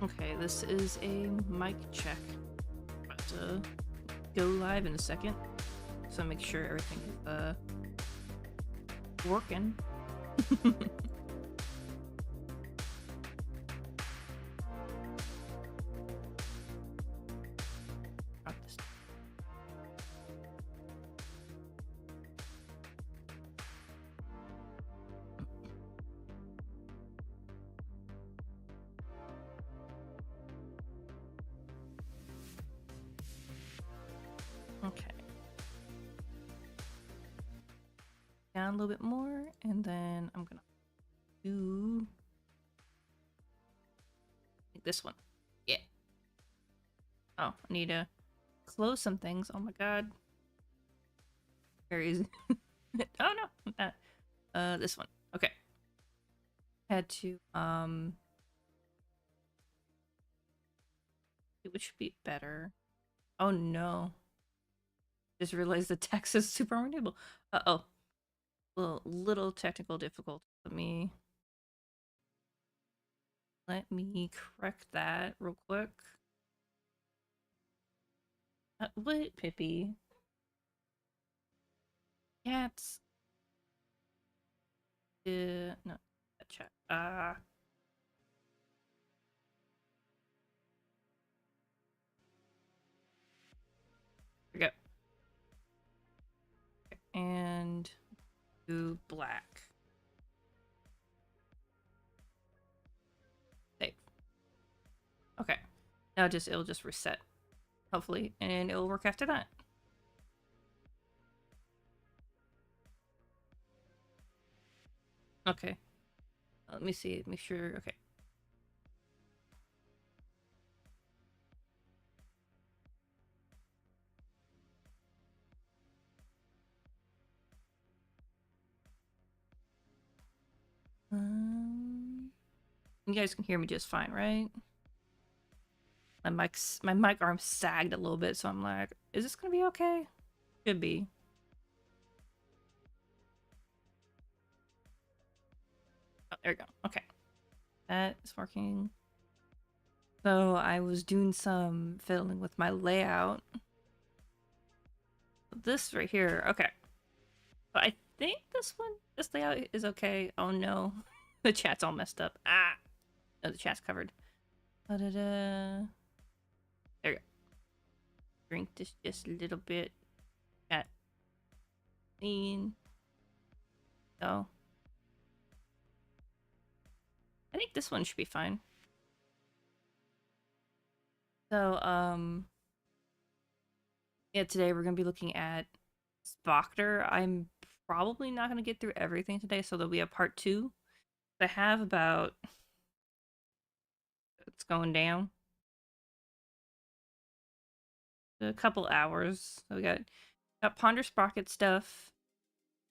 Okay, this is a mic check. About to go live in a second, so make sure everything is working. Okay. Down a little bit more, and then I'm gonna do this one. Yeah. Oh, I need to close some things. Oh my god. Very easy. Oh no, not this one. Okay. Had to which should be better. Oh no. Just realized the text is super unreadable. Uh-oh. Little technical difficulty. Let me correct that real quick. What, Pippi? Cats. No, that chat. Here we go. Okay, and do black. Save. Okay. Now it'll just reset, hopefully, and it'll work after that. Okay. Let me see. Make sure. Okay. You guys can hear me just fine, right? My mic arm sagged a little bit, so I'm like, is this gonna be okay? Should be. Oh, there we go. Okay. That is working. So I was doing some fiddling with my layout. This right here, okay. So I think this layout is okay. Oh no. The chat's all messed up. Ah! No, the chat's covered. Da-da-da. There you go. Drink this just a little bit. Chat. Clean. So. I think this one should be fine. So, yeah, today we're going to be looking at Spoctor. I'm probably not going to get through everything today, so there'll be a part 2. I have about... It's going down. A couple hours. So we got Ponder Sprocket stuff.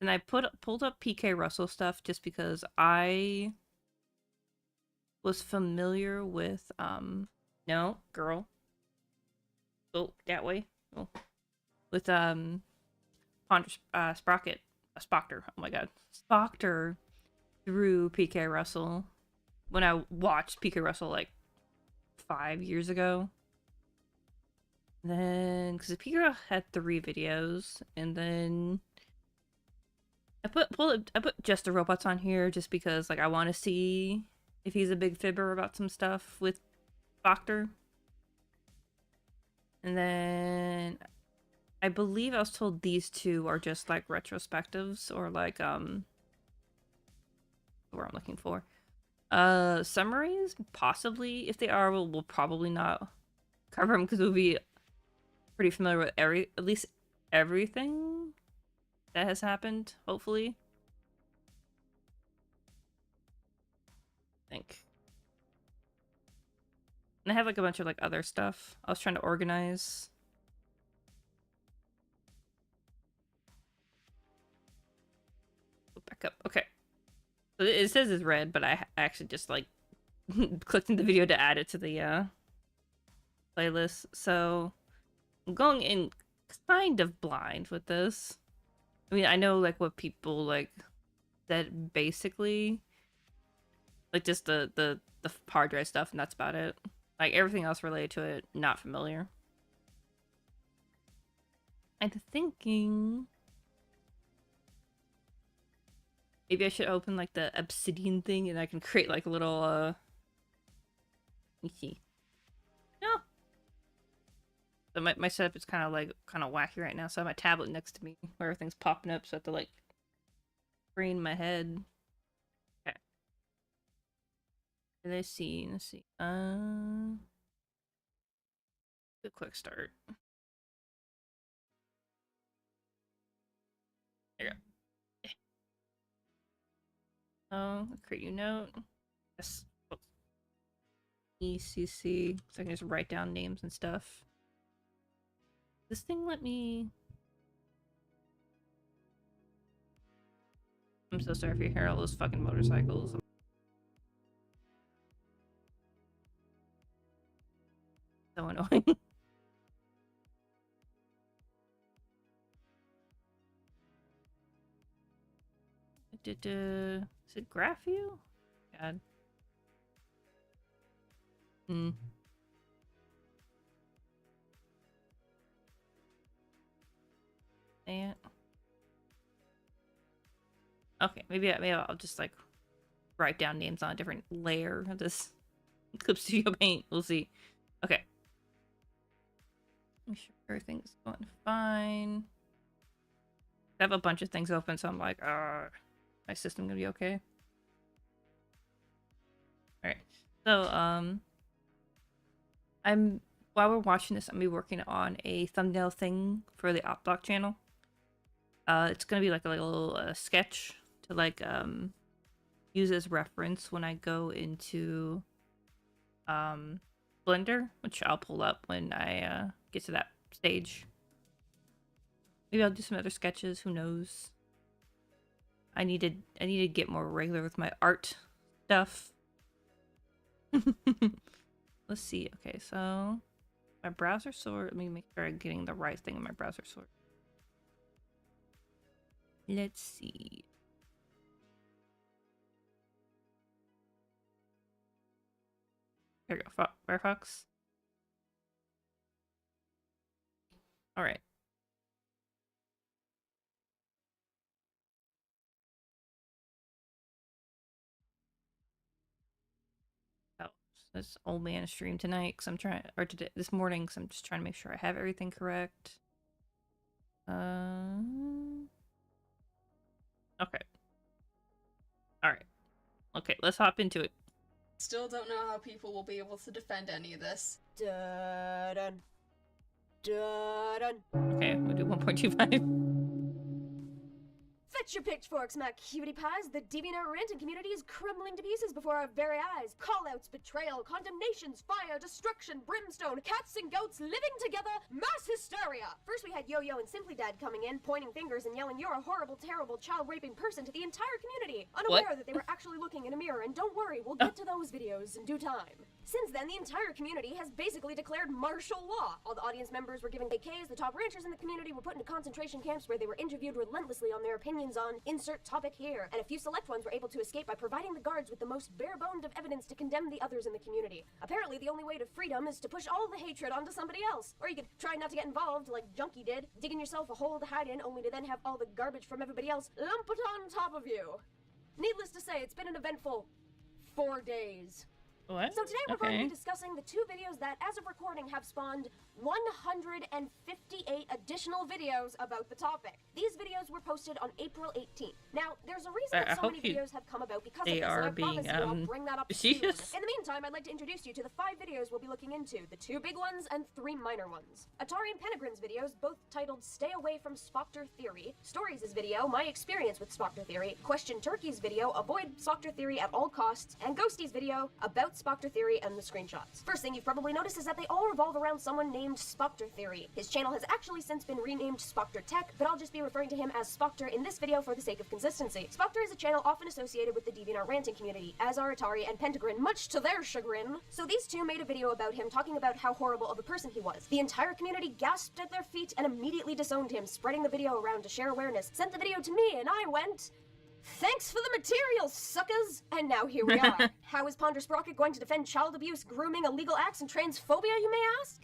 And I pulled up PK Russell stuff just because I was familiar with, no, girl. Oh, that way. Oh. With, Ponder, Sprocket. Spoctor. Oh my god. Spoctor through PK Russell. When I watched PK Russell, like, 5 years ago. Then, because PK Russell had 3 videos, and then I put Just the Robots on here just because, like, I want to see if he's a big fibber about some stuff with Spoctor. And then I believe I was told these 2 are just like retrospectives or like what I'm looking for. Summaries, possibly. If they are, we'll probably not cover them because we'll be pretty familiar with at least everything that has happened, hopefully. I think. And I have like a bunch of like other stuff I was trying to organize. Go back up. Okay. So it says it's red, but I actually just like clicked in the video to add it to the playlist. So I'm going in kind of blind with this. I mean, I know like what people like said basically, like just the hard drive stuff, and that's about it. Like everything else related to it, not familiar. I'm thinking maybe I should open like the obsidian thing, and I can create like a little let me see. No. So my setup is kind of wacky right now. So I have my tablet next to me where everything's popping up, so I have to like screen my head. Okay. Let's see. A quick start. There you go. Oh, create new note. Yes. ACC. So I can just write down names and stuff. This thing let me... I'm so sorry if you hear all those fucking motorcycles. So annoying. Is it graph view? God. And okay, maybe I'll just like write down names on a different layer of this Clip Studio Paint. We'll see. Okay. Make sure everything's going fine. I have a bunch of things open, so I'm like, my system gonna be okay. Alright. So, while we're watching this, I'm gonna be working on a thumbnail thing for the OpDoc channel. It's gonna be like a little sketch to like use as reference when I go into Blender, which I'll pull up when I get to that stage. Maybe I'll do some other sketches, who knows. I need to get more regular with my art stuff. Let's see. Okay, so my browser sort. Let me make sure I'm getting the right thing in my browser sort. Let's see. There we go. Firefox. All right. Oh, this old man stream tonight because I'm trying, or today, this morning, because I'm just trying to make sure I have everything correct. Okay. All right. Okay, let's hop into it. Still don't know how people will be able to defend any of this. Dun, dun, dun. Okay, we'll do 1.25. Fetch your pitchforks, my cutie pies. The DeviantArt ranting community is crumbling to pieces before our very eyes. Callouts, betrayal, condemnations, fire, destruction, brimstone, cats and goats living together, mass hysteria. First we had Yo-Yo and Simply Dad coming in, pointing fingers and yelling, "You're a horrible, terrible, child-raping person," to the entire community, unaware that they were actually looking in a mirror. And don't worry, we'll get to those videos in due time. Since then, the entire community has basically declared martial law. All the audience members were given AKs, the top ranchers in the community were put into concentration camps where they were interviewed relentlessly on their opinions on insert topic here, and a few select ones were able to escape by providing the guards with the most bare-boned of evidence to condemn the others in the community. Apparently, the only way to freedom is to push all the hatred onto somebody else. Or you could try not to get involved, like Junkie did, digging yourself a hole to hide in, only to then have all the garbage from everybody else lumped on top of you. Needless to say, it's been an eventful 4 days. What? So today we're going to Okay. be discussing the 2 videos that, as of recording, have spawned 158 additional videos about the topic. These videos were posted on April 18th. Now, there's a reason I that so hope many videos have come about because of they this, and are I promise being, you I'll bring that up soon. facetious. In the meantime, I'd like to introduce you to the 5 videos we'll be looking into, the 2 big ones and 3 minor ones. Atari and Penegrin's videos, both titled Stay Away from Spoctor Theory, Stories' video, My Experience with Spoctor Theory, Question Turkey's video, Avoid Spoctor Theory at All Costs, and Ghosty's video, About Spoctor Theory and the Screenshots. First thing you've probably noticed is that they all revolve around someone named Spoctor Theory. His channel has actually since been renamed Spoctor Tech, but I'll just be referring to him as Spoctor in this video for the sake of consistency. Spoctor is a channel often associated with the DeviantArt ranting community, as are Atari and Pentagrin, much to their chagrin. So these two made a video about him talking about how horrible of a person he was. The entire community gasped at their feet and immediately disowned him, spreading the video around to share awareness, sent the video to me, and I went, "Thanks for the material, suckers!" And now here we are. How is Ponder Sprocket going to defend child abuse, grooming, illegal acts, and transphobia, you may ask?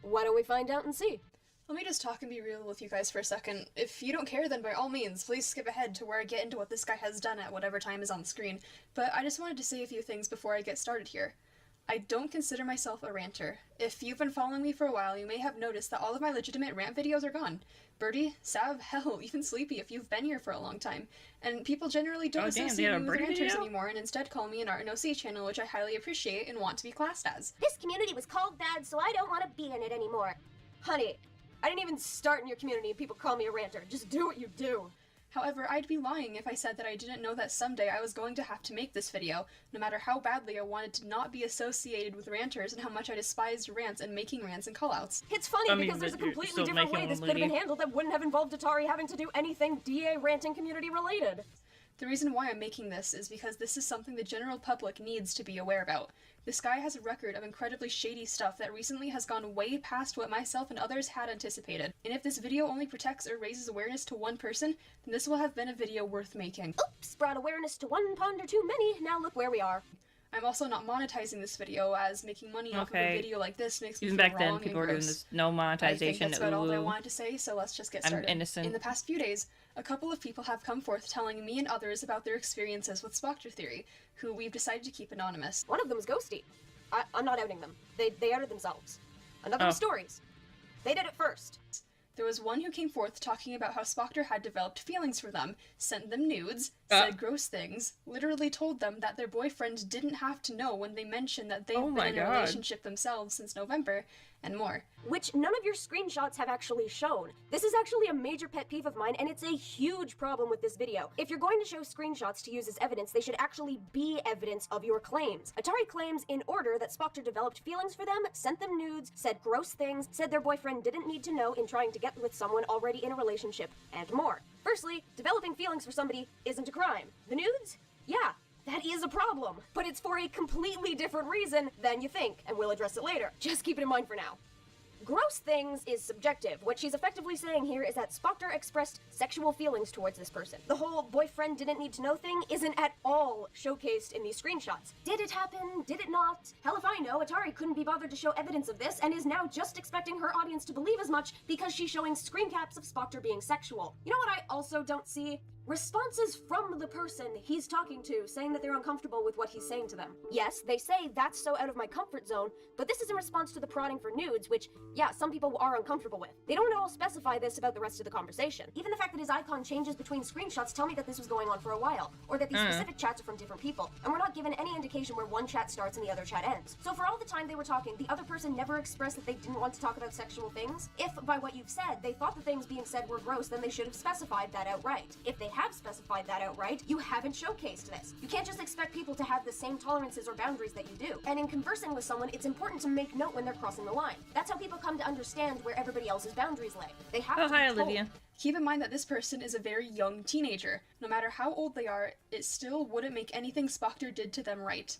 Why don't we find out and see? Let me just talk and be real with you guys for a second. If you don't care, then by all means, please skip ahead to where I get into what this guy has done at whatever time is on the screen. But I just wanted to say a few things before I get started here. I don't consider myself a ranter. If you've been following me for a while, you may have noticed that all of my legitimate rant videos are gone. Birdie, Sav, hell, even Sleepy if you've been here for a long time. And people generally don't associate me with ranters anymore and instead call me an Art and OC channel, which I highly appreciate and want to be classed as. This community was called bad, so I don't want to be in it anymore. Honey, I didn't even start in your community and people call me a ranter. Just do what you do. However, I'd be lying if I said that I didn't know that someday I was going to have to make this video, no matter how badly I wanted to not be associated with ranters and how much I despised rants and making rants and callouts. It's funny because there's a completely different way this could have been handled that wouldn't have involved Atari having to do anything DA ranting community related. The reason why I'm making this is because this is something the general public needs to be aware about. This guy has a record of incredibly shady stuff that recently has gone way past what myself and others had anticipated. And if this video only protects or raises awareness to one person, then this will have been a video worth making. Oops, brought awareness to one ponder too many, now look where we are. I'm also not monetizing this video, as making money off of a video like this makes me Even feel back then, wrong people and were doing gross. this no monetization. I think that's about all I wanted to say, so let's just get started. I'm innocent. In the past few days, a couple of people have come forth telling me and others about their experiences with Spoctor Theory, who we've decided to keep anonymous. One of them is Ghosty. I'm not outing them. They outed themselves. Another was Stories. They did it first. There was one who came forth talking about how Spoctor had developed feelings for them, sent them nudes, said gross things, literally told them that their boyfriend didn't have to know when they mentioned that they've been in a relationship themselves since November, and more. Which none of your screenshots have actually shown. This is actually a major pet peeve of mine, and it's a huge problem with this video. If you're going to show screenshots to use as evidence, they should actually be evidence of your claims. Atari claims in order that Spoctor developed feelings for them, sent them nudes, said gross things, said their boyfriend didn't need to know in trying to get with someone already in a relationship, and more. Firstly, developing feelings for somebody isn't a crime. The nudes? Yeah. That is a problem, but it's for a completely different reason than you think, and we'll address it later. Just keep it in mind for now. Gross things is subjective. What she's effectively saying here is that Spoctor expressed sexual feelings towards this person. The whole boyfriend didn't need to know thing isn't at all showcased in these screenshots. Did it happen? Did it not? Hell if I know, Atari couldn't be bothered to show evidence of this and is now just expecting her audience to believe as much because she's showing screen caps of Spoctor being sexual. You know what I also don't see? Responses from the person he's talking to saying that they're uncomfortable with what he's saying to them. Yes, they say that's so out of my comfort zone, but this is in response to the prodding for nudes, which, yeah, some people are uncomfortable with. They don't all specify this about the rest of the conversation. Even the fact that his icon changes between screenshots tell me that this was going on for a while, or that these specific chats are from different people, and we're not given any indication where one chat starts and the other chat ends. So for all the time they were talking, the other person never expressed that they didn't want to talk about sexual things. If, by what you've said, they thought the things being said were gross, then they should have specified that outright. If they have specified that outright, you haven't showcased this. You can't just expect people to have the same tolerances or boundaries that you do. And in conversing with someone, it's important to make note when they're crossing the line. That's how people come to understand where everybody else's boundaries lay. They have to be told. Olivia. Keep in mind that this person is a very young teenager. No matter how old they are, it still wouldn't make anything Spoctor did to them right.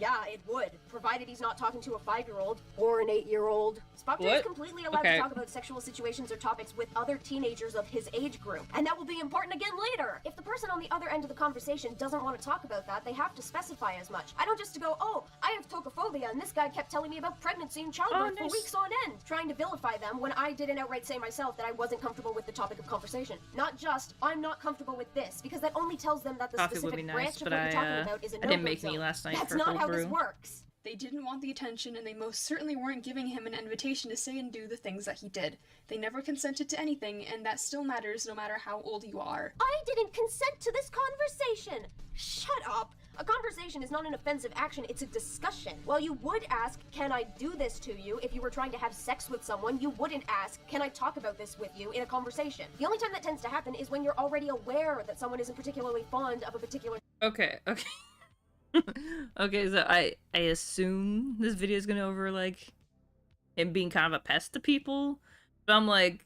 Yeah, it would, provided he's not talking to a 5-year-old or an 8-year-old. Spoctor is completely allowed to talk about sexual situations or topics with other teenagers of his age group, and that will be important again later. If the person on the other end of the conversation doesn't want to talk about that, they have to specify as much. I don't just go, oh, I have tocophobia, and this guy kept telling me about pregnancy and childbirth for weeks on end, trying to vilify them when I didn't outright say myself that I wasn't comfortable with the topic of conversation. Not just, I'm not comfortable with this, because that only tells them that the specific branch of what you're talking about is a no-go zone. That didn't make me last night. That's for not how this works. They didn't want the attention, and they most certainly weren't giving him an invitation to say and do the things that he did. They never consented to anything, and that still matters no matter how old you are. I didn't consent to this conversation! Shut up! A conversation is not an offensive action, it's a discussion. While you would ask, can I do this to you, if you were trying to have sex with someone, you wouldn't ask, can I talk about this with you in a conversation. The only time that tends to happen is when you're already aware that someone isn't particularly fond of a particular— Okay. Okay, so I assume this video is gonna over, like, him being kind of a pest to people, but I'm like,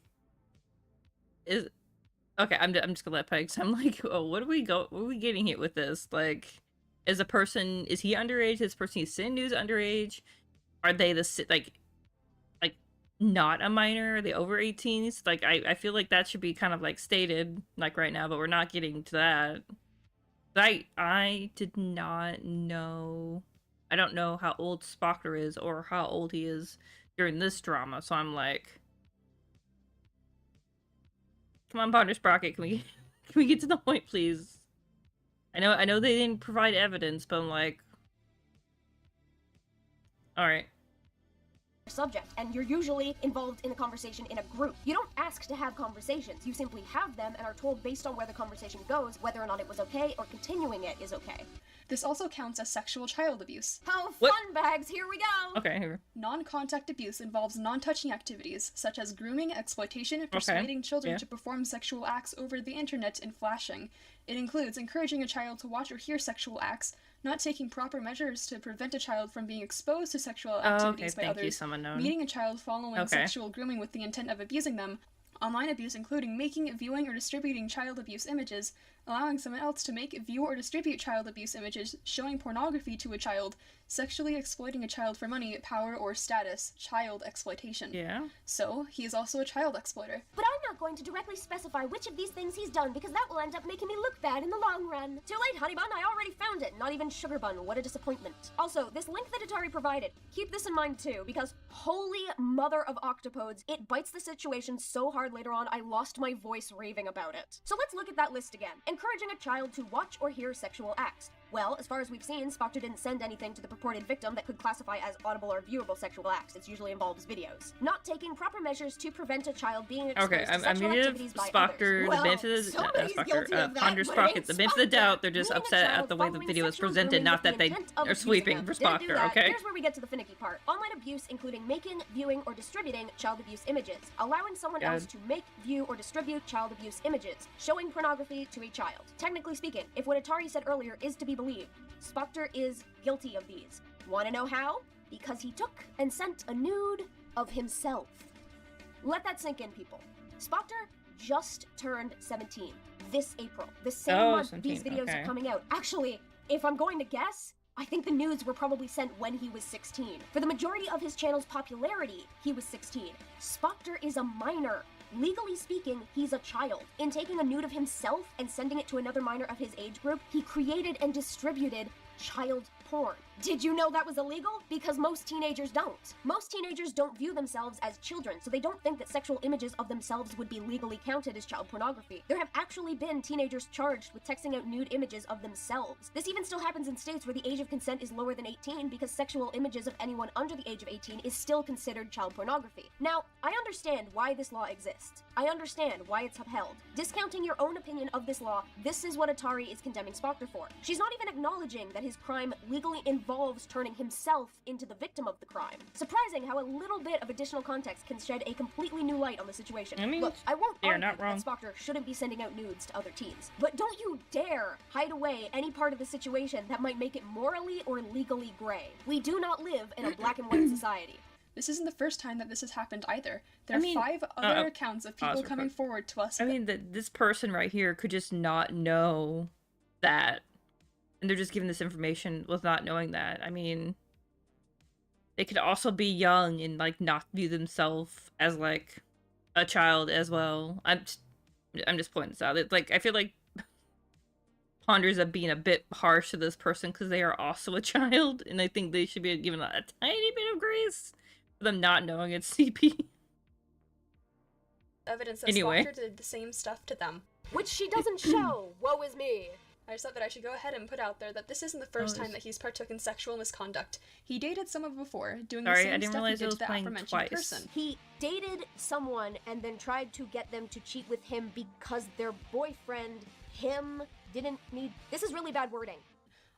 okay, I'm just gonna let Pike, I'm like, oh, what are we getting hit with this? Like, is he underage? Is this person he's sending news underage? Are they like not a minor? Are they over 18s? Like, I feel like that should be kind of, like, stated, like, right now, but we're not getting to that. I did not know. I don't know how old Spoctor is or how old he is during this drama, so I'm like, come on, Ponder Sprocket, can we get to the point, please? I know they didn't provide evidence, but I'm like, all right. subject, and you're usually involved in a conversation in a group. You don't ask to have conversations, you simply have them and are told based on where the conversation goes whether or not it was okay or continuing it is okay. This also counts as sexual child abuse. Oh, fun bags, here we go! Okay, here. Non-contact abuse involves non-touching activities, such as grooming, exploitation, and persuading children to perform sexual acts over the internet and flashing. It includes encouraging a child to watch or hear sexual acts, not taking proper measures to prevent a child from being exposed to sexual activities by others, meeting a child following sexual grooming with the intent of abusing them, online abuse including making, viewing, or distributing child abuse images, allowing someone else to make, view, or distribute child abuse images, showing pornography to a child, sexually exploiting a child for money, power, or status, child exploitation. Yeah. So, he is also a child exploiter. But I'm not going to directly specify which of these things he's done because that will end up making me look bad in the long run. Too late, honey bun, I already found it. Not even sugar bun, what a disappointment. Also, this link that Atari provided, keep this in mind too, because holy mother of octopodes, it bites the situation so hard later on I lost my voice raving about it. So let's look at that list again. Encouraging a child to watch or hear sexual acts. Well, as far as we've seen, Spoctor didn't send anything to the purported victim that could classify as audible or viewable sexual acts. It usually involves videos. Not taking proper measures to prevent a child being exposed to sexual activities by Spoctor, others. the benefit of Ponder Sprocket, the benefit of the doubt, they're just upset at the way the video is presented, not that they are sweeping for Spoctor, okay? Here's where we get to the finicky part. Online abuse, including making, viewing, or distributing child abuse images. Allowing someone else to make, view, or distribute child abuse images. Showing pornography to a child. Technically speaking, if what Atari said earlier is to be believed, Spoctor is guilty of these. Want to know how? Because he took and sent a nude of himself. Let that sink in, people. Spoctor just turned 17 this April. The same month 17, these videos are coming out. Actually, if I'm going to guess, I think the nudes were probably sent when he was 16. For the majority of his channel's popularity, he was 16. Spoctor is a minor. Legally speaking, he's a child. In taking a nude of himself and sending it to another minor of his age group, he created and distributed child porn. Did you know that was illegal? Because most teenagers don't. Most teenagers don't view themselves as children, so they don't think that sexual images of themselves would be legally counted as child pornography. There have actually been teenagers charged with texting out nude images of themselves. This even still happens in states where the age of consent is lower than 18 because sexual images of anyone under the age of 18 is still considered child pornography. Now, I understand why this law exists. I understand why it's upheld. Discounting your own opinion of this law, this is what Atari is condemning Spoctor for. She's not even acknowledging that his crime legally involves turning himself into the victim of the crime. Surprising how a little bit of additional context can shed a completely new light on the situation. I mean, look, I won't argue not wrong. that Spoctor shouldn't be sending out nudes to other teens, but don't you dare hide away any part of the situation that might make it morally or legally gray. We do not live in a black and white society. This isn't the first time that this has happened either. There are 5 other accounts of people coming forward to us. I mean, this person right here could just not know that. And they're just giving this information with not knowing that. I mean, they could also be young and, like, not view themselves as, like, a child as well. I'm just pointing this out. It's like, I feel like Ponders are being a bit harsh to this person because they are also a child, and I think they should be given a tiny bit of grace for them not knowing it's CP. Evidence that Spoctor did the same stuff to them. Which she doesn't show. Woe is me. I just thought that I should go ahead and put out there that this isn't the first time that he's partook in sexual misconduct. He dated someone before, doing the same stuff he did to the aforementioned person. He dated someone and then tried to get them to cheat with him because their boyfriend, him, didn't need... This is really bad wording.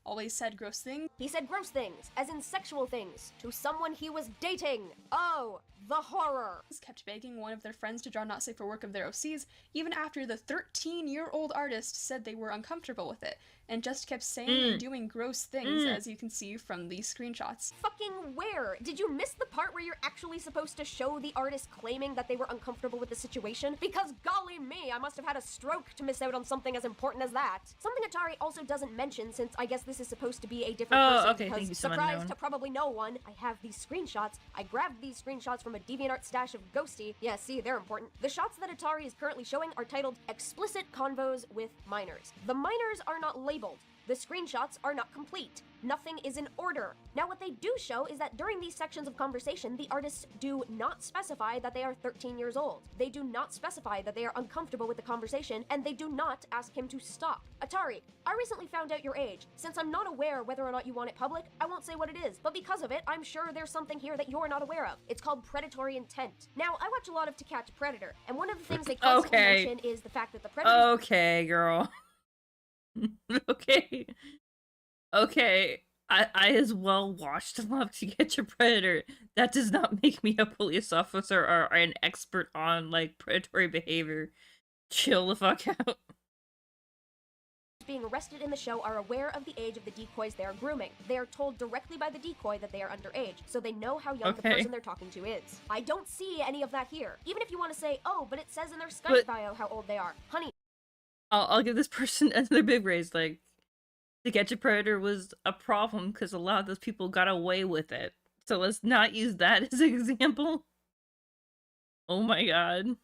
Always said gross things. He said gross things, as in sexual things, to someone he was dating. Oh, the horror. Kept begging one of their friends to draw not safe for work of their OCs, even after the 13-year-old artist said they were uncomfortable with it, and just kept saying and doing gross things, as you can see from these screenshots. Fucking where? Did you miss the part where you're actually supposed to show the artist claiming that they were uncomfortable with the situation? Because golly me, I must have had a stroke to miss out on something as important as that. Something Atari also doesn't mention, since I guess this is supposed to be a different person, okay, because surprise to probably no one, I have these screenshots. I grabbed these screenshots from a DeviantArt stash of Ghosty. Yeah, see, they're important. The shots that Atari is currently showing are titled Explicit Convos with Minors. The minors are not labeled. The screenshots are not complete. Nothing is in order. Now, what they do show is that during these sections of conversation, the artists do not specify that they are 13 years old. They do not specify that they are uncomfortable with the conversation, and they do not ask him to stop. Atari, I recently found out your age. Since I'm not aware whether or not you want it public, I won't say what it is, but because of it, I'm sure there's something here that you're not aware of. It's called predatory intent. Now, I watch a lot of To Catch a Predator, and one of the things they constantly mention is the fact that the predator... Okay, girl. Okay. I as well watched Love to Catch a Predator. That does not make me a police officer or an expert on, like, predatory behavior. Chill the fuck out. Being arrested in the show are aware of the age of the decoys they are grooming. They are told directly by the decoy that they are underage, so they know how young the person they're talking to is. I don't see any of that here. Even if you want to say, oh, but it says in their Skype bio how old they are. Honey. I'll give this person another big raise. Like, To Catch a Predator was a problem because a lot of those people got away with it. So let's not use that as an example. Oh my god.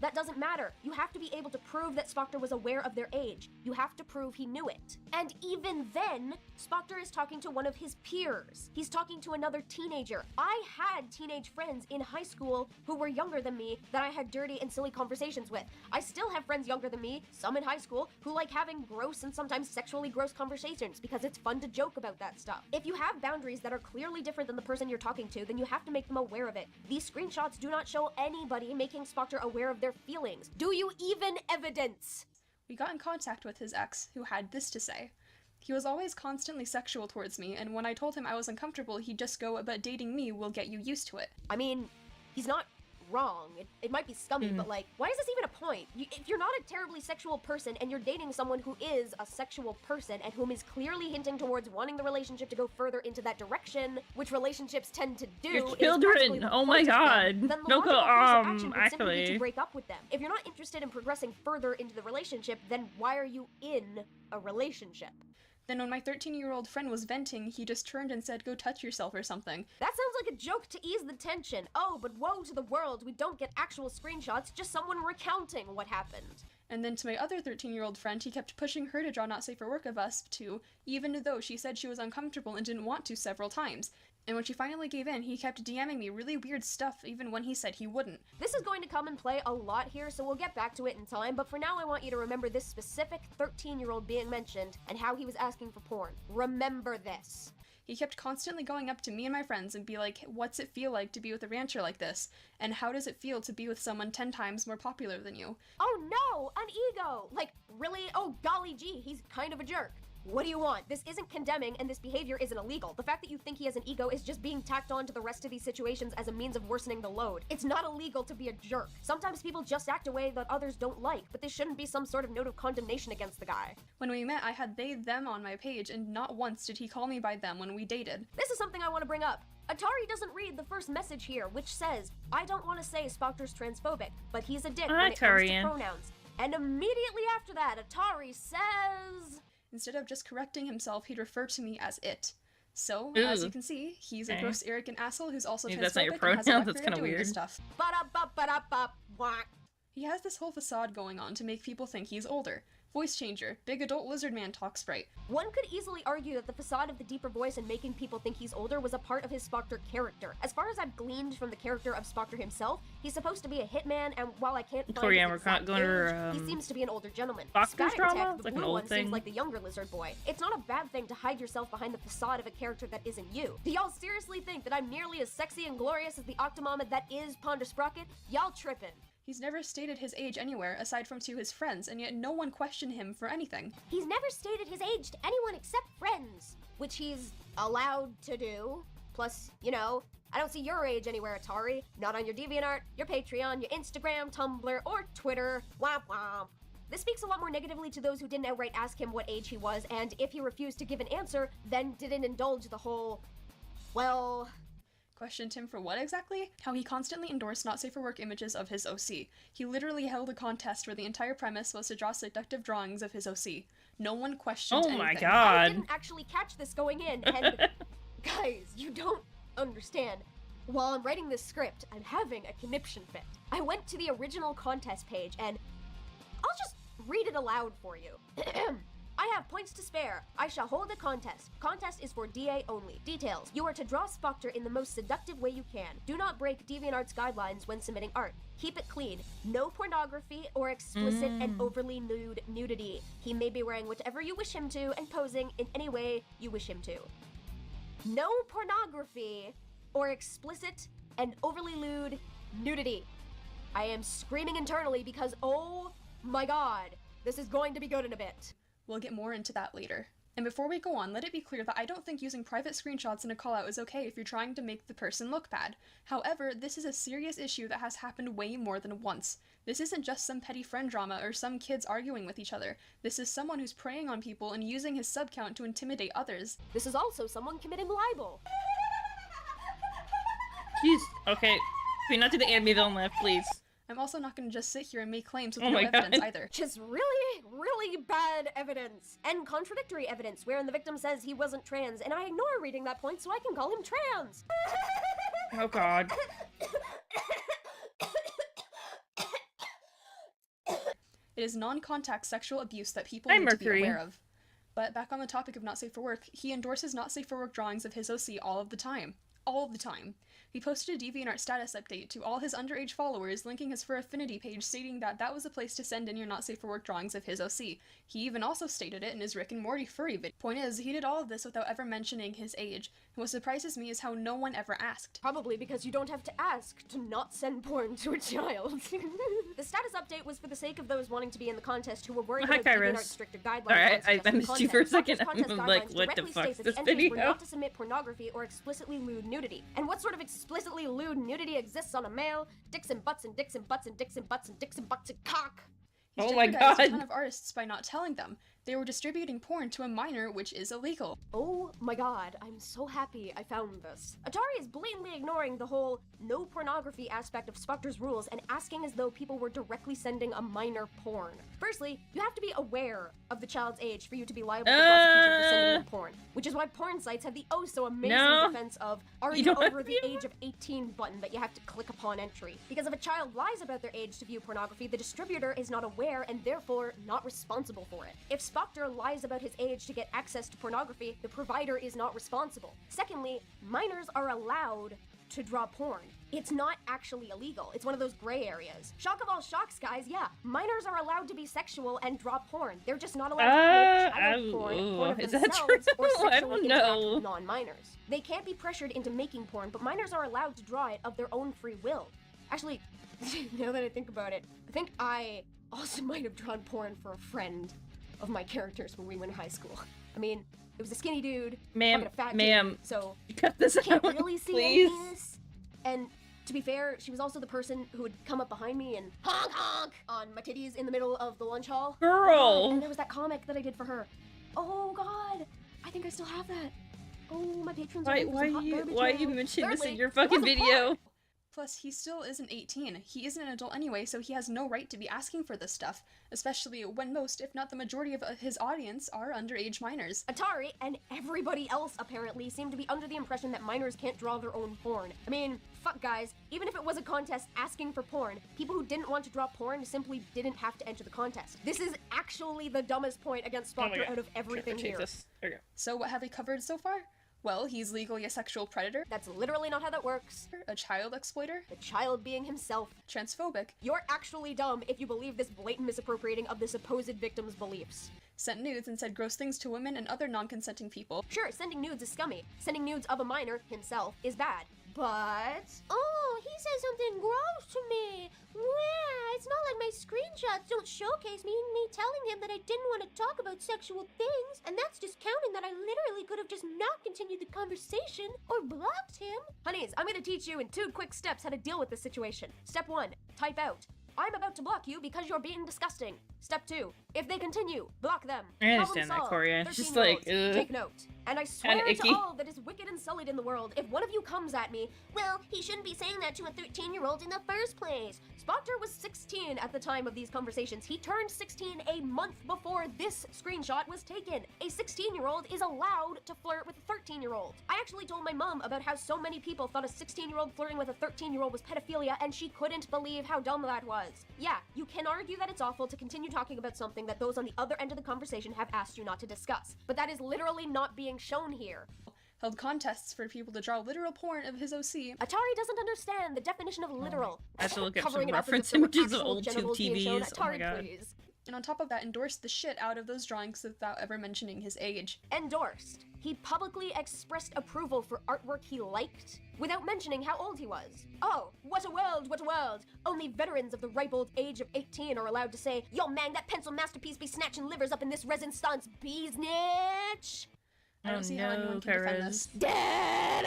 That doesn't matter. You have to be able to prove that Spoctor was aware of their age. You have to prove he knew it. And even then, Spoctor is talking to one of his peers. He's talking to another teenager. I had teenage friends in high school who were younger than me that I had dirty and silly conversations with. I still have friends younger than me, some in high school, who like having gross and sometimes sexually gross conversations because it's fun to joke about that stuff. If you have boundaries that are clearly different than the person you're talking to, then you have to make them aware of it. These screenshots do not show anybody making Spoctor aware of their feelings. Do you even evidence? We got in contact with his ex, who had this to say. He was always constantly sexual towards me, and when I told him I was uncomfortable, he'd just go, but dating me will get you used to it. I mean, he's not wrong. It might be scummy, but like, why is this even a point? If you're not a terribly sexual person and you're dating someone who is a sexual person and whom is clearly hinting towards wanting the relationship to go further into that direction, which relationships tend to do, your children. Oh my god. Then the no logical course of action would simply be actually to break up with them. If you're not interested in progressing further into the relationship, then why are you in a relationship? Then when my 13-year-old friend was venting, he just turned and said, go touch yourself or something. That sounds like a joke to ease the tension. Oh, but woe to the world, we don't get actual screenshots, just someone recounting what happened. And then to my other 13-year-old friend, he kept pushing her to draw not safe for work of us too, even though she said she was uncomfortable and didn't want to several times. And when she finally gave in, he kept DMing me really weird stuff even when he said he wouldn't. This is going to come and play a lot here, so we'll get back to it in time, but for now I want you to remember this specific 13-year-old being mentioned and how he was asking for porn. Remember this. He kept constantly going up to me and my friends and be like, what's it feel like to be with a rancher like this? And how does it feel to be with someone 10 times more popular than you? Oh no, an ego! Like, really? Oh golly gee, he's kind of a jerk. What do you want? This isn't condemning, and this behavior isn't illegal. The fact that you think he has an ego is just being tacked on to the rest of these situations as a means of worsening the load. It's not illegal to be a jerk. Sometimes people just act a way that others don't like, but this shouldn't be some sort of note of condemnation against the guy. When we met, I had they, them on my page, and not once did he call me by them when we dated. This is something I want to bring up. Atari doesn't read the first message here, which says, I don't want to say Spoctor's transphobic, but he's a dick when it comes to pronouns. And immediately after that, Atari says... Instead of just correcting himself, he'd refer to me as it. So, as you can see, he's a gross, arrogant asshole who's also transphobic that's not your and has a pronoun, record that's kind of doing weird. this stuff. He has this whole facade going on to make people think he's older. Voice changer. Big adult lizard man talks sprite. One could easily argue that the facade of the deeper voice and making people think he's older was a part of his Spoctor character. As far as I've gleaned from the character of Spoctor himself, he's supposed to be a hitman, and while I can't find his exact age, he seems to be an older gentleman. Spoctor's drama? Attack, It's the like an blue old one thing. seems like the younger lizard boy. It's not a bad thing to hide yourself behind the facade of a character that isn't you. Do y'all seriously think that I'm nearly as sexy and glorious as the Octomama that is Ponder Sprocket? Y'all trippin'. He's never stated his age anywhere, aside from to his friends, and yet no one questioned him for anything. He's never stated his age to anyone except friends, which he's allowed to do. Plus, you know, I don't see your age anywhere, Atari. Not on your DeviantArt, your Patreon, your Instagram, Tumblr, or Twitter. Womp womp. This speaks a lot more negatively to those who didn't outright ask him what age he was, and if he refused to give an answer, then didn't indulge the whole, well... Questioned him for what exactly? How he constantly endorsed not safe for work images of his OC. He literally held a contest where the entire premise was to draw seductive drawings of his OC. No one questioned anything. Oh my god. I didn't actually catch this going in, and guys, you don't understand. While I'm writing this script, I'm having a conniption fit. I went to the original contest page, and I'll just read it aloud for you. I have points to spare. I shall hold a contest. Contest is for DA only. Details. You are to draw Spoctor in the most seductive way you can. Do not break DeviantArt's guidelines when submitting art. Keep it clean. No pornography or explicit and overly nude nudity. He may be wearing whatever you wish him to and posing in any way you wish him to. No pornography or explicit and overly lewd nudity. I am screaming internally because, oh my god, this is going to be good in a bit. We'll get more into that later. And before we go on, let it be clear that I don't think using private screenshots in a callout is okay if you're trying to make the person look bad. However, this is a serious issue that has happened way more than once. This isn't just some petty friend drama or some kids arguing with each other. This is someone who's preying on people and using his sub count to intimidate others. This is also someone committing libel. Jeez. Okay. Can we not do the anime villain laugh, please? I'm also not going to just sit here and make claims with Oh no my evidence God. either. Just really, really bad evidence. And contradictory evidence, wherein the victim says he wasn't trans, and I ignore reading that point so I can call him trans. Oh god. It is non-contact sexual abuse that people Hi, need to be Mercury. aware of. But back on the topic of not safe for work, he endorses not safe for work drawings of his OC all of the time. All of the time. He posted a DeviantArt status update to all his underage followers, linking his Fur Affinity page, stating that that was a place to send in your not safe for work drawings of his OC. He even also stated it in his Rick and Morty furry video. Point is, he did all of this without ever mentioning his age. And what surprises me is how no one ever asked. Probably because you don't have to ask to not send porn to a child. The status update was for the sake of those wanting to be in the contest who were worried Hi, about Kairos. DeviantArt's stricter guidelines. Sorry, on I suggesting missed you for a content. second. Spoctor's contest I'm like, guidelines what the directly fuck's state that this the entries were video? not to submit pornography or explicitly lewd nudity. And what sort of explicitly lewd nudity exists on a male? Dicks and butts and dicks and butts and dicks and butts and dicks and butts and cock. He Oh my jeopardized a God. ton of artists by not telling them. They were distributing porn to a minor, which is illegal. Oh my god, I'm so happy I found this. Atari is blatantly ignoring the whole no pornography aspect of Spoctor's rules and asking as though people were directly sending a minor porn. Firstly, you have to be aware of the child's age for you to be liable for prosecution for sending them porn, which is why porn sites have the oh so amazing No. defense of are You you don't over have the to- age of 18 button that you have to click upon entry. Because if a child lies about their age to view pornography, the distributor is not aware and therefore not responsible for it. If Spoctor lies about his age to get access to pornography, the provider is not responsible. Secondly, minors are allowed to draw porn. It's not actually illegal. It's one of those gray areas. Shock of all shocks, guys, yeah. Minors are allowed to be sexual and draw porn. They're just not allowed to make child porn of is that themselves true? or I sexually don't interact know. with non-minors. They can't be pressured into making porn, but minors are allowed to draw it of their own free will. Actually, now that I think about it, I think I also might have drawn porn for a friend of my characters when we went to high school. I mean, it was a skinny dude, Ma'am, fucking a fat ma'am, dude, so cut this you can't out, really see please. my penis. And to be fair, she was also the person who would come up behind me and honk honk on my titties in the middle of the lunch hall. Girl. And there was that comic that I did for her. Oh god, I think I still have that. Oh, my patrons are Why leaving some hot you garbage why now. you mentioning this in Thirdly, your it fucking wasn't video? porn. Plus, he still isn't 18. He isn't an adult anyway, so he has no right to be asking for this stuff, especially when most, if not the majority of his audience, are underage minors. Atari, and everybody else apparently, seem to be under the impression that minors can't draw their own porn. I mean, fuck guys, even if it was a contest asking for porn, people who didn't want to draw porn simply didn't have to enter the contest. This is actually the dumbest point against Spoctor out of everything here. There you go. So what have we covered so far? Well, he's legally a sexual predator, That's literally not how that works. a child exploiter, The child being himself. transphobic, You're actually dumb if you believe this blatant misappropriating of the supposed victim's beliefs. sent nudes and said gross things to women and other non-consenting people. Sure, sending nudes is scummy. Sending nudes of a minor, himself, is bad. But... Oh, he said something gross to me. Yeah, it's not like my screenshots don't showcase me telling him that I didn't want to talk about sexual things, and that's discounting that I literally could have just not continued the conversation or blocked him. Honeys, I'm gonna teach you in 2 quick steps how to deal with this situation. Step 1, type out, I'm about to block you because you're being disgusting. Step 2, if they continue, block them. I understand that, Corey. It's just like, 13-year-olds, take note. And I swear icky. to all that is wicked and sullied in the world, if one of you comes at me, well, he shouldn't be saying that to a 13-year-old in the first place. Spoctor was 16 at the time of these conversations. He turned 16 a month before this screenshot was taken. A 16-year-old is allowed to flirt with a 13-year-old. I actually told my mom about how so many people thought a 16-year-old flirting with a 13-year-old was pedophilia, and she couldn't believe how dumb that was. Yeah, you can argue that it's awful to continue talking about something that those on the other end of the conversation have asked you not to discuss, but that is literally not being shown here. Held contests for people to draw literal porn of his OC. Atari doesn't understand the definition of literal. I have to look at some Covering it up as if reference there were images of actual old tube genitals being shown. TVs. Oh my Atari, god. please. And on top of that, endorsed the shit out of those drawings without ever mentioning his age. Endorsed. He publicly expressed approval for artwork he liked, without mentioning how old he was. Oh, what a world, what a world! Only veterans of the ripe old age of 18 are allowed to say, yo man, that pencil masterpiece be snatching livers up in this resin stance business! I don't see how anyone can defend this. Dead!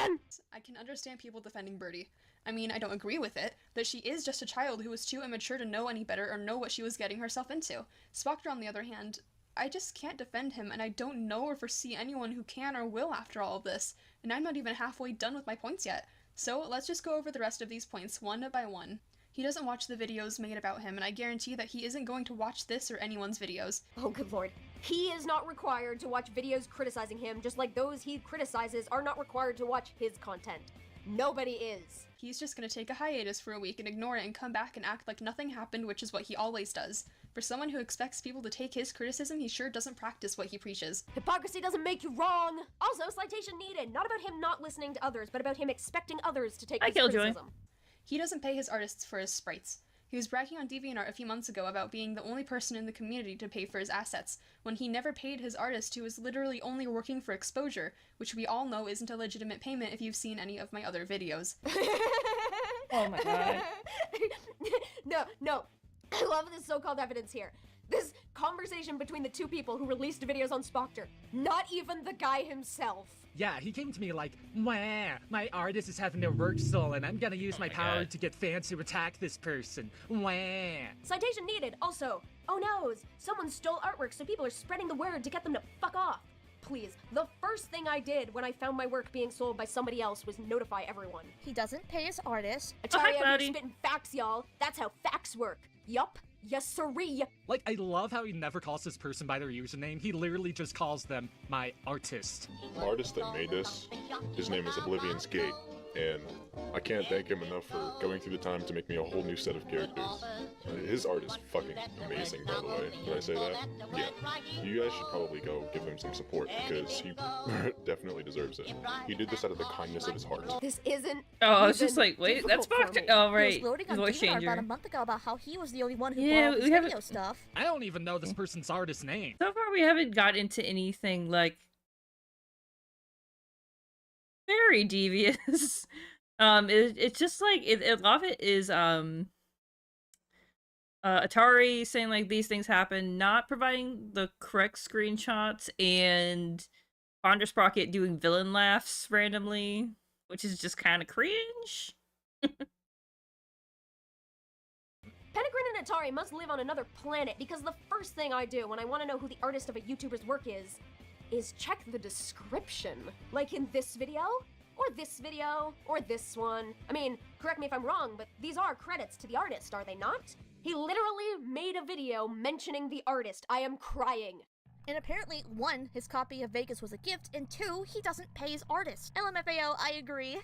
I can understand people defending Birdie. I mean, I don't agree with it, but she is just a child who was too immature to know any better or know what she was getting herself into. Spoctor, on the other hand, I just can't defend him, and I don't know or foresee anyone who can or will after all of this, and I'm not even halfway done with my points yet. So let's just go over the rest of these points one by one. He doesn't watch the videos made about him, and I guarantee that he isn't going to watch this or anyone's videos. Oh, good lord. He is not required to watch videos criticizing him, just like those he criticizes are not required to watch his content. Nobody is. He's just gonna take a hiatus for a week and ignore it and come back and act like nothing happened, which is what he always does. For someone who expects people to take his criticism, he sure doesn't practice what he preaches. Hypocrisy doesn't make you wrong. Also, citation needed. Not about him not listening to others, but about him expecting others to take his criticism. He doesn't pay his artists for his sprites. He was bragging on DeviantArt a few months ago about being the only person in the community to pay for his assets, when he never paid his artist who was literally only working for exposure, which we all know isn't a legitimate payment if you've seen any of my other videos. Oh my god. No. I love this so-called evidence here. This conversation between the two people who released videos on Spoctor. Not even the guy himself. Yeah, he came to me like, wah, my artist is having their work stolen. I'm gonna use my power to get fans to attack this person. Wah. Citation needed. Also, oh no, someone stole artwork, so people are spreading the word to get them to fuck off. Please, the first thing I did when I found my work being sold by somebody else was notify everyone. He doesn't pay his artist. Atari out here spitting facts, y'all. That's how facts work. Yup. Yes, sirree. Like, I love how he never calls this person by their username. He literally just calls them my artist. The artist that made this, his name is Oblivion's Gate, and I can't thank him enough for going through the time to make me a whole new set of characters. His art is fucking amazing, by the way. Did I say that? Yeah. You guys should probably go give him some support, because he definitely deserves it. He did this out of the kindness of his heart. This isn't. Oh, I was just like, wait, that's Spoctor. Oh, right. He was loading on Voice DeviantArt changer. about a month ago about how he was the only one who Yeah, bought we his haven't- video stuff. I don't even know this person's artist name. So far, we haven't got into anything like very devious. It's just like a lot of it is Atari saying like these things happen, not providing the correct screenshots, and Sprocket doing villain laughs randomly, which is just kind of cringe. Penegrin and Atari must live on another planet, because the first thing I do when I want to know who the artist of a YouTuber's work is check the description. Like in this video, or this video, or this one. I mean, correct me if I'm wrong, but these are credits to the artist, are they not? He literally made a video mentioning the artist. I am crying. And apparently, 1, his copy of Vegas was a gift, and 2, he doesn't pay his artist. LMFAO, I agree.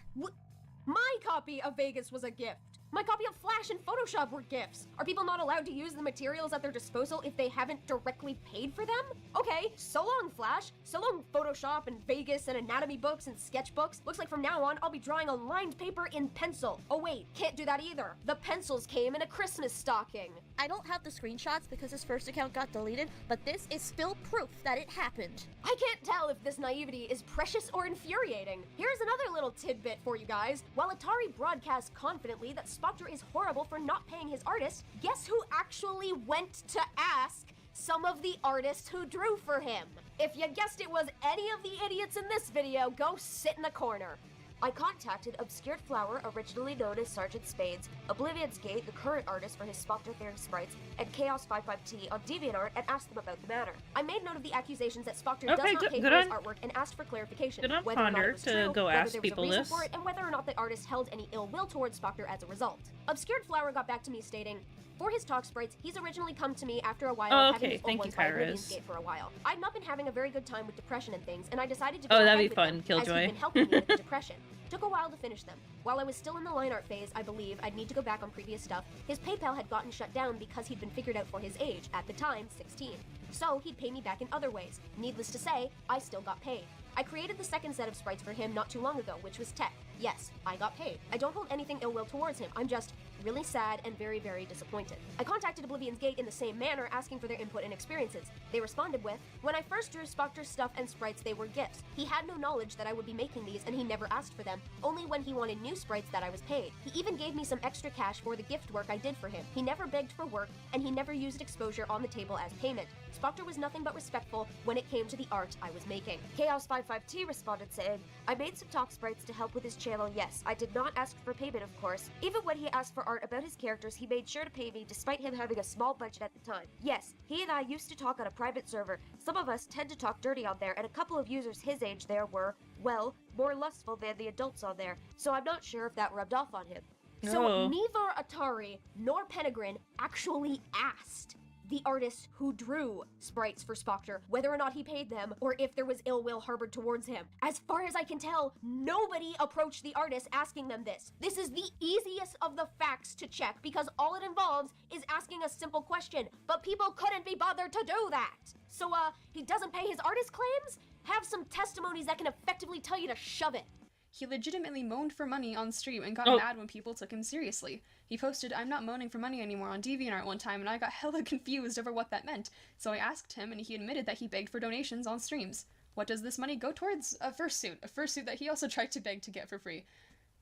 My copy of Vegas was a gift. My copy of Flash and Photoshop were gifts. Are people not allowed to use the materials at their disposal if they haven't directly paid for them? Okay, so long Flash, so long Photoshop and Vegas and anatomy books and sketchbooks. Looks like from now on I'll be drawing on lined paper in pencil. Oh wait, can't do that either. The pencils came in a Christmas stocking. I don't have the screenshots because his first account got deleted, but this is still proof that it happened. I can't tell if this naivety is precious or infuriating. Here's another little tidbit for you guys. While Atari broadcasts confidently that Spoctor is horrible for not paying his artist, guess who actually went to ask some of the artists who drew for him? If you guessed it was any of the idiots in this video, go sit in a corner. I contacted Obscured Flower, originally known as Sergeant Spades, Oblivion's Gate, the current artist for his Spoctor themed sprites, and Chaos55T on DeviantArt and asked them about the matter. I made note of the accusations that Spoctor does not pay for his artwork and asked for clarification. Good on whether or not Ponder it was to true, go whether ask there was a people reason this. for it, and whether or not the artist held any ill will towards Spoctor as a result. Obscured Flower got back to me stating, for his talk sprites, he's originally come to me after a while of having his old ones by Oblivion's Gate for a while. I'd not been having a very good time with depression and things, and I decided to go that'd ahead be with fun, them, Killjoy. as he'd been helping me with the depression. Took a while to finish them. While I was still in the line art phase, I believe I'd need to go back on previous stuff. His PayPal had gotten shut down because he'd been figured out for his age, at the time, 16. So he'd pay me back in other ways. Needless to say, I still got paid. I created the second set of sprites for him not too long ago, which was Tech. Yes, I got paid. I don't hold anything ill will towards him. I'm just really sad and very, very disappointed. I contacted Oblivion's Gate in the same manner, asking for their input and experiences. They responded with, when I first drew Spoctor's stuff and sprites, they were gifts. He had no knowledge that I would be making these, and he never asked for them, only when he wanted new sprites that I was paid. He even gave me some extra cash for the gift work I did for him. He never begged for work, and he never used exposure on the table as payment. Spoctor was nothing but respectful when it came to the art I was making. Chaos55T responded saying, I made some talk sprites to help with his channel, yes. I did not ask for payment, of course. Even when he asked for art about his characters, he made sure to pay me despite him having a small budget at the time. Yes, he and I used to talk on a private server. Some of us tend to talk dirty on there, and a couple of users his age there were, well, more lustful than the adults on there, so I'm not sure if that rubbed off on him. So neither Atari nor Penegrin actually asked the artist who drew sprites for Spoctor whether or not he paid them or if there was ill will harbored towards him. As far as I can tell, nobody approached the artist asking them this. This is the easiest of the facts to check because all it involves is asking a simple question, but people couldn't be bothered to do that. So, he doesn't pay his artist claims? Have some testimonies that can effectively tell you to shove it. He legitimately moaned for money on stream and got mad when people took him seriously. He posted, I'm not moaning for money anymore on DeviantArt one time, and I got hella confused over what that meant. So I asked him, and he admitted that he begged for donations on streams. What does this money go towards? A fursuit that he also tried to beg to get for free.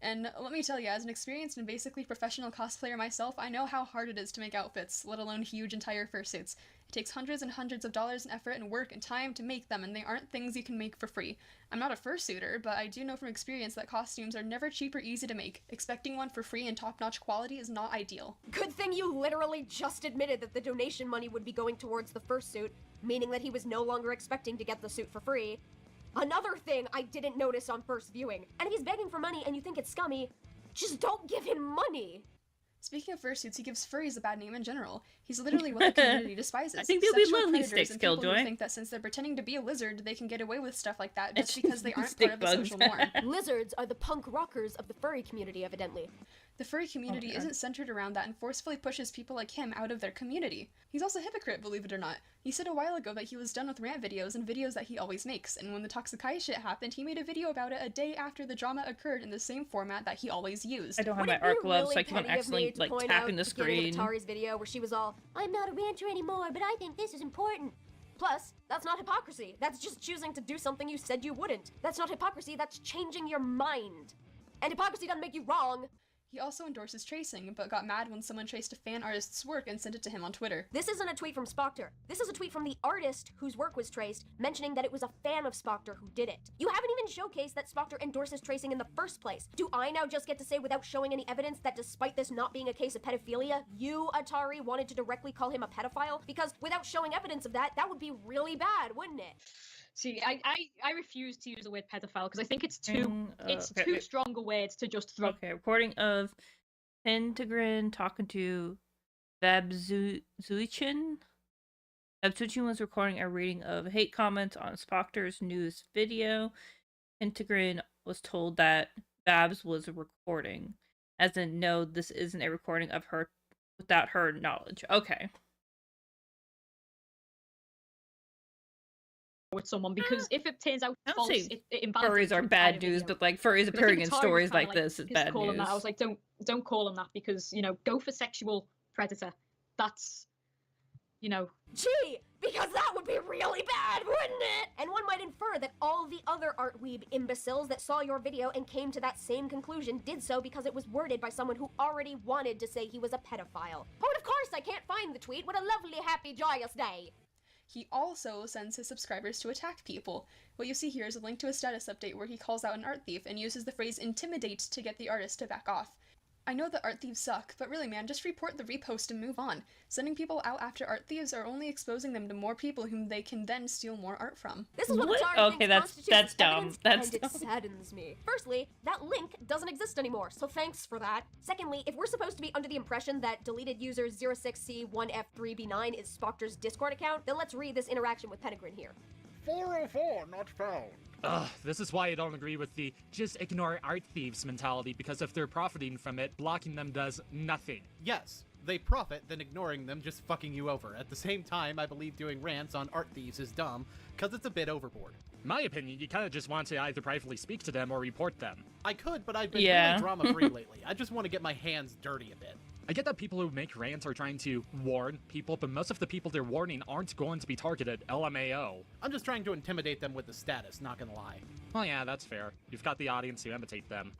And let me tell you, as an experienced and basically professional cosplayer myself, I know how hard it is to make outfits, let alone huge entire fursuits. It takes hundreds and hundreds of dollars in effort and work and time to make them, and they aren't things you can make for free. I'm not a fursuiter, but I do know from experience that costumes are never cheap or easy to make. Expecting one for free and top-notch quality is not ideal. Good thing you literally just admitted that the donation money would be going towards the fursuit, meaning that he was no longer expecting to get the suit for free. Another thing I didn't notice on first viewing. And if he's begging for money and you think it's scummy, just don't give him money. Speaking of fursuits, he gives furries a bad name in general. He's literally what the community despises. I think they'll be Sexual lonely predators sticks, and people Killjoy. who think that since they're pretending to be a lizard, they can get away with stuff like that just because they aren't part of the social norm. Lizards are the punk rockers of the furry community, evidently. The furry community isn't centered around that and forcefully pushes people like him out of their community. He's also a hypocrite, believe it or not. He said a while ago that he was done with rant videos and videos that he always makes, and when the Toxikai shit happened, he made a video about it a day after the drama occurred in the same format that he always used. I don't have my art gloves, so I keep on accidentally tapping the screen. Atari's video where she was all, I'm not a ranter anymore, but I think this is important. Plus, that's not hypocrisy. That's just choosing to do something you said you wouldn't. That's not hypocrisy, that's changing your mind. And hypocrisy doesn't make you wrong. He also endorses tracing, but got mad when someone traced a fan artist's work and sent it to him on Twitter. This isn't a tweet from Spoctor. This is a tweet from the artist whose work was traced, mentioning that it was a fan of Spoctor who did it. You haven't even showcased that Spoctor endorses tracing in the first place. Do I now just get to say without showing any evidence that despite this not being a case of pedophilia, you, Atari, wanted to directly call him a pedophile? Because without showing evidence of that, that would be really bad, wouldn't it? See, I refuse to use the word pedophile because I think it's too too strong a word to just throw. Okay, recording of Pentagrin talking to Babzuichin. Babzuichin was recording a reading of hate comments on Spoctor's news video. Pentagrin was told that Babs was recording. As in, no, this isn't a recording of her without her knowledge. Okay. With someone, because if it turns out false, it furries are bad news, but like furries appearing in stories like this is bad news. I was like, don't call them that, because, you know, go for sexual predator. That's, you know. Gee, because that would be really bad, wouldn't it? And one might infer that all the other Artweeb imbeciles that saw your video and came to that same conclusion did so because it was worded by someone who already wanted to say he was a pedophile. Oh, and of course I can't find the tweet. What a lovely, happy, joyous day. He also sends his subscribers to attack people. What you see here is a link to a status update where he calls out an art thief and uses the phrase intimidate to get the artist to back off. I know that art thieves suck, but really man, just report the repost and move on. Sending people out after art thieves are only exposing them to more people whom they can then steal more art from. This is what Atari thinks that's dumb. That's dumb. It saddens me. Firstly, that link doesn't exist anymore, so thanks for that. Secondly, if we're supposed to be under the impression that deleted user 06C1F3B9 is Spoctor's Discord account, then let's read this interaction with Pentagrin here. 404 not found. Ugh, this is why I don't agree with the just ignore art thieves mentality, because if they're profiting from it, blocking them does nothing. Yes, they profit, then ignoring them just fucking you over. At the same time, I believe doing rants on art thieves is dumb, because it's a bit overboard. My opinion, you kind of just want to either privately speak to them or report them. I could, but I've been really drama-free lately. I just want to get my hands dirty a bit. I get that people who make rants are trying to warn people, but most of the people they're warning aren't going to be targeted, LMAO. I'm just trying to intimidate them with the status, not gonna lie. Well, yeah, that's fair. You've got the audience to imitate them.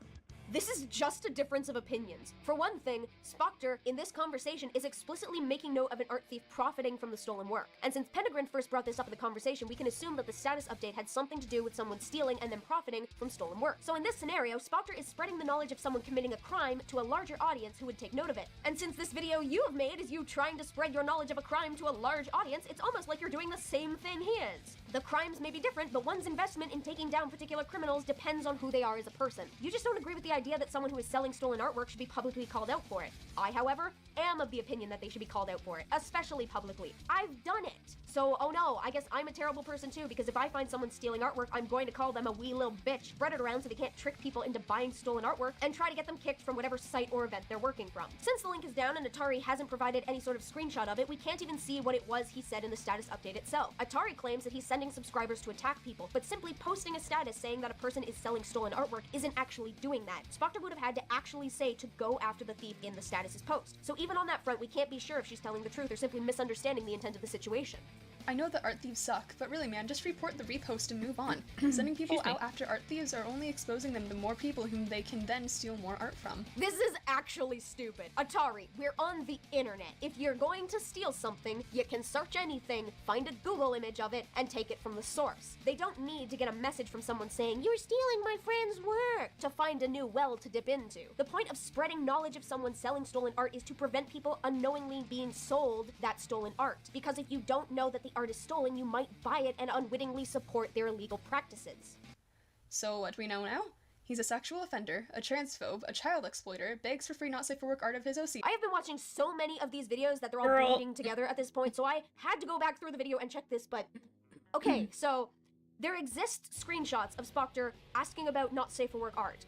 This is just a difference of opinions. For one thing, Spoctor, in this conversation, is explicitly making note of an art thief profiting from the stolen work. And since Pentagrin first brought this up in the conversation, we can assume that the status update had something to do with someone stealing and then profiting from stolen work. So in this scenario, Spoctor is spreading the knowledge of someone committing a crime to a larger audience who would take note of it. And since this video you have made is you trying to spread your knowledge of a crime to a large audience, it's almost like you're doing the same thing he is. The crimes may be different, but one's investment in taking down particular criminals depends on who they are as a person. You just don't agree with the idea that someone who is selling stolen artwork should be publicly called out for it. I, however, am of the opinion that they should be called out for it, especially publicly. I've done it. So, oh no, I guess I'm a terrible person too, because if I find someone stealing artwork, I'm going to call them a wee little bitch, spread it around so they can't trick people into buying stolen artwork, and try to get them kicked from whatever site or event they're working from. Since the link is down and Atari hasn't provided any sort of screenshot of it, we can't even see what it was he said in the status update itself. Atari claims that he's sending subscribers to attack people, but simply posting a status saying that a person is selling stolen artwork isn't actually doing that. Spoctor would have had to actually say to go after the thief in the status's post. So even on that front, we can't be sure if she's telling the truth or simply misunderstanding the intent of the situation. I know that art thieves suck, but really man, just report the repost and move on. Sending people out after art thieves are only exposing them to more people whom they can then steal more art from. This is actually stupid. Atari, we're on the internet. If you're going to steal something, you can search anything, find a Google image of it, and take it from the source. They don't need to get a message from someone saying, "You're stealing my friend's work," to find a new well to dip into. The point of spreading knowledge of someone selling stolen art is to prevent people unknowingly being sold that stolen art. Because if you don't know that the art is stolen, you might buy it and unwittingly support their illegal practices. So what do we know now? He's a sexual offender, a transphobe, a child exploiter, begs for free not safe for work art of his OC. I have been watching so many of these videos that they're all bleeding together at this point, so I had to go back through the video and check this, but... Okay, so there exist screenshots of Spoctor asking about not safe for work art,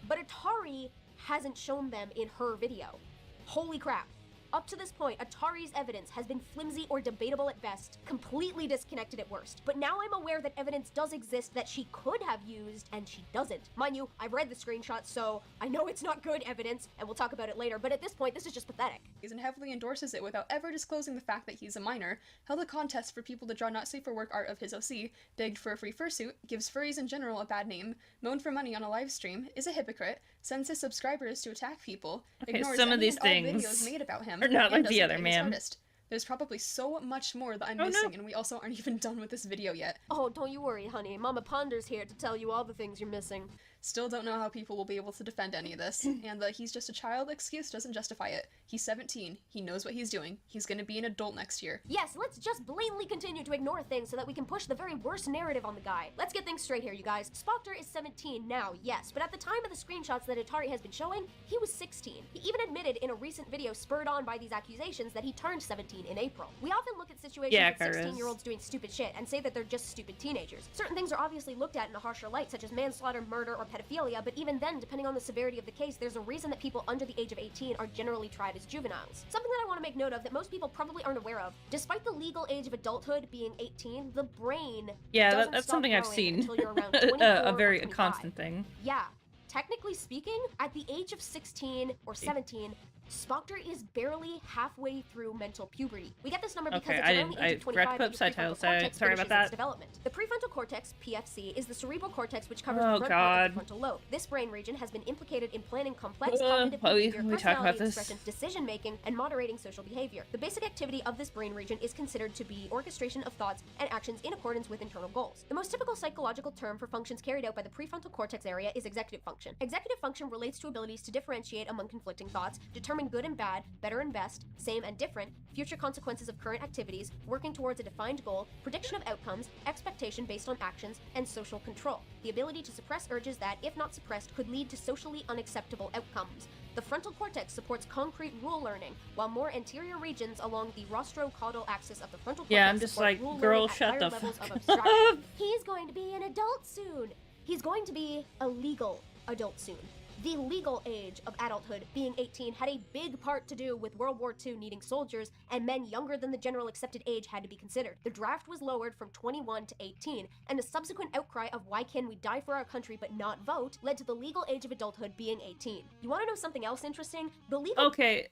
but Atari hasn't shown them in her video. Holy crap. Up to this point, Atari's evidence has been flimsy or debatable at best, completely disconnected at worst. But now I'm aware that evidence does exist that she could have used, and she doesn't. Mind you, I've read the screenshots, so I know it's not good evidence, and we'll talk about it later, but at this point, this is just pathetic. And heavily endorses it without ever disclosing the fact that he's a minor, held a contest for people to draw not safe for work art of his OC, begged for a free fursuit, gives furries in general a bad name, moaned for money on a live stream, is a hypocrite, sends his subscribers to attack people, ignores some of these any and all things videos made about him, are not like and the other, doesn't pay his ma'am. artist. There's probably so much more that I'm missing, and we also aren't even done with this video yet. Oh, don't you worry, honey. Mama Ponder's here to tell you all the things you're missing. Still don't know how people will be able to defend any of this, and the he's just a child excuse doesn't justify it. He's 17, he knows what he's doing, he's gonna be an adult next year. Yes, let's just blatantly continue to ignore things so that we can push the very worst narrative on the guy. Let's get things straight here, you guys. Spoctor is 17 now, yes, but at the time of the screenshots that Atari has been showing, he was 16. He even admitted in a recent video spurred on by these accusations that he turned 17 in April. We often look at situations with 16-year-olds doing stupid shit and say that they're just stupid teenagers. Certain things are obviously looked at in a harsher light, such as manslaughter, murder, or pedophilia, but even then, depending on the severity of the case, there's a reason that people under the age of 18 are generally tried as juveniles. Something that I want to make note of that most people probably aren't aware of, despite the legal age of adulthood being 18, the brain that's something I've seen. Until you're around a constant thing. Yeah. Technically speaking, at the age of 16 or 17, Spoctor is barely halfway through mental puberty. We get this number because it's around the age of 25 that the prefrontal cortex finishes its development. The prefrontal cortex, PFC, is the cerebral cortex which covers the front part of the frontal lobe. This brain region has been implicated in planning complex cognitive behavior, personality expression, decision-making, and moderating social behavior. The basic activity of this brain region is considered to be orchestration of thoughts and actions in accordance with internal goals. The most typical psychological term for functions carried out by the prefrontal cortex area is executive function. Executive function relates to abilities to differentiate among conflicting thoughts, determine good and bad, better and best, same and different, future consequences of current activities, working towards a defined goal, prediction of outcomes, expectation based on actions, and social control. The ability to suppress urges that, if not suppressed, could lead to socially unacceptable outcomes. The frontal cortex supports concrete rule learning, while more anterior regions along the rostrocaudal axis of the frontal cortex I'm just like, girl, shut the fuck up. He's going to be an adult soon. He's going to be a legal adult soon. The legal age of adulthood, being 18, had a big part to do with World War II needing soldiers, and men younger than the general accepted age had to be considered. The draft was lowered from 21 to 18, and a subsequent outcry of why can we die for our country but not vote led to the legal age of adulthood being 18. You want to know something else interesting? The legal— Okay,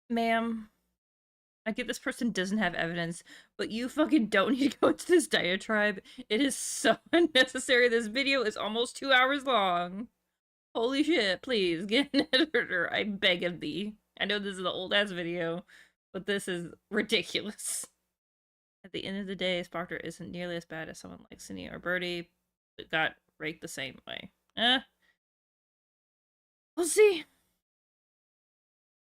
ma'am. I get this person doesn't have evidence, but you fucking don't need to go into this diatribe. It is so unnecessary. This video is almost 2 hours long. Holy shit, please, get an editor, I beg of thee. I know this is an old-ass video, but this is ridiculous. At the end of the day, Spoctor isn't nearly as bad as someone like Cindy or Birdie, but got raked the same way. We'll see.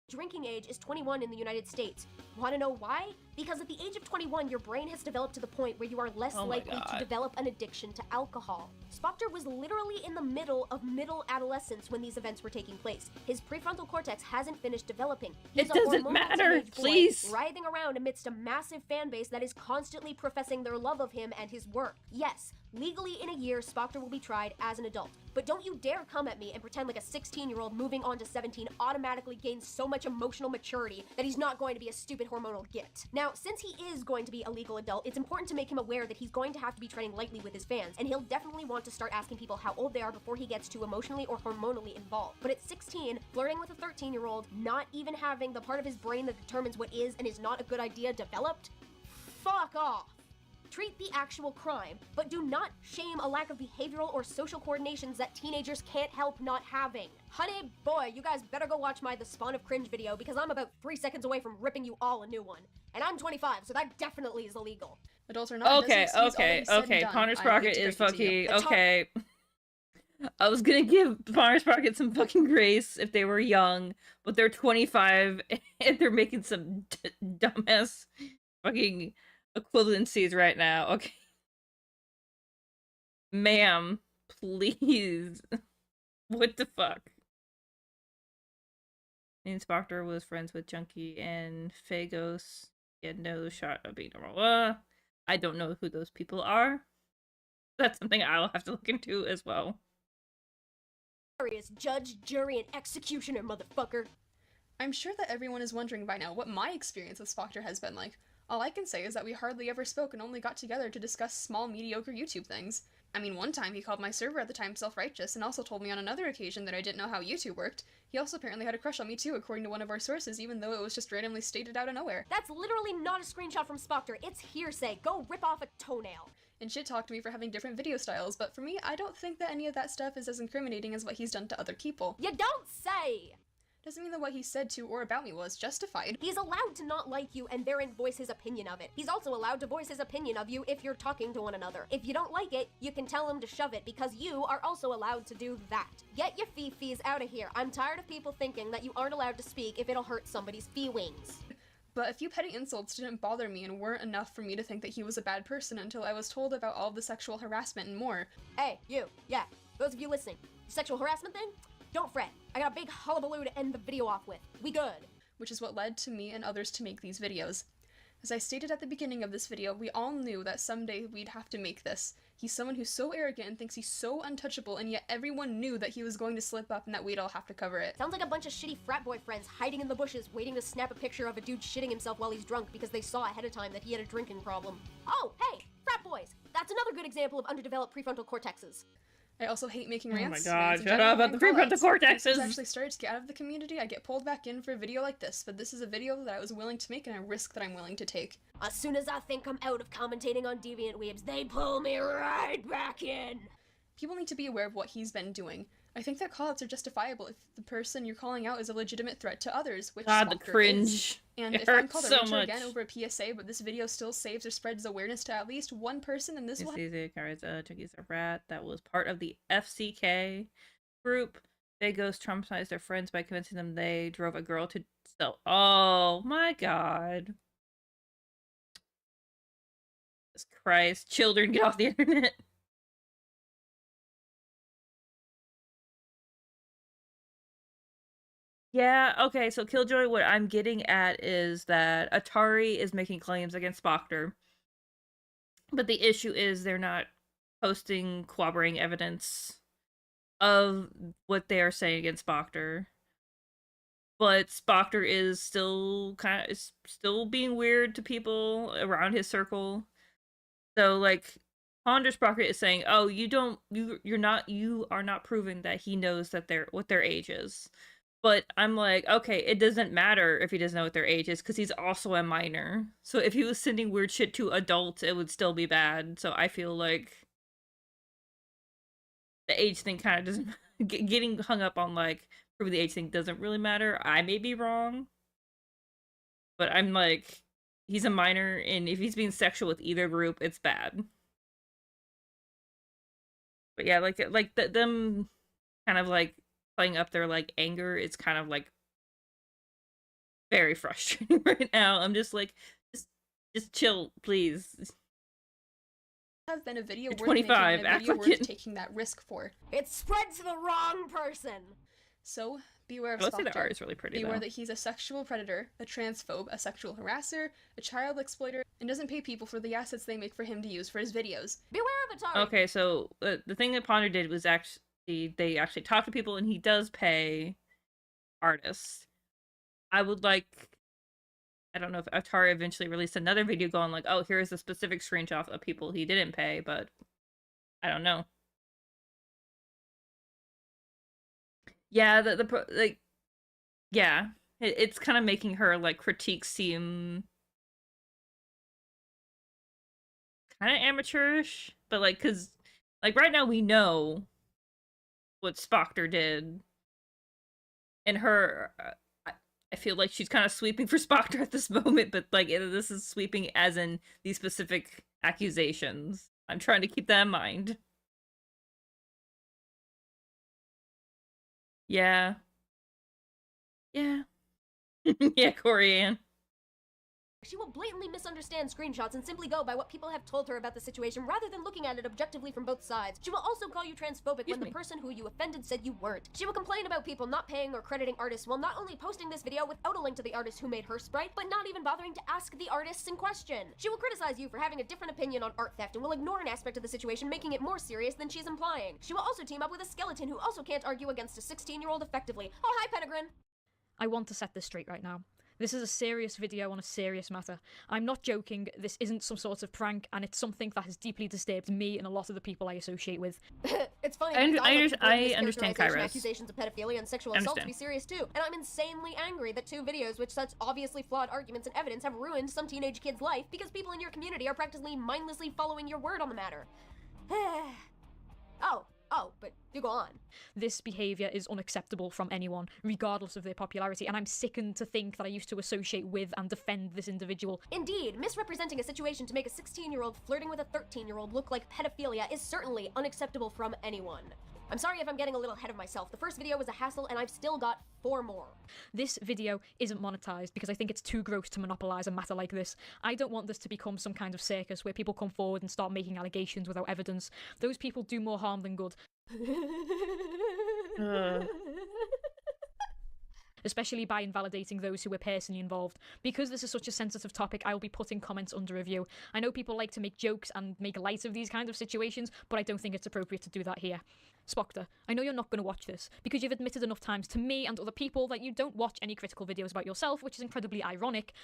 Drinking age is 21 in the United States. Want to know why? Because at the age of 21, your brain has developed to the point where you are less likely to develop an addiction to alcohol. Spoctor was literally in the middle of middle adolescence when these events were taking place. His prefrontal cortex hasn't finished developing. He's it doesn't matter, please. Writhing around amidst a massive fan base that is constantly professing their love of him and his work. Yes, legally in a year, Spoctor will be tried as an adult. But don't you dare come at me and pretend like a 16-year-old moving on to 17 automatically gains so much emotional maturity that he's not going to be a stupid hormonal git. Now, since he is going to be a legal adult, it's important to make him aware that he's going to have to be treading lightly with his fans, and he'll definitely want to start asking people how old they are before he gets too emotionally or hormonally involved. But at 16, flirting with a 13-year-old, not even having the part of his brain that determines what is and is not a good idea developed, fuck off. Treat the actual crime, but do not shame a lack of behavioral or social coordinations that teenagers can't help not having. Honey, boy, you guys better go watch my The Spawn of Cringe video because I'm about 3 seconds away from ripping you all a new one. And I'm 25, so that definitely is illegal. Adults are not. Okay. Ponder Sprocket is fucking okay. I was gonna give Ponder Sprocket some fucking grace if they were young, but they're 25 and they're making some dumbass fucking equivalencies right now. Okay, ma'am, please. What the fuck? And Spoctor was friends with Junkie and Phagos. He had no shot of being normal. I don't know who those people are. That's something I'll have to look into as well. Judge, jury, and executioner, motherfucker. I'm sure that everyone is wondering by now what my experience with Spoctor has been like. All I can say is that we hardly ever spoke and only got together to discuss small, mediocre YouTube things. I mean, one time he called my server at the time self-righteous and also told me on another occasion that I didn't know how YouTube worked. He also apparently had a crush on me too, according to one of our sources, even though it was just randomly stated out of nowhere. That's literally not a screenshot from Spoctor. It's hearsay. Go rip off a toenail. And shit talked to me for having different video styles, but for me, I don't think that any of that stuff is as incriminating as what he's done to other people. You don't say! doesn't mean that what he said to or about me was justified. He's allowed to not like you and therein voice his opinion of it. He's also allowed to voice his opinion of you if you're talking to one another. If you don't like it, you can tell him to shove it, because you are also allowed to do that. Get your fee-fees out of here. I'm tired of people thinking that you aren't allowed to speak if it'll hurt somebody's feelings. But a few petty insults didn't bother me and weren't enough for me to think that he was a bad person until I was told about all the sexual harassment and more. Hey, you. Yeah, those of you listening. Sexual harassment thing? Don't fret. I got a big hullabaloo to end the video off with. We good. Which is what led to me and others to make these videos. As I stated at the beginning of this video, we all knew that someday we'd have to make this. He's someone who's so arrogant and thinks he's so untouchable, and yet everyone knew that he was going to slip up and that we'd all have to cover it. Sounds like a bunch of shitty frat boy friends hiding in the bushes waiting to snap a picture of a dude shitting himself while he's drunk because they saw ahead of time that he had a drinking problem. Oh, hey, frat boys! That's another good example of underdeveloped prefrontal cortexes. I also hate making Oh my rants. god, shut up about the prefrontal cortexes! If actually started to get out of the community, I get pulled back in for a video like this, but this is a video that I was willing to make and a risk that I'm willing to take. As soon as I think I'm out of commentating on Deviant Weebs, they pull me right back in! People need to be aware of what he's been doing. I think that callouts are justifiable if the person you're calling out is a legitimate threat to others, which God, the Spoctor cringe. is. And It if I'm hurts called a so rager much. again over a PSA, but this video still saves or spreads awareness to at least one person, and this will Turkey's a rat that was part of the FCK group. They ghost traumatized their friends by convincing them they drove a girl to sell. Oh my god. Jesus Christ. Children, get off the internet. Yeah, okay, so Killjoy, what I'm getting at is that Atari is making claims against Spoctor. But the issue is they're not posting corroborating evidence of what they are saying against Spoctor. But Spoctor is still still being weird to people around his circle. So like Ponder Spoctor is saying, "Oh, you are not proving that he knows that what their age is." But I'm like, okay, it doesn't matter if he doesn't know what their age is, because he's also a minor. So if he was sending weird shit to adults, it would still be bad. So I feel like the age thing kind of doesn't... Getting hung up on, like, proving the age thing doesn't really matter. I may be wrong. But I'm like, he's a minor, and if he's being sexual with either group, it's bad. But yeah, them kind of, like, playing up their like anger is kind of like very frustrating right now. I'm just like, just chill, please. Have been a video You're worth 25, making and a video act like worth it. taking that risk for. It spread to the wrong person! So, beware of Let's say the Spoctor. art is really pretty, Beware though. that he's a sexual predator, a transphobe, a sexual harasser, a child exploiter, and doesn't pay people for the assets they make for him to use for his videos. Beware of Atari! Okay, so the thing that Ponder did was actually they actually talk to people, and he does pay artists. I would like, I don't know if Atari eventually released another video going like, oh, here's a specific screenshot of people he didn't pay, but I don't know. Yeah, yeah, it's kind of making her like critiques seem kind of amateurish, but like, cause like right now we know what Spoctor did, and her, I feel like she's kind of sweeping for Spoctor at this moment, but like this is sweeping as in these specific accusations. I'm trying to keep that in mind. Yeah. Yeah. Yeah, Corianne. She will blatantly misunderstand screenshots and simply go by what people have told her about the situation rather than looking at it objectively from both sides. She will also call you transphobic when the person who you offended said you weren't. She will complain about people not paying or crediting artists while not only posting this video without a link to the artist who made her sprite, but not even bothering to ask the artists in question. She will criticize you for having a different opinion on art theft and will ignore an aspect of the situation, making it more serious than she's implying. She will also team up with a skeleton who also can't argue against a 16-year-old effectively. Oh, hi, Penegrin! I want to set this straight right now. This is a serious video on a serious matter. I'm not joking, this isn't some sort of prank, and it's something that has deeply disturbed me and a lot of the people I associate with. It's funny, I understand Kairos. Accusations of pedophilia and sexual assault to be serious too, and I'm insanely angry that 2 videos with such obviously flawed arguments and evidence have ruined some teenage kid's life because people in your community are practically mindlessly following your word on the matter. Oh, Oh, but do go on. This behaviour is unacceptable from anyone, regardless of their popularity, and I'm sickened to think that I used to associate with and defend this individual. Indeed, misrepresenting a situation to make a 16-year-old flirting with a 13-year-old look like pedophilia is certainly unacceptable from anyone. I'm sorry if I'm getting a little ahead of myself. The first video was a hassle, and I've still got 4 more. This video isn't monetized because I think it's too gross to monopolize a matter like this. I don't want this to become some kind of circus where people come forward and start making allegations without evidence. Those people do more harm than good. Especially by invalidating those who were personally involved. Because this is such a sensitive topic, I will be putting comments under review. I know people like to make jokes and make light of these kinds of situations, but I don't think it's appropriate to do that here. Spoctor, I know you're not going to watch this, because you've admitted enough times to me and other people that you don't watch any critical videos about yourself, which is incredibly ironic.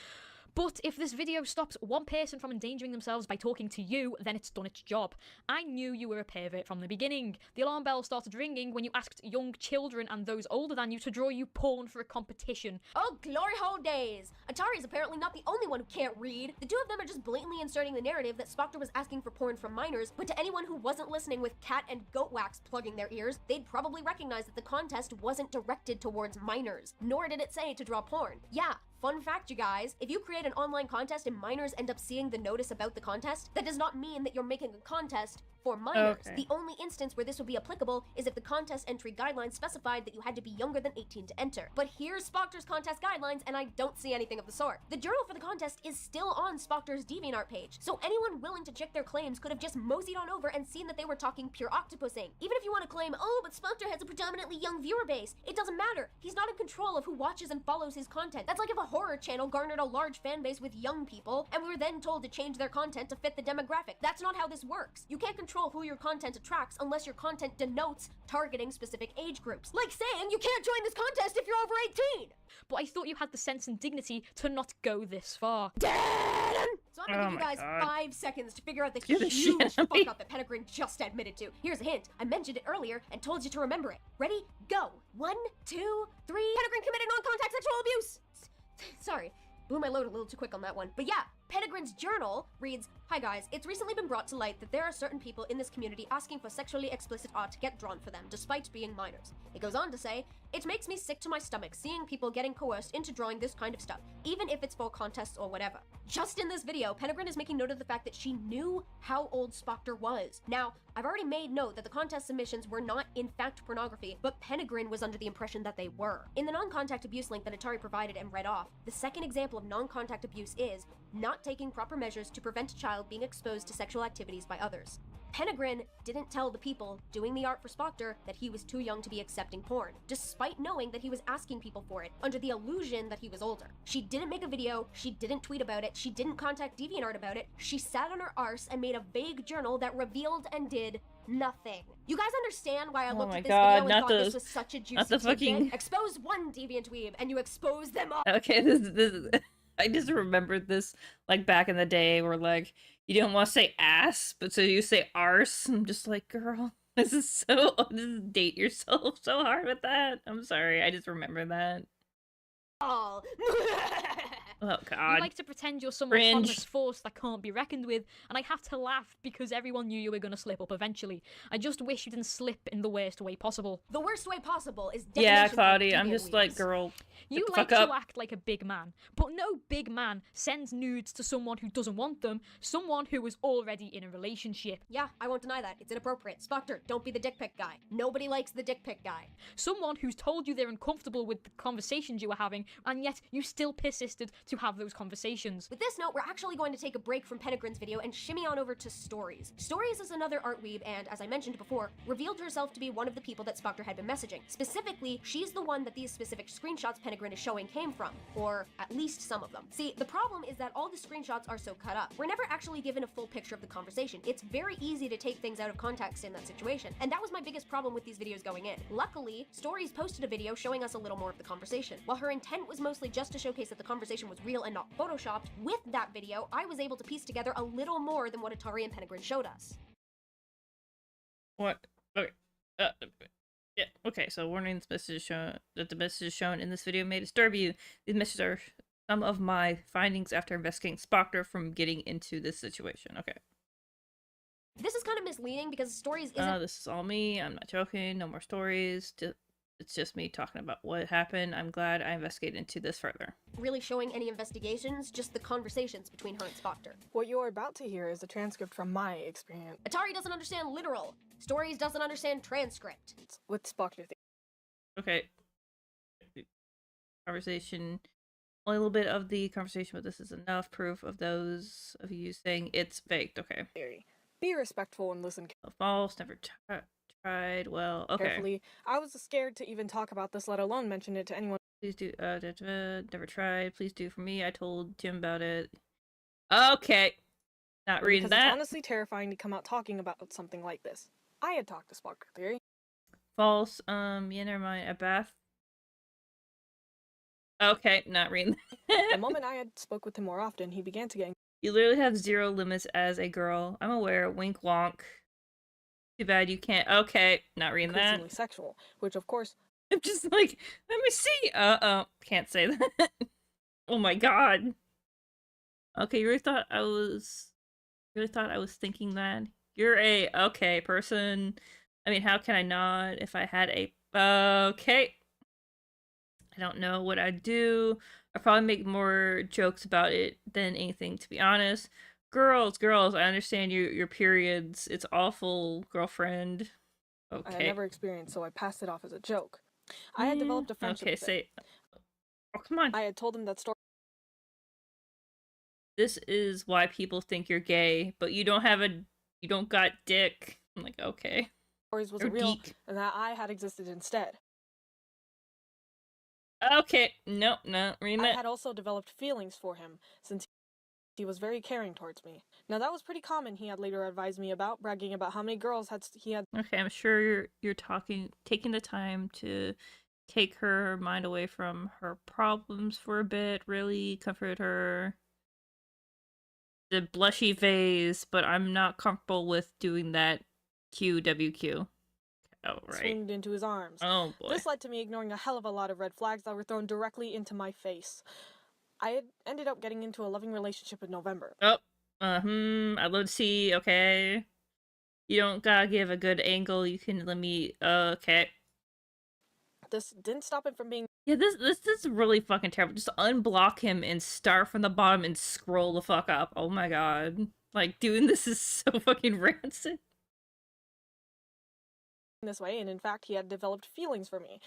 But if this video stops one person from endangering themselves by talking to you, then it's done its job. I knew you were a pervert from the beginning. The alarm bell started ringing when you asked young children and those older than you to draw you porn for a competition. Oh, glory hole days! Atari's apparently not the only one who can't read. The two of them are just blatantly inserting the narrative that Spoctor was asking for porn from minors, but to anyone who wasn't listening with cat and goat wax plugging their ears, they'd probably recognize that the contest wasn't directed towards minors, nor did it say to draw porn. Yeah. Fun fact, you guys, if you create an online contest and minors end up seeing the notice about the contest, that does not mean that you're making a contest for minors. Okay. The only instance where this would be applicable is if the contest entry guidelines specified that you had to be younger than 18 to enter. But here's Spoctor's contest guidelines, and I don't see anything of the sort. The journal for the contest is still on Spoctor's DeviantArt page, so anyone willing to check their claims could have just moseyed on over and seen that they were talking pure octopusing. Even if you want to claim, oh, but Spoctor has a predominantly young viewer base, it doesn't matter. He's not in control of who watches and follows his content. That's like if a horror channel garnered a large fan base with young people, and we were then told to change their content to fit the demographic. That's not how this works. You can't control who your content attracts unless your content denotes targeting specific age groups. Like saying you can't join this contest if you're over 18! But I thought you had the sense and dignity to not go this far. So I'm gonna give you guys 5 seconds to figure out the huge fuck up that Penegrin just admitted to. Here's a hint. I mentioned it earlier and told you to remember it. Ready? Go. 1, 2, 3. Penegrin committed non-contact sexual abuse! Sorry. Blew my load a little too quick on that one. But yeah, Penegrin's journal reads, "Hi guys, it's recently been brought to light that there are certain people in this community asking for sexually explicit art to get drawn for them, despite being minors." It goes on to say, "It makes me sick to my stomach seeing people getting coerced into drawing this kind of stuff, even if it's for contests or whatever." Just in this video, Penegrin is making note of the fact that she knew how old Spoctor was. Now, I've already made note that the contest submissions were not in fact pornography, but Penegrin was under the impression that they were. In the non-contact abuse link that Atari provided and read off, the second example of non-contact abuse is not taking proper measures to prevent a child being exposed to sexual activities by others. Penegrin didn't tell the people doing the art for Spoctor that he was too young to be accepting porn, despite knowing that he was asking people for it, under the illusion that he was older. She didn't make a video, she didn't tweet about it, she didn't contact DeviantArt about it, she sat on her arse and made a vague journal that revealed and did nothing. You guys understand why I looked at this video and thought this was such a juicy tidbit? Expose one deviant weeb, and you expose them all. Okay, this I just remembered this, like, back in the day where, like, you didn't want to say ass, but so you say arse. I'm just like, girl, this is date yourself so hard with that. I'm sorry, I just remember that. Oh. Oh god. You like to pretend you're some Cringe. autonomous force that can't be reckoned with, and I have to laugh because everyone knew you were going to slip up eventually. I just wish you didn't slip in the worst way possible. The worst way possible is yeah, definition Cloudy, of I'm just deviant like, weebs. girl, You get the like fuck to up. act like a big man, but no big man sends nudes to someone who doesn't want them, someone who is already in a relationship. Yeah, I won't deny that. It's inappropriate. Spoctor, don't be the dick pic guy. Nobody likes the dick pic guy. Someone who's told you they're uncomfortable with the conversations you were having, and yet you still persisted to have those conversations. With this note, we're actually going to take a break from Penegrin's video and shimmy on over to Stories. Stories is another art weeb and, as I mentioned before, revealed herself to be one of the people that Spoctor had been messaging. Specifically, she's the one that these specific screenshots Penegrin is showing came from, or at least some of them. See, the problem is that all the screenshots are so cut up. We're never actually given a full picture of the conversation. It's very easy to take things out of context in that situation, and that was my biggest problem with these videos going in. Luckily, Stories posted a video showing us a little more of the conversation. While her intent was mostly just to showcase that the conversation was real and not photoshopped, with that video, I was able to piece together a little more than what Atari and Penegrin showed us. What? Okay. Yeah. Okay. So, warning: this message is shown that the messages shown in this video may disturb you. These messages are some of my findings after investigating Spoctor from getting into this situation. Okay. This is kind of misleading because stories isn't. This is all me. I'm not joking. No more stories. It's just me talking about what happened. I'm glad I investigated into this further. Really showing any investigations, just the conversations between her and Spoctor. What you're about to hear is a transcript from my experience. Atari doesn't understand literal. Stories doesn't understand transcript. With Spoctor. Okay. Conversation. Only a little bit of the conversation, but this is enough proof of those of you saying it's faked. Okay. Theory. Be respectful and listen false. Never tried. Well, okay. carefully. I was scared to even talk about this, let alone mention it to anyone. Please do. Never tried. Please do for me. I told Jim about it. Okay. Not reading because that. It's honestly terrifying to come out talking about something like this. I had talked to Spoctor Theory. False. Yeah, never mind. A bath. Okay, not reading that. The moment I had spoke with him more often, he began to get. You literally have zero limits as a girl. I'm aware. Wink wonk. Too bad you can't. Okay, not reading that. Increasingly sexual, which of course. I'm just like, let me see. Can't say that. Oh my god. Okay, you really thought I was thinking that? You're a okay person. I mean, how can I not if I had a okay? I don't know what I'd do. I'd probably make more jokes about it than anything, to be honest. Girls, I understand your periods. It's awful, girlfriend. Okay. I had never experienced, so I passed it off as a joke. I had developed a friendship with him. Oh, come on. I had told him that story. This is why people think you're gay, but you don't got dick. I'm like, okay. Stories was real, and that I had existed instead. Okay, no, read that. I had also developed feelings for him, since he was very caring towards me. Now that was pretty common, he had later advised me about, bragging about how many girls he had. Okay, I'm sure you're taking the time to take her mind away from her problems for a bit, really comfort her. The blushy phase, but I'm not comfortable with doing that QWQ. Oh, right. Swinged into his arms. Oh, boy. This led to me ignoring a hell of a lot of red flags that were thrown directly into my face. I had ended up getting into a loving relationship in November. Oh, I'd love to see, okay. You don't gotta give a good angle, you can let me, okay. This didn't stop him from being. Yeah, this is really fucking terrible. Just unblock him and start from the bottom and scroll the fuck up. Oh my god. Like, doing this is so fucking rancid. This way, and in fact, he had developed feelings for me.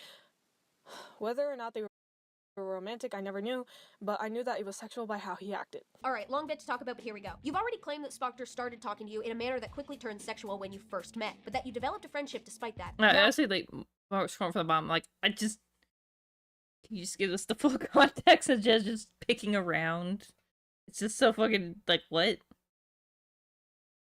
Whether or not they were romantic, I never knew, but I knew that it was sexual by how he acted. Alright, long bit to talk about, but here we go. You've already claimed that Spoctor started talking to you in a manner that quickly turned sexual when you first met, but that you developed a friendship despite that. Honestly, like, scrolling from the bottom, like, can you just give us the full context of just picking around? It's just so fucking, like, what?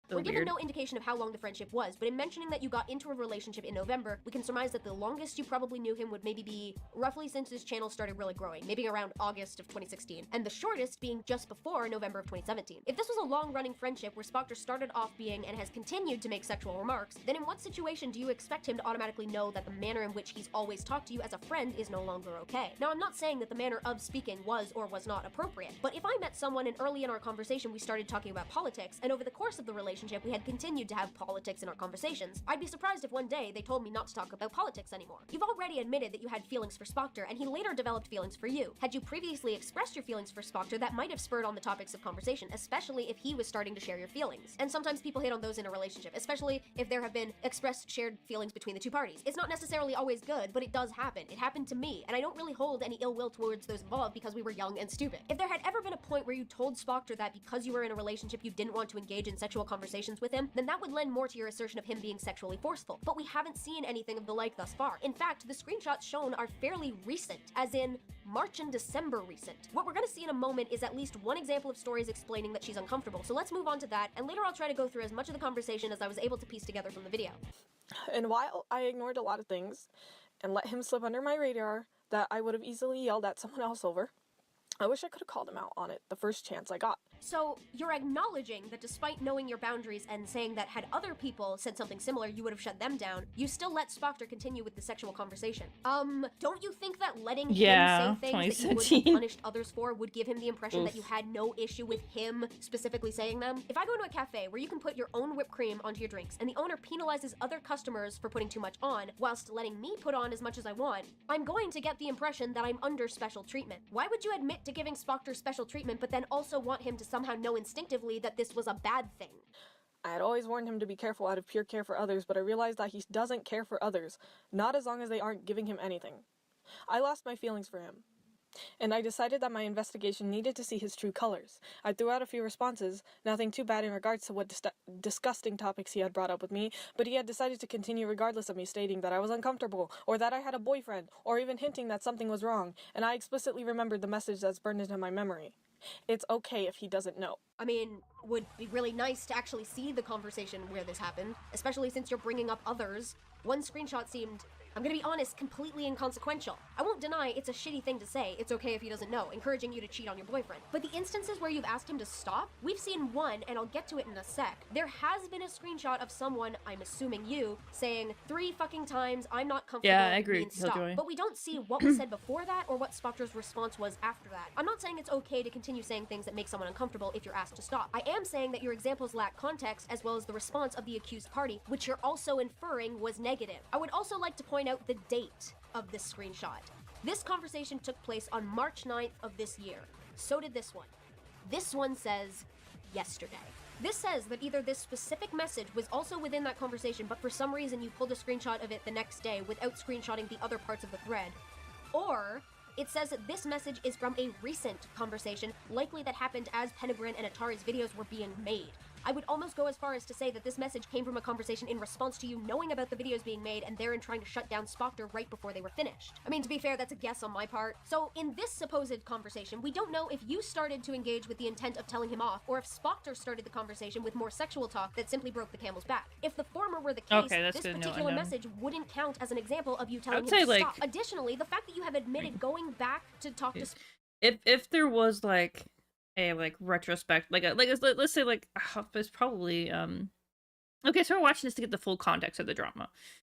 So we're given weird. no indication of how long the friendship was, but in mentioning that you got into a relationship in November, we can surmise that the longest you probably knew him would maybe be roughly since his channel started really growing, maybe around August of 2016, and the shortest being just before November of 2017. If this was a long-running friendship where Spoctor started off being and has continued to make sexual remarks, then in what situation do you expect him to automatically know that the manner in which he's always talked to you as a friend is no longer okay? Now, I'm not saying that the manner of speaking was or was not appropriate, but if I met someone and early in our conversation we started talking about politics, and over the course of the relationship we had continued to have politics in our conversations, I'd be surprised if one day they told me not to talk about politics anymore. You've already admitted that you had feelings for Spoctor, and he later developed feelings for you. Had you previously expressed your feelings for Spoctor, that might have spurred on the topics of conversation, especially if he was starting to share your feelings. And sometimes people hit on those in a relationship, especially if there have been expressed shared feelings between the two parties. It's not necessarily always good, but it does happen. It happened to me, and I don't really hold any ill will towards those involved because we were young and stupid. If there had ever been a point where you told Spoctor that because you were in a relationship you didn't want to engage in sexual conversations with him, then that would lend more to your assertion of him being sexually forceful. But we haven't seen anything of the like thus far. In fact, the screenshots shown are fairly recent, as in March and December recent. What we're gonna see in a moment is at least one example of stories explaining that she's uncomfortable, so let's move on to that, and later I'll try to go through as much of the conversation as I was able to piece together from the video. And while I ignored a lot of things, and let him slip under my radar that I would have easily yelled at someone else over, I wish I could have called him out on it the first chance I got. So, you're acknowledging that despite knowing your boundaries and saying that had other people said something similar, you would have shut them down, you still let Spoctor continue with the sexual conversation. Don't you think that letting him say things that you would have punished others for would give him the impression that you had no issue with him specifically saying them? If I go to a cafe where you can put your own whipped cream onto your drinks and the owner penalizes other customers for putting too much on, whilst letting me put on as much as I want, I'm going to get the impression that I'm under special treatment. Why would you admit to giving Spoctor special treatment but then also want him to somehow know instinctively that this was a bad thing? I had always warned him to be careful out of pure care for others, but I realized that he doesn't care for others, not as long as they aren't giving him anything. I lost my feelings for him, and I decided that my investigation needed to see his true colors. I threw out a few responses, nothing too bad in regards to what disgusting topics he had brought up with me, but he had decided to continue regardless of me stating that I was uncomfortable, or that I had a boyfriend, or even hinting that something was wrong, and I explicitly remembered the message that's burned into my memory. It's okay if he doesn't know. I mean, would be really nice to actually see the conversation where this happened, especially since you're bringing up others. One screenshot seemed, I'm gonna be honest, completely inconsequential. I won't deny it's a shitty thing to say, it's okay if he doesn't know, encouraging you to cheat on your boyfriend. But the instances where you've asked him to stop, we've seen one, and I'll get to it in a sec. There has been a screenshot of someone, I'm assuming you, saying 3 fucking times, I'm not comfortable, yeah, I agree. means stop. But we don't see what was said before that or what Spoctor's response was after that. I'm not saying it's okay to continue saying things that make someone uncomfortable if you're asked to stop. I am saying that your examples lack context as well as the response of the accused party, which you're also inferring was negative. I would also like to point out the date of this screenshot. This conversation took place on March 9th of this year. So did this one. This one says, yesterday. This says that either this specific message was also within that conversation, but for some reason you pulled a screenshot of it the next day without screenshotting the other parts of the thread. Or it says that this message is from a recent conversation, likely that happened as Penegrin and Atari's videos were being made. I would almost go as far as to say that this message came from a conversation in response to you knowing about the videos being made and therein trying to shut down Spoctor right before they were finished. I mean, to be fair, that's a guess on my part. So in this supposed conversation, we don't know if you started to engage with the intent of telling him off, or if Spoctor started the conversation with more sexual talk that simply broke the camel's back. If the former were the case, this particular message wouldn't count as an example of you telling him to stop. Additionally, the fact that you have admitted going back to talk to... If there was, like, a retrospect, let's say it's probably okay, so we're watching this to get the full context of the drama.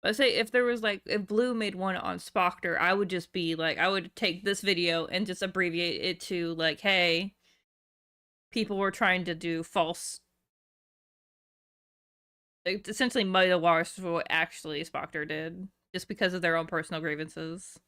Let's say if there was if Blue made one on Spoctor, I would just be I would take this video and just abbreviate it to hey, people were trying to do false, essentially muddy the waters for what actually Spoctor did, just because of their own personal grievances.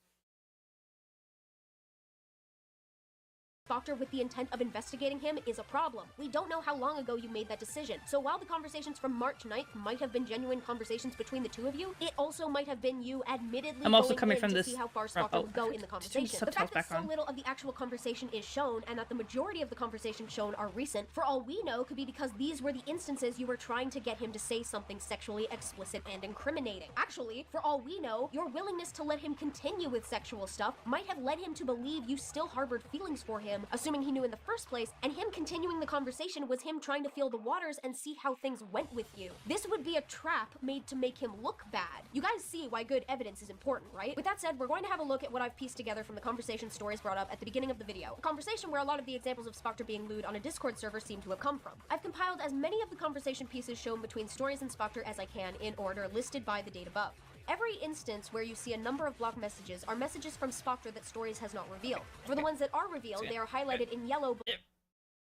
Spoctor with the intent of investigating him is a problem. We don't know how long ago you made that decision. So while the conversations from March 9th might have been genuine conversations between the two of you, it also might have been you admittedly going in to see how far Spoctor would go in the conversation. The fact that so little of the actual conversation is shown and that the majority of the conversations shown are recent, for all we know, could be because these were the instances you were trying to get him to say something sexually explicit and incriminating. Actually, for all we know, your willingness to let him continue with sexual stuff might have led him to believe you still harbored feelings for him, assuming he knew in the first place, and him continuing the conversation was him trying to feel the waters and see how things went with you. This would be a trap made to make him look bad. You guys see why good evidence is important, right? With that said, we're going to have a look at what I've pieced together from the conversation stories brought up at the beginning of the video. A conversation where a lot of the examples of Spoctor being lewd on a Discord server seem to have come from. I've compiled as many of the conversation pieces shown between Stories and Spoctor as I can in order listed by the date above. Every instance where you see a number of blocked messages are messages from Spoctor that Stories has not revealed. For the ones that are revealed, they are highlighted in yellow.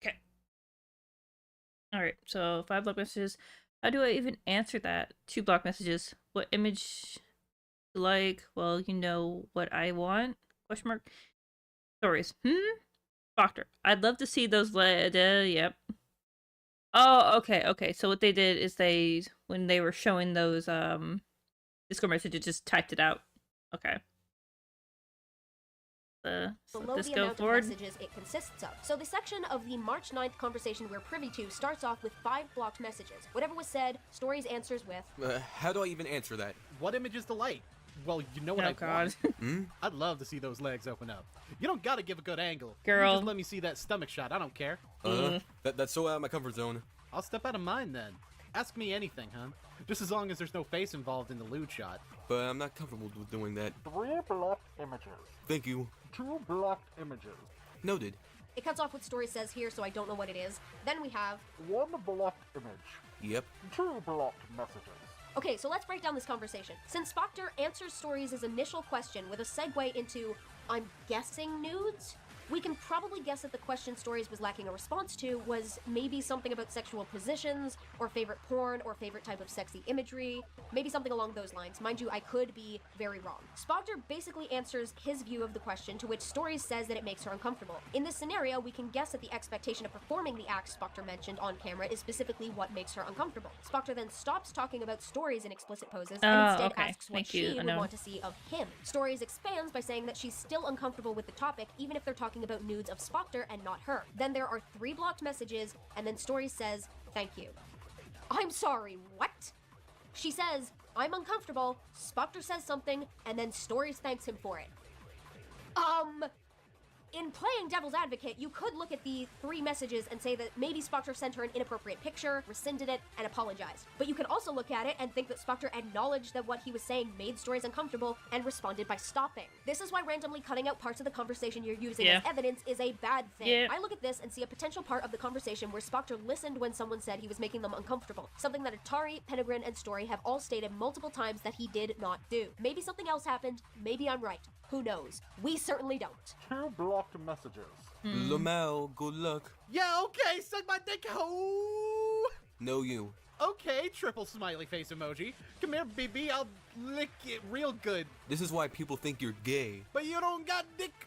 Okay. Alright, so 5 blocked messages. How do I even answer that? 2 blocked messages. What image Well, you know what I want? Question mark. Stories. Spoctor. I'd love to see those yep. Oh, okay. So what they did is when they were showing those, Discord message, it just typed it out. Okay. So below let's the go amount forward. of messages it consists of. So the section of the March 9th conversation we're privy to starts off with 5 blocked messages. Whatever was said, Stories answers with... how do I even answer that? What image is the light? Well, you know what I want. I'd love to see those legs open up. You don't gotta give a good angle. Girl. You just let me see that stomach shot, I don't care. That's so out of my comfort zone. I'll step out of mine then. Ask me anything, huh? Just as long as there's no face involved in the lewd shot. But I'm not comfortable with doing that. 3 blocked images. Thank you. 2 blocked images. Noted. It cuts off what story says here, so I don't know what it is. Then we have... 1 blocked image. Yep. 2 blocked messages. Okay, so let's break down this conversation. Since Spoctor answers Stories' initial question with a segue into, I'm guessing nudes, we can probably guess that the question Stories was lacking a response to was maybe something about sexual positions, or favorite porn, or favorite type of sexy imagery, maybe something along those lines. Mind you, I could be very wrong. Spoctor basically answers his view of the question, to which Stories says that it makes her uncomfortable. In this scenario, we can guess that the expectation of performing the act Spoctor mentioned on camera is specifically what makes her uncomfortable. Spoctor then stops talking about Stories in explicit poses, and instead asks what she would want to see of him. Stories expands by saying that she's still uncomfortable with the topic, even if they're talking about nudes of Spoctor and not her. Then there are 3 blocked messages, and then Stories says, thank you. I'm sorry, what? She says, I'm uncomfortable, Spoctor says something, and then Stories thanks him for it. In playing devil's advocate, you could look at the 3 messages and say that maybe Spoctor sent her an inappropriate picture, rescinded it, and apologized. But you can also look at it and think that Spoctor acknowledged that what he was saying made Stories uncomfortable and responded by stopping. This is why randomly cutting out parts of the conversation you're using as evidence is a bad thing. I look at this and see a potential part of the conversation where Spoctor listened when someone said he was making them uncomfortable, something that Atari, Penegrin, and Story have all stated multiple times that he did not do. Maybe something else happened, maybe I'm right. Who knows? We certainly don't. 2 blocked messages. Lamau, good luck. Yeah, okay, suck my dick, ho! No you. Okay, triple smiley face emoji. Come here, BB, I'll lick it real good. This is why people think you're gay. But you don't got dick.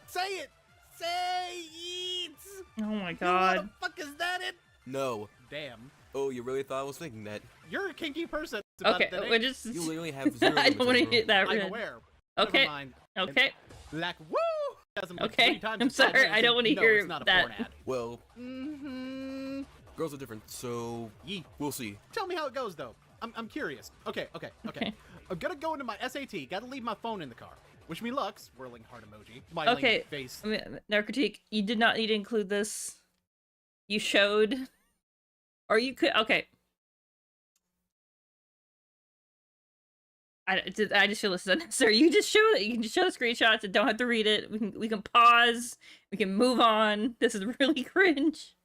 Say it! Say it! Oh my god. What the fuck is that it? No. Damn. Oh, you really thought I was thinking that? You're a kinky person. Okay, we're just... You literally have 0 I don't want to hear that. I'm aware. Okay. Never mind. Okay. Like, woo! Okay. I'm sorry. I don't want to hear it's not a that. porn ad. Well, girls are different, so we'll see. Tell me how it goes, though. I'm curious. Okay. I'm gonna go into my SAT. Gotta leave my phone in the car. Wish me luck. Swirling heart emoji. Smiling face. No critique. You did not need to include this. You showed, or you could. Okay. I just feel this is unnecessary. You just show it. You can just show the screenshots and don't have to read it. We can pause. We can move on. This is really cringe.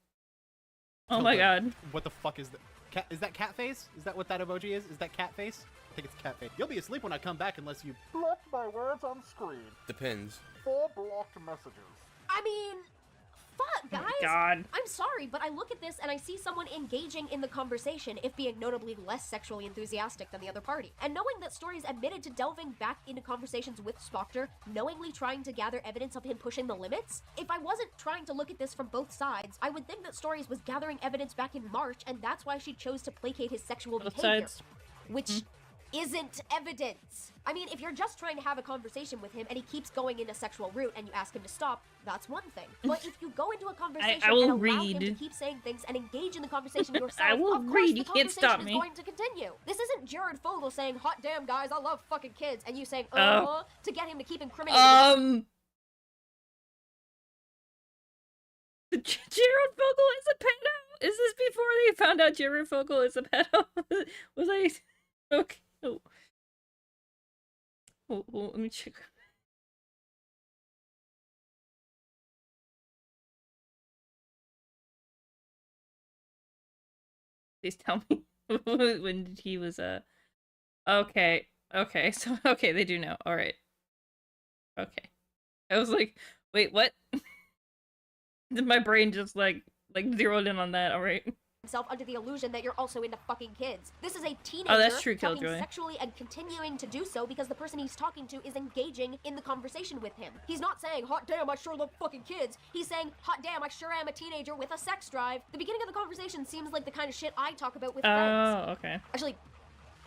Oh my god. What the fuck is that? Cat? Is that cat face? Is that what that emoji is? Is that cat face? I think it's cat face. You'll be asleep when I come back unless you block my words on screen. Depends. 4 blocked messages. I mean, fuck, guys. Oh my god. I'm sorry, but I look at this and I see someone engaging in the conversation, if being notably less sexually enthusiastic than the other party. And knowing that Stories admitted to delving back into conversations with Spoctor, knowingly trying to gather evidence of him pushing the limits, if I wasn't trying to look at this from both sides, I would think that Stories was gathering evidence back in March, and that's why she chose to placate his sexual behavior. Which isn't evidence. I mean, if you're just trying to have a conversation with him and he keeps going in a sexual route and you ask him to stop, that's one thing. But if you go into a conversation I will and allow read. him to keep saying things and engage in the conversation yourself, I will of course read. the You can't stop conversation me. is going to continue. This isn't Jared Fogle saying, hot damn guys, I love fucking kids, and you saying, to get him to keep incriminating. Jared Fogle is a pedo? Is this before they found out Jared Fogle is a pedo? Was I... Okay. Oh, let me check. Please tell me when he was okay, so okay, they do know. All right. Okay. I was like, wait, what? My brain just like zeroed in on that. All right. Himself under the illusion that you're also into fucking kids. This is a teenager true, talking Killjoy. sexually and continuing to do so because the person he's talking to is engaging in the conversation with him. He's not saying, hot damn, I sure love fucking kids. He's saying, hot damn, I sure am a teenager with a sex drive. The beginning of the conversation seems like the kind of shit I talk about with friends. Oh, okay. Actually,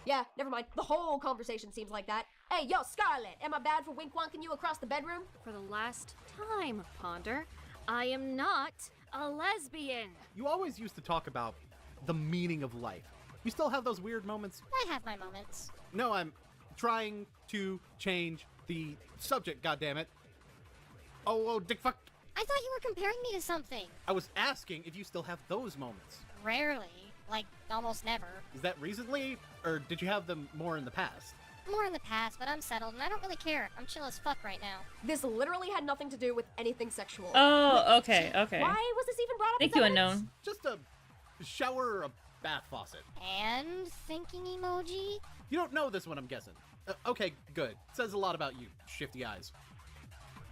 yeah, never mind. The whole conversation seems like that. Hey, yo, Scarlett, am I bad for wink-wonking you across the bedroom? For the last time, Ponder, I am not a lesbian. You always used to talk about the meaning of life. You still have those weird moments? I have my moments. No, I'm trying to change the subject, goddammit. Oh, dick fuck. I thought you were comparing me to something. I was asking if you still have those moments. Rarely. Like, almost never. Is that recently, or did you have them more in the past? More in the past, but I'm settled and I don't really care. I'm chill as fuck right now. This literally had nothing to do with anything sexual. Oh, okay. Why was this even brought up? Thank you, Unknown. Just a shower or a bath faucet. And thinking emoji? You don't know this one, I'm guessing. Okay, good. Says a lot about you, shifty eyes.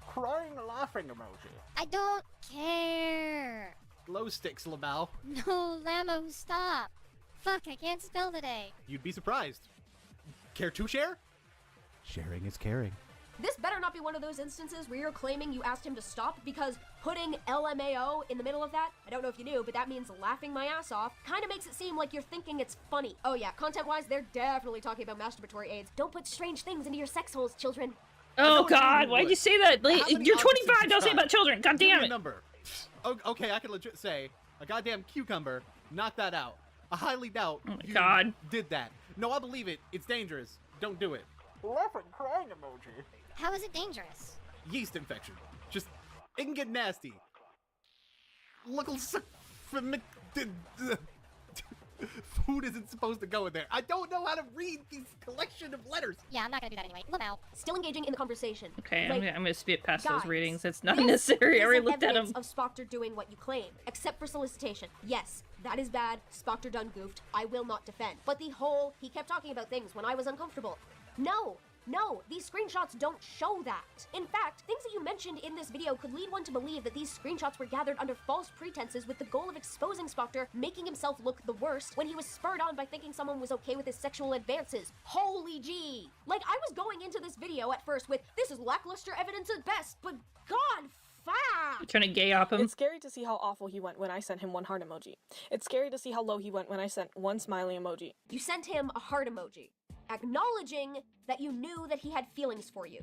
Crying laughing emoji. I don't care. Glow sticks, Lamau. No, Lamo, stop. Fuck, I can't spell today. You'd be surprised. Care to share? Sharing is caring. This better not be one of those instances where you're claiming you asked him to stop, because putting LMAO in the middle of that, I don't know if you knew, but that means laughing my ass off, kind of makes it seem like you're thinking it's funny. Oh yeah, content-wise, they're definitely talking about masturbatory aids. Don't put strange things into your sex holes, children. Oh god, why'd you say that? Like, you're 25, don't say about children, god damn it! Number. Okay, I can legit say, a goddamn cucumber, knock that out. I highly doubt you did that. No, I believe it. It's dangerous. Don't do it. Laughing crying emoji. How is it dangerous? Yeast infection. Just, it can get nasty. Look, food isn't supposed to go in there. I don't know how to read these collection of letters. Yeah, I'm not gonna do that anyway. Lamau. Still engaging in the conversation. Okay, Like, I'm gonna skip past those guys, readings. It's not this necessary. I already isn't looked at them. evidence of Spoctor doing what you claim, except for solicitation. Yes, that is bad. Spoctor done goofed. I will not defend. But the whole, he kept talking about things when I was uncomfortable. No, these screenshots don't show that. In fact, things that you mentioned in this video could lead one to believe that these screenshots were gathered under false pretenses with the goal of exposing Spoctor, making himself look the worst when he was spurred on by thinking someone was okay with his sexual advances. Holy gee! Like, I was going into this video at first with, this is lackluster evidence at best, but god fuck! Trying to gay up him. It's scary to see how awful he went when I sent him one heart emoji. It's scary to see how low he went when I sent one smiley emoji. You sent him a heart emoji, acknowledging that you knew that he had feelings for you.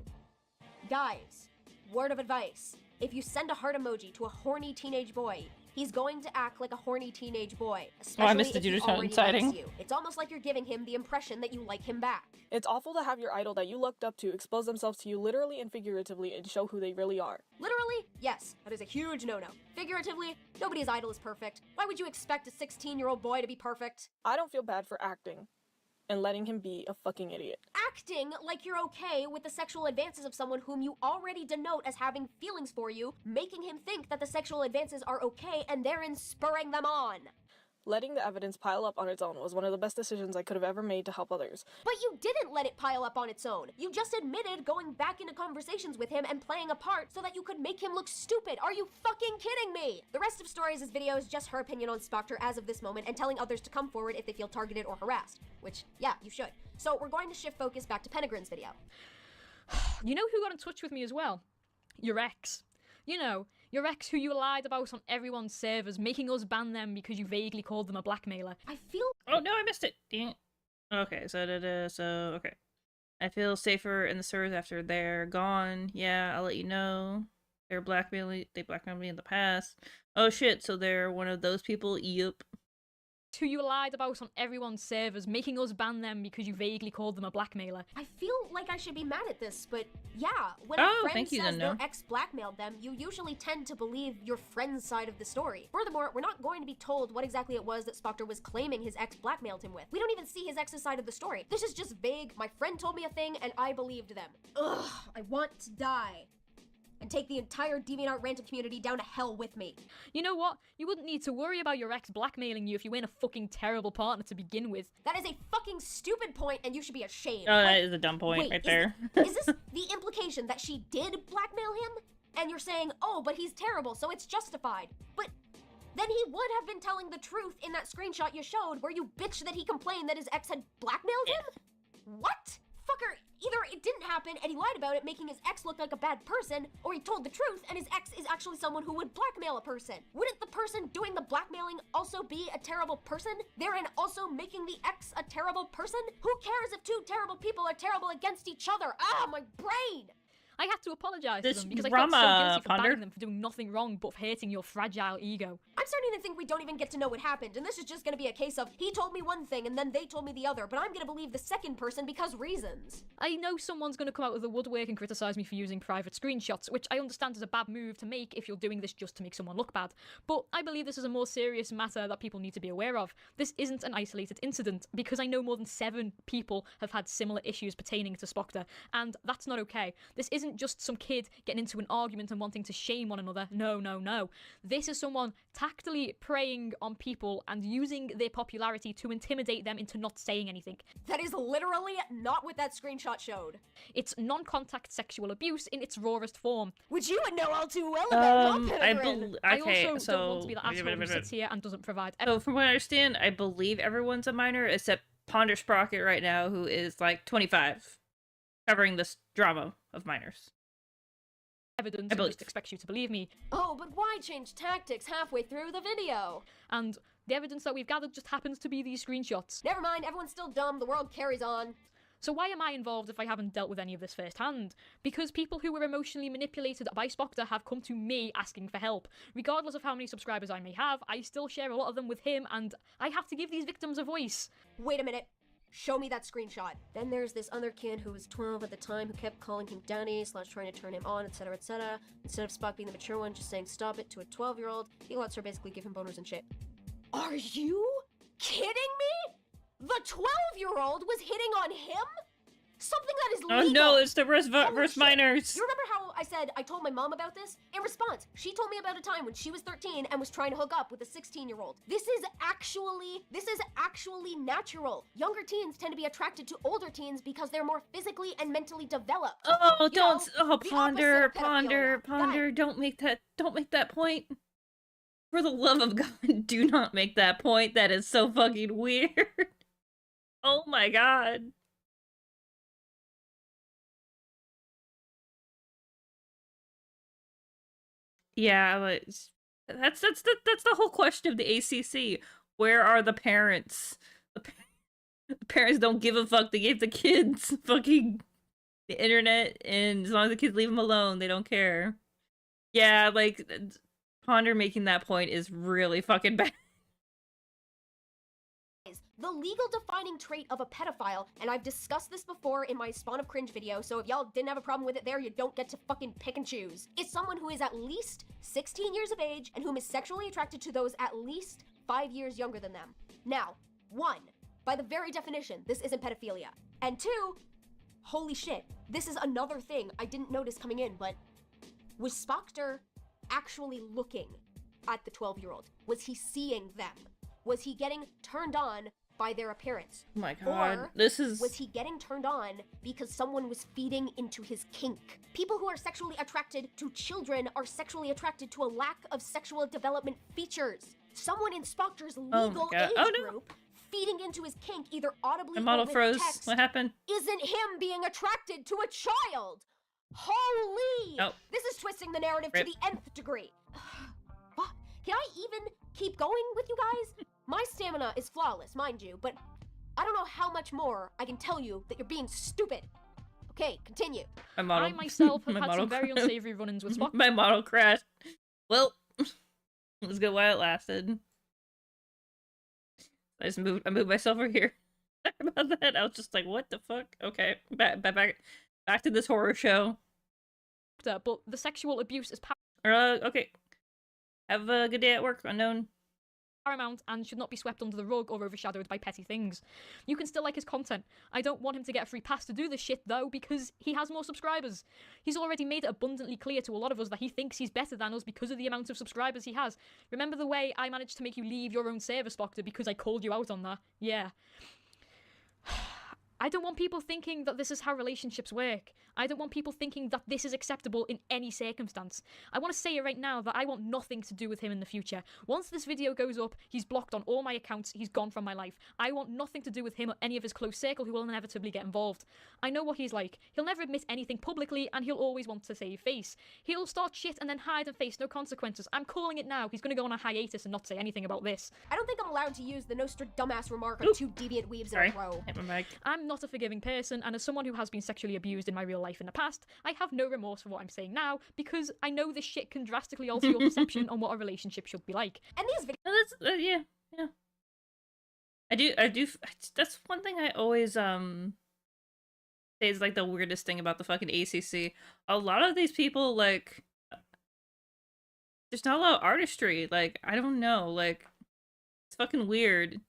Guys, word of advice, if you send a heart emoji to a horny teenage boy, he's going to act like a horny teenage boy, especially if he already likes you. It's almost like you're giving him the impression that you like him back. It's awful to have your idol that you looked up to expose themselves to you literally and figuratively and show who they really are. Literally, yes, that is a huge no-no. Figuratively, nobody's idol is perfect. Why would you expect a 16-year-old boy to be perfect? I don't feel bad for acting and letting him be a fucking idiot. Acting like you're okay with the sexual advances of someone whom you already denote as having feelings for you, making him think that the sexual advances are okay and therein spurring them on. Letting the evidence pile up on its own was one of the best decisions I could have ever made to help others. But you didn't let it pile up on its own. You just admitted going back into conversations with him and playing a part so that you could make him look stupid. Are you fucking kidding me? The rest of Stories' video is just her opinion on Spoctor as of this moment and telling others to come forward if they feel targeted or harassed. Which, yeah, you should. So we're going to shift focus back to Penegrin's video. You know who got in touch with me as well? Your ex. You know, your ex who you lied about on everyone's servers, making us ban them because you vaguely called them a blackmailer. I feel... Oh no, I missed it. Dang it. Okay, okay. I feel safer in the servers after they're gone. Yeah, I'll let you know. They blackmailed me in the past. Oh shit, so they're one of those people? Yup. Who you lied about on everyone's servers, making us ban them because you vaguely called them a blackmailer. I feel like I should be mad at this, but yeah, when a friend says their ex blackmailed them, you usually tend to believe your friend's side of the story. Furthermore, we're not going to be told what exactly it was that Spoctor was claiming his ex blackmailed him with. We don't even see his ex's side of the story. This is just vague. My friend told me a thing and I believed them. Ugh, I want to die. And take the entire DeviantArt random community down to hell with me. You know what? You wouldn't need to worry about your ex blackmailing you if you weren't a fucking terrible partner to begin with. That is a fucking stupid point and you should be ashamed. Oh, that is a dumb point right there. Is this the implication that she did blackmail him? And you're saying, oh, but he's terrible, so it's justified. But then he would have been telling the truth in that screenshot you showed where you bitched that he complained that his ex had blackmailed him? What? Fucker, either it didn't happen and he lied about it, making his ex look like a bad person, or he told the truth and his ex is actually someone who would blackmail a person. Wouldn't the person doing the blackmailing also be a terrible person, therein also making the ex a terrible person? Who cares if two terrible people are terrible against each other? Ah, my brain! I had to apologise to This them because I felt so guilty for Ponder. banning them for doing nothing wrong but for hurting your fragile ego. I'm starting to think we don't even get to know what happened, and this is just gonna be a case of he told me one thing and then they told me the other, but I'm gonna believe the second person because reasons. I know someone's going to come out of the woodwork and criticise me for using private screenshots, which I understand is a bad move to make if you're doing this just to make someone look bad, but I believe this is a more serious matter that people need to be aware of. This isn't an isolated incident, because I know more than 7 people have had similar issues pertaining to Spoctor, and that's not okay. This isn't just some kid getting into an argument and wanting to shame one another. No, no, no. This is someone tactily preying on people and using their popularity to intimidate them into not saying anything. That is literally not what that screenshot showed. It's non-contact sexual abuse in its rawest form. Which you would know all too well about, I also don't want to be the asshole who sits here and doesn't provide. So from what I understand, I believe everyone's a minor except Ponder Sprocket right now, who is like 25, covering this drama of minors. Evidence, I just expect you to believe me. Oh, but why change tactics halfway through the video? And the evidence that we've gathered just happens to be these screenshots. Never mind, everyone's still dumb, the world carries on. So why am I involved if I haven't dealt with any of this firsthand? Because people who were emotionally manipulated by Spoctor have come to me asking for help. Regardless of how many subscribers I may have, I still share a lot of them with him, and I have to give these victims a voice. Wait a minute. Show me that screenshot. Then there's this other kid who was 12 at the time who kept calling him daddy / trying to turn him on, etc, etc. Instead of Spock being the mature one just saying stop it to a 12-year-old, he lets her basically give him boners and shit. Are you kidding me? The 12-year-old was hitting on him? Something that is legal. Oh no, it's the verse minors. You remember how I said I told my mom about this? In response, she told me about a time when she was 13 and was trying to hook up with a 16-year-old. This is actually natural. Younger teens tend to be attracted to older teens because they're more physically and mentally developed. Oh, Ponder, don't make that point. For the love of God, do not make that point. That is so fucking weird. Oh my god. Yeah, but that's the whole question of the ACC. Where are the parents? The parents don't give a fuck. They gave the kids fucking the internet, and as long as the kids leave them alone, they don't care. Yeah, like Ponder making that point is really fucking bad. The legal defining trait of a pedophile, and I've discussed this before in my Spawn of Cringe video, so if y'all didn't have a problem with it there, you don't get to fucking pick and choose. Is someone who is at least 16 years of age and whom is sexually attracted to those at least 5 years younger than them. Now, 1, by the very definition, this isn't pedophilia. And 2, holy shit, this is another thing I didn't notice coming in, but was Spoctor actually looking at the 12-year-old? Was he seeing them? Was he getting turned on by their appearance? Oh my god, or was he getting turned on because someone was feeding into his kink? People who are sexually attracted to children are sexually attracted to a lack of sexual development features. Someone in Spoctor's legal age group feeding into his kink either audibly my model or with froze. text What happened? isn't him being attracted to a child. Holy! Oh. This is twisting the narrative Rip. to the nth degree. Fuck. Can I even keep going with you guys? My stamina is flawless, mind you, but I don't know how much more I can tell you that you're being stupid. Okay, continue. I myself have had some very unsavory run-ins with Spock. My model crashed. Well, it was good while it lasted. I moved myself over here. Sorry about that. I was just like, what the fuck? Okay, back to this horror show. But the sexual abuse is okay. Have a good day at work, Unknown. paramount and should not be swept under the rug or overshadowed by petty things. You can still like his content. I don't want him to get a free pass to do this shit though, because he has more subscribers. He's already made it abundantly clear to a lot of us that he thinks he's better than us because of the amount of subscribers he has. Remember the way I managed to make you leave your own server, Spoctor, because I called you out on that? Yeah. I don't want people thinking that this is how relationships work. I don't want people thinking that this is acceptable in any circumstance. I want to say it right now that I want nothing to do with him in the future. Once this video goes up, he's blocked on all my accounts, he's gone from my life. I want nothing to do with him or any of his close circle who will inevitably get involved. I know what he's like. He'll never admit anything publicly and he'll always want to save face. He'll start shit and then hide and face no consequences. I'm calling it now. He's going to go on a hiatus and not say anything about this. I don't think I'm allowed to use the Nostra dumbass remark on two deviant weebs in a row. I'm not a forgiving person, and as someone who has been sexually abused in my real life in the past, I have no remorse for what I'm saying now, because I know this shit can drastically alter your perception on what a relationship should be like. And these videos... yeah. I do, that's one thing I always, say is, like, the weirdest thing about the fucking ACC. A lot of these people, like, there's not a lot of artistry. Like, I don't know, like, it's fucking weird.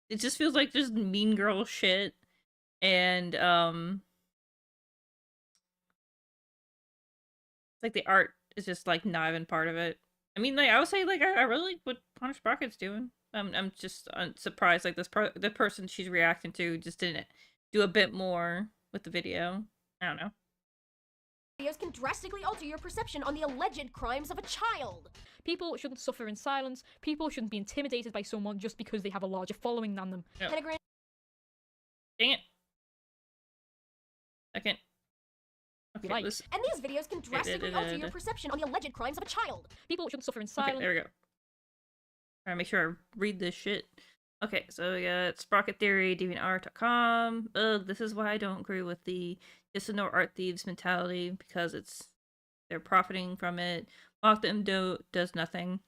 It just feels like just mean girl shit, and, it's like the art is just, like, not even part of it. I mean, like, I would say, like, I really like what Ponder Sprocket's doing. I'm just surprised, like, the person she's reacting to just didn't do a bit more with the video. I don't know. Videos can drastically alter your perception on the alleged crimes of a child. People shouldn't suffer in silence. People shouldn't be intimidated by someone just because they have a larger following than them. Yep. Dang it. Second. Okay, like. And these videos can drastically alter your perception on the alleged crimes of a child. People shouldn't suffer in silence. Okay, there we go. Trying to make sure I read this shit. Okay, so we got Sprocket Theory, DeviantArt.com. This is why I don't agree with the just ignore art thieves mentality, because they're profiting from it. Mock them does nothing.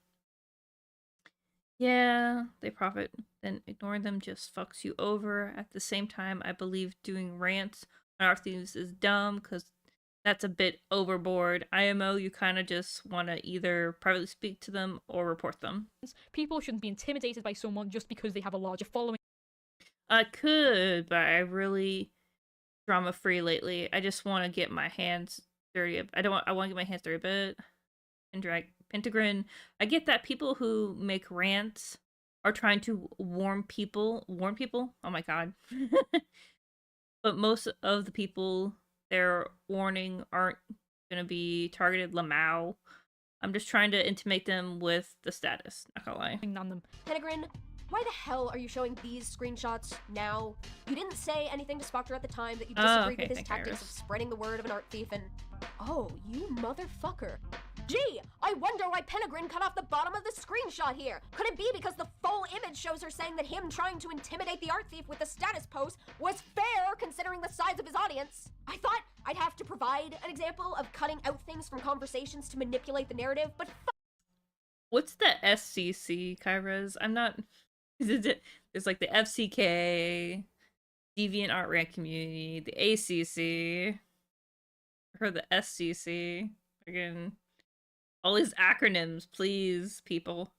Yeah, they profit. Then ignoring them just fucks you over. At the same time, I believe doing rants on art thieves is dumb, because that's a bit overboard. IMO, you kind of just want to either privately speak to them or report them. People shouldn't be intimidated by someone just because they have a larger following. I could, but I really drama-free lately. I just want to get my hands dirty. I want to get my hands dirty a bit. And drag Pentagon. I get that people who make rants are trying to warn people. Oh my god. But most of the people they're warning aren't gonna be targeted Lamau. I'm just trying to intimate them with the status, not gonna lie. Penegrin, why the hell are you showing these screenshots now? You didn't say anything to Spoctor at the time that you disagreed with his tactics of spreading the word of an art thief and... Oh, you motherfucker. Gee, I wonder why Penegrin cut off the bottom of the screenshot here. Could it be because the full image shows her saying that him trying to intimidate the art thief with the status post was fair considering the size of his audience? I thought I'd have to provide an example of cutting out things from conversations to manipulate the narrative, but what's the SCC, Kairas? I'm not... There's like the FCK, Deviant Art Rant Community, the ACC, I heard the SCC, again... All these acronyms, please, people.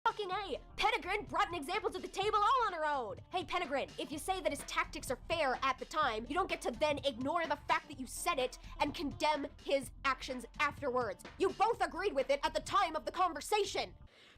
Fucking A! Penegrin brought an example to the table all on her own! Hey, Penegrin, if you say that his tactics are fair at the time, you don't get to then ignore the fact that you said it and condemn his actions afterwards. You both agreed with it at the time of the conversation!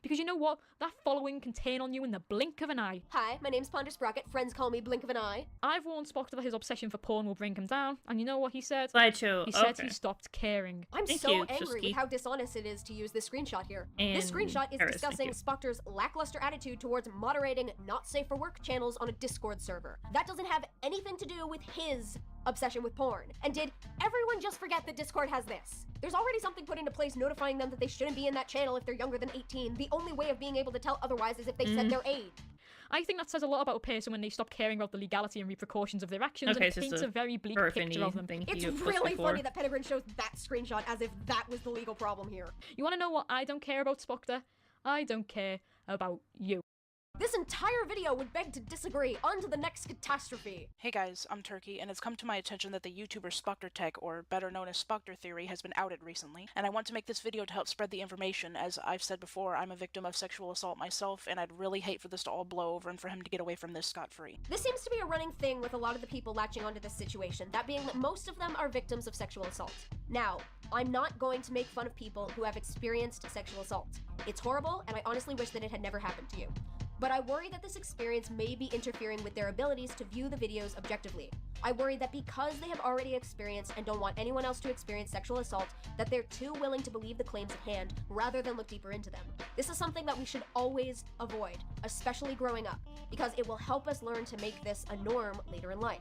Because you know what? That following can turn on you in the blink of an eye. Hi, my name's Ponder Sprocket. Friends call me Blink of an Eye. I've warned Spoctor that his obsession for porn will bring him down, and you know what he said? Slideshow. He said he stopped caring. I'm so angry with how dishonest it is to use this screenshot here. This screenshot is discussing Spoctor's lackluster attitude towards moderating not safe for work channels on a Discord server. That doesn't have anything to do with his obsession with porn. And did everyone just forget that Discord has this? There's already something put into place notifying them that they shouldn't be in that channel if they're younger than 18. The only way of being able to tell otherwise is if they said their age. I think that says a lot about a person when they stop caring about the legality and repercussions of their actions and paints a very bleak picture of them. It's really funny that Penegrin shows that screenshot as if that was the legal problem here. You want to know what I don't care about, Spoctor? I don't care about you. This entire video would beg to disagree. On to the next catastrophe. Hey guys, I'm Turkey, and it's come to my attention that the YouTuber Spoctor Tech, or better known as Spoctor Theory, has been outed recently, and I want to make this video to help spread the information. As I've said before, I'm a victim of sexual assault myself, and I'd really hate for this to all blow over and for him to get away from this scot-free. This seems to be a running thing with a lot of the people latching onto this situation, that being that most of them are victims of sexual assault. Now, I'm not going to make fun of people who have experienced sexual assault. It's horrible, and I honestly wish that it had never happened to you. But I worry that this experience may be interfering with their abilities to view the videos objectively. I worry that because they have already experienced and don't want anyone else to experience sexual assault, that they're too willing to believe the claims at hand rather than look deeper into them. This is something that we should always avoid, especially growing up, because it will help us learn to make this a norm later in life.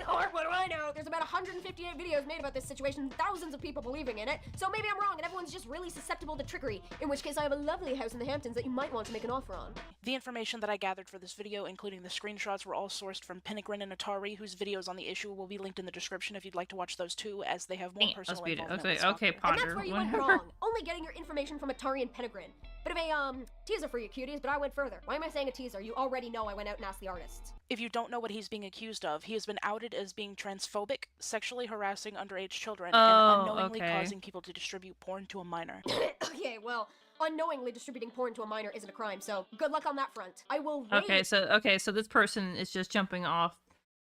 Or what do I know? There's about 158 videos made about this situation, thousands of people believing in it, so maybe I'm wrong and everyone's just really susceptible to trickery, in which case I have a lovely house in the Hamptons that you might want to make an offer on. The information that I gathered for this video, including the screenshots, were all sourced from Penegrin and Atari, whose videos on the issue will be linked in the description if you'd like to watch those too, as they have more personal involvement with Spoctor. Okay, Ponder. And that's where you went wrong. Only getting your information from Atari and Penegrin. Bit of a, teaser for you cuties, but I went further. Why am I saying a teaser? You already know I went out and asked the artists. If you don't know what he's being accused of, he has been outed as being transphobic, sexually harassing underage children, and unknowingly causing people to distribute porn to a minor. Okay, well, unknowingly distributing porn to a minor isn't a crime, so good luck on that front. I will rate... Okay, so this person is just jumping off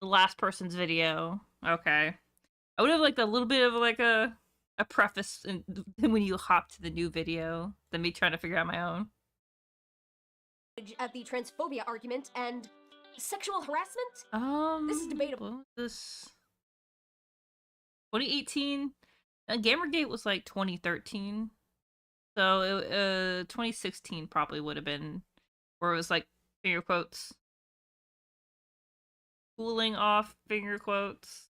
the last person's video. Okay. I would have liked a little bit of like a preface when you hop to the new video than me trying to figure out my own. At the transphobia argument and sexual harassment? This is debatable. This 2018? Gamergate was like 2013. So 2016 probably would have been where it was like finger quotes. Cooling off finger quotes.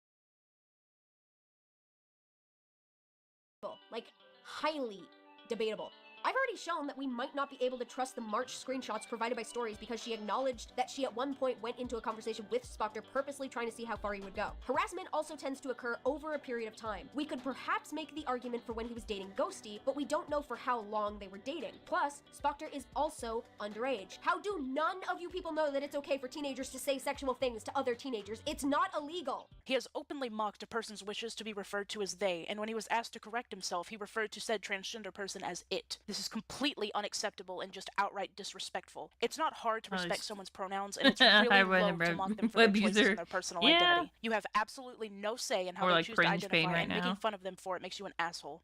Like, highly debatable. I've already shown that we might not be able to trust the March screenshots provided by Stories because she acknowledged that she at one point went into a conversation with Spoctor purposely trying to see how far he would go. Harassment also tends to occur over a period of time. We could perhaps make the argument for when he was dating Ghosty, but we don't know for how long they were dating. Plus, Spoctor is also underage. How do none of you people know that it's okay for teenagers to say sexual things to other teenagers? It's not illegal. He has openly mocked a person's wishes to be referred to as they, and when he was asked to correct himself, he referred to said transgender person as it. This is completely unacceptable and just outright disrespectful. It's not hard to respect someone's pronouns, and it's really low to mock them for their choices and their personal identity. You have absolutely no say in how they choose to identify, and making fun of them for it makes you an asshole.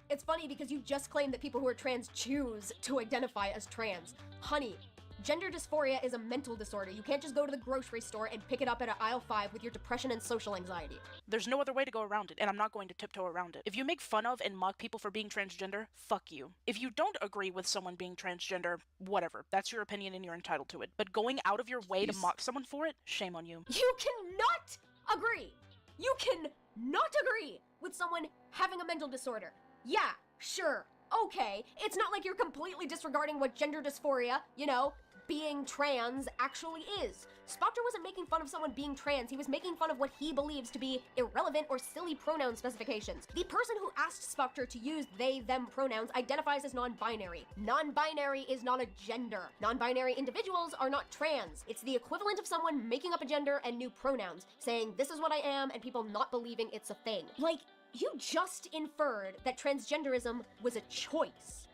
It's funny because you just claimed that people who are trans choose to identify as trans. Honey, gender dysphoria is a mental disorder. You can't just go to the grocery store and pick it up at aisle 5 with your depression and social anxiety. There's no other way to go around it, and I'm not going to tiptoe around it. If you make fun of and mock people for being transgender, fuck you. If you don't agree with someone being transgender, whatever. That's your opinion and you're entitled to it. But going out of your way to mock someone for it, shame on you. You cannot agree! You cannot agree with someone having a mental disorder. Yeah, sure, okay. It's not like you're completely disregarding what gender dysphoria, you know, being trans actually is. Spoctor wasn't making fun of someone being trans, he was making fun of what he believes to be irrelevant or silly pronoun specifications. The person who asked Spoctor to use they, them pronouns identifies as non-binary. Non-binary is not a gender. Non-binary individuals are not trans. It's the equivalent of someone making up a gender and new pronouns, saying this is what I am and people not believing it's a thing. Like, you just inferred that transgenderism was a choice.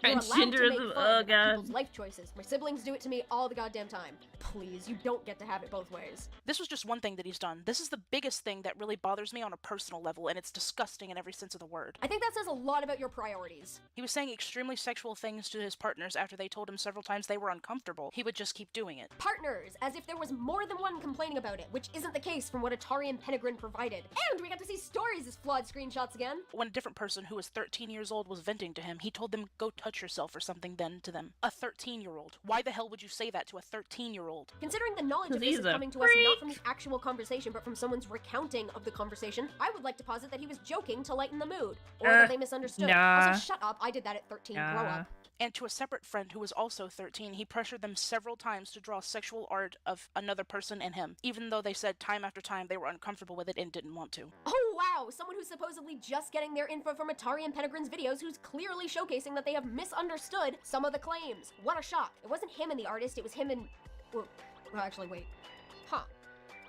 Transgenderism, oh god. People's life choices. My siblings do it to me all the goddamn time. Please, you don't get to have it both ways. This was just one thing that he's done. This is the biggest thing that really bothers me on a personal level, and it's disgusting in every sense of the word. I think that says a lot about your priorities. He was saying extremely sexual things to his partners after they told him several times they were uncomfortable. He would just keep doing it. Partners, as if there was more than one complaining about it, which isn't the case from what Atari and Penegrin provided. And we got to see Stories' as flawed screenshots again. When a different person who was 13 years old was venting to him, he told them, go touch yourself or something then to them. A 13-year-old. Why the hell would you say that to a 13-year-old? Considering the knowledge of this is coming to us not from the actual conversation, but from someone's recounting of the conversation, I would like to posit that he was joking to lighten the mood. Or that they misunderstood. Also, shut up. I did that at 13. Grow up. And to a separate friend who was also 13, he pressured them several times to draw sexual art of another person and him, even though they said time after time they were uncomfortable with it and didn't want to. Oh wow, someone who's supposedly just getting their info from Atari and Penegrin's videos who's clearly showcasing that they have misunderstood some of the claims. What a shock. It wasn't him and the artist, it was him and... Well, actually, wait. Huh.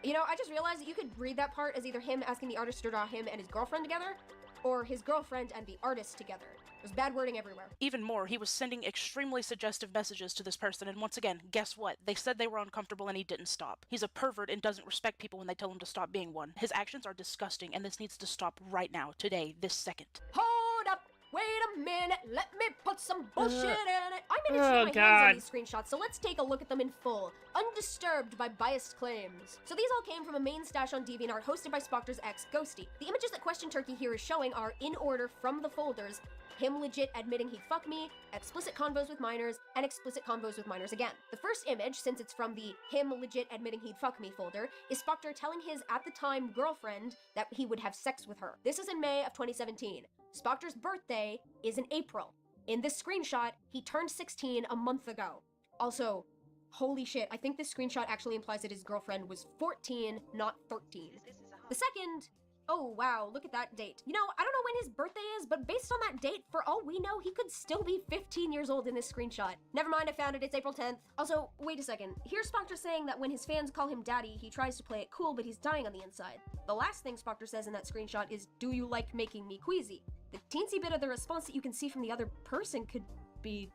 You know, I just realized that you could read that part as either him asking the artist to draw him and his girlfriend together, or his girlfriend and the artist together. There's bad wording everywhere. Even more, he was sending extremely suggestive messages to this person, and once again, guess what? They said they were uncomfortable and he didn't stop. He's a pervert and doesn't respect people when they tell him to stop being one. His actions are disgusting, and this needs to stop right now, today, this second. Hold up! Wait a a minute, let me put some bullshit in it. I managed to get my hands on these screenshots, so let's take a look at them in full, undisturbed by biased claims. So these all came from a main stash on DeviantArt hosted by Spoctor's ex, Ghosty. The images that Question Turkey here is showing are in order from the folders: him legit admitting he'd fuck me, explicit convos with minors, and explicit convos with minors again. The first image, since it's from the him legit admitting he'd fuck me folder, is Spoctor telling his at the time girlfriend that he would have sex with her. This is in May of 2017. Spoctor's birthday is in April. In this screenshot, he turned 16 a month ago. Also, holy shit, I think this screenshot actually implies that his girlfriend was 14, not 13. The second, oh wow, look at that date. You know, I don't know when his birthday is, but based on that date, for all we know, he could still be 15 years old in this screenshot. Never mind, I found it, it's April 10th. Also, wait a second. Here's Spoctor saying that when his fans call him daddy, he tries to play it cool, but he's dying on the inside. The last thing Spoctor says in that screenshot is, "Do you like making me queasy?" The teensy bit of the response that you can see from the other person could be...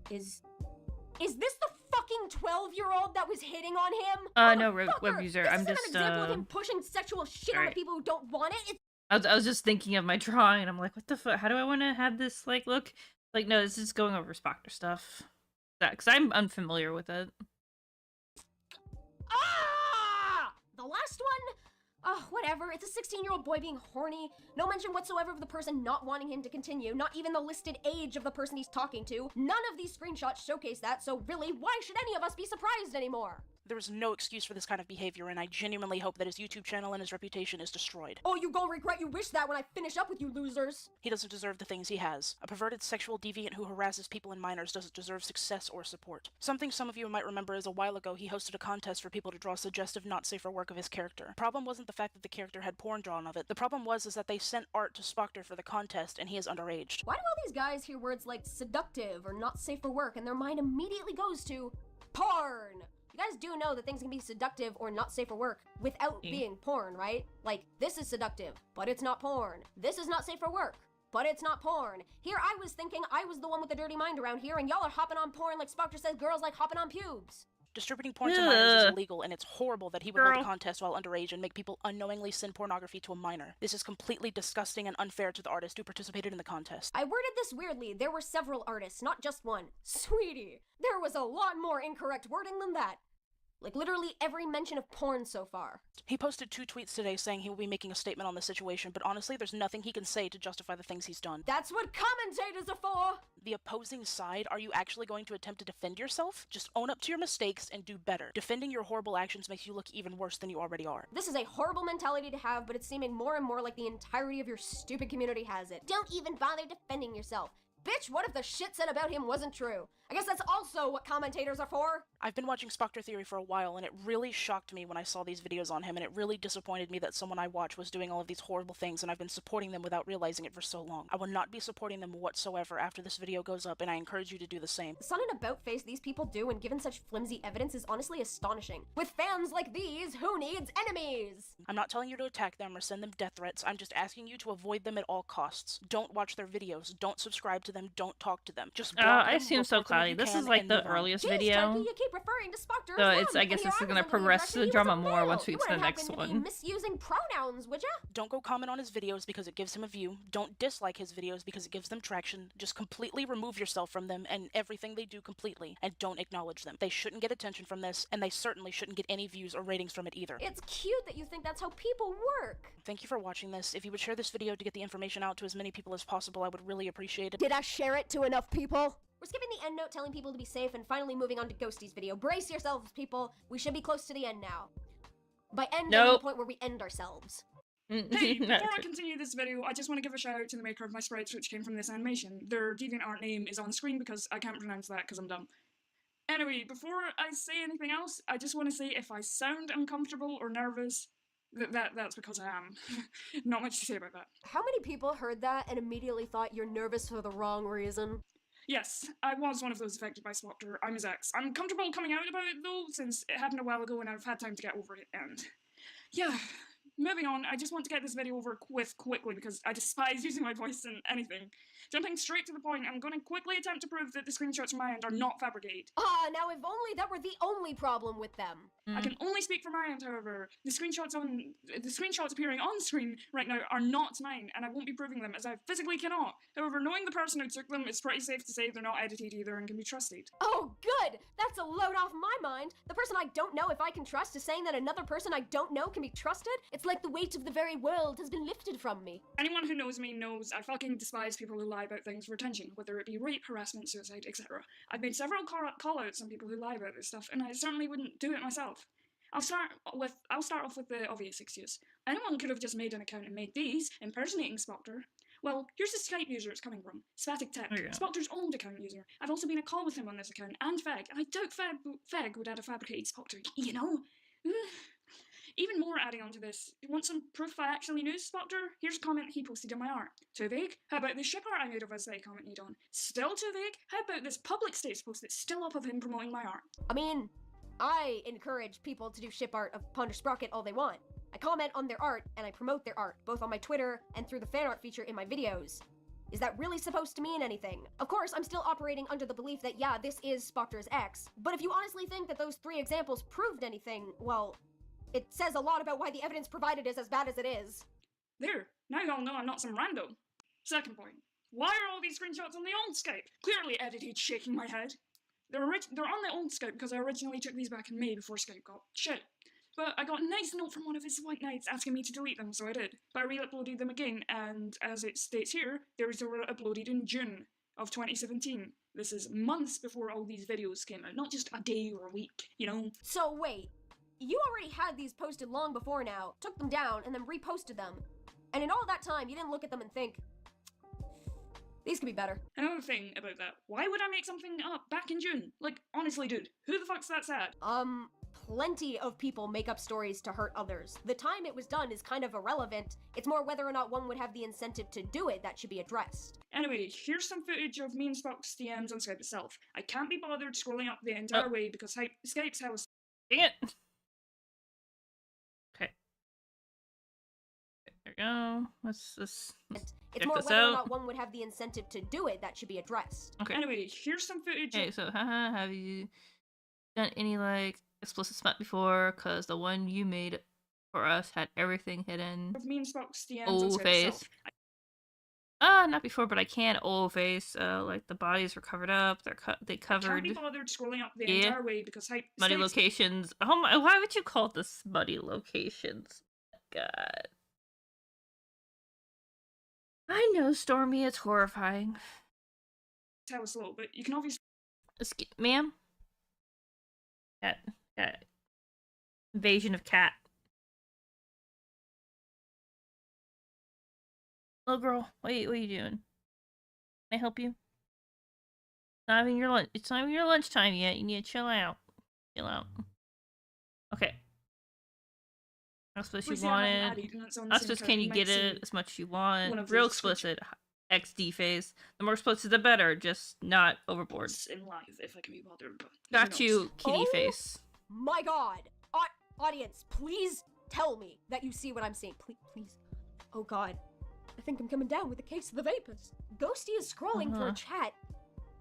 Is this the fucking 12-year-old that was hitting on him? No, web user. I'm just, an example of him pushing sexual shit on the people who don't want it. I was just thinking of my drawing, and I'm like, what the fuck? How do I want to have this, like, look? Like, no, this is going over Spoctor stuff. Because I'm unfamiliar with it. Ah! The last one? Oh, whatever. It's a 16-year-old boy being horny. No mention whatsoever of the person not wanting him to continue. Not even the listed age of the person he's talking to. None of these screenshots showcase that, so really, why should any of us be surprised anymore? There is no excuse for this kind of behavior, and I genuinely hope that his YouTube channel and his reputation is destroyed. Oh, you gon' regret you wish that when I finish up with you losers. He doesn't deserve the things he has. A perverted sexual deviant who harasses people and minors doesn't deserve success or support. Something some of you might remember is a while ago he hosted a contest for people to draw suggestive, not safer work of his character. The problem wasn't the fact that the character had porn drawn of it. The problem was that they sent art to Spoctor for the contest, and he is underaged. Why do all these guys hear words like seductive or not safe for work and their mind immediately goes to porn? You guys do know that things can be seductive or not safe for work without being porn, right? Like, this is seductive, but it's not porn. This is not safe for work, but it's not porn. Here I was thinking I was the one with the dirty mind around here, and y'all are hopping on porn like Spoctor says girls like hopping on pubes. Distributing porn to minors is illegal, and it's horrible that he would hold a contest while underage and make people unknowingly send pornography to a minor. This is completely disgusting and unfair to the artist who participated in the contest. I worded this weirdly. There were several artists, not just one. Sweetie, there was a lot more incorrect wording than that. Like, literally every mention of porn so far. He posted 2 tweets today saying he will be making a statement on the situation, but honestly, there's nothing he can say to justify the things he's done. That's what commentators are for! The opposing side, are you actually going to attempt to defend yourself? Just own up to your mistakes and do better. Defending your horrible actions makes you look even worse than you already are. This is a horrible mentality to have, but it's seeming more and more like the entirety of your stupid community has it. Don't even bother defending yourself. Bitch, what if the shit said about him wasn't true? I guess that's also what commentators are for. I've been watching Spoctor Theory for a while, and it really shocked me when I saw these videos on him, and it really disappointed me that someone I watch was doing all of these horrible things, and I've been supporting them without realizing it for so long. I will not be supporting them whatsoever after this video goes up, and I encourage you to do the same. The son and about face these people do when given such flimsy evidence is honestly astonishing. With fans like these, who needs enemies? I'm not telling you to attack them or send them death threats, I'm just asking you to avoid them at all costs. Don't watch their videos, don't subscribe to them, don't talk to them. Just I assume so, Cloudy. This is like the earliest video. You keep referring to Spoctor so it's, I guess this is gonna progress the drama more once we get to the next one. Misusing pronouns, would ya? Don't go comment on his videos because it gives him a view. Don't dislike his videos because it gives them traction. Just completely remove yourself from them and everything they do completely, and don't acknowledge them. They shouldn't get attention from this, and they certainly shouldn't get any views or ratings from it either. It's cute that you think that's how people work. Thank you for watching this. If you would share this video to get the information out to as many people as possible, I would really appreciate it. Did I share it to enough people? We're skipping the end note telling people to be safe and finally moving on to Ghosty's video. Brace yourselves, people. We should be close to the end now. By end, I mean the point where we end ourselves. Hey, before I continue this video, I just want to give a shout out to the maker of my sprites which came from this animation. Their DeviantArt name is on screen because I can't pronounce that because I'm dumb. Anyway, before I say anything else, I just want to say if I sound uncomfortable or nervous, that's because I am. Not much to say about that. How many people heard that and immediately thought you're nervous for the wrong reason? Yes, I was one of those affected by Spoctor. I'm his ex. I'm comfortable coming out about it though, since it happened a while ago and I've had time to get over it, and yeah. Moving on, I just want to get this video over with quickly because I despise using my voice in anything. Jumping straight to the point, I'm going to quickly attempt to prove that the screenshots from my end are not fabricated. Now if only that were the only problem with them. I can only speak for my end, however. The screenshots appearing on screen right now are not mine, and I won't be proving them, as I physically cannot. However, knowing the person who took them, it's pretty safe to say they're not edited either and can be trusted. Oh, good! That's a load off my mind. The person I don't know if I can trust is saying that another person I don't know can be trusted? It's like the weight of the very world has been lifted from me. Anyone who knows me knows I fucking despise people who lie about things for attention, whether it be rape, harassment, suicide, etc. I've made several call-outs on people who lie about this stuff, and I certainly wouldn't do it myself. I'll start off with the obvious excuse. Anyone could have just made an account and made these, impersonating Spoctor. Well, here's the Skype user it's coming from, Spatic Tech, Spoctor's old account user. I've also been in a call with him on this account, and Feg, and I doubt Feg would add a fabricated Spoctor, you know? Even more adding on to this, you want some proof I actually knew Spoctor? Here's a comment he posted on my art. Too vague? How about this ship art I made of us that he commented on? Still too vague? How about this public status post that's still up of him promoting my art? I mean, I encourage people to do ship art of Ponder Sprocket all they want. I comment on their art, and I promote their art, both on my Twitter and through the fan art feature in my videos. Is that really supposed to mean anything? Of course, I'm still operating under the belief that, yeah, this is Spoctor's ex, but if you honestly think that those 3 examples proved anything, well, it says a lot about why the evidence provided is as bad as it is. There, now y'all know I'm not some rando. Second point, why are all these screenshots on the old Skype? Clearly edited, shaking my head. They're on the old Skype because I originally took these back in May before Skype got shit. But I got a nice note from one of his white knights asking me to delete them, so I did. But I re-uploaded them again, and as it states here, they were uploaded in June of 2017. This is months before all these videos came out, not just a day or a week, you know? So wait, you already had these posted long before now, took them down, and then reposted them. And in all that time, you didn't look at them and think, these could be better. Another thing about that, why would I make something up back in June? Like, honestly, dude, who the fuck's that sad? Plenty of people make up stories to hurt others. The time it was done is kind of irrelevant. It's more whether or not one would have the incentive to do it that should be addressed. Anyway, here's some footage of me and Spoc's DMs on Skype itself. I can't be bothered scrolling up the entire way because Skype's how it's... Dang it! Okay. There we go. What's this? It's more whether or not one would have the incentive to do it that should be addressed. Okay. Anyway, here's some footage. Okay, so haha, have you done any like explicit smut before? Cause the one you made for us had everything hidden. Of me and Spoc's DMs old face. Not before, but I can old face. Like the bodies were covered up. They covered. I can't be bothered scrolling up the entire way because smutty locations. Oh my! Why would you call this smutty locations? God. I know, Stormy, it's horrifying. That was slow, but you can obviously... Ma'am? Cat. Invasion of cat. Little girl, what are you doing? Can I help you? It's not even your lunchtime yet. You need to chill out. Chill out. Okay. I suppose you wanted. I suppose can you get it as much as you want? Real explicit. XD phase. The more explicit, the better. Just not overboard. In live, if I can be bothered. Got you, kitty face. My God, audience, please tell me that you see what I'm seeing. Please. Oh God, I think I'm coming down with a case of the vapors. Ghosty is scrolling through a chat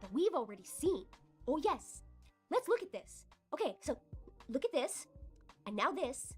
that we've already seen. Oh yes, let's look at this. Okay, so look at this, and now this.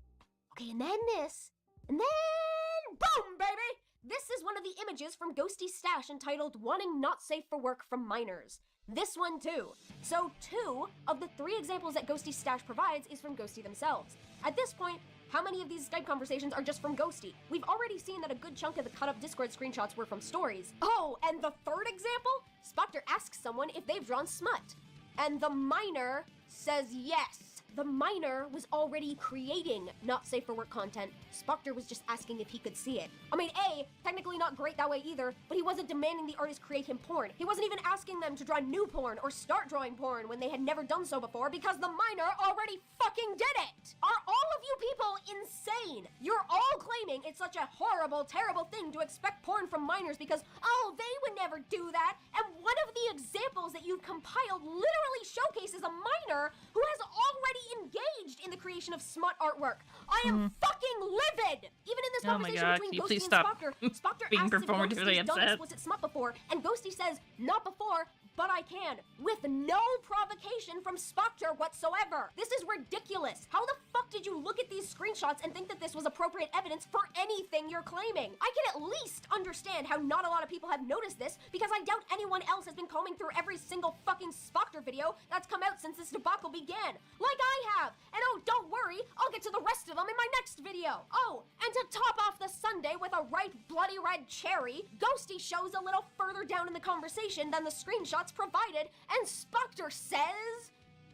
Okay, and then this, and then boom, baby! This is one of the images from Ghosty's stash entitled Wanting Not Safe for Work from Minors. This one too. So 2 of the 3 examples that Ghosty's stash provides is from Ghosty themselves. At this point, how many of these Skype conversations are just from Ghosty? We've already seen that a good chunk of the cut-up Discord screenshots were from stories. Oh, and the 3rd example? Spoctor asks someone if they've drawn smut. And the minor says yes. The minor was already creating not safe for work content. Spoctor was just asking if he could see it. I mean, A, technically not great that way either, but he wasn't demanding the artist create him porn. He wasn't even asking them to draw new porn or start drawing porn when they had never done so before because the minor already fucking did it! Are all of you people insane? You're all claiming it's such a horrible, terrible thing to expect porn from minors because, oh, they would never do that, and one of the examples that you've compiled literally showcases a minor who has already engaged in the creation of smut artwork. I am fucking livid! Even in this Oh my conversation god, between can you Ghosty please and stop Spoctor being asks if performatively Ghosty's done upset? explicit smut before, and Ghosty says, not before, but I can, with no provocation from Spoctor whatsoever. This is ridiculous. How the fuck did you look at these screenshots and think that this was appropriate evidence for anything you're claiming? I can at least understand how not a lot of people have noticed this, because I doubt anyone else has been combing through every single fucking Spoctor video that's come out since this debacle began, like I have. And oh, don't worry, I'll get to the rest of them in my next video. Oh, and to top off the sundae with a ripe bloody red cherry, Ghosty shows a little further down in the conversation than the screenshots provided, and Spoctor says,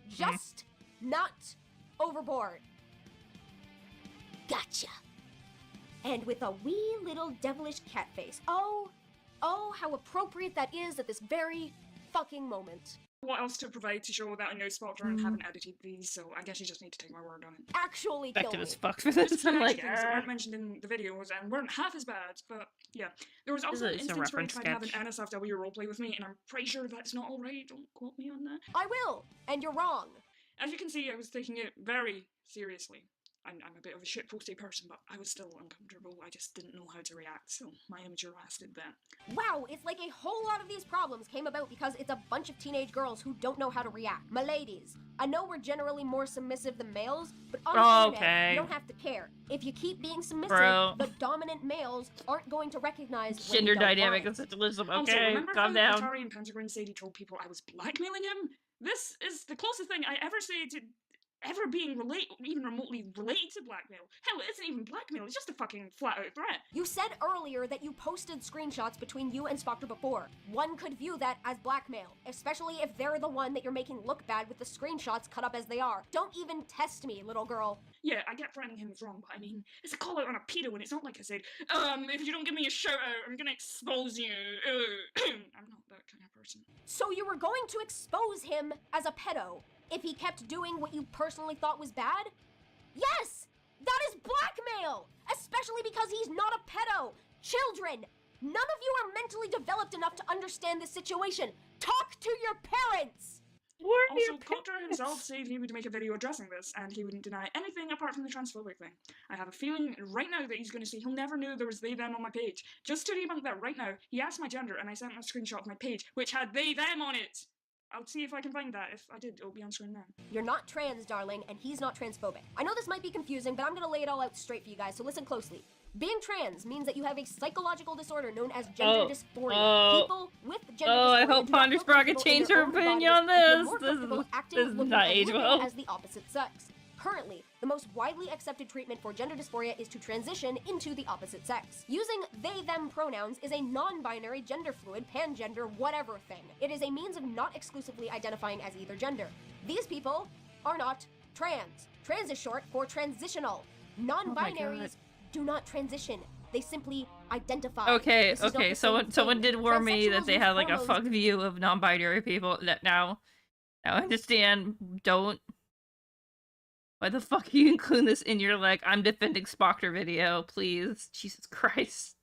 just not overboard. Gotcha. And with a wee little devilish cat face. Oh, how appropriate that is at this very fucking moment. What else to provide to show that I know Spoctor and haven't edited these, so I guess you just need to take my word on it. Actually kill me. Effective as fuck for this. I'm like, things that weren't mentioned in the videos and weren't half as bad, but yeah. There was also an It's a instance where he reference tried to have an sketch. NSFW roleplay with me, and I'm pretty sure that's not alright, don't quote me on that. I will, and you're wrong. As you can see, I was taking it very seriously. I'm a bit of a shitposty person, but I was still uncomfortable. I just didn't know how to react, so my immature ass did that. Wow, it's like a whole lot of these problems came about because it's a bunch of teenage girls who don't know how to react. My ladies, I know we're generally more submissive than males, but on the internet, you don't have to care. If you keep being submissive, the dominant males aren't going to recognize gender dynamic of sexualism. Okay, remember calm how down. Atari and Pentagon said he told people I was blackmailing him? This is the closest thing I ever say to ever being even remotely related to blackmail. Hell, it isn't even blackmail, it's just a fucking flat-out threat. You said earlier that you posted screenshots between you and Spoctor before. One could view that as blackmail, especially if they're the one that you're making look bad with the screenshots cut up as they are. Don't even test me, little girl. Yeah, I get threatening him is wrong, but I mean, it's a call out on a pedo, and it's not like I said, if you don't give me a shout out, I'm gonna expose you. I'm not that kind of person. So you were going to expose him as a pedo if he kept doing what you personally thought was bad? Yes! That is blackmail! Especially because he's not a pedo! Children! None of you are mentally developed enough to understand this situation! Talk to your parents! Also, Coulter himself said he would make a video addressing this, and he wouldn't deny anything apart from the transphobic thing. I have a feeling right now that he's going to say he'll never knew there was they them on my page. Just to debunk that right now, he asked my gender, and I sent him a screenshot of my page, which had they them on it! I'll see if I can find that. If I did, it'll be on screen now. You're not trans, darling, and he's not transphobic. I know this might be confusing, but I'm gonna lay it all out straight for you guys, so listen closely. Being trans means that you have a psychological disorder known as gender dysphoria. People with gender dysphoria I hope Ponder Sprocket changed her opinion on this. This is not age well. As the opposite sex. Currently, the most widely accepted treatment for gender dysphoria is to transition into the opposite sex. Using they-them pronouns is a non-binary, gender-fluid, pan-gender, whatever thing. It is a means of not exclusively identifying as either gender. These people are not trans. Trans is short for transitional. Non-binaries do not transition. They simply identify. Okay, someone did warn me that they had like a fuck view of non-binary people. Now I understand. Don't. Why the fuck are you including this in your, like, I'm defending Spoctor video, please? Jesus Christ.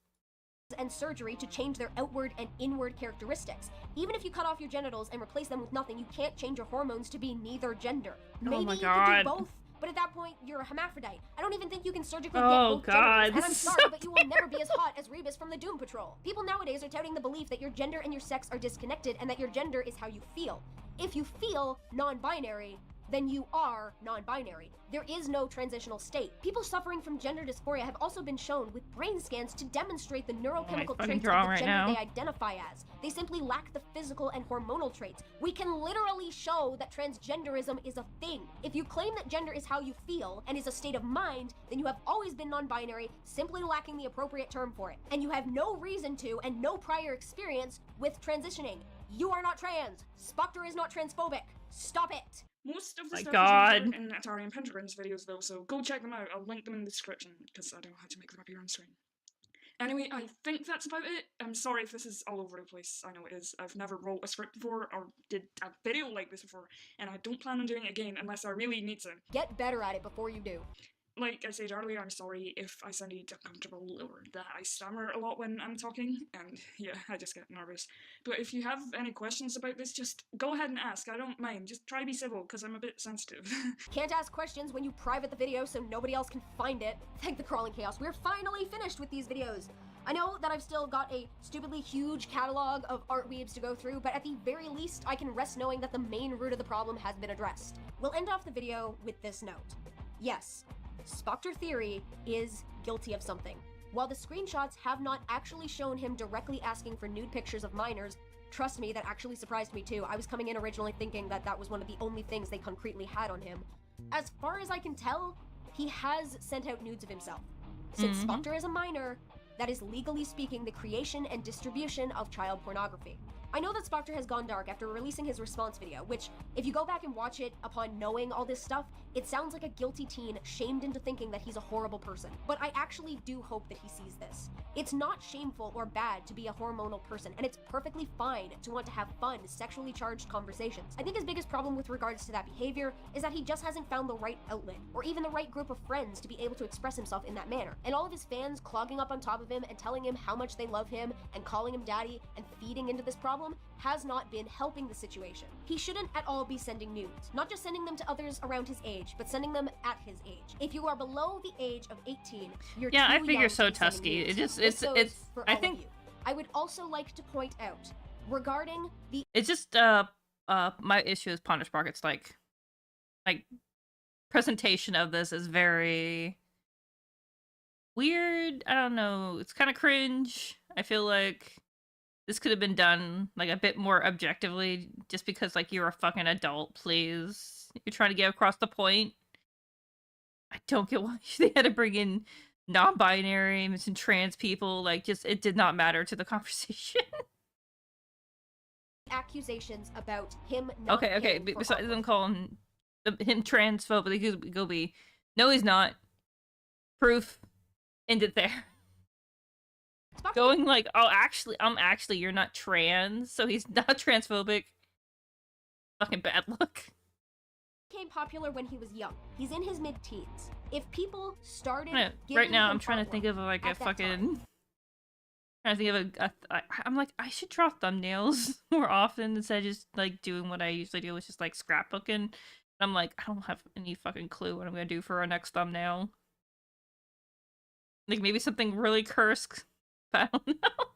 And surgery to change their outward and inward characteristics. Even if you cut off your genitals and replace them with nothing, you can't change your hormones to be neither gender. Maybe you could do both, but at that point, you're a hermaphrodite. I don't even think you can surgically get both genitals, and I'm sorry, but you will never be as hot as Rebus from the Doom Patrol. People nowadays are touting the belief that your gender and your sex are disconnected and that your gender is how you feel. If you feel non-binary, then you are non-binary. There is no transitional state. People suffering from gender dysphoria have also been shown with brain scans to demonstrate the neurochemical traits of the gender they identify as. They simply lack the physical and hormonal traits. We can literally show that transgenderism is a thing. If you claim that gender is how you feel and is a state of mind, then you have always been non-binary, simply lacking the appropriate term for it. And you have no reason to and no prior experience with transitioning. You are not trans. Spoctor is not transphobic. Stop it. Most of the stuff is in Atari and Pentagon's videos though, so go check them out. I'll link them in the description, because I don't know how to make them appear on screen. Anyway, I think that's about it. I'm sorry if this is all over the place. I know it is. I've never wrote a script before, or did a video like this before, and I don't plan on doing it again unless I really need to. Get better at it before you do. like I said earlier, I'm sorry if I sounded uncomfortable or that I stammer a lot when I'm talking, and yeah, I just get nervous. But if you have any questions about this, just go ahead and ask. I don't mind. Just try to be civil, because I'm a bit sensitive. Can't ask questions when you private the video so nobody else can find it. Thank the crawling chaos, we're finally finished with these videos. I know that I've still got a stupidly huge catalog of art weebs to go through, but at the very least, I can rest knowing that the main root of the problem has been addressed. We'll end off the video with this note. Yes, Spoctor Theory is guilty of something. While the screenshots have not actually shown him directly asking for nude pictures of minors, trust me, that actually surprised me too. I was coming in originally thinking that that was one of the only things they concretely had on him. As far as I can tell, he has sent out nudes of himself. Since Spoctor is a minor, that is legally speaking the creation and distribution of child pornography. I know that Spoctor has gone dark after releasing his response video, which, if you go back and watch it upon knowing all this stuff, it sounds like a guilty teen shamed into thinking that he's a horrible person. But I actually do hope that he sees this. It's not shameful or bad to be a hormonal person, and it's perfectly fine to want to have fun, sexually charged conversations. I think his biggest problem with regards to that behavior is that he just hasn't found the right outlet, or even the right group of friends to be able to express himself in that manner. And all of his fans clogging up on top of him and telling him how much they love him and calling him daddy and feeding into this problem has not been helping the situation. He shouldn't at all be sending nudes, not just sending them to others around his age, but sending them at his age. If you are below the age of 18, you're too I figure young so, to be sending Tusky. nudes. It just This goes it's for I all think of you. I would also like to point out regarding the it's just my issue is Ponder Sprocket's like presentation of this is very weird. I don't know. It's kind of cringe. I feel like this could have been done like a bit more objectively, just because like you're a fucking adult, please. You're trying to get across the point. I don't get why they had to bring in non-binary and trans people. Like, just it did not matter to the conversation. accusations about him not Okay. paying for Besides artwork. them calling him transphobe, they could go be, no, he's not. Proof. End it there. Going like, oh, actually, you're not trans, so he's not transphobic. Fucking bad luck. Became popular when he was young. He's in his mid-teens. If people started Right giving now, him I'm trying to think of like a at that fucking. Trying to think of I'm like, I should draw thumbnails more often instead of just like doing what I usually do, which is like scrapbooking. I'm like, I don't have any fucking clue what I'm gonna do for our next thumbnail. Like maybe something really cursed. I don't know.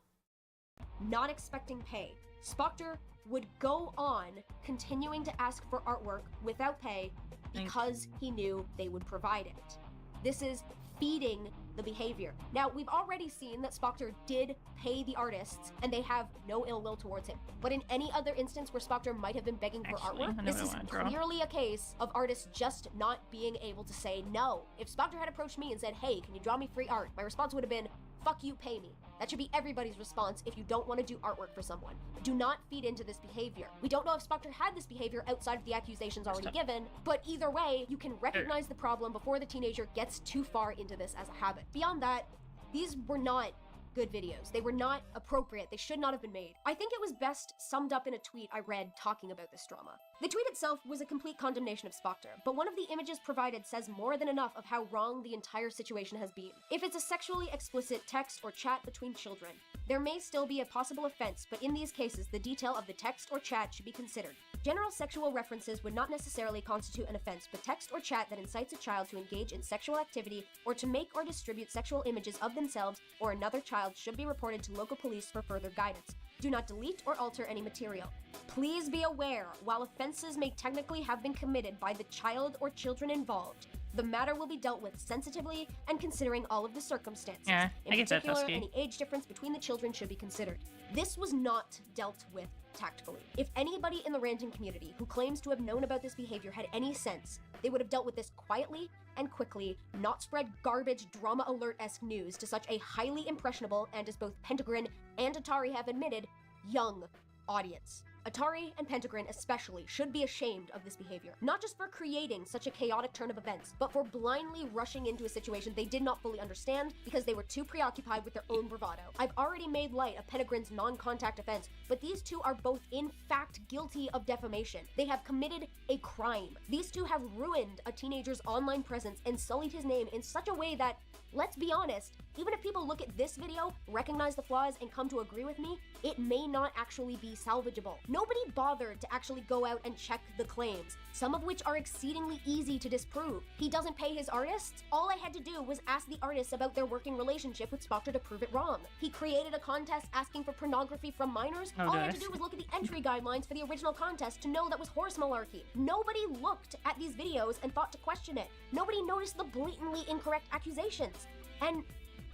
not expecting pay, Spoctor would go on continuing to ask for artwork without pay because he knew they would provide it. This is feeding the behavior. Now, we've already seen that Spoctor did pay the artists, and they have no ill will towards him. But in any other instance where Spoctor might have been begging for artwork, this is clearly a case of artists just not being able to say no. If Spoctor had approached me and said, hey, can you draw me free art? My response would have been, fuck you, pay me. That should be everybody's response if you don't want to do artwork for someone. Do not feed into this behavior. We don't know if Spoctor had this behavior outside of the accusations already given, but either way, you can recognize the problem before the teenager gets too far into this as a habit. Beyond that, these were not good videos. They were not appropriate. They should not have been made. I think it was best summed up in a tweet I read talking about this drama. The tweet itself was a complete condemnation of Spoctor, but one of the images provided says more than enough of how wrong the entire situation has been. If it's a sexually explicit text or chat between children, there may still be a possible offense, but in these cases, the detail of the text or chat should be considered. General sexual references would not necessarily constitute an offense, but text or chat that incites a child to engage in sexual activity or to make or distribute sexual images of themselves or another child should be reported to local police for further guidance. Do not delete or alter any material. Please be aware, while offenses may technically have been committed by the child or children involved, the matter will be dealt with sensitively and considering all of the circumstances. Yeah, I In get that, particular, Tusky. any age difference between the children should be considered. This was not dealt with tactfully. If anybody in the ranting community who claims to have known about this behavior had any sense, they would have dealt with this quietly and quickly, not spread garbage drama alert-esque news to such a highly impressionable and, as both Pentagrin and Atari have admitted, young audience. Atari and Pentagon especially should be ashamed of this behavior. Not just for creating such a chaotic turn of events, but for blindly rushing into a situation they did not fully understand because they were too preoccupied with their own bravado. I've already made light of Pentagon's non-contact offense, but these two are both in fact guilty of defamation. They have committed a crime. These two have ruined a teenager's online presence and sullied his name in such a way that, let's be honest, even if people look at this video, recognize the flaws, and come to agree with me, it may not actually be salvageable. Nobody bothered to actually go out and check the claims, some of which are exceedingly easy to disprove. He doesn't pay his artists? All I had to do was ask the artists about their working relationship with Spoctor to prove it wrong. He created a contest asking for pornography from minors? All I had to do was look at the entry guidelines for the original contest to know that was horse malarkey. Nobody looked at these videos and thought to question it. Nobody noticed the blatantly incorrect accusations. And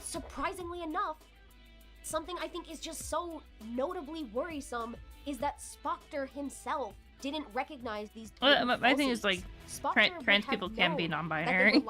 surprisingly enough, something I think is just so notably worrisome is that Spoctor himself didn't recognize these. My thing is like trans people can be non-binary.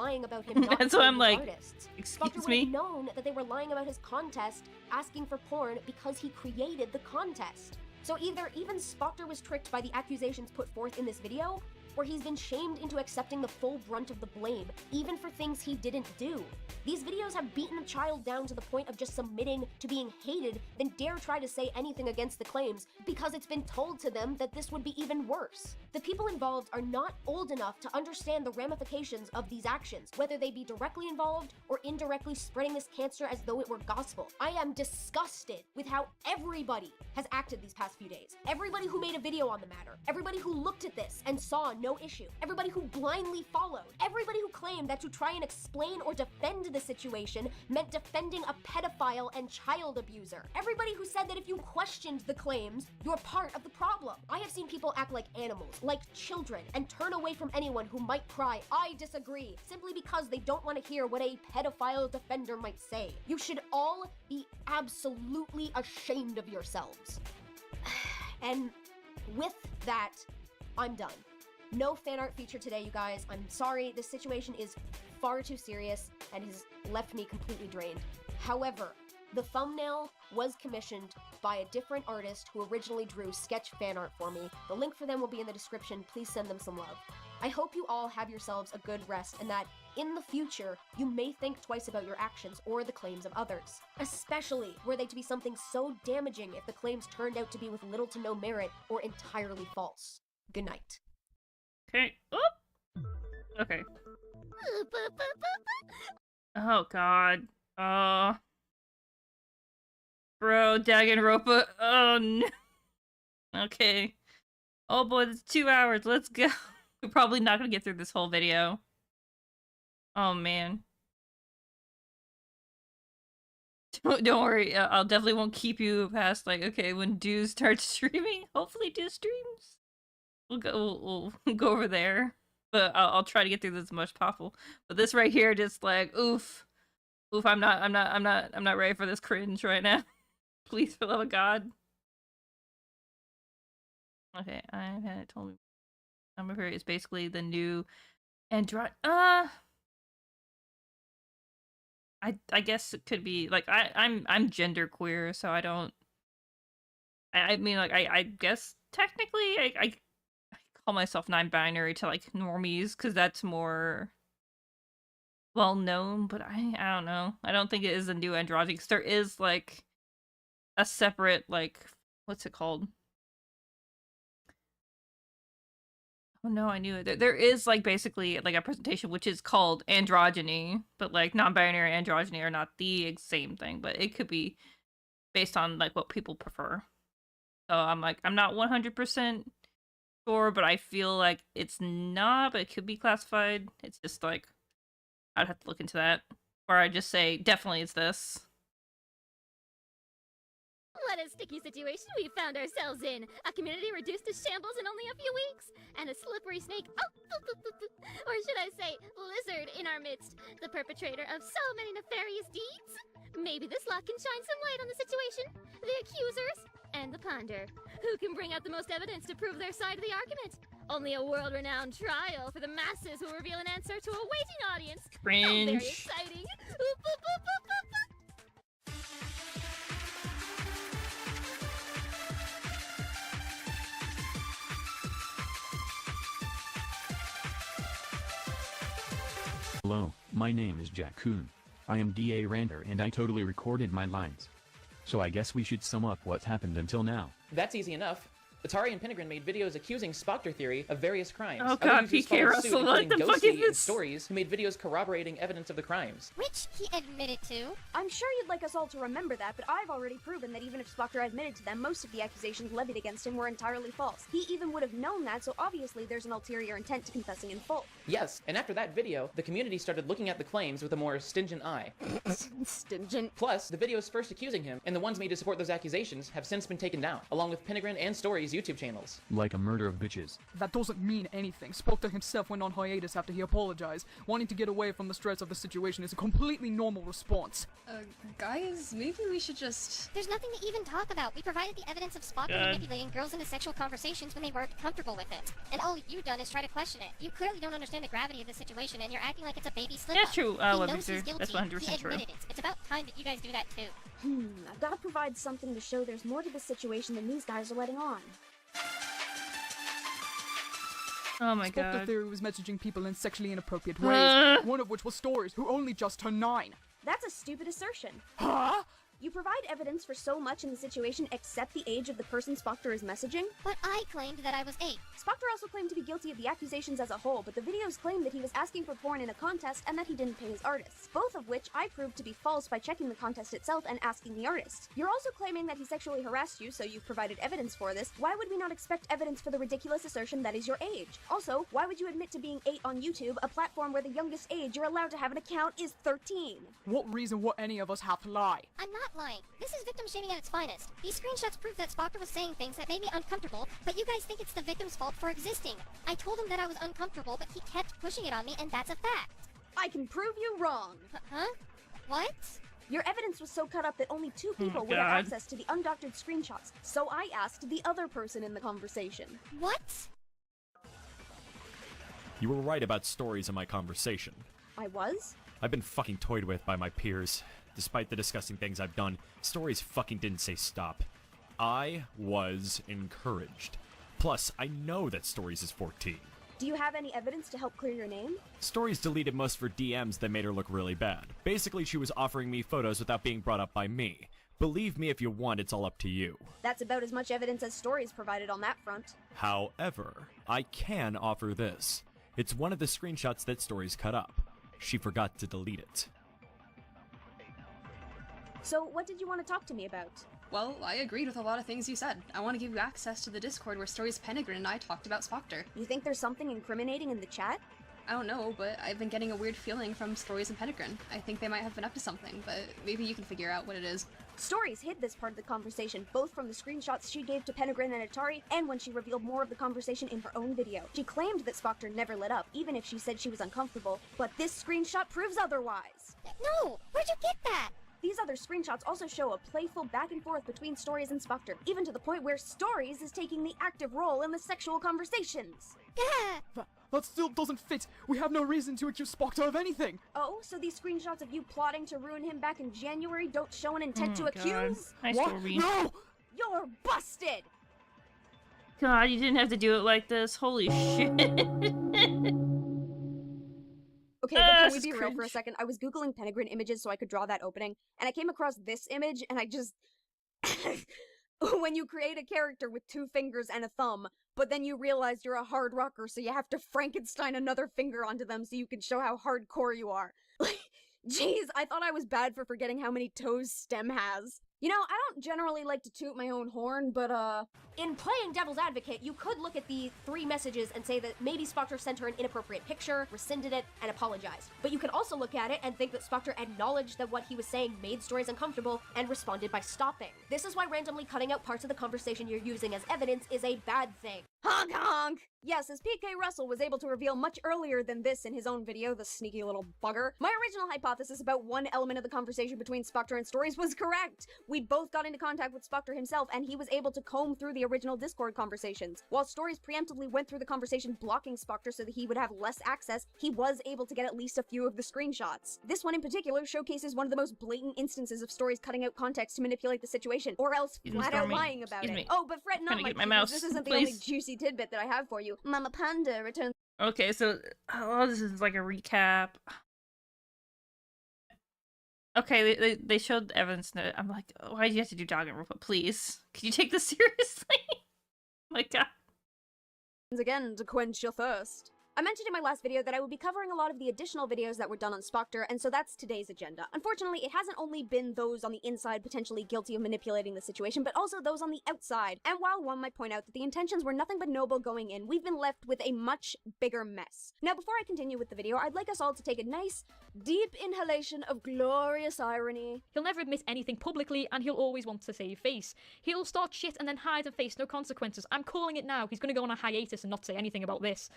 That's why I'm like, excuse me. Spoctor would have known that they were lying about his contest, asking for porn because he created the contest. So either even Spoctor was tricked by the accusations put forth in this video, or he's been shamed into accepting the full brunt of the blame, even for things he didn't do. These videos have beaten a child down to the point of just submitting to being hated, then dare try to say anything against the claims, because it's been told to them that this would be even worse. The people involved are not old enough to understand the ramifications of these actions, whether they be directly involved or indirectly spreading this cancer as though it were gospel. I am disgusted with how everybody has acted these past few days. Everybody who made a video on the matter, everybody who looked at this and saw no issue, everybody who blindly followed, everybody who claimed that to try and explain or defend the situation meant defending a pedophile and child abuser, everybody who said that if you questioned the claims, you're part of the problem. I have seen people act like animals, like children, and turn away from anyone who might cry, "I disagree," simply because they don't want to hear what a pedophile defender might say. You should all be absolutely ashamed of yourselves. And with that, I'm done. No fan art feature today, you guys. I'm sorry, this situation is far too serious and has left me completely drained. However, the thumbnail was commissioned by a different artist who originally drew sketch fan art for me. The link for them will be in the description. Please send them some love. I hope you all have yourselves a good rest and that in the future, you may think twice about your actions or the claims of others. Especially were they to be something so damaging if the claims turned out to be with little to no merit or entirely false. Good night. Okay. Oh! Okay. Oh god. Bro, Danganronpa. Oh no. Okay. Oh boy, it's 2 hours. Let's go. We're probably not gonna get through this whole video. Oh man. Don't worry. I'll definitely won't keep you past like, okay, when Dew starts streaming. Hopefully Dew streams. We'll go over there. But I'll try to get through this as much as possible. But this right here, just like, oof. I'm not ready for this cringe right now. Please, for the love of God. Okay, I had it told me. Number here is basically the new Android. I guess it could be like I'm genderqueer, so I don't. I mean, like I guess technically I call myself non-binary to like normies because that's more well known, but I don't know. I don't think it is a new androgyny because there is like a separate like what's it called? Oh no, I knew it. There is like basically like a presentation which is called androgyny, but like non-binary and androgyny are not the same thing, but it could be based on like what people prefer. So I'm not 100% sure, but I feel like it's not, but it could be classified. It's just like I'd have to look into that. Or I just say definitely it's this. What a sticky situation we found ourselves in. A community reduced to shambles in only a few weeks. And a slippery snake, or should I say, lizard in our midst. The perpetrator of so many nefarious deeds. Maybe this lot can shine some light on the situation. The accusers and the ponder. Who can bring out the most evidence to prove their side of the argument? Only a world-renowned trial for the masses will reveal an answer to a waiting audience. Cringe. Oh, very exciting. Hello, my name is Jack Coon. I am DA Rander and I totally recorded my lines. So I guess we should sum up what's happened until now. That's easy enough. Atari and Penegrin made videos accusing Spoctor Theory of various crimes. Oh god, PK Russell, what the fuck is this? Stories who made videos corroborating evidence of the crimes. Which he admitted to. I'm sure you'd like us all to remember that, but I've already proven that even if Spoctor admitted to them, most of the accusations levied against him were entirely false. He even would have known that, so obviously there's an ulterior intent to confessing in full. Yes, and after that video, the community started looking at the claims with a more stingent eye. Stingent? Plus, the videos first accusing him, and the ones made to support those accusations, have since been taken down, along with Penegrin and Story's YouTube channels. Like a murder of bitches. That doesn't mean anything. Spoctor himself went on hiatus after he apologized. Wanting to get away from the stress of the situation is a completely normal response. Guys, maybe we should just... There's nothing to even talk about. We provided the evidence of Spoctor manipulating girls into sexual conversations when they weren't comfortable with it. And all you've done is try to question it. You clearly don't understand the gravity of the situation, and you're acting like it's a baby slip-up. That's true, He knows Webster. he's guilty. That's 100% He true. admitted it. It's about time that you guys do that too. I've got to provide something to show there's more to this situation than these guys are letting on. Oh my Spoctor god. Theory was messaging people in sexually inappropriate ways, one of which was Stories, who only just turned 9. That's a stupid assertion. Huh? You provide evidence for so much in the situation except the age of the person Spoctor is messaging? But I claimed that I was 8. Spoctor also claimed to be guilty of the accusations as a whole, but the videos claim that he was asking for porn in a contest and that he didn't pay his artists, both of which I proved to be false by checking the contest itself and asking the artist. You're also claiming that he sexually harassed you, so you've provided evidence for this. Why would we not expect evidence for the ridiculous assertion that is your age? Also, why would you admit to being 8 on YouTube, a platform where the youngest age you're allowed to have an account is 13? What reason would any of us have to lie? I'm not lying. This is victim shaming at its finest. These screenshots prove that Spoctor was saying things that made me uncomfortable, but you guys think it's the victim's fault for existing. I told him that I was uncomfortable, but he kept pushing it on me, and that's a fact. I can prove you wrong. Huh? What? Your evidence was so cut up that only 2 people would have access to the undoctored screenshots, so I asked the other person in the conversation. What? You were right about Stories in my conversation. I was? I've been fucking toyed with by my peers. Despite the disgusting things I've done, Stories fucking didn't say stop. I was encouraged. Plus, I know that Stories is 14. Do you have any evidence to help clear your name? Stories deleted most of her DMs that made her look really bad. Basically, she was offering me photos without being brought up by me. Believe me if you want, it's all up to you. That's about as much evidence as Stories provided on that front. However, I can offer this. It's one of the screenshots that Stories cut up. She forgot to delete it. So, what did you want to talk to me about? Well, I agreed with a lot of things you said. I want to give you access to the Discord where Stories Penegrin and I talked about Spoctor. You think there's something incriminating in the chat? I don't know, but I've been getting a weird feeling from Stories and Penegrin. I think they might have been up to something, but maybe you can figure out what it is. Stories hid this part of the conversation, both from the screenshots she gave to Penegrin and Atari, and when she revealed more of the conversation in her own video. She claimed that Spoctor never let up, even if she said she was uncomfortable, but this screenshot proves otherwise. No! Where'd you get that? These other screenshots also show a playful back and forth between Stories and Spoctor, even to the point where Stories is taking the active role in the sexual conversations. Yeah! That still doesn't fit. We have no reason to accuse Spoctor of anything. Oh, so these screenshots of you plotting to ruin him back in January don't show an intent to accuse? Hi, What? Story. No! You're busted! God, you didn't have to do it like this. Holy shit. Okay, but can we this be is real for a cringe. second? I was Googling Penegrin images so I could draw that opening, and I came across this image, and I just... When you create a character with 2 fingers and a thumb, but then you realize you're a hard rocker, so you have to Frankenstein another finger onto them so you can show how hardcore you are. Like, jeez, I thought I was bad for forgetting how many toes STEM has. You know, I don't generally like to toot my own horn, but in playing devil's advocate, you could look at the 3 messages and say that maybe Spoctor sent her an inappropriate picture, rescinded it, and apologized. But you could also look at it and think that Spoctor acknowledged that what he was saying made Stories uncomfortable and responded by stopping. This is why randomly cutting out parts of the conversation you're using as evidence is a bad thing. Honk honk! Yes, as PK Russell was able to reveal much earlier than this in his own video, the sneaky little bugger, my original hypothesis about one element of the conversation between Spoctor and Stories was correct. We both got into contact with Spoctor himself, and he was able to comb through the original Discord conversations. While Stories preemptively went through the conversation blocking Spoctor so that he would have less access, he was able to get at least a few of the screenshots. This one in particular showcases one of the most blatant instances of Stories cutting out context to manipulate the situation, or else flat out lying about it. Oh, but fret not, Trying to my get my cuties, mouse, this isn't the please. only juicy tidbit that I have for you. Mama Panda returns. Okay, so this is like a recap. Okay, they showed evidence that I'm like, oh, why do you have to do Danganronpa? Please, can you take this seriously? Oh my god. Again, to quench your thirst. I mentioned in my last video that I would be covering a lot of the additional videos that were done on Spoctor, and so that's today's agenda. Unfortunately, it hasn't only been those on the inside potentially guilty of manipulating the situation, but also those on the outside. And while one might point out that the intentions were nothing but noble going in, we've been left with a much bigger mess. Now, before I continue with the video, I'd like us all to take a nice, deep inhalation of glorious irony. He'll never admit anything publicly, and he'll always want to save face. He'll start shit and then hide and face no consequences. I'm calling it now. He's gonna go on a hiatus and not say anything about this.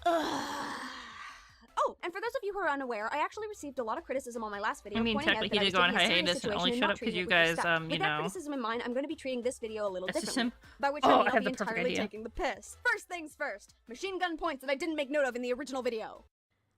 Oh, and for those of you who are unaware, I actually received a lot of criticism on my last video. I mean, technically he did go on hiatus and only shut up because you guys, With you that know. criticism in mind, I'm going to be treating this video a little That's just differently. him. By which Oh, I I mean I'll have be the perfect entirely idea. taking the piss. First things first, machine gun points that I didn't make note of in the original video.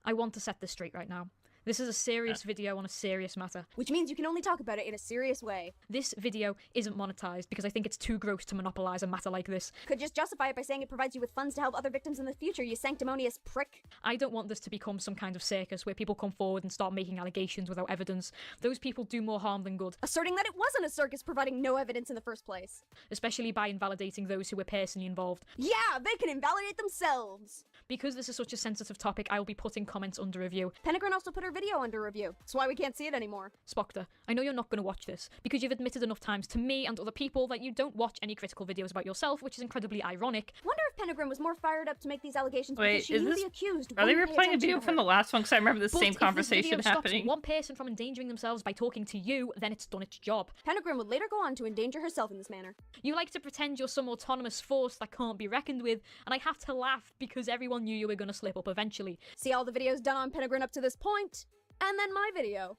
I want to set this straight right now. This is a serious video on a serious matter. Which means you can only talk about it in a serious way. This video isn't monetized because I think it's too gross to monopolize a matter like this. Could just justify it by saying it provides you with funds to help other victims in the future, you sanctimonious prick. I don't want this to become some kind of circus where people come forward and start making allegations without evidence. Those people do more harm than good. Asserting that it wasn't a circus providing no evidence in the first place. Especially by invalidating those who were personally involved. Yeah, they can invalidate themselves! Because this is such a sensitive topic, I will be putting comments under review. Penegrin also put her video under review. That's why we can't see it anymore. Spoctor, I know you're not going to watch this, because you've admitted enough times to me and other people that you don't watch any critical videos about yourself, which is incredibly ironic. Wonder if Penegrin was more fired up to make these allegations Wait, because she is knew this- the accused Are they wouldn't pay replaying a attention video to from her. the last one? Because I remember the But same if this conversation video stops happening. one person from endangering themselves by talking to you, then it's done its job. Penegrin would later go on to endanger herself in this manner. You like to pretend you're some autonomous force that can't be reckoned with, and I have to laugh because everyone knew you were going to slip up eventually. See all the videos done on Penegrin up to this point, and then my video.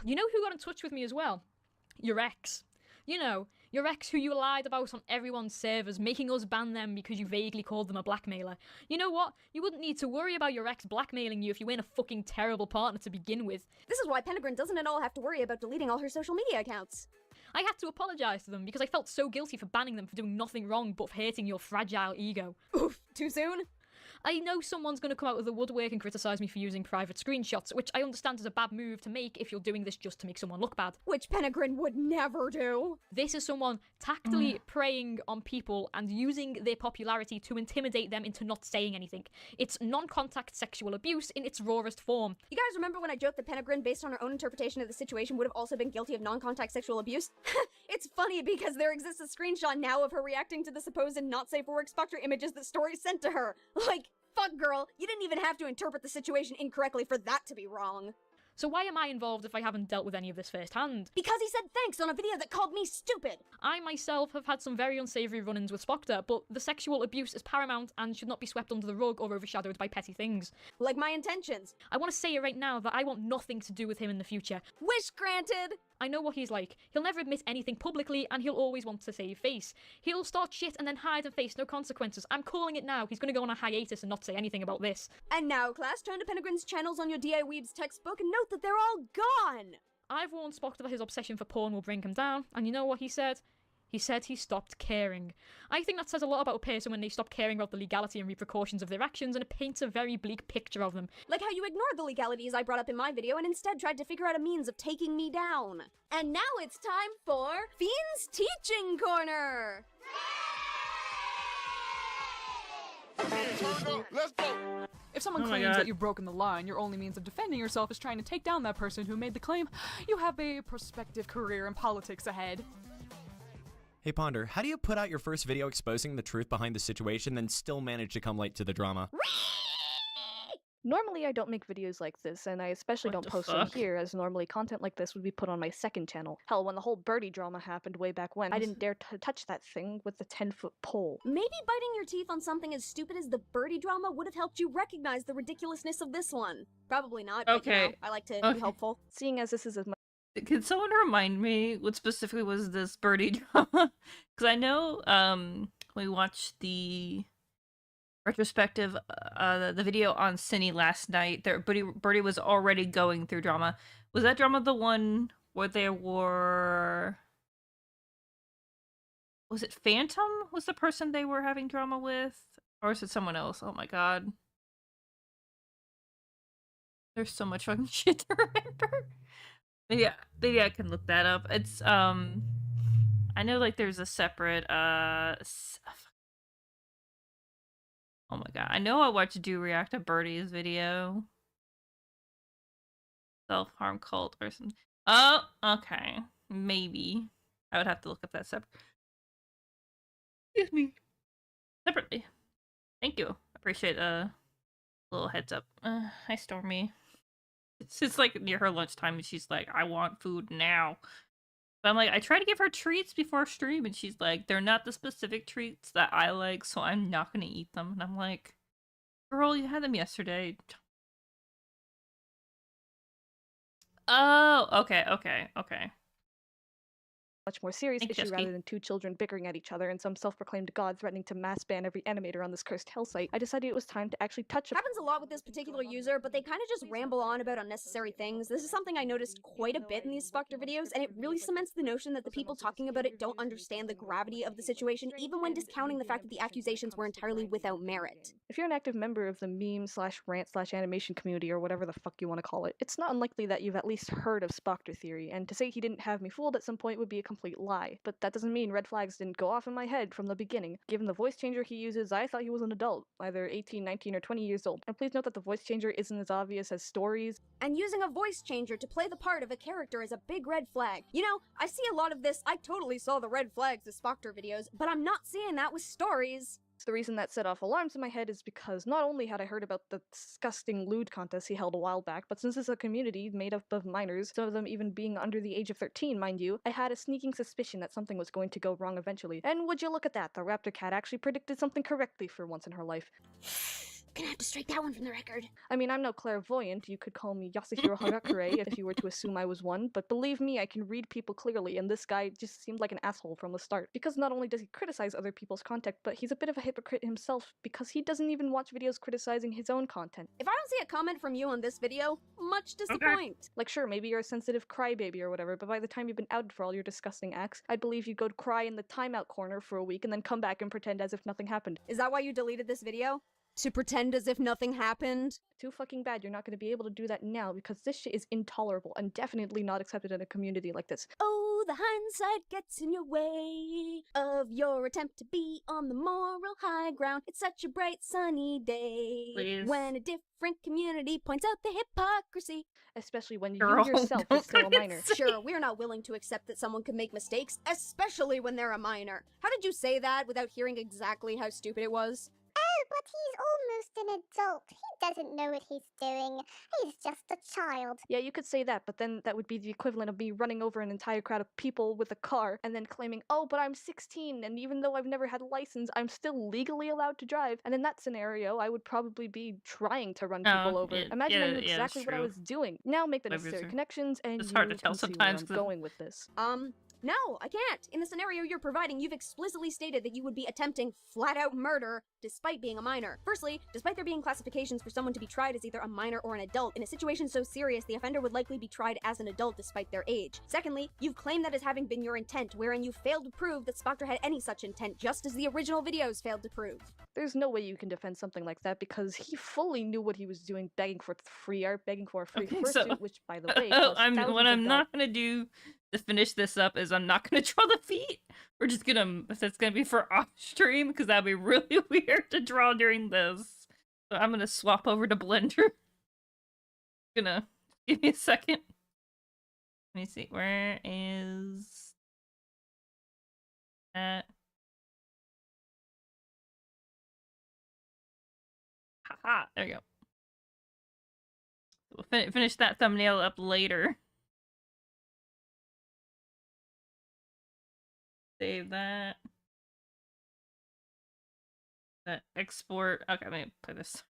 You know who got in touch with me as well? Your ex. You know, your ex who you lied about on everyone's servers, making us ban them because you vaguely called them a blackmailer. You know what? You wouldn't need to worry about your ex blackmailing you if you weren't a fucking terrible partner to begin with. This is why Penegrin doesn't at all have to worry about deleting all her social media accounts. I had to apologise to them because I felt so guilty for banning them for doing nothing wrong but for hurting your fragile ego. Oof, too soon? I know someone's going to come out of the woodwork and criticise me for using private screenshots, which I understand is a bad move to make if you're doing this just to make someone look bad. Which Penegrin would never do. This is someone tactfully preying on people and using their popularity to intimidate them into not saying anything. It's non-contact sexual abuse in its rawest form. You guys remember when I joked that Penegrin, based on her own interpretation of the situation, would have also been guilty of non-contact sexual abuse? It's funny because there exists a screenshot now of her reacting to the supposed not safe for work Spoctor images that Story sent to her. Like, fuck girl, you didn't even have to interpret the situation incorrectly for that to be wrong. So why am I involved if I haven't dealt with any of this firsthand? Because he said thanks on a video that called me stupid! I myself have had some very unsavoury run-ins with Spoctor, but the sexual abuse is paramount and should not be swept under the rug or overshadowed by petty things. Like my intentions. I want to say it right now that I want nothing to do with him in the future. Wish granted! I know what he's like. He'll never admit anything publicly and he'll always want to save face. He'll start shit and then hide and face no consequences. I'm calling it now. He's going to go on a hiatus and not say anything about this. And now, class, turn to Penegrin's channels on your DI Weebs textbook and note that they're all gone! I've warned Spoctor that his obsession for porn will bring him down, and you know what he said? He said he stopped caring. I think that says a lot about a person when they stop caring about the legality and repercussions of their actions, and it paints a very bleak picture of them. Like how you ignored the legalities I brought up in my video and instead tried to figure out a means of taking me down. And now it's time for Fiend's Teaching Corner! Let's go! If someone Oh my claims God. that you've broken the line, your only means of defending yourself is trying to take down that person who made the claim, you have a prospective career in politics ahead. Hey Ponder, how do you put out your first video exposing the truth behind the situation, then still manage to come late to the drama? Normally I don't make videos like this, and I especially What don't the post them fuck? here, as normally content like this would be put on my second channel. Hell, when the whole birdie drama happened way back when, I didn't dare touch that thing with the 10-foot pole. Maybe biting your teeth on something as stupid as the birdie drama would have helped you recognize the ridiculously of this one. Probably not, but you Okay. know, I like to Okay. be helpful. Seeing as this is as much Can someone remind me what specifically was this birdie drama? Because I know we watched the retrospective, the video on Cine last night. There, Birdie was already going through drama. Was that drama the one where there were? Was it Phantom? Was the person they were having drama with, or is it someone else? Oh my god. There's so much fucking shit to remember. Maybe I can look that up. It's I know like there's a separate oh my god. I know I watched Do React to Birdie's video. Self-harm cult or something. Oh, okay. Maybe. I would have to look up that separately. Thank you. Appreciate a little heads up. Hi Stormy. It's just like near her lunchtime and she's like, I want food now. But I'm like, I try to give her treats before stream and she's like, they're not the specific treats that I like, so I'm not gonna eat them. And I'm like, girl, you had them yesterday. Oh, okay. Much more serious issue rather than two children bickering at each other and some self-proclaimed god threatening to mass ban every animator on this cursed hell site, I decided it was time to actually touch Happens a lot with this particular user, but they kind of just ramble on about unnecessary things. This is something I noticed quite a bit in these Spoctor videos, and it really cements the notion that the people talking about it don't understand the gravity of the situation, even when discounting the fact that the accusations were entirely without merit. If you're an active member of the meme/rant/animation community or whatever the fuck you want to call it, it's not unlikely that you've at least heard of Spoctor theory, and to say he didn't have me fooled at some point would be a complete lie. But that doesn't mean red flags didn't go off in my head from the beginning. Given the voice changer he uses, I thought he was an adult, either 18, 19, or 20 years old. And please note that the voice changer isn't as obvious as Stories. And using a voice changer to play the part of a character is a big red flag. You know, I see a lot of this, I totally saw the red flags of Spoctor videos, but I'm not seeing that with Stories. The reason that set off alarms in my head is because not only had I heard about the disgusting lewd contest he held a while back, but since it's a community made up of minors, some of them even being under the age of 13, mind you, I had a sneaking suspicion that something was going to go wrong eventually. And would you look at that, the raptor cat actually predicted something correctly for once in her life. Gonna have to strike that one from the record. I mean, I'm no clairvoyant, you could call me Yasuhiro Harakure if you were to assume I was one, but believe me, I can read people clearly, and this guy just seemed like an asshole from the start. Because not only does he criticize other people's content, but he's a bit of a hypocrite himself, because he doesn't even watch videos criticizing his own content. If I don't see a comment from you on this video, much disappoint. Okay. Like sure, maybe you're a sensitive crybaby or whatever, but by the time you've been outed for all your disgusting acts, I'd believe you'd go to cry in the timeout corner for a week and then come back and pretend as if nothing happened. Is that why you deleted this video? To pretend as if nothing happened? Too fucking bad you're not going to be able to do that now because this shit is intolerable and definitely not accepted in a community like this. Oh, the hindsight gets in your way of your attempt to be on the moral high ground. It's such a bright sunny day. Please. When a different community points out the hypocrisy. Especially when you yourself are still a minor. Sure, we're not willing to accept that someone can make mistakes, especially when they're a minor. How did you say that without hearing exactly how stupid it was? Oh, but he's almost an adult. He doesn't know what he's doing. He's just a child. Yeah, you could say that, but then that would be the equivalent of me running over an entire crowd of people with a car and then claiming, oh, but I'm 16, and even though I've never had a license, I'm still legally allowed to drive. And in that scenario, I would probably be trying to run people over. Imagine I knew exactly what I was doing. Now make the necessary connections, and it's hard to tell can see sometimes where I'm going with this. No, I can't. In the scenario you're providing, you've explicitly stated that you would be attempting flat-out murder despite being a minor. Firstly, despite there being classifications for someone to be tried as either a minor or an adult, in a situation so serious, the offender would likely be tried as an adult despite their age. Secondly, you've claimed that as having been your intent, wherein you failed to prove that Spoctor had any such intent, just as the original videos failed to prove. There's no way you can defend something like that because he fully knew what he was doing, begging for free art, begging for a free fursuit, which, by the way, what I'm not gonna do to finish this up is I'm not gonna draw the feet. We're just gonna, it's gonna be for off stream because that'd be really weird to draw during this. So I'm gonna swap over to Blender. Gonna give me a second. Let me see, where is that? Haha, there we go. We'll finish that thumbnail up later. Save that. Export. Okay, let me play this.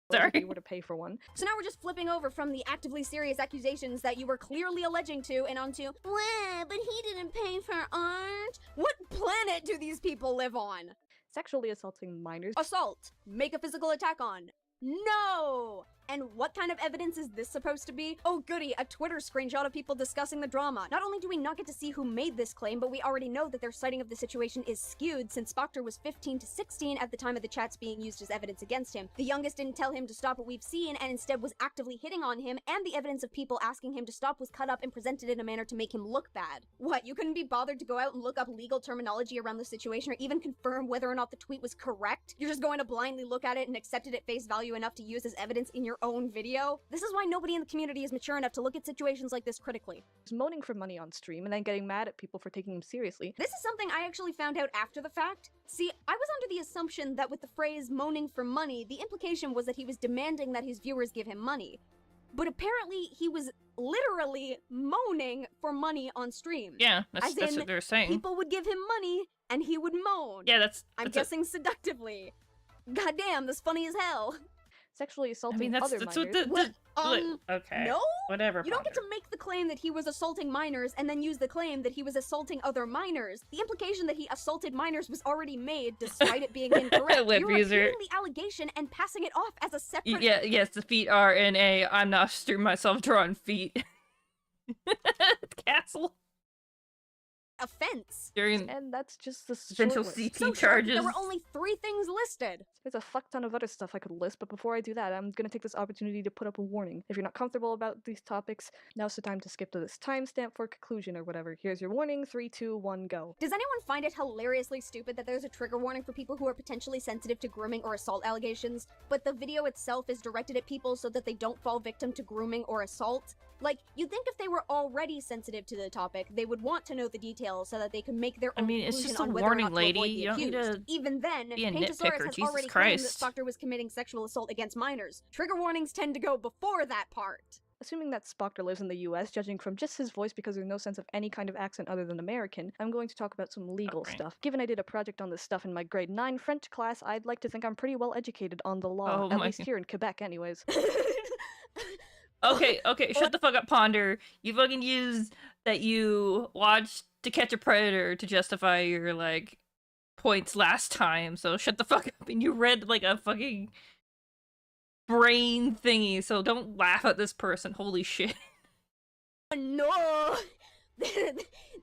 Sorry. If you were to pay for one. So now we're just flipping over from the actively serious accusations that you were clearly alleging to and onto, well, but he didn't pay for art. What planet do these people live on? Sexually assaulting minors. Assault. Make a physical attack on. No! And what kind of evidence is this supposed to be? Oh goody, a Twitter screenshot of people discussing the drama. Not only do we not get to see who made this claim, but we already know that their citing of the situation is skewed since Spoctor was 15 to 16 at the time of the chats being used as evidence against him. The youngest didn't tell him to stop what we've seen and instead was actively hitting on him, and the evidence of people asking him to stop was cut up and presented in a manner to make him look bad. What, you couldn't be bothered to go out and look up legal terminology around the situation or even confirm whether or not the tweet was correct? You're just going to blindly look at it and accept it at face value enough to use as evidence in your own video? This is why nobody in the community is mature enough to look at situations like this critically. He's moaning for money on stream and then getting mad at people for taking him seriously. This is something I actually found out after the fact. See, I was under the assumption that with the phrase moaning for money, the implication was that he was demanding that his viewers give him money. But apparently he was literally moaning for money on stream. Yeah, that's what they're saying. People would give him money and he would moan. Yeah, I'm guessing seductively. Goddamn, that's funny as hell. Sexually assaulting other minors. Okay. No? Whatever. You don't get to make the claim that he was assaulting minors and then use the claim that he was assaulting other minors. The implication that he assaulted minors was already made, despite it being incorrect. You're repeating the allegation and passing it off as a separate. Yeah, yes, the feet are in a I'm not streaming myself drawing feet. Castle. Offense. And that's just the potential short CP so charges. There were only 3 things listed. There's a fuck ton of other stuff I could list, but before I do that, I'm gonna take this opportunity to put up a warning. If you're not comfortable about these topics, now's the time to skip to this timestamp for conclusion or whatever. Here's your warning, 3, 2, 1, go. Does anyone find it hilariously stupid that there's a trigger warning for people who are potentially sensitive to grooming or assault allegations, but the video itself is directed at people so that they don't fall victim to grooming or assault? Like, you'd think if they were already sensitive to the topic, they would want to know the details so that they can make their own it's conclusion just a on whether warning, or not lady. to avoid the You don't need accused. to Even then, be a Paintosaurus nitpicker. has Jesus already Christ. claimed that Spoctor was committing sexual assault against minors. Trigger warnings tend to go before that part. Assuming that Spoctor lives in the US, judging from just his voice because there's no sense of any kind of accent other than American, I'm going to talk about some legal stuff. Given I did a project on this stuff in my grade 9 French class, I'd like to think I'm pretty well educated on the law, at least here in Quebec anyways. Okay, shut the fuck up, Ponder. You fucking used that you watched To Catch a Predator to justify your, like, points last time, so shut the fuck up. And you read, like, a fucking brain thingy, so don't laugh at this person. Holy shit. No!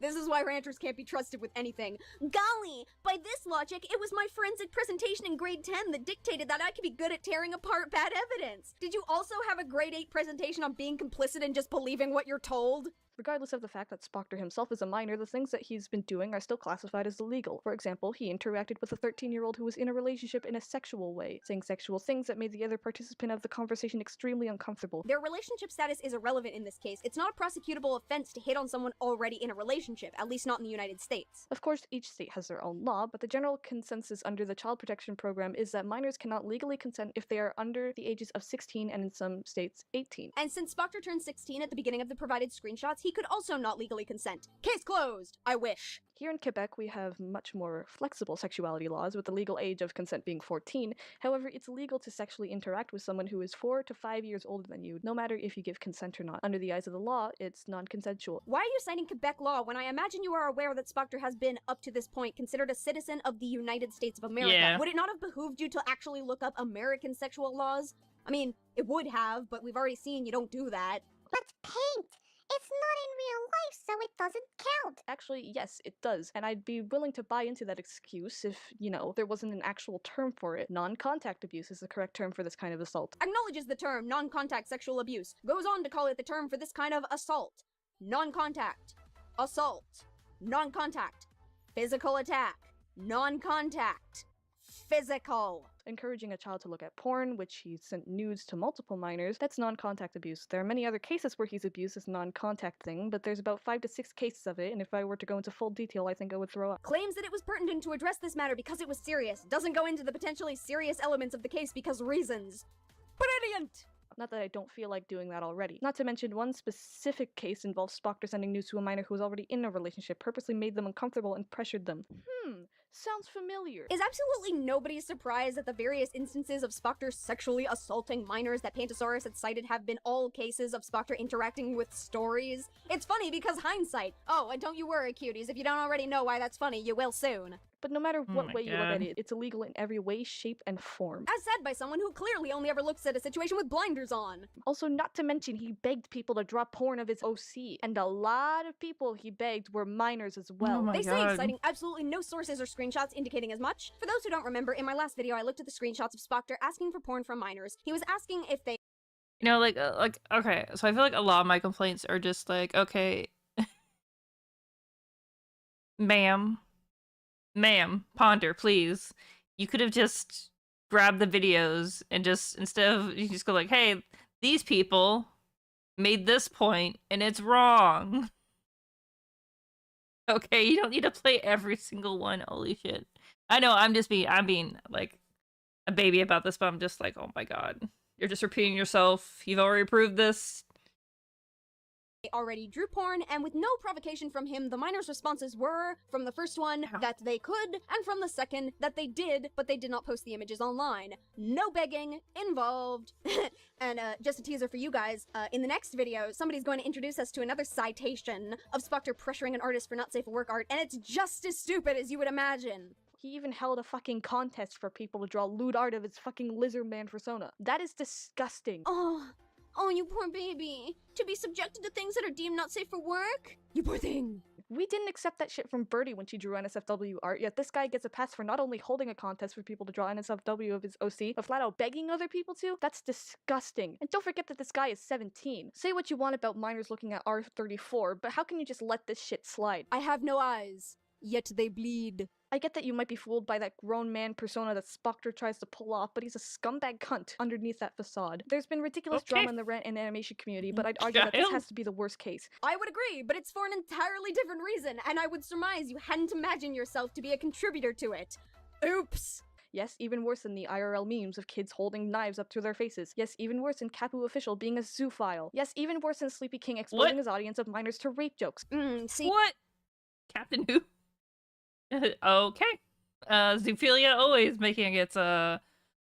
This is why ranchers can't be trusted with anything. Golly, by this logic, it was my forensic presentation in grade 10 that dictated that I could be good at tearing apart bad evidence. Did you also have a grade 8 presentation on being complicit and just believing what you're told? Regardless of the fact that Spoctor himself is a minor, the things that he's been doing are still classified as illegal. For example, he interacted with a 13-year-old who was in a relationship in a sexual way, saying sexual things that made the other participant of the conversation extremely uncomfortable. Their relationship status is irrelevant in this case. It's not a prosecutable offense to hit on someone already in a relationship, at least not in the United States. Of course, each state has their own law, but the general consensus under the Child Protection Program is that minors cannot legally consent if they are under the ages of 16 and in some states 18. And since Spoctor turned 16 at the beginning of the provided screenshots, he could also not legally consent. Case closed. I wish. Here in Quebec, we have much more flexible sexuality laws, with the legal age of consent being 14. However, it's legal to sexually interact with someone who is 4 to 5 years older than you, no matter if you give consent or not. Under the eyes of the law, it's non-consensual. Why are you citing Quebec law when I imagine you are aware that Spoctor has been, up to this point, considered a citizen of the United States of America? Yeah. Would it not have behooved you to actually look up American sexual laws? I mean, it would have, but we've already seen you don't do that. Let's paint! It's not in real life, so it doesn't count. Actually, yes, it does. And I'd be willing to buy into that excuse if, there wasn't an actual term for it. Non-contact abuse is the correct term for this kind of assault. Acknowledges the term non-contact sexual abuse. Goes on to call it the term for this kind of assault. Non-contact. Assault. Non-contact. Physical attack. Non-contact. Physical. Encouraging a child to look at porn, which he sent nudes to multiple minors, that's non-contact abuse. There are many other cases where he's abused this non-contact thing, but there's about 5 to 6 cases of it, and if I were to go into full detail, I think I would throw up. Claims that it was pertinent to address this matter because it was serious. Doesn't go into the potentially serious elements of the case because reasons. Brilliant! Not that I don't feel like doing that already. Not to mention, one specific case involves Spoctor sending news to a minor who was already in a relationship, purposely made them uncomfortable and pressured them. Sounds familiar. Is absolutely nobody surprised that the various instances of Spoctor sexually assaulting minors that Paintosaurus had cited have been all cases of Spoctor interacting with stories? It's funny because hindsight. Oh, and don't you worry, cuties, if you don't already know why that's funny, you will soon. But no matter Oh what my way you look at God. it, it's illegal in every way, shape, and form. As said by someone who clearly only ever looks at a situation with blinders on. Also, not to mention, he begged people to draw porn of his OC, and a lot of people he begged were minors as well. my They say, God. citing absolutely no sources or screenshots indicating as much. For those who don't remember, in my last video I looked at the screenshots of Spoctor asking for porn from minors. He was asking if they You know, like, okay, so I feel like a lot of my complaints are just like, okay, ma'am, Ponder, please. You could have just grabbed the videos and just, instead of, you just go like, hey, these people made this point and it's wrong. Okay, you don't need to play every single one. Holy shit. I know, I'm being like a baby about this, but I'm just like, oh my God. You're just repeating yourself. You've already proved this. already drew porn, and with no provocation from him, the minors' responses were, from the first one, that they could, and from the second, that they did, but they did not post the images online. No begging involved. And just a teaser for you guys, in the next video, somebody's going to introduce us to another citation of Spoctor pressuring an artist for not safe for work art, and it's just as stupid as you would imagine. He even held a fucking contest for people to draw lewd art of his fucking lizard man persona. That is disgusting. Oh, you poor baby. To be subjected to things that are deemed not safe for work? You poor thing. We didn't accept that shit from Birdie when she drew NSFW art, yet this guy gets a pass for not only holding a contest for people to draw NSFW of his OC, but flat out begging other people to? That's disgusting. And don't forget that this guy is 17. Say what you want about minors looking at R34, but how can you just let this shit slide? I have no eyes, yet they bleed. I get that you might be fooled by that grown man persona that Spoctor tries to pull off, but he's a scumbag cunt underneath that facade. There's been ridiculous drama in the rant and animation community, but I'd argue that this has to be the worst case. I would agree, but it's for an entirely different reason, and I would surmise you hadn't imagined yourself to be a contributor to it. Oops. Yes, even worse than the IRL memes of kids holding knives up to their faces. Yes, even worse than Kapu Official being a zoophile. Yes, even worse than Sleepy King exposing his audience of minors to rape jokes. See? What? Captain Who? Okay. Zoophilia always making its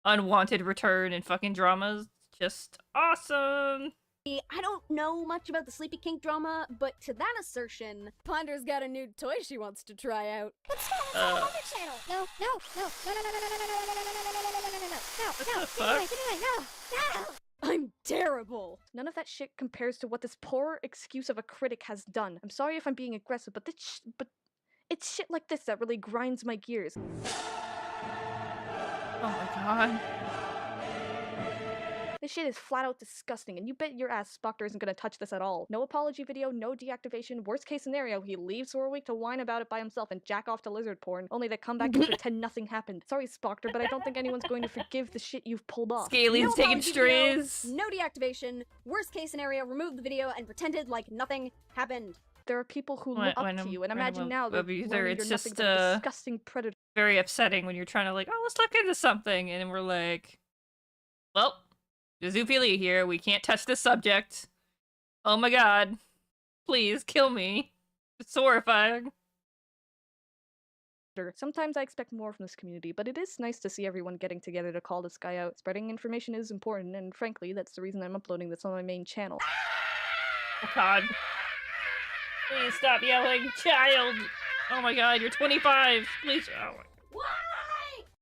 unwanted return in fucking dramas. Just awesome. I don't know much about the Sleepy Kink drama, but to that assertion, Ponder's got a new toy she wants to try out. What's on the other channel? No. I'm terrible. None of that shit compares to what this poor excuse of a critic has done. I'm sorry if I'm being aggressive, but it's shit like this that really grinds my gears. Oh my God. This shit is flat out disgusting, and you bet your ass Spoctor isn't gonna touch this at all. No apology video, no deactivation. Worst case scenario, he leaves for a week to whine about it by himself and jack off to lizard porn, only to come back and pretend nothing happened. Sorry, Spoctor, but I don't think anyone's going to forgive the shit you've pulled off. Scaly's taking strays. No deactivation. Worst case scenario, remove the video and pretended like nothing happened. There are people who look up to you, and imagine now that it's you're just nothing but a disgusting predator. Very upsetting when you're trying to like, oh, let's look into something, and we're like, well, Zoophilia here, we can't touch this subject. Oh my God, please kill me. It's horrifying. Sometimes I expect more from this community, but it is nice to see everyone getting together to call this guy out. Spreading information is important, and frankly, that's the reason I'm uploading this on my main channel. Oh God. Please stop yelling, child! Oh my God, you're 25! Please, oh my. Why?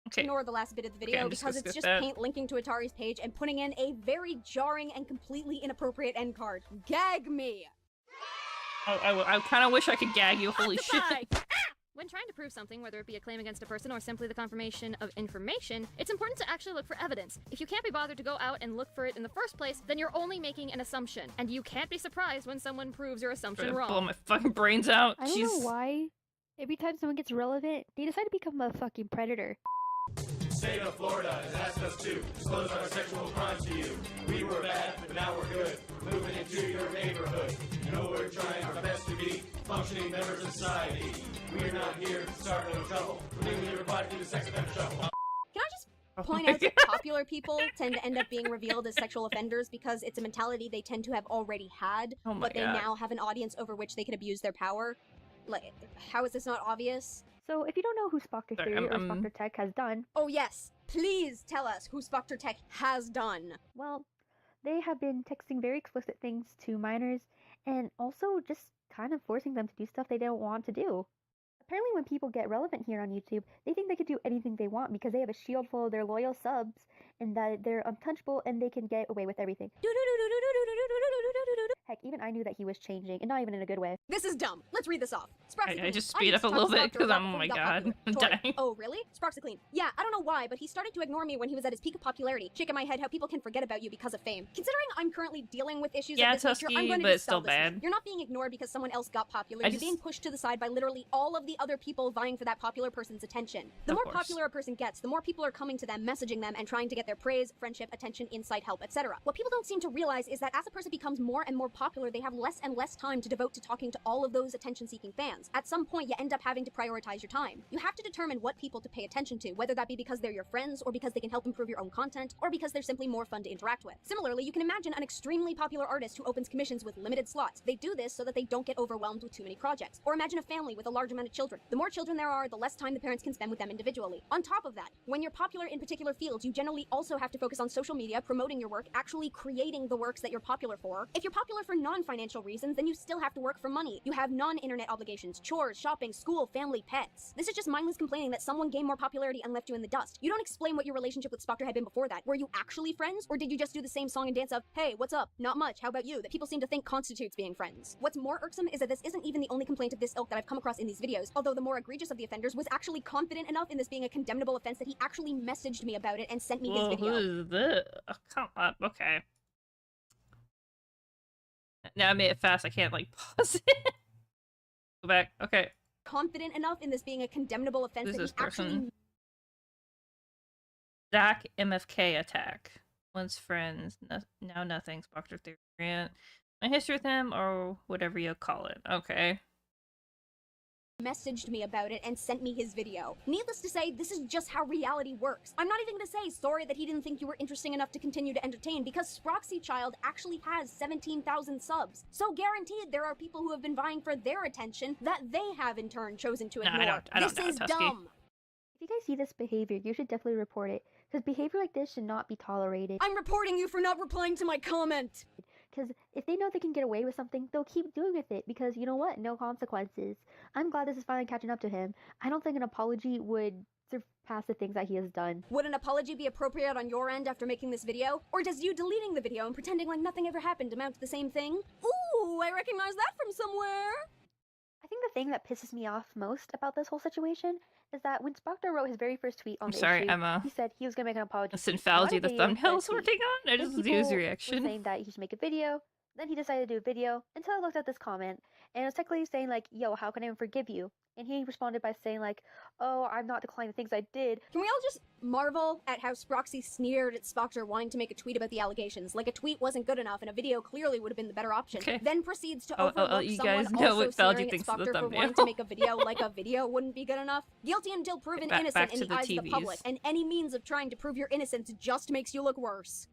Okay. Ignore the last bit of the video because it's just Paint linking to Atari's page and putting in a very jarring and completely inappropriate end card. Gag me! Oh, I kind of wish I could gag you, holy shit. When trying to prove something, whether it be a claim against a person or simply the confirmation of information, it's important to actually look for evidence. If you can't be bothered to go out and look for it in the first place, then you're only making an assumption. And you can't be surprised when someone proves your assumption wrong. Blow my fucking brains out. I don't know why. Every time someone gets relevant, they decide to become a fucking predator. State of Florida has asked us to disclose our sexual crimes to you. We were bad, but now we're good. Moving into your neighborhood. You know we're trying our best to be functioning members of society. We're not here to start no trouble. We're leaving your body to the sex offender shuffle. Can I just point out that popular people tend to end up being revealed as sexual offenders because it's a mentality they tend to have already had, but they now have an audience over which they can abuse their power? Like, how is this not obvious? So, if you don't know who Spoctor Theory or Spoctor Tech has done... Oh yes, please tell us who Spoctor Tech has done! Well, they have been texting very explicit things to minors, and also just kind of forcing them to do stuff they don't want to do. apparently when people get relevant here on YouTube, they think they could do anything they want because they have a shield full of their loyal subs and that they're untouchable and they can get away with everything. Heck, even I knew that he was changing, and not even in a good way. This is dumb. Let's read this off. I just speed up a little bit because I'm, oh my god, I'm dying. Oh, really? Sproxiclean. Yeah, I don't know why, but he started to ignore me when he was at his peak of popularity. Shaking my head how people can forget about you because of fame. Considering I'm currently dealing with issues of this nature, I'm going to but it's dispel still this bad. myth. You're not being ignored because someone else got popular. You're being pushed to the side by literally all of the other people vying for that popular person's attention. The more popular a person gets, the more people are coming to them, messaging them, and trying to get their praise, friendship, attention, insight, help, etc. What people don't seem to realize is that as a person becomes more and more popular, they have less and less time to devote to talking to all of those attention-seeking fans. At some point, you end up having to prioritize your time. You have to determine what people to pay attention to, whether that be because they're your friends, or because they can help improve your own content, or because they're simply more fun to interact with. Similarly, you can imagine an extremely popular artist who opens commissions with limited slots. They do this so that they don't get overwhelmed with too many projects. Or imagine a family with a large amount of children. The more children there are, the less time the parents can spend with them individually. On top of that, when you're popular in particular fields, you generally also have to focus on social media, promoting your work, actually creating the works that you're popular for. If you're popular for non-financial reasons, then you still have to work for money. You have non-internet obligations, chores, shopping, school, family, pets. This is just mindless complaining that someone gained more popularity and left you in the dust. You don't explain what your relationship with Spoctor had been before that. Were you actually friends, or did you just do the same song and dance of, hey, what's up? Not much, how about you? That people seem to think constitutes being friends. What's more irksome is that this isn't even the only complaint of this ilk that I've come across in these videos, although the more egregious of the offenders was actually confident enough in this being a condemnable offense that he actually messaged me about it and sent me his video. Who is this? Oh, come on, okay. Now I made it fast, I can't like pause it. Go back, okay. Confident enough in this being a condemnable offense that he actually... Zach MFK attack. Once friends, now nothing. Spoctor theory rant. My history with him, or whatever you call it. Okay. Messaged me about it and sent me his video. Needless to say, this is just how reality works. I'm not even gonna say sorry that he didn't think you were interesting enough to continue to entertain, because Sproxy Child actually has 17,000 subs. So guaranteed there are people who have been vying for their attention that they have in turn chosen to ignore. This is dumb. If you guys see this behavior, you should definitely report it, because behavior like this should not be tolerated. I'm reporting you for not replying to my comment! Because if they know they can get away with something, they'll keep doing with it, because you know what? No consequences. I'm glad this is finally catching up to him. I don't think an apology would surpass the things that he has done. Would an apology be appropriate on your end after making this video? Or does you deleting the video and pretending like nothing ever happened amount to the same thing? Ooh, I recognize that from somewhere! I think the thing that pisses me off most about this whole situation is that when Spoctor wrote his very first tweet on the issue, Emma. he said he was going to make an apology. The Synthology the thumbnail's working on? I just see his reaction. Saying that he should make a video. Then he decided to do a video until I looked at this comment, and it was technically saying like, yo, how can I even forgive you? And he responded by saying like, oh, I'm not declining the things I did. Can we all just marvel at how Sproxy sneered at Spoctor wanting to make a tweet about the allegations? Like a tweet wasn't good enough and a video clearly would have been the better option. Okay. Then proceeds to overlook you someone guys know also what Felgy sneering at thinks of the Spoctor for thumbnail. wanting to make a video like a video wouldn't be good enough. Guilty until proven innocent in the eyes of the public, and any means of trying to prove your innocence just makes you look worse.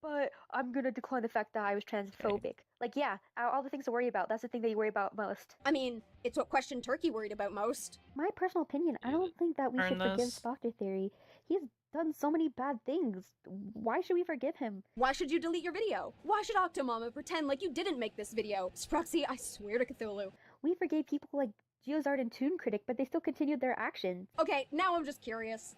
But I'm gonna decline the fact that I was transphobic. Like, yeah, all the things to worry about, that's the thing that you worry about most. I mean, it's what Question Turkey worried about most. My personal opinion, I don't think that we should forgive Spoctor Theory. He's done so many bad things. Why should we forgive him? Why should you delete your video? Why should Octomama pretend like you didn't make this video? Sproxy, I swear to Cthulhu. We forgave people like Geozard and Toon Critic, but they still continued their actions. Okay, now I'm just curious.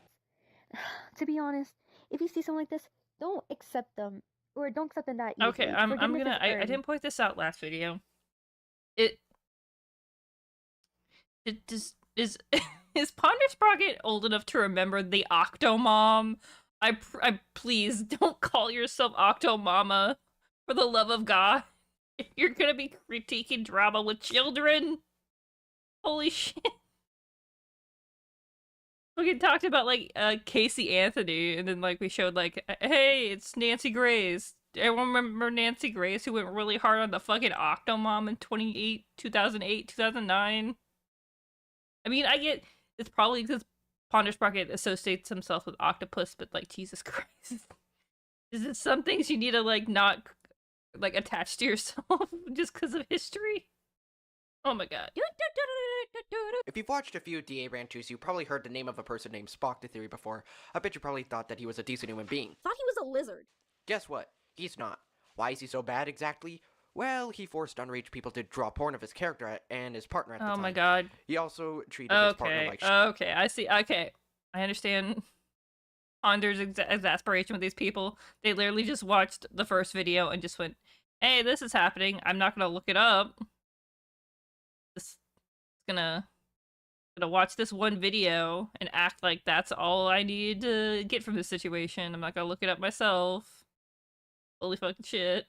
To be honest, if you see something like this, don't accept them, or don't accept them that easily. Okay, I'm gonna. I didn't point this out last video. It just is Ponder Sprocket old enough to remember the Octomom? I please don't call yourself Octomama, for the love of God. If you're gonna be critiquing drama with children, holy shit. We talked about like Casey Anthony, and then like we showed like, hey, it's Nancy Grace. Everyone remember Nancy Grace, who went really hard on the fucking Octomom in 2008, 2009? I mean, I get it's probably because Ponder Sprocket associates himself with octopus, but like Jesus Christ, is it some things you need to like not like attach to yourself just because of history? Oh my god. If you've watched a few DA Rantus, you probably heard the name of a person named Spoctor Theory before. I bet you probably thought that he was a decent human being. Thought he was a lizard. Guess what? He's not. Why is he so bad exactly? Well, he forced underage people to draw porn of his character and his partner at the time. Oh my god. He also treated his partner like Okay, I see. Okay, I understand Ponder's exasperation with these people. They literally just watched the first video and just went, hey, this is happening. I'm not gonna look it up. This gonna watch this one video and act like that's all I need to get from this situation. I'm not gonna look it up myself. Holy fucking shit.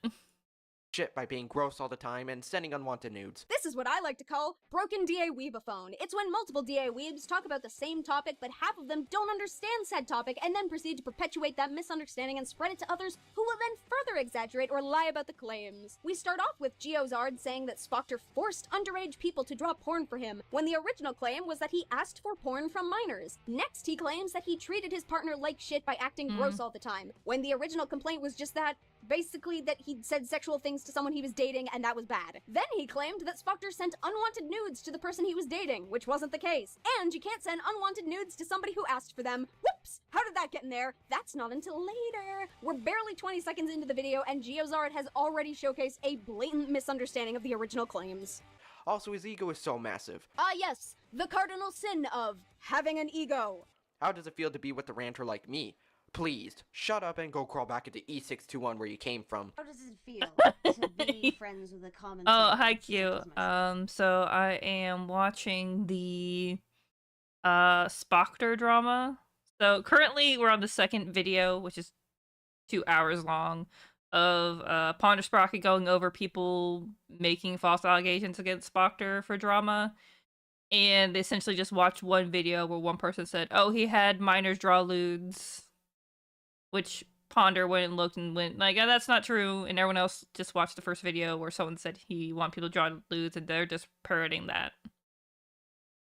shit by being gross all the time and sending unwanted nudes. This is what I like to call broken DA weebaphone. It's when multiple DA weebs talk about the same topic, but half of them don't understand said topic and then proceed to perpetuate that misunderstanding and spread it to others who will then further exaggerate or lie about the claims. We start off with Geozard saying that Spoctor forced underage people to draw porn for him, when the original claim was that he asked for porn from minors. Next, he claims that he treated his partner like shit by acting gross all the time, when the original complaint was just that, basically that he'd said sexual things to someone he was dating and that was bad. Then he claimed that Spoctor sent unwanted nudes to the person he was dating, which wasn't the case. And you can't send unwanted nudes to somebody who asked for them. Whoops! How did that get in there? That's not until later. We're barely 20 seconds into the video and Geozard has already showcased a blatant misunderstanding of the original claims. Also, his ego is so massive. Yes, the cardinal sin of having an ego. How does it feel to be with a ranter like me? Please, shut up and go crawl back into E621 where you came from. How does it feel to be friends with a common... Oh, hi, Q. So I am watching the Spoctor drama. So currently we're on the second video, which is 2 hours long, of Ponder Sprocket going over people making false allegations against Spoctor for drama. And they essentially just watched one video where one person said, oh, he had minors draw lewds. Which Ponder went and looked and went like, oh, that's not true. And everyone else just watched the first video where someone said he wanted people to draw lewds and they're just parroting that.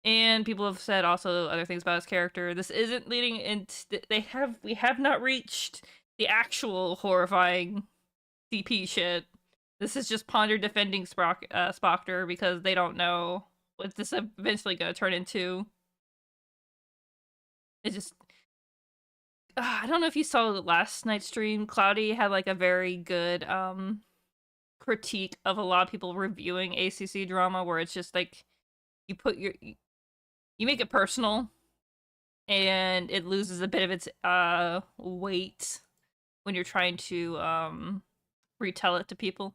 And people have said also other things about his character. This isn't leading into... We have not reached the actual horrifying CP shit. This is just Ponder defending Spoctor because they don't know what this is eventually going to turn into. It's just... I don't know if you saw last night's stream. Cloudy had like a very good critique of a lot of people reviewing ACC drama where it's just like you make it personal and it loses a bit of its weight when you're trying to retell it to people.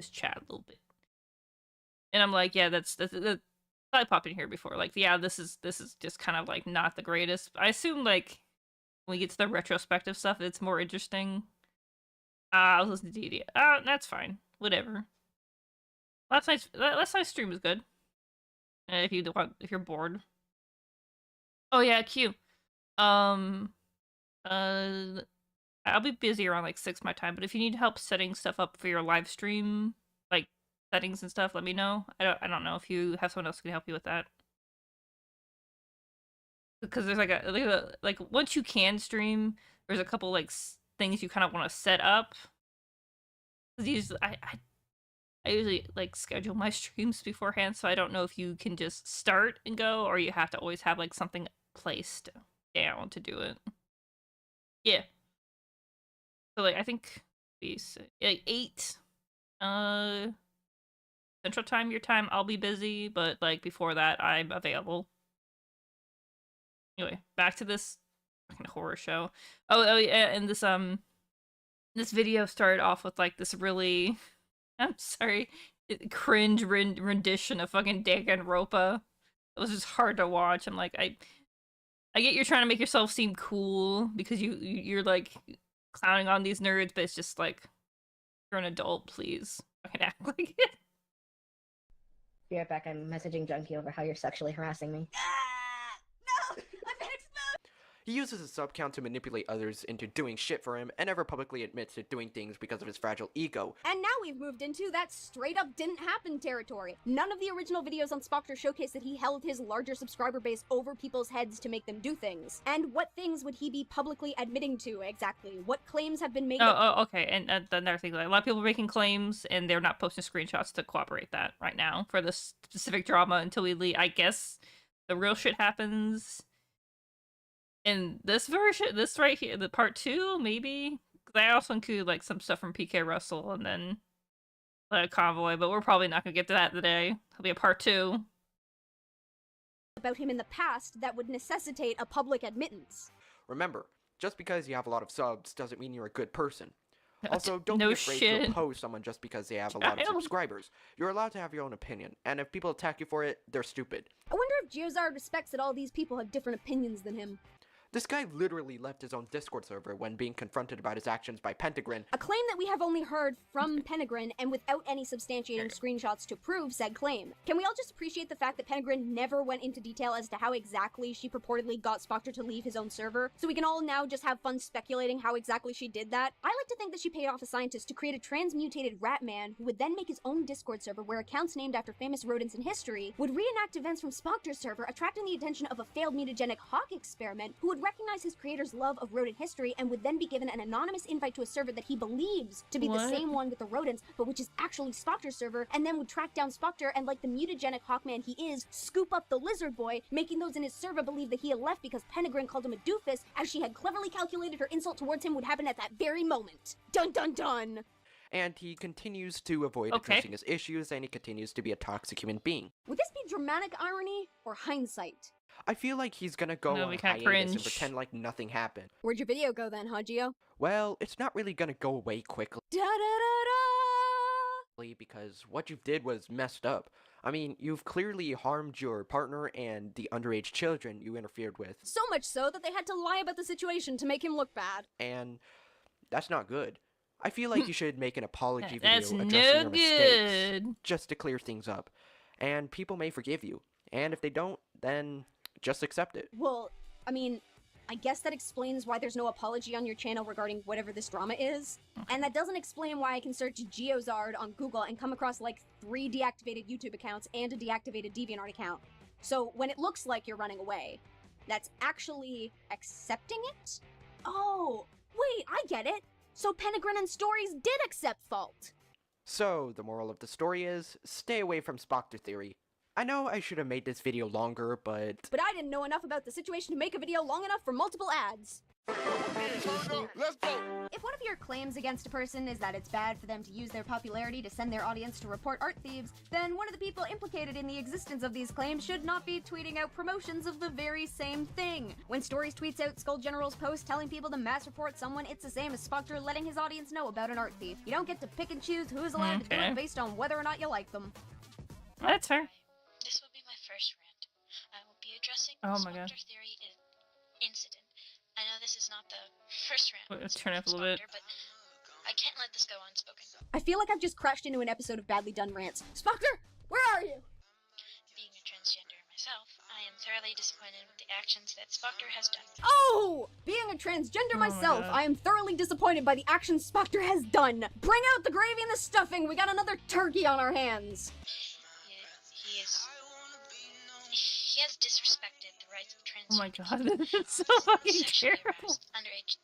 Just chat a little bit. And I'm like, yeah, that's I popped in here before. Like, yeah, this is just kind of like not the greatest. I assume like when we get to the retrospective stuff, it's more interesting. I was listening to DD. That's fine. Whatever. Last night's stream was good. If you're bored. Oh yeah, Q. I'll be busy around like 6 my time, but if you need help setting stuff up for your live stream, like settings and stuff, let me know. I don't know if you have someone else who can help you with that. Because there's like once you can stream, there's a couple like things you kind of want to set up. Because I usually like schedule my streams beforehand, so I don't know if you can just start and go, or you have to always have like something placed down to do it. Yeah. So like I think like 8 Central Time, your time, I'll be busy, but like before that I'm available. Anyway, back to this fucking horror show. Oh yeah, and this video started off with like this really, I'm sorry, cringe rendition of fucking Danganronpa. It was just hard to watch. I'm like, I get you're trying to make yourself seem cool because you're like clowning on these nerds, but it's just like, you're an adult, please fucking act like it. Be right back. I'm messaging Junkie over how you're sexually harassing me. He uses his sub count to manipulate others into doing shit for him and never publicly admits to doing things because of his fragile ego. And now we've moved into that straight up didn't happen territory. None of the original videos on Spoctor showcase that he held his larger subscriber base over people's heads to make them do things. And what things would he be publicly admitting to exactly? What claims have been made? Okay. And another thing, like, a lot of people are making claims and they're not posting screenshots to corroborate that right now for this specific drama until we leave. I guess the real shit happens in this version, this right here, the part 2, maybe? Because I also include, like, some stuff from PK Russell, and then convoy, but we're probably not gonna get to that today. It'll be a part 2. About him in the past that would necessitate a public admittance. Remember, just because you have a lot of subs doesn't mean you're a good person. Also, don't No be afraid shit. to oppose someone just because they have a lot of subscribers. You're allowed to have your own opinion, and if people attack you for it, they're stupid. I wonder if Geozard respects that all these people have different opinions than him. This guy literally left his own Discord server when being confronted about his actions by Pentagon. A claim that we have only heard from Pentagon and without any substantiating screenshots to prove said claim. Can we all just appreciate the fact that Pentagon never went into detail as to how exactly she purportedly got Spoctor to leave his own server? So we can all now just have fun speculating how exactly she did that? I like to think that she paid off a scientist to create a transmutated rat man who would then make his own Discord server where accounts named after famous rodents in history would reenact events from Spoctor's server, attracting the attention of a failed mutagenic hawk experiment who would recognize his creator's love of rodent history and would then be given an anonymous invite to a server that he believes to be the same one with the rodents, but which is actually Spoctor's server, and then would track down Spoctor and, like the mutagenic hawkman he is, scoop up the lizard boy, making those in his server believe that he had left because Pentagon called him a doofus, as she had cleverly calculated her insult towards him would happen at that very moment. Dun dun dun! And he continues to avoid addressing his issues, and he continues to be a toxic human being. Would this be dramatic irony or hindsight? I feel like he's gonna go on hiatus and pretend like nothing happened. Where'd your video go then, huh, Gio? Well, it's not really gonna go away quickly. Because what you did was messed up. I mean, you've clearly harmed your partner and the underage children you interfered with. So much so that they had to lie about the situation to make him look bad. And that's not good. I feel like you should make an apology video That's addressing no your mistakes, good. just to clear things up. And people may forgive you. And if they don't, then just accept it. Well, I mean, I guess that explains why there's no apology on your channel regarding whatever this drama is. And that doesn't explain why I can search Geozard on Google and come across like 3 deactivated YouTube accounts and a deactivated DeviantArt account. So when it looks like you're running away, that's actually accepting it? Oh, wait, I get it. So Pentagon and Stories did accept fault. So, the moral of the story is, stay away from Spoctor theory. I know I should have made this video longer, but I didn't know enough about the situation to make a video long enough for multiple ads. Let's go! If one of your claims against a person is that it's bad for them to use their popularity to send their audience to report art thieves, then one of the people implicated in the existence of these claims should not be tweeting out promotions of the very same thing. When Stories tweets out Skull General's post telling people to mass report someone, it's the same as Spoctor letting his audience know about an art thief. You don't get to pick and choose who's allowed to do it based on whether or not you like them. That's her. This will be my first rant. I will be addressing Oh the my God. Spoctor theory incident. I know this is not the first rant. Let's turn it up a little bit. But I can't let this go unspoken. I feel like I've just crashed into an episode of Badly Done Rants. Spoctor, where are you? Being a transgender myself, I am thoroughly disappointed with the actions that Spoctor has done. Oh! Being a transgender myself, God. I am thoroughly disappointed by the actions Spoctor has done. Bring out the gravy and the stuffing. We got another turkey on our hands. He has disrespected the rights of trans. Oh my God, this is so fucking terrible. Underage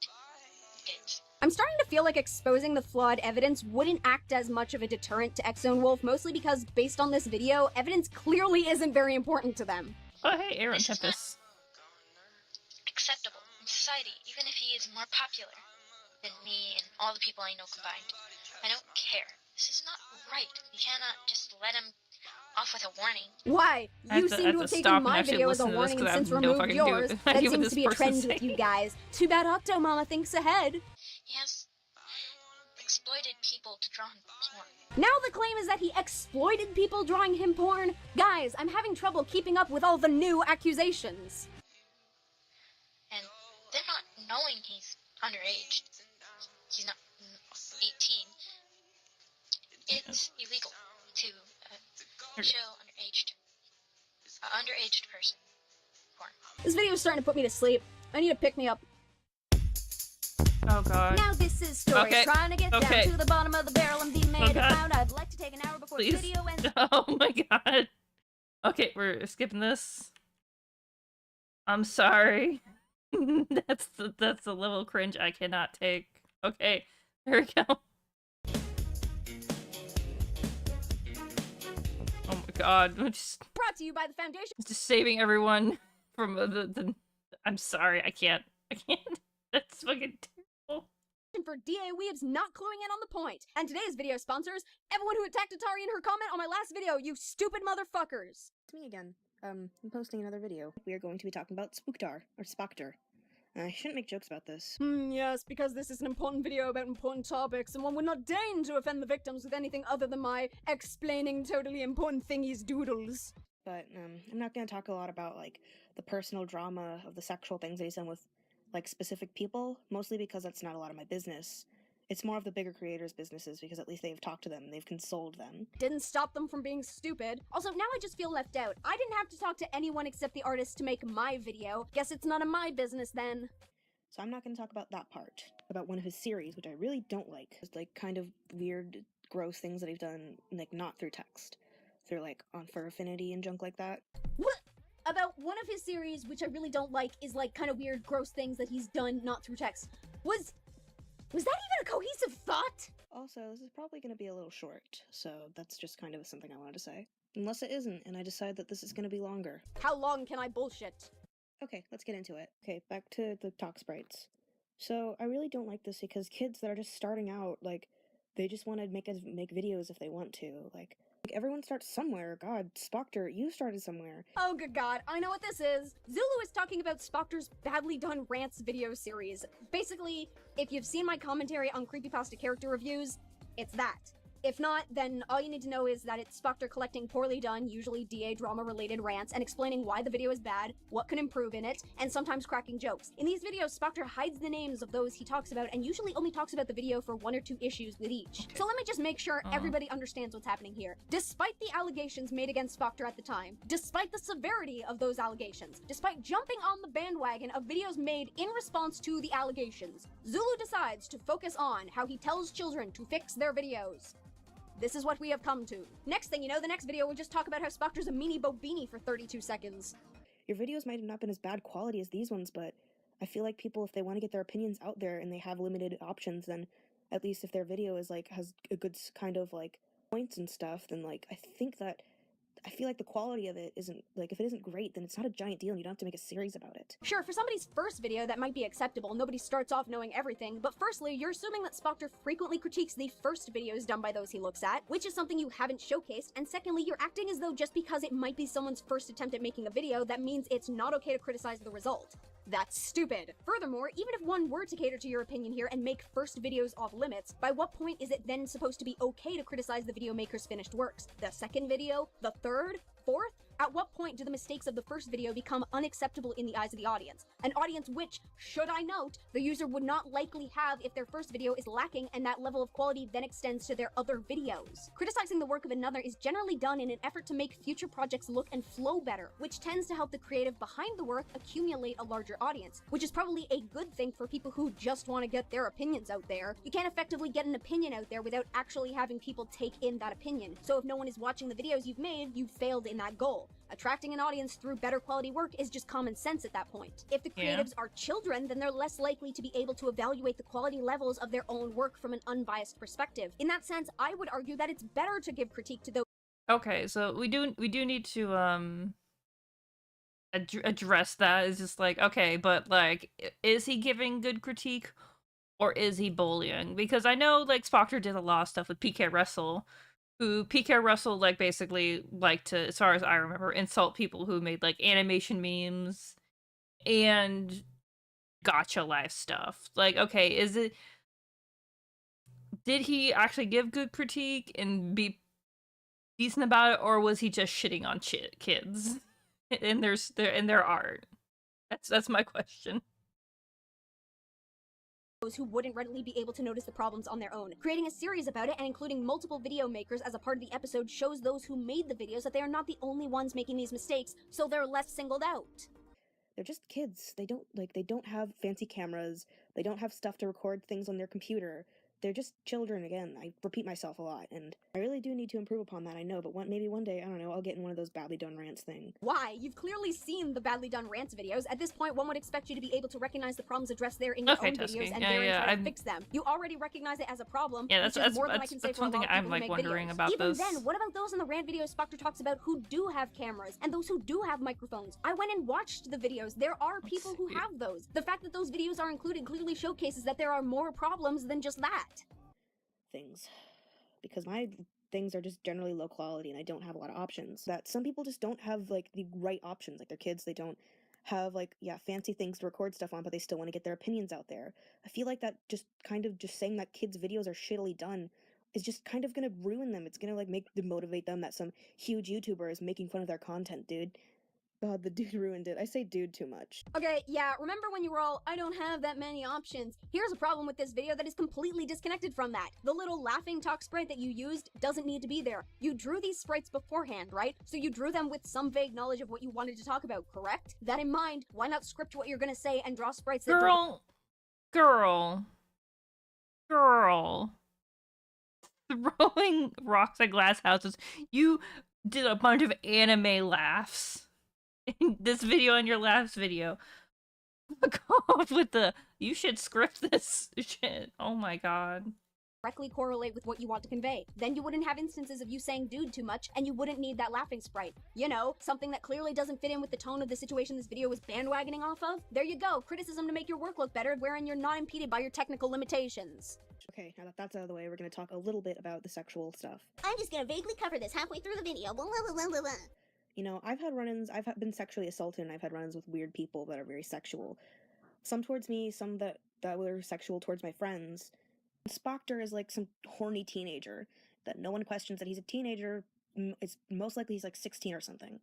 kids. I'm starting to feel like exposing the flawed evidence wouldn't act as much of a deterrent to X-Zone Wolf, mostly because, based on this video, evidence clearly isn't very important to them. Oh hey, Aaron Tempest. Acceptable in society, even if he is more popular than me and all the people I know combined. I don't care. This is not right. You cannot just let him off with a warning. Why? You seem to have taken my video as a warning and since removed yours. That seems to be a trend with you guys. Too bad Octomama thinks ahead. He has exploited people to draw him porn. Now the claim is that he exploited people drawing him porn? Guys, I'm having trouble keeping up with all the new accusations. And they're not knowing he's underage. He's not 18. It's illegal to show underaged person porn. This video is starting to put me to sleep. I need to pick me up. Oh God. Now this is Stories trying to get down to the bottom of the barrel and be made God. around. I'd like to take an hour before Please. the video ends. Oh my God. Okay, we're skipping this. I'm sorry. that's the level of cringe I cannot take. Okay, there we go. Oh my God, I'm just Brought to you by the Foundation. saving everyone from the I'm sorry, I can't. That's fucking terrible. for DA Weebs not cluing in on the point. And today's video sponsors, everyone who attacked Atari in her comment on my last video, you stupid motherfuckers! It's me again. I'm posting another video. We are going to be talking about Spoctor, or Spoctor. I shouldn't make jokes about this. Yes, because this is an important video about important topics, and one would not deign to offend the victims with anything other than my explaining totally important thingies doodles. But, I'm not gonna talk a lot about, like, the personal drama of the sexual things that he's done with, like, specific people, mostly because that's not a lot of my business. It's more of the bigger creators' businesses, because at least they've talked to them, they've consoled them. Didn't stop them from being stupid. Also, now I just feel left out. I didn't have to talk to anyone except the artist to make my video. Guess it's none of my business then. So I'm not gonna talk about that part. About one of his series, which I really don't like. It's like kind of weird, gross things that he's done, like not through text. Through like on Fur Affinity and junk like that. What? About one of his series, which I really don't like, is like kind of weird, gross things that he's done not through text. Was that even a cohesive thought? Also, this is probably gonna be a little short, so that's just kind of something I wanted to say. Unless it isn't, and I decide that this is gonna be longer. How long can I bullshit? Okay, let's get into it. Okay, back to the talk sprites. So, I really don't like this because kids that are just starting out, like, they just want to make videos if they want to. Like, everyone starts somewhere. God, Spoctor, you started somewhere. Oh good god, I know what this is. Zulu is talking about Spoctor's badly done rants video series. Basically, if you've seen my commentary on creepypasta character reviews, it's that. If not, then all you need to know is that it's Spoctor collecting poorly done, usually DA drama-related rants and explaining why the video is bad, what can improve in it, and sometimes cracking jokes. In these videos, Spoctor hides the names of those he talks about and usually only talks about the video for 1 or 2 issues with each. So let me just make sure everybody understands what's happening here. Despite the allegations made against Spoctor at the time, despite the severity of those allegations, despite jumping on the bandwagon of videos made in response to the allegations, Zulu decides to focus on how he tells children to fix their videos. This is what we have come to. Next thing you know, the next video will just talk about how Spoctor's a meanie bobini for 32 seconds. Your videos might have not been as bad quality as these ones, but I feel like people, if they want to get their opinions out there and they have limited options, then at least if their video is like, has a good kind of like points and stuff, then like, I feel like the quality of it isn't, like, if it isn't great, then it's not a giant deal and you don't have to make a series about it. Sure, for somebody's first video, that might be acceptable. Nobody starts off knowing everything, but firstly, you're assuming that Spoctor frequently critiques the first videos done by those he looks at, which is something you haven't showcased, and secondly, you're acting as though just because it might be someone's first attempt at making a video, that means it's not okay to criticize the result. That's stupid. Furthermore, even if one were to cater to your opinion here and make first videos off limits, by what point is it then supposed to be okay to criticize the video maker's finished works? The second video? The third? Fourth? At what point do the mistakes of the first video become unacceptable in the eyes of the audience? An audience which, should I note, the user would not likely have if their first video is lacking and that level of quality then extends to their other videos. Criticizing the work of another is generally done in an effort to make future projects look and flow better, which tends to help the creative behind the work accumulate a larger audience, which is probably a good thing for people who just want to get their opinions out there. You can't effectively get an opinion out there without actually having people take in that opinion, so if no one is watching the videos you've made, you've failed in that goal. Attracting an audience through better quality work is just common sense at that point. If the creatives are children, then they're less likely to be able to evaluate the quality levels of their own work from an unbiased perspective. In that sense, I would argue that it's better to give critique to those. Okay, so we do need to address that. It's just like, okay, but like, is he giving good critique or is he bullying? Because I know like Spoctor did a lot of stuff with PK Russell, who PK Russell like basically liked to, as far as I remember, insult people who made like animation memes and gotcha life stuff. Like, okay, did he actually give good critique and be decent about it, or was he just shitting on kids in their art? That's my question. Those who wouldn't readily be able to notice the problems on their own. Creating a series about it and including multiple video makers as a part of the episode shows those who made the videos that they are not the only ones making these mistakes, so they're less singled out. They're just kids. They don't have fancy cameras. They don't have stuff to record things on their computer. they're just children again. I repeat myself a lot, and I really do need to improve upon that, I know, but maybe one day, I don't know, I'll get in one of those badly done rants thing. Why? You've clearly seen the badly done rants videos. At this point, one would expect you to be able to recognize the problems addressed there in your own videos and therein try to fix them. You already recognize it as a problem, which is more than I can say for a lot of people who make videos. Even then, what about those in the rant videos Spoctor talks about who do have cameras, and those who do have microphones? I went and watched the videos. There are people who have those. The fact that those videos are included clearly showcases that there are more problems than just that. Things. Because my things are just generally low quality and I don't have a lot of options. That some people just don't have, like, the right options. Like, their kids, they don't have, like, yeah, fancy things to record stuff on, but they still want to get their opinions out there. I feel like that just kind of just saying that kids' videos are shittily done is just kind of gonna ruin them. It's gonna, like, motivate them that some huge YouTuber is making fun of their content, dude. God, the dude ruined it. I say dude too much. Okay, yeah, remember when you were all, I don't have that many options. Here's a problem with this video that is completely disconnected from that. The little laughing talk sprite that you used doesn't need to be there. You drew these sprites beforehand, right? So you drew them with some vague knowledge of what you wanted to talk about, correct? That in mind, why not script what you're gonna say and draw sprites that Girl. Throwing rocks at glass houses. You did a bunch of anime laughs in this video and your last video. Fuck off with the, you should script this shit. Oh my god. Directly correlate with what you want to convey. Then you wouldn't have instances of you saying dude too much, and you wouldn't need that laughing sprite. You know, something that clearly doesn't fit in with the tone of the situation this video was bandwagoning off of. There you go, criticism to make your work look better, wherein you're not impeded by your technical limitations. Okay, now that that's out of the way, we're gonna talk a little bit about the sexual stuff. I'm just gonna vaguely cover this halfway through the video. Blah, blah, blah, blah, blah. You know, I've had run-ins, been sexually assaulted, and I've had run-ins with weird people that are very sexual. Some towards me, some that were sexual towards my friends. Spoctor is like some horny teenager that no one questions that he's a teenager. It's most likely he's like 16 or something.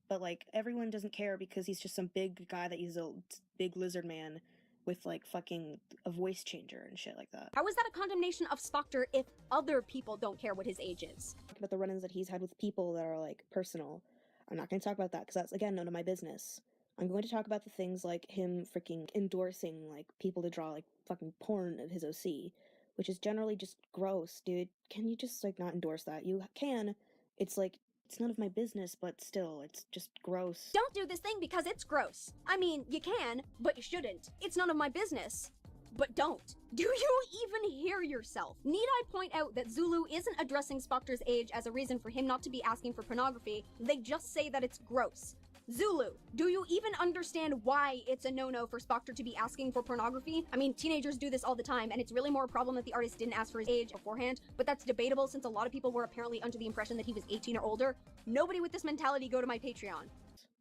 But like everyone doesn't care because he's just some big guy that he's a big lizard man with like fucking a voice changer and shit like that. How is that a condemnation of Spoctor if other people don't care what his age is? About the run-ins that he's had with people that are like personal. I'm not going to talk about that because that's again none of my business. I'm going to talk about the things like him freaking endorsing like people to draw like fucking porn of his OC, which is generally just gross, dude. Can you just like not endorse that? You can. It's like, it's none of my business, but still, it's just gross. Don't do this thing because it's gross. I mean, you can, but you shouldn't. It's none of my business. But don't. Do you even hear yourself? Need I point out that Zulu isn't addressing Spoctor's age as a reason for him not to be asking for pornography, they just say that it's gross. Zulu, do you even understand why it's a no-no for Spoctor to be asking for pornography? I mean, teenagers do this all the time, and it's really more a problem that the artist didn't ask for his age beforehand, but that's debatable since a lot of people were apparently under the impression that he was 18 or older. Nobody with this mentality go to my Patreon.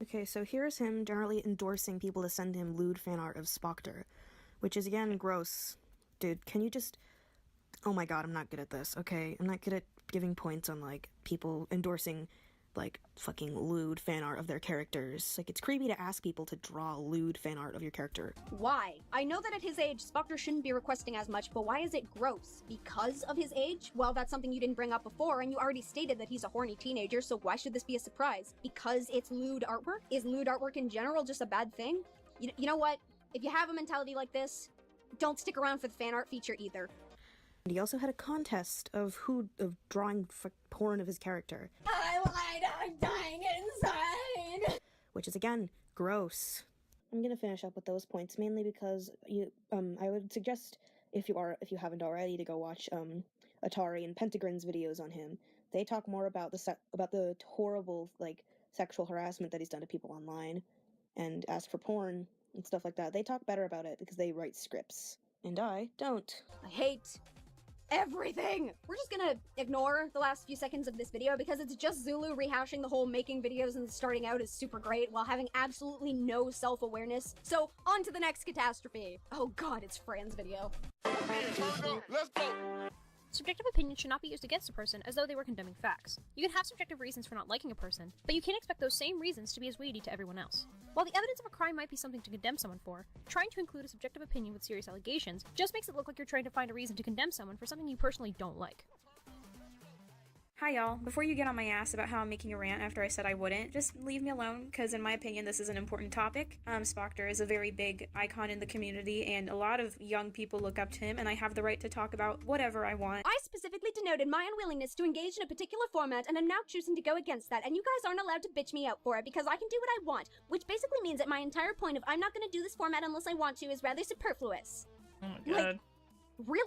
Okay, so here's him generally endorsing people to send him lewd fan art of Spoctor, which is again gross. Dude, can you just... Oh my god, I'm not good at this, okay? I'm not good at giving points on, like, people endorsing like fucking lewd fan art of their characters. Like, it's creepy to ask people to draw lewd fan art of your character. Why? I know that at his age, Spoctor shouldn't be requesting as much, but why is it gross? Because of his age? Well, that's something you didn't bring up before, and you already stated that he's a horny teenager, so why should this be a surprise? Because it's lewd artwork? Is lewd artwork in general just a bad thing? You know what? If you have a mentality like this, don't stick around for the fan art feature either. And he also had a contest of drawing porn of his character. I lied, I'm dying inside! Which is, again, gross. I'm gonna finish up with those points, mainly because I would suggest, if you haven't already, to go watch, Atari and Pentagrin's videos on him. They talk more about the horrible, like, sexual harassment that he's done to people online, and ask for porn, and stuff like that. They talk better about it because they write scripts. And I don't. I hate everything! We're just gonna ignore the last few seconds of this video because it's just Zulu rehashing the whole making videos and starting out is super great while having absolutely no self-awareness. So, on to the next catastrophe. Oh god, it's Fran's video. Let's go! Subjective opinion should not be used against a person as though they were condemning facts. You can have subjective reasons for not liking a person, but you can't expect those same reasons to be as weighty to everyone else. While the evidence of a crime might be something to condemn someone for, trying to include a subjective opinion with serious allegations just makes it look like you're trying to find a reason to condemn someone for something you personally don't like. Hi y'all, before you get on my ass about how I'm making a rant after I said I wouldn't, just leave me alone, because in my opinion this is an important topic. Spoctor is a very big icon in the community, and a lot of young people look up to him, and I have the right to talk about whatever I want. I specifically denoted my unwillingness to engage in a particular format, and I'm now choosing to go against that, and you guys aren't allowed to bitch me out for it, because I can do what I want, which basically means that my entire point of I'm not gonna do this format unless I want to is rather superfluous. Oh my god. Like, really?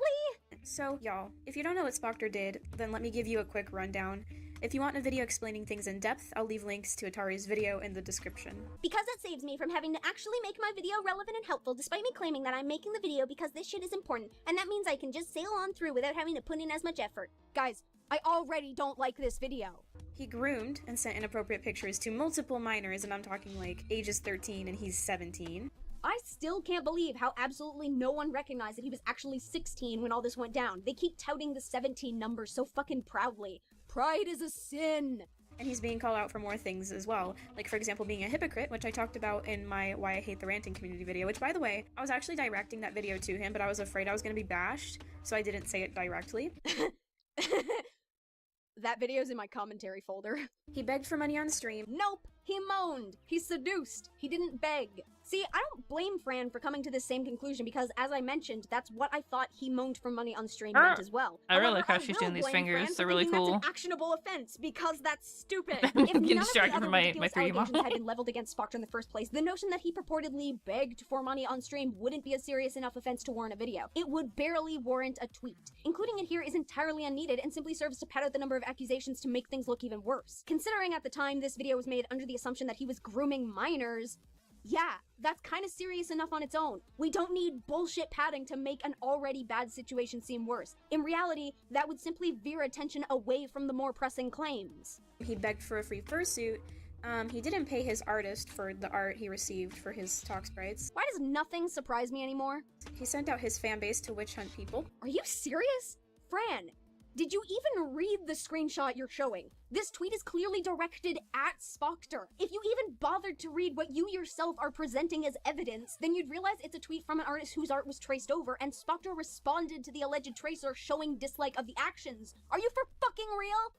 So, y'all, if you don't know what Spoctor did, then let me give you a quick rundown. If you want a video explaining things in depth, I'll leave links to Atari's video in the description. Because it saves me from having to actually make my video relevant and helpful, despite me claiming that I'm making the video because this shit is important, and that means I can just sail on through without having to put in as much effort. Guys, I already don't like this video. He groomed and sent inappropriate pictures to multiple minors, and I'm talking like ages 13 and he's 17. I still can't believe how absolutely no one recognized that he was actually 16 when all this went down. They keep touting the 17 number so fucking proudly. Pride is a sin. And he's being called out for more things as well. Like, for example, being a hypocrite, which I talked about in my Why I Hate the Ranting Community video, which, by the way, I was actually directing that video to him, but I was afraid I was going to be bashed, so I didn't say it directly. That video's in my commentary folder. He begged for money on stream. Nope. He moaned. He seduced. He didn't beg. See, I don't blame Fran for coming to the same conclusion because, as I mentioned, that's what I thought he moaned for money on stream meant as well. I really like how she's doing these fingers. They're really cool. That's an actionable offense because that's stupid. I'm getting distracted from my 3D model. Had been leveled against Spoctor in the first place, the notion that he purportedly begged for money on stream wouldn't be a serious enough offense to warrant a video. It would barely warrant a tweet. Including it here is entirely unneeded and simply serves to pad out the number of accusations to make things look even worse. Considering at the time this video was made under the assumption that he was grooming minors, yeah, that's kind of serious enough on its own. We don't need bullshit padding to make an already bad situation seem worse. In reality, that would simply veer attention away from the more pressing claims. He begged for a free fursuit. He didn't pay his artist for the art he received for his talk sprites. Why does nothing surprise me anymore? He sent out his fan base to witch hunt people. Are you serious? Fran, did you even read the screenshot you're showing? This tweet is clearly directed at Spoctor. If you even bothered to read what you yourself are presenting as evidence, then you'd realize it's a tweet from an artist whose art was traced over, and Spoctor responded to the alleged tracer showing dislike of the actions. Are you for fucking real?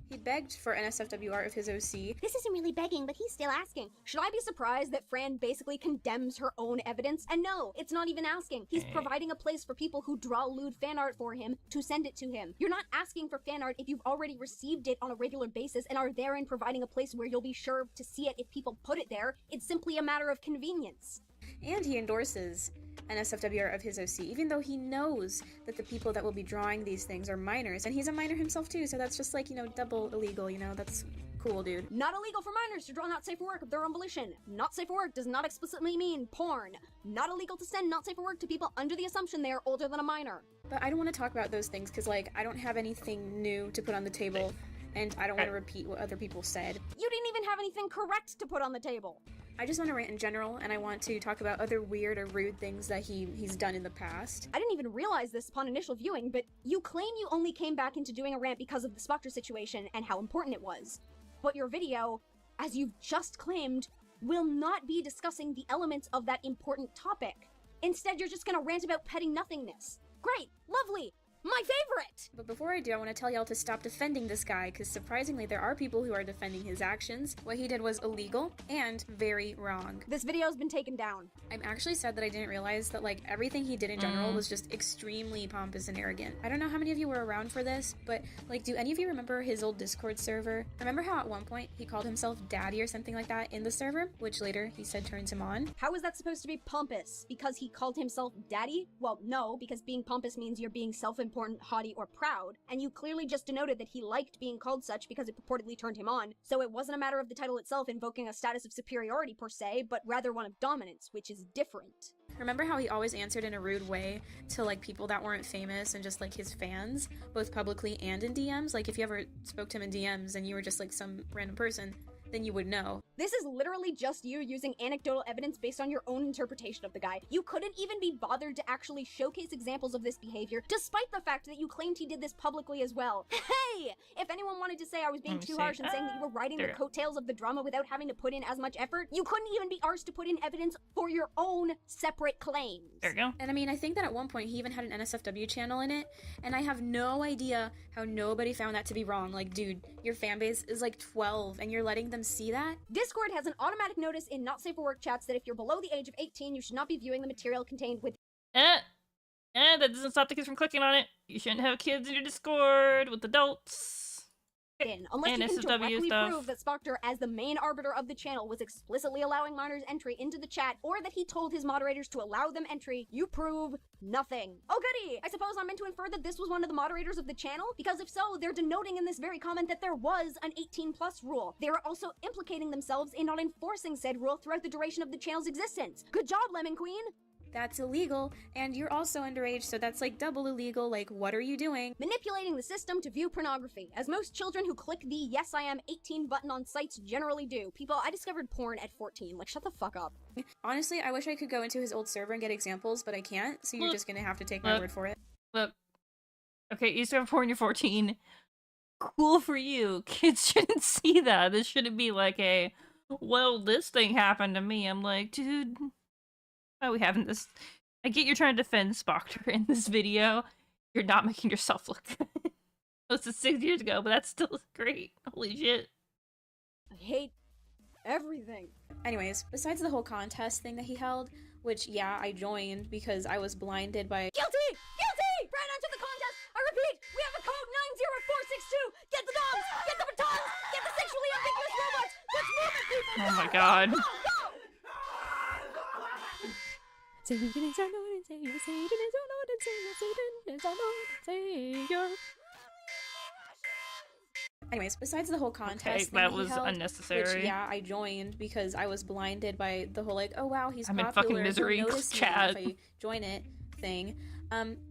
He begged for NSFW art of his OC. This isn't really begging, but he's still asking. Should I be surprised that Fran basically condemns her own evidence? And no, it's not even asking. He's providing a place for people who draw lewd fan art for him to send it to him. You're not asking for fan art if you've already received it on a regular basis and are therein providing a place where you'll be sure to see it if people put it there. It's simply a matter of convenience. And he endorses NSFW art of his OC, even though he knows that the people that will be drawing these things are minors, and he's a minor himself too, so that's just like, you know, double illegal, you know, that's cool, dude. Not illegal for minors to draw not safe for work of their own volition. Not safe for work does not explicitly mean porn. Not illegal to send not safe for work to people under the assumption they are older than a minor. But I don't want to talk about those things, because, like, I don't have anything new to put on the table, and I don't want to repeat what other people said. You didn't even have anything correct to put on the table. I just want to rant in general, and I want to talk about other weird or rude things that he's done in the past. I didn't even realize this upon initial viewing, but you claim you only came back into doing a rant because of the Spoctor situation and how important it was. But your video, as you've just claimed, will not be discussing the elements of that important topic. Instead, you're just gonna rant about petty nothingness. Great, lovely, my favorite! But before I do, I want to tell y'all to stop defending this guy, because surprisingly there are people who are defending his actions. What he did was illegal and very wrong. This video's been taken down. I'm actually sad that I didn't realize that, like, everything he did in general was just extremely pompous and arrogant. I don't know how many of you were around for this, but, like, do any of you remember his old Discord server? Remember how at one point he called himself Daddy or something like that in the server, which later he said turns him on? How is that supposed to be pompous? Because he called himself Daddy? Well, no, because being pompous means you're being self-important, haughty, or proud, and you clearly just denoted that he liked being called such because it purportedly turned him on, so it wasn't a matter of the title itself invoking a status of superiority per se, but rather one of dominance, which is different. Remember how he always answered in a rude way to, like, people that weren't famous and just, like, his fans, both publicly and in DMs? Like, if you ever spoke to him in DMs and you were just, like, some random person, then you would know. This is literally just you using anecdotal evidence based on your own interpretation of the guy. You couldn't even be bothered to actually showcase examples of this behavior, despite the fact that you claimed he did this publicly as well. Hey! If anyone wanted to say I was being too harsh and saying that you were riding the coattails of the drama without having to put in as much effort, you couldn't even be arsed to put in evidence for your own separate claims. There you go. And I mean, I think that at one point he even had an NSFW channel in it, and I have no idea how nobody found that to be wrong. Like, dude, your fan base is like 12 and you're letting them see that? Discord has an automatic notice in not safe for work chats that if you're below the age of 18, you should not be viewing the material contained with that doesn't stop the kids from clicking on it. You shouldn't have kids in your Discord with adults. Unless and you can SSW directly stuff. prove that Spoctor, as the main arbiter of the channel, was explicitly allowing minors entry into the chat, or that he told his moderators to allow them entry, you prove nothing. Oh goody! I suppose I'm meant to infer that this was one of the moderators of the channel? Because if so, they're denoting in this very comment that there was an 18+ rule. They are also implicating themselves in not enforcing said rule throughout the duration of the channel's existence. Good job, Lemon Queen! That's illegal, and you're also underage, so that's like double illegal. Like, what are you doing? Manipulating the system to view pornography, as most children who click the yes I am 18 button on sites generally do. People, I discovered porn at 14, like shut the fuck up. Honestly, I wish I could go into his old server and get examples, but I can't, so you're just gonna have to take my word for it. Look. Okay, you used to have porn, you're 14. Cool for you. Kids shouldn't see that. This shouldn't be like a, well, this thing happened to me. I'm like, dude... Why are we having this? I get you're trying to defend Spoctor in this video. You're not making yourself look good. This is 6 years ago, but that's still great. Holy shit. I hate everything. Anyways, besides the whole contest thing that he held, which, yeah, I joined because I was blinded by— Guilty! Guilty! Ran onto the contest! I repeat, we have a code 90462! Get the dogs! Get the batons! Get the sexually ambiguous robots! Let's move it, people! Oh my god. Go, go! Satan is our Lord and Savior, Satan is our Lord and Savior, Satan is our Lord and Savior. Anyways, besides the whole contest thing that he was held, unnecessary. Which, yeah, I joined because I was blinded by the whole, like, oh wow, he's I'm in popular, fucking misery, he'll notice me Chad. if I join it thing.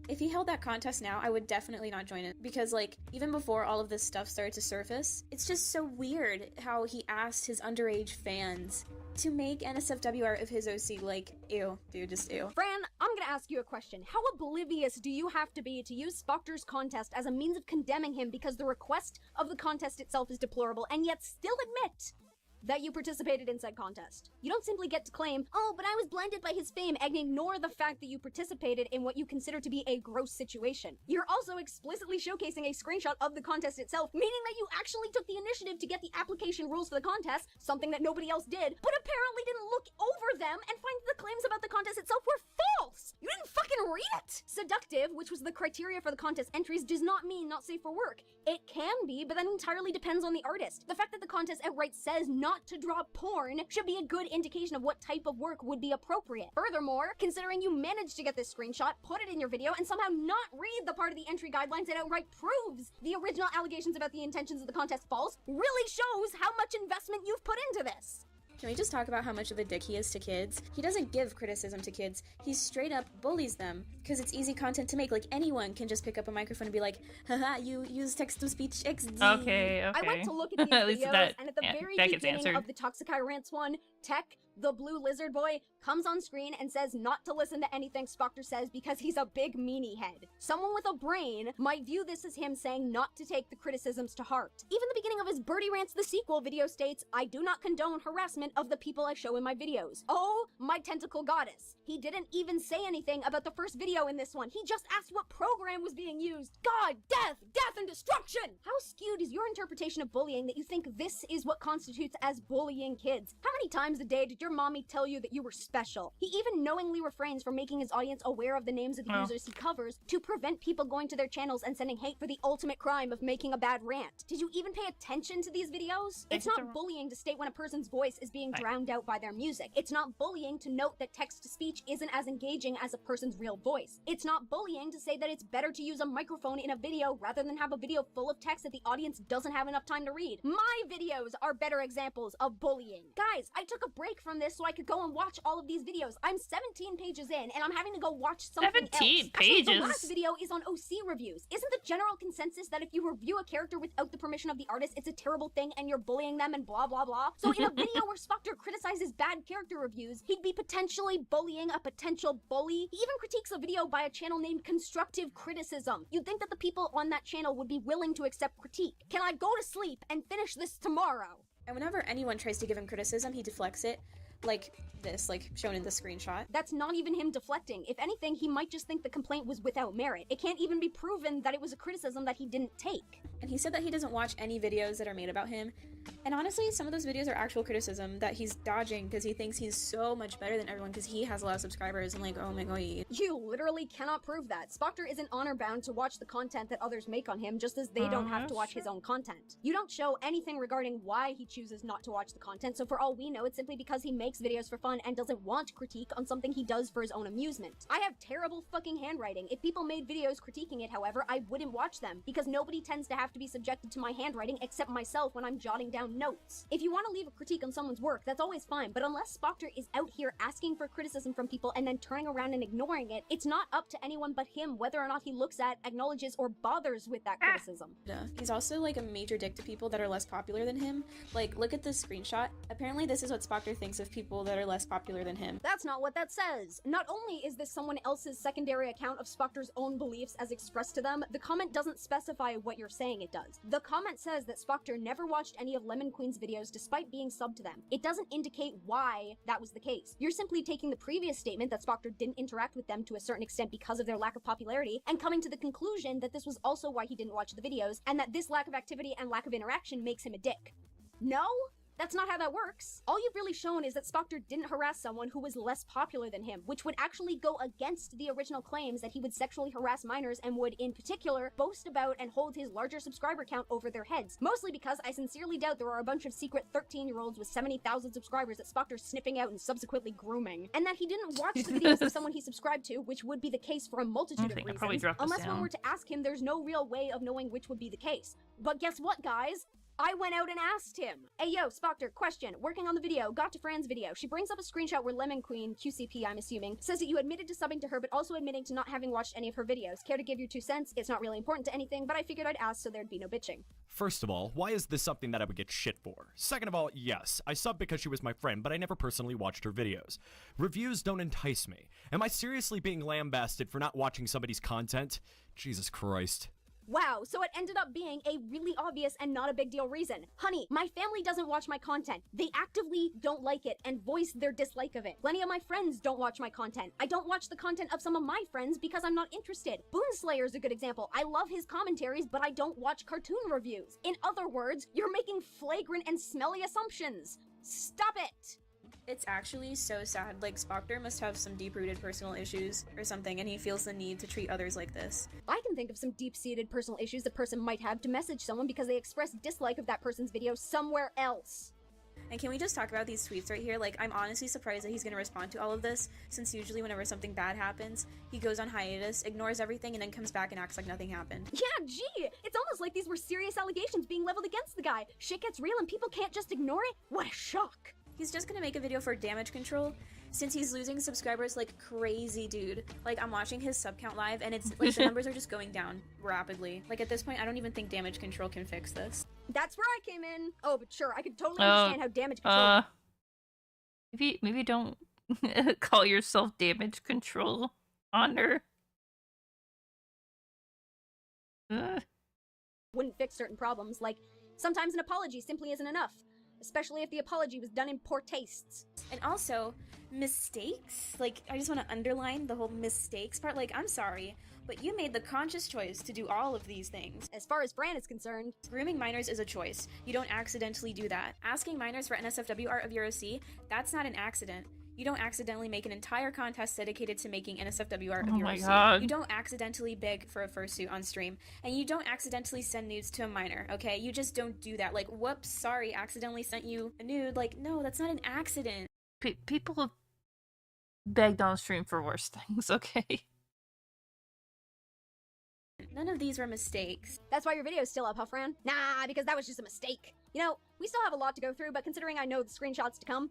If he held that contest now, I would definitely not join it, because, like, even before all of this stuff started to surface, it's just so weird how he asked his underage fans to make NSFW art of his OC. Like, ew, dude, just ew. Fran, I'm gonna ask you a question. How oblivious do you have to be to use Spoctor's contest as a means of condemning him because the request of the contest itself is deplorable, and yet still admit that you participated in said contest? You don't simply get to claim, oh, but I was blinded by his fame, and ignore the fact that you participated in what you consider to be a gross situation. You're also explicitly showcasing a screenshot of the contest itself, meaning that you actually took the initiative to get the application rules for the contest, something that nobody else did, but apparently didn't look over them and find that the claims about the contest itself were false! You didn't fucking read it! Seductive, which was the criteria for the contest entries, does not mean not safe for work. It can be, but that entirely depends on the artist. The fact that the contest outright says not to draw porn should be a good indication of what type of work would be appropriate. Furthermore, considering you managed to get this screenshot, put it in your video, and somehow not read the part of the entry guidelines that outright proves the original allegations about the intentions of the contest false, really shows how much investment you've put into this. Can we just talk about how much of a dick he is to kids? He doesn't give criticism to kids, he straight up bullies them, because it's easy content to make. Like, anyone can just pick up a microphone and be like, haha, you use text-to-speech XD. Okay. I went to look at these At least videos, and at the yeah, very that gets beginning answered. of the Toxikai Rants one, Tech, the blue lizard boy, comes on screen and says not to listen to anything Spoctor says because he's a big meanie head. Someone with a brain might view this as him saying not to take the criticisms to heart. Even the beginning of his Birdie Rants the sequel video states, I do not condone harassment of the people I show in my videos. Oh, my tentacle goddess. He didn't even say anything about the first video in this one. He just asked what program was being used. God, death, and destruction! How skewed is your interpretation of bullying that you think this is what constitutes as bullying kids? How many times a day did your mommy tell you that you were special? He even knowingly refrains from making his audience aware of the names of the users he covers to prevent people going to their channels and sending hate for the ultimate crime of making a bad rant. Did you even pay attention to these videos? It's not bullying to state when a person's voice is being drowned out by their music. It's not bullying to note that text-to-speech isn't as engaging as a person's real voice. It's not bullying to say that it's better to use a microphone in a video rather than have a video full of text that the audience doesn't have enough time to read. My videos are better examples of bullying. Guys, I took a break from from this so I could go and watch all of these videos. I'm 17 pages in, and I'm having to go watch something 17 else. Actually, the pages? last video is on OC reviews. Isn't the general consensus that if you review a character without the permission of the artist, it's a terrible thing and you're bullying them and blah blah blah? So in a video where Spoctor criticizes bad character reviews, he'd be potentially bullying a potential bully. He even critiques a video by a channel named Constructive Criticism. You'd think that the people on that channel would be willing to accept critique. Can I go to sleep and finish this tomorrow? And whenever anyone tries to give him criticism, he deflects it. Like this, like shown in the screenshot. That's not even him deflecting. If anything, he might just think the complaint was without merit. It can't even be proven that it was a criticism that he didn't take. And he said that he doesn't watch any videos that are made about him. And honestly, some of those videos are actual criticism that he's dodging because he thinks he's so much better than everyone because he has a lot of subscribers and like, oh my god. You literally cannot prove that. Spoctor isn't honor bound to watch the content that others make on him, just as they don't have to watch his own content. You don't show anything regarding why he chooses not to watch the content, so for all we know, it's simply because he makes videos for fun and doesn't want critique on something he does for his own amusement. I have terrible fucking handwriting. If people made videos critiquing it, however, I wouldn't watch them, because nobody tends to have to be subjected to my handwriting except myself when I'm jotting down notes. If you want to leave a critique on someone's work, that's always fine, but unless Spoctor is out here asking for criticism from people and then turning around and ignoring it, it's not up to anyone but him whether or not he looks at, acknowledges, or bothers with that criticism. He's also like a major dick to people that are less popular than him. Like, look at this screenshot. Apparently this is what Spoctor thinks of people that are less popular than him. That's not what that says. Not only is this someone else's secondary account of Spoctor's own beliefs as expressed to them, the comment doesn't specify what you're saying it does. The comment says that Spoctor never watched any of Lemon Queen's videos despite being subbed to them. It doesn't indicate why that was the case. You're simply taking the previous statement that Spoctor didn't interact with them to a certain extent because of their lack of popularity and coming to the conclusion that this was also why he didn't watch the videos and that this lack of activity and lack of interaction makes him a dick. No? That's not how that works. All you've really shown is that Spoctor didn't harass someone who was less popular than him, which would actually go against the original claims that he would sexually harass minors and would, in particular, boast about and hold his larger subscriber count over their heads. Mostly because I sincerely doubt there are a bunch of secret 13-year-olds with 70,000 subscribers that Spoctor's sniffing out and subsequently grooming. And that he didn't watch the videos of someone he subscribed to, which would be the case for a multitude of reasons, unless one were to ask him, there's no real way of knowing which would be the case. But guess what, guys? I went out and asked him. Hey yo, Spoctor, question. Working on the video, got to Fran's video. She brings up a screenshot where Lemon Queen, QCP I'm assuming, says that you admitted to subbing to her but also admitting to not having watched any of her videos. Care to give your 2 cents? It's not really important to anything, but I figured I'd ask so there'd be no bitching. First of all, why is this something that I would get shit for? Second of all, yes, I subbed because she was my friend, but I never personally watched her videos. Reviews don't entice me. Am I seriously being lambasted for not watching somebody's content? Jesus Christ. Wow, so it ended up being a really obvious and not a big deal reason. Honey, my family doesn't watch my content. They actively don't like it and voice their dislike of it. Plenty of my friends don't watch my content. I don't watch the content of some of my friends because I'm not interested. Boonslayer's a good example. I love his commentaries, but I don't watch cartoon reviews. In other words, you're making flagrant and smelly assumptions. Stop it! It's actually so sad. Like, Spoctor must have some deep-rooted personal issues or something, and he feels the need to treat others like this. I can think of some deep-seated personal issues a person might have to message someone because they express dislike of that person's video somewhere else. And can we just talk about these tweets right here? Like, I'm honestly surprised that he's gonna respond to all of this, since usually whenever something bad happens, he goes on hiatus, ignores everything, and then comes back and acts like nothing happened. Yeah, gee! It's almost like these were serious allegations being leveled against the guy. Shit gets real and people can't just ignore it? What a shock! He's just gonna make a video for damage control, since he's losing subscribers like crazy, dude. Like, I'm watching his sub count live, and it's like the numbers are just going down rapidly. Like, at this point, I don't even think damage control can fix this. That's where I came in. Oh, but sure, I could totally understand how damage control... Maybe don't call yourself damage control, Honor. Wouldn't fix certain problems, like, sometimes an apology simply isn't enough. Especially if the apology was done in poor tastes. And also, mistakes? Like, I just want to underline the whole mistakes part. Like, I'm sorry, but you made the conscious choice to do all of these things. As far as Fran is concerned, grooming minors is a choice. You don't accidentally do that. Asking minors for NSFW art of your OC, that's not an accident. You don't accidentally make an entire contest dedicated to making NSFW art of your OC. God. You don't accidentally beg for a fursuit on stream. And you don't accidentally send nudes to a minor, okay? You just don't do that. Like, whoops, sorry, accidentally sent you a nude. Like, no, that's not an accident. People have begged on stream for worse things, okay? None of these were mistakes. That's why your video's still up, huh, Fran? Nah, because that was just a mistake. You know, we still have a lot to go through, but considering I know the screenshots to come,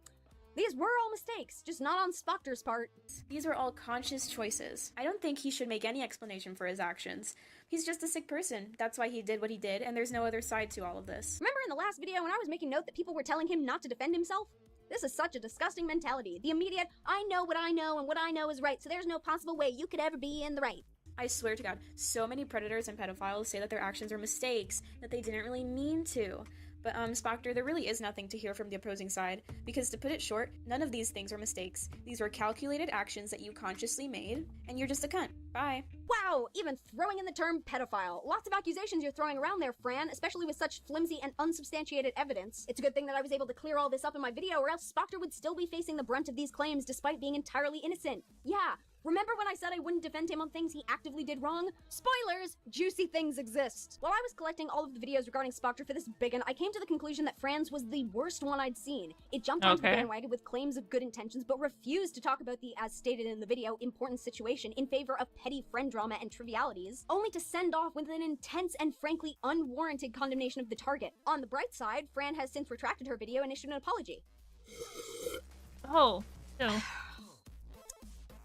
These were all mistakes, just not on Spoctor's part. These were all conscious choices. I don't think he should make any explanation for his actions. He's just a sick person. That's why he did what he did, and there's no other side to all of this. Remember in the last video when I was making note that people were telling him not to defend himself? This is such a disgusting mentality. The immediate, I know what I know and what I know is right, so there's no possible way you could ever be in the right. I swear to God, so many predators and pedophiles say that their actions are mistakes, that they didn't really mean to. But, Spoctor, there really is nothing to hear from the opposing side, because to put it short, none of these things are mistakes. These were calculated actions that you consciously made, and you're just a cunt. Bye. Wow, even throwing in the term pedophile. Lots of accusations you're throwing around there, Fran, especially with such flimsy and unsubstantiated evidence. It's a good thing that I was able to clear all this up in my video, or else Spoctor would still be facing the brunt of these claims despite being entirely innocent. Yeah. Remember when I said I wouldn't defend him on things he actively did wrong? Spoilers! Juicy things exist. While I was collecting all of the videos regarding Spoctor for this biggin, I came to the conclusion that Fran's was the worst one I'd seen. It jumped onto the bandwagon with claims of good intentions, but refused to talk about the, as stated in the video, important situation in favor of petty friend drama and trivialities, only to send off with an intense and frankly unwarranted condemnation of the target. On the bright side, Fran has since retracted her video and issued an apology. Oh, no.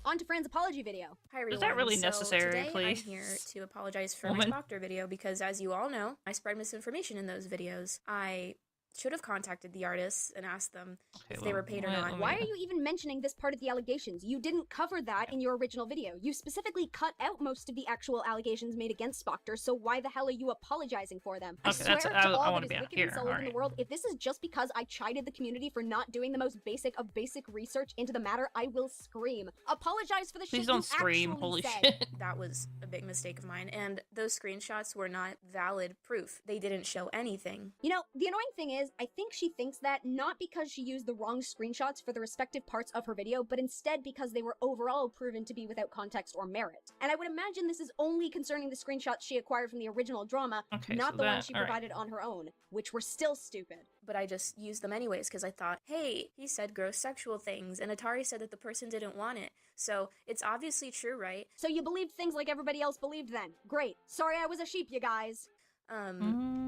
On to Fran's apology video. Hi everyone. Is that really necessary, today please? I'm here to apologize for my Spoctor video because, as you all know, I spread misinformation in those videos. I should have contacted the artists and asked them if they were paid or not. Why are you even mentioning this part of the allegations? You didn't cover that in your original video. You specifically cut out most of the actual allegations made against Spoctor, so why the hell are you apologizing for them? I swear to all that is wicked and sullied in the world, if this is just because I chided the community for not doing the most basic of basic research into the matter, I will scream. Apologize for the shit you actually holy said. shit. That was a big mistake of mine, and those screenshots were not valid proof. They didn't show anything. You know, the annoying thing is, I think she thinks that not because she used the wrong screenshots for the respective parts of her video, but instead because they were overall proven to be without context or merit. And I would imagine this is only concerning the screenshots she acquired from the original drama, not the ones she provided on her own, which were still stupid. But I just used them anyways because I thought, hey, he said gross sexual things, and Atari said that the person didn't want it. So it's obviously true, right? So you believed things like everybody else believed then. Great. Sorry I was a sheep, you guys.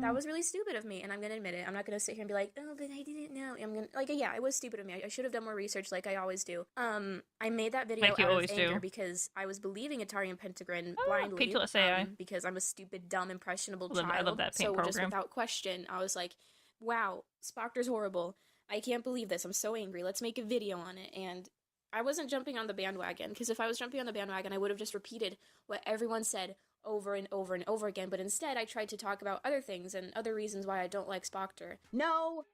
That was really stupid of me, and I'm gonna admit it. I'm not gonna sit here and be like, oh, but I didn't know. I'm gonna, like, yeah, it was stupid of me. I should have done more research like I always do. I made that video out of anger because I was believing Atari and Pentagon blindly, because I'm a stupid, dumb, impressionable child. I love that paint program. Just without question, I was like, wow, Spoctor's horrible. I can't believe this. I'm so angry. Let's make a video on it. And I wasn't jumping on the bandwagon, because if I was jumping on the bandwagon, I would have just repeated what everyone said over and over and over again, but instead I tried to talk about other things and other reasons why I don't like Spoctor. No,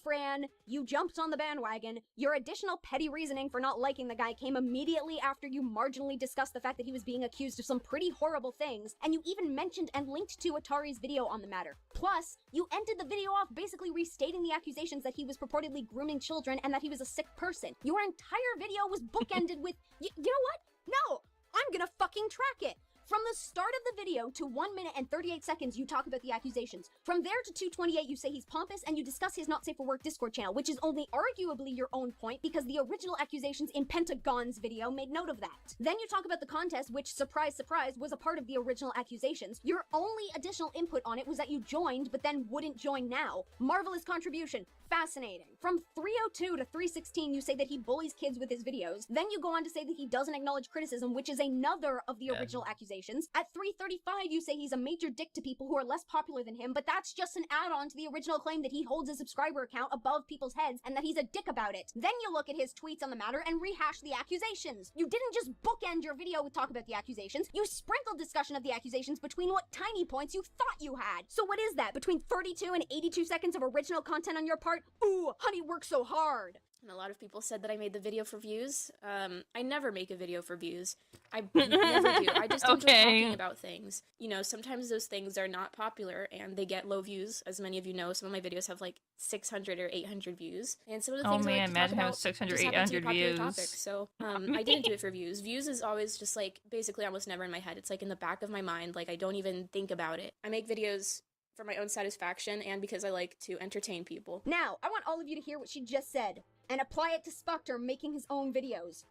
Fran, you jumped on the bandwagon. Your additional petty reasoning for not liking the guy came immediately after you marginally discussed the fact that he was being accused of some pretty horrible things, and you even mentioned and linked to Atari's video on the matter. Plus, you ended the video off basically restating the accusations that he was purportedly grooming children and that he was a sick person. Your entire video was bookended with, you know what? No, I'm gonna fucking track it. From the start of the video to 1 minute and 38 seconds, you talk about the accusations. From there to 2:28, you say he's pompous, and you discuss his Not Safe for Work Discord channel, which is only arguably your own point because the original accusations in Pentagon's video made note of that. Then you talk about the contest, which, surprise, surprise, was a part of the original accusations. Your only additional input on it was that you joined, but then wouldn't join now. Marvelous contribution. Fascinating. From 302 to 316, you say that he bullies kids with his videos. Then you go on to say that he doesn't acknowledge criticism, which is another of the original accusations. At 335, you say he's a major dick to people who are less popular than him, but that's just an add-on to the original claim that he holds a subscriber account above people's heads and that he's a dick about it. Then you look at his tweets on the matter and rehash the accusations. You didn't just bookend your video with talk about the accusations, you sprinkled discussion of the accusations between what tiny points you thought you had. So what is that, between 32 and 82 seconds of original content on your part? Ooh, honey worked so hard. And a lot of people said that I made the video for views. I never make a video for views. I never do. I just enjoy talking about things. You know, sometimes those things are not popular and they get low views. As many of you know, some of my videos have like 600 or 800 views. And some of the things I like to talk about 600, 800 views. Topics. So I didn't do it for views. Views is always just like basically almost never in my head. It's like in the back of my mind. Like I don't even think about it. I make videos for my own satisfaction and because I like to entertain people. Now, I want all of you to hear what she just said and apply it to Spoctor making his own videos.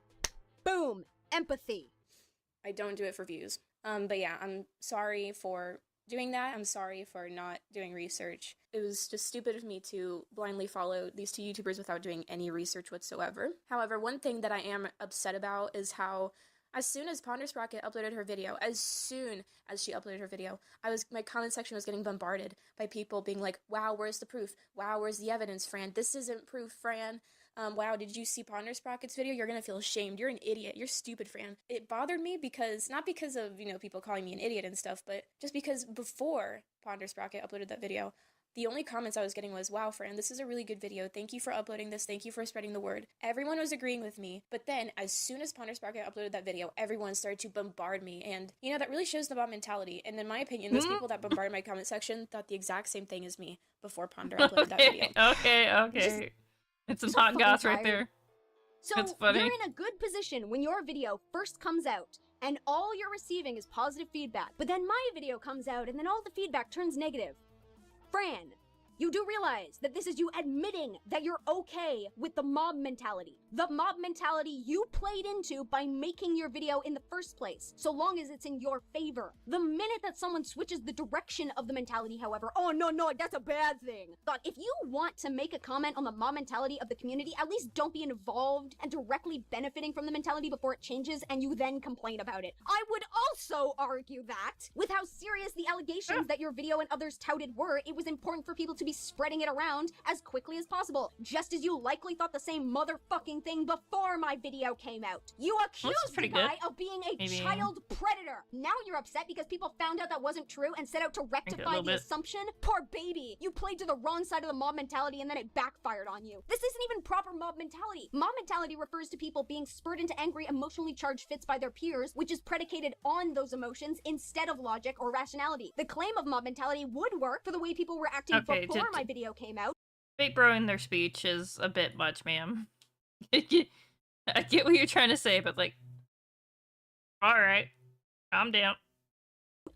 Boom! Empathy. I don't do it for views. But yeah, I'm sorry for doing that. I'm sorry for not doing research. It was just stupid of me to blindly follow these two YouTubers without doing any research whatsoever. However, one thing that I am upset about is how as soon as Pondersprocket uploaded her video, my comment section was getting bombarded by people being like, wow, where's the proof? Wow, where's the evidence, Fran? This isn't proof, Fran. Wow, did you see Pondersprocket's video? You're gonna feel ashamed. You're an idiot. You're stupid, Fran. It bothered me because, not because of, people calling me an idiot and stuff, but just because before Pondersprocket uploaded that video, the only comments I was getting was, wow, Fran, this is a really good video. Thank you for uploading this. Thank you for spreading the word. Everyone was agreeing with me. But then, as soon as Pondersprocket uploaded that video, everyone started to bombard me. And, that really shows the mob mentality. And in my opinion, those people that bombarded my comment section thought the exact same thing as me before Ponder uploaded that video. Okay. It's some hot goss right there. So That's funny. you're in a good position when your video first comes out, and all you're receiving is positive feedback. But then my video comes out, and then all the feedback turns negative. Fran, you do realize that this is you admitting that you're okay with the mob mentality. The mob mentality you played into by making your video in the first place, so long as it's in your favor. The minute that someone switches the direction of the mentality, however, oh no, that's a bad thing. But if you want to make a comment on the mob mentality of the community, at least don't be involved and directly benefiting from the mentality before it changes and you then complain about it. I would also argue that, with how serious the allegations that your video and others touted were, it was important for people to be spreading it around as quickly as possible, just as you likely thought the same motherfucking thing before my video came out. You accused the guy of being a child predator. Now you're upset because people found out that wasn't true and set out to rectify the assumption? Poor baby. You played to the wrong side of the mob mentality and then it backfired on you. This isn't even proper mob mentality. Mob mentality refers to people being spurred into angry, emotionally charged fits by their peers, which is predicated on those emotions instead of logic or rationality. The claim of mob mentality would work for the way people were acting before my video came out. Fake bro in their speech is a bit much, ma'am. I get what you're trying to say, but alright, calm down.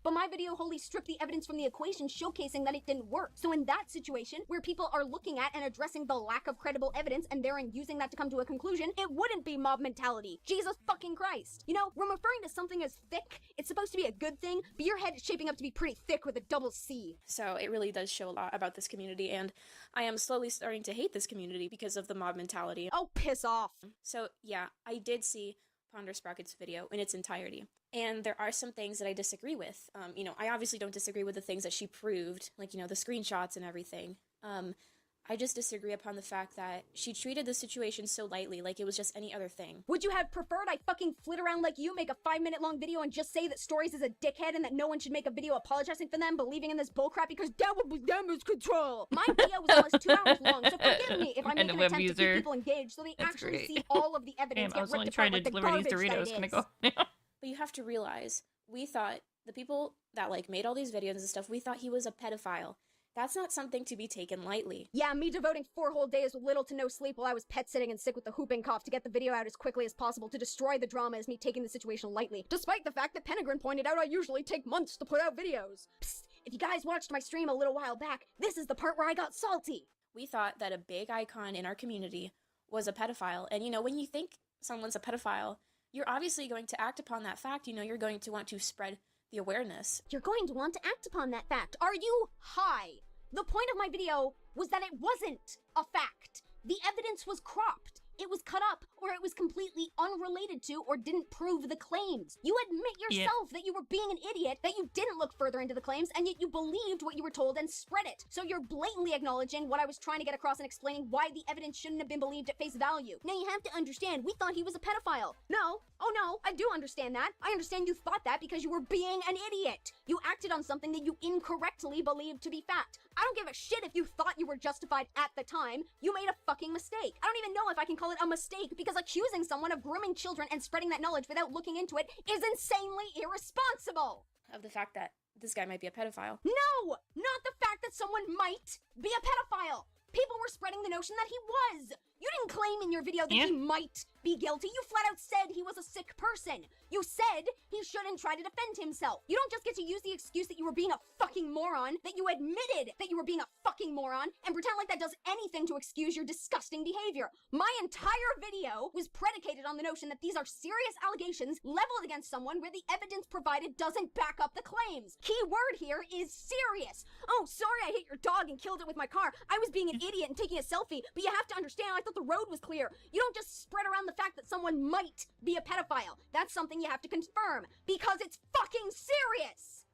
But my video wholly stripped the evidence from the equation, showcasing that it didn't work. So in that situation, where people are looking at and addressing the lack of credible evidence and therein using that to come to a conclusion, it wouldn't be mob mentality. Jesus fucking Christ. When referring to something as thick, it's supposed to be a good thing, but your head is shaping up to be pretty thick with a double C. So it really does show a lot about this community, and I am slowly starting to hate this community because of the mob mentality. Oh, piss off. So yeah, I did see Pondersprocket's video in its entirety. And there are some things that I disagree with. I obviously don't disagree with the things that she proved, like, the screenshots and everything. I just disagree upon the fact that she treated the situation so lightly, like it was just any other thing. Would you have preferred I fucking flit around like you, make a 5-minute long video and just say that Stories is a dickhead and that no one should make a video apologizing for them, believing in this bullcrap because that would be damage control? My video was almost 2 hours long, so forgive me if I make an attempt to keep people engaged so they actually see all of the evidence. Damn, I was only trying to deliver these Doritos. Gonna go. But you have to realize, we thought, the people that made all these videos and stuff, we thought he was a pedophile. That's not something to be taken lightly. Yeah, me devoting 4 whole days with little to no sleep while I was pet sitting and sick with the whooping cough to get the video out as quickly as possible to destroy the drama is me taking the situation lightly. Despite the fact that Penegrin pointed out I usually take months to put out videos. Psst, if you guys watched my stream a little while back, this is the part where I got salty. We thought that a big icon in our community was a pedophile, and when you think someone's a pedophile, you're obviously going to act upon that fact. You're going to want to spread the awareness. You're going to want to act upon that fact. Are you high? The point of my video was that it wasn't a fact. The evidence was cropped. It was cut up, or it was completely unrelated to or didn't prove the claims. You admit yourself that you were being an idiot, that you didn't look further into the claims, and yet you believed what you were told and spread it. So you're blatantly acknowledging what I was trying to get across and explaining why the evidence shouldn't have been believed at face value. Now you have to understand, we thought he was a pedophile. No, oh no, I do understand that. I understand you thought that because you were being an idiot. You acted on something that you incorrectly believed to be fact. I don't give a shit if you thought you were justified at the time. You made a fucking mistake. I don't even know if I can call it a mistake because accusing someone of grooming children and spreading that knowledge without looking into it is insanely irresponsible. Of the fact that this guy might be a pedophile. No! Not the fact that someone might be a pedophile! People were spreading the notion that he was! You didn't claim in your video that he might be guilty. You flat out said he was a sick person. You said he shouldn't try to defend himself. You don't just get to use the excuse that you were being a fucking moron, that you admitted that you were being a fucking moron, and pretend like that does anything to excuse your disgusting behavior. My entire video was predicated on the notion that these are serious allegations leveled against someone where the evidence provided doesn't back up the claims. Key word here is serious. Oh, sorry I hit your dog and killed it with my car. I was being an idiot and taking a selfie, but you have to understand, I thought the road was clear. You don't just spread around the fact that someone might be a pedophile. That's something you have to confirm, because it's fucking serious!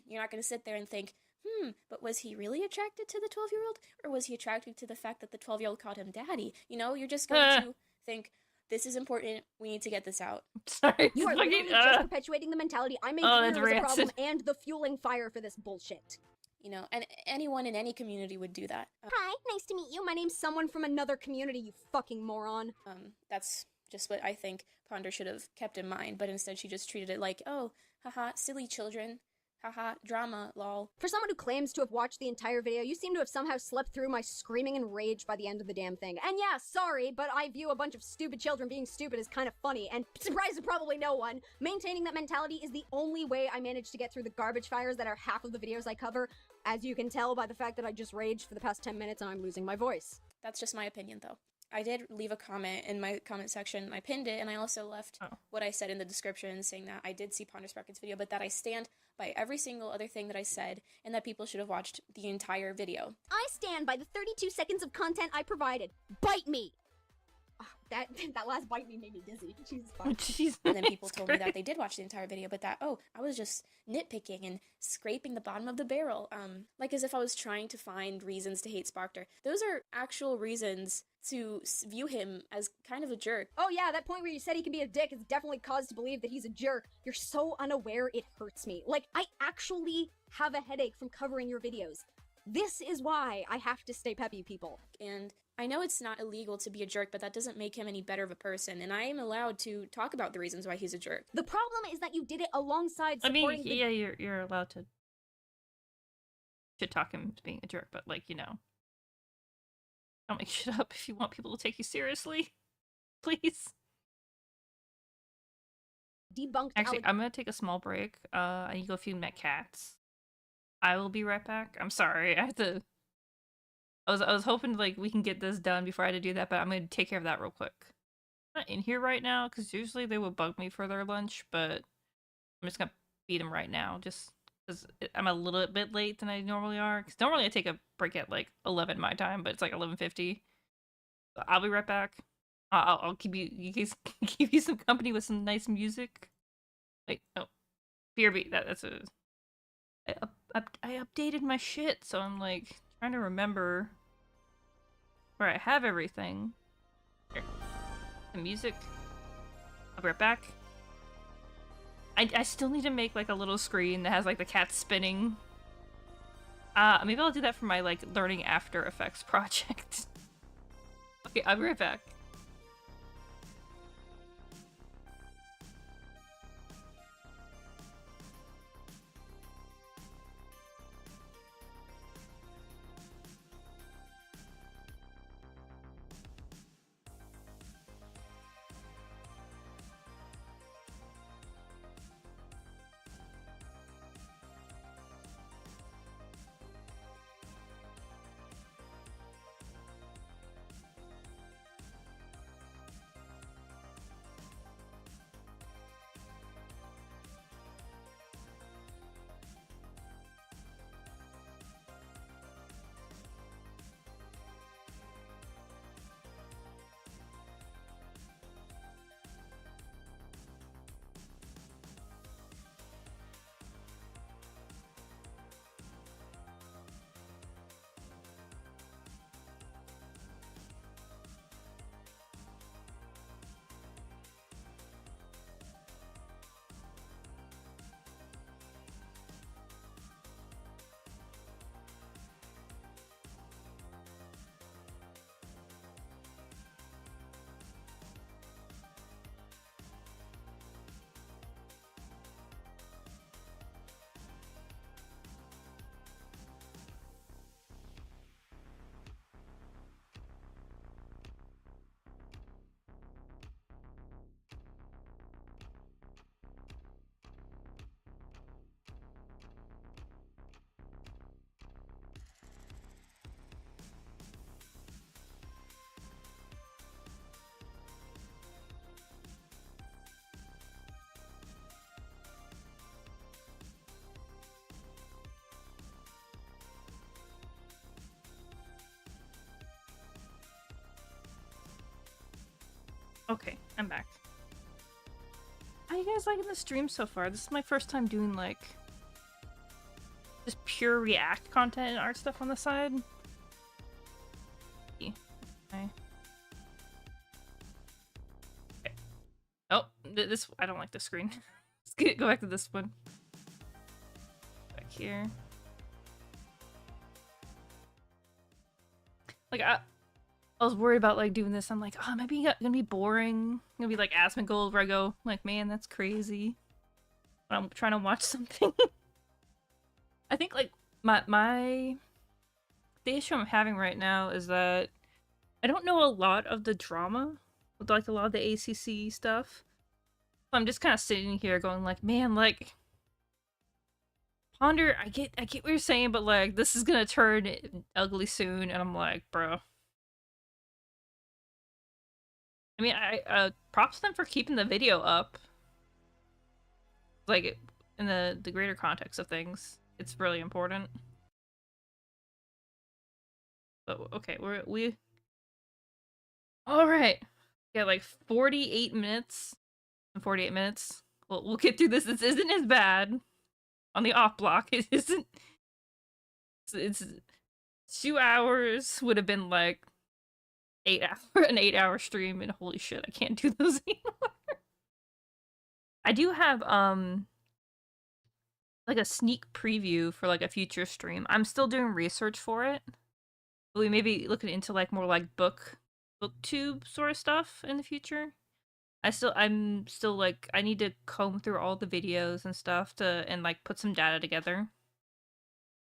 You're not gonna sit there and think, but was he really attracted to the 12-year-old? Or was he attracted to the fact that the 12-year-old called him daddy? You know, you're just going to think, this is important, we need to get this out. Sorry. You are literally just perpetuating the mentality I made clear was a problem and the fueling fire for this bullshit. You know, and anyone in any community would do that. Hi, nice to meet you. My name's someone from another community, you fucking moron. That's just what I think Ponder should have kept in mind, but instead she just treated it like, oh, haha, silly children. Haha, drama, lol. For someone who claims to have watched the entire video, you seem to have somehow slept through my screaming and rage by the end of the damn thing. And yeah, sorry, but I view a bunch of stupid children being stupid as kind of funny, and surprise to probably no one, maintaining that mentality is the only way I manage to get through the garbage fires that are half of the videos I cover, as you can tell by the fact that I just raged for the past 10 minutes and I'm losing my voice. That's just my opinion, though. I did leave a comment in my comment section. I pinned it, and I also left what I said in the description, saying that I did see Ponder Sprocket's video, but that I stand by every single other thing that I said, and that people should have watched the entire video. I stand by the 32 seconds of content I provided. Bite me! Oh, that last bite me made me dizzy. Jesus fuck. And then people told me that they did watch the entire video, but that, oh, I was just nitpicking and scraping the bottom of the barrel. Like as if I was trying to find reasons to hate Spoctor. Those are actual reasons to view him as kind of a jerk. Oh yeah, that point where you said he can be a dick is definitely cause to believe that he's a jerk. You're so unaware it hurts me. Like, I actually have a headache from covering your videos. This is why I have to stay peppy, people. And I know it's not illegal to be a jerk, but that doesn't make him any better of a person, and I am allowed to talk about the reasons why he's a jerk. The problem is that you did it alongside supporting yeah, you're allowed to talk him as being a jerk, but like, you know, don't make shit up if you want people to take you seriously. Please. Debunked. Actually, I'm gonna take a small break. I need to go feed my cats. I will be right back. I'm sorry, I have to... I was hoping like we can get this done before I had to do that, but I'm gonna take care of that real quick. I'm not in here right now, because usually they would bug me for their lunch, but I'm just gonna feed them right now, just because I'm a little bit late than I normally are. Because normally I take a break at like 11 my time, but it's like 11:50. So I'll be right back. I'll keep you guys keep you some company with some nice music. Wait, oh, BRB. That's a. I updated my shit, so I'm like trying to remember where I have everything. Here. The music. I'll be right back. I still need to make like a little screen that has like the cat spinning. Maybe I'll do that for my like learning After Effects project. Okay, I'll be right back. Okay, I'm back. How you guys liking the stream so far? This is my first time doing, like, just pure React content and art stuff on the side. Okay. Okay. Oh, this, I don't like this screen. Let's go back to this one. Back here. Like, I was worried about, like, doing this. I'm like, oh, maybe it's gonna be boring. Gonna be like Asmongold, where I go, like, man, that's crazy. But I'm trying to watch something. I think, like, the issue I'm having right now is that I don't know a lot of the drama with, like, a lot of the ACC stuff. So I'm just kind of sitting here going, like, man, like, Ponder, I get what you're saying, but, like, this is gonna turn ugly soon, and I'm like, bro. I mean, props to them for keeping the video up. Like, in the greater context of things, it's really important. But, okay, we... Alright. We got, like, 48 minutes. In 48 minutes. We'll get through this. This isn't as bad. On the off block, it isn't. It's 2 hours would have been like an 8-hour stream, and holy shit, I can't do those anymore. I do have like a sneak preview for like a future stream. I'm still doing research for it, but we may be looking into like more like booktube sort of stuff in the future. I'm still like, I need to comb through all the videos and stuff and like put some data together.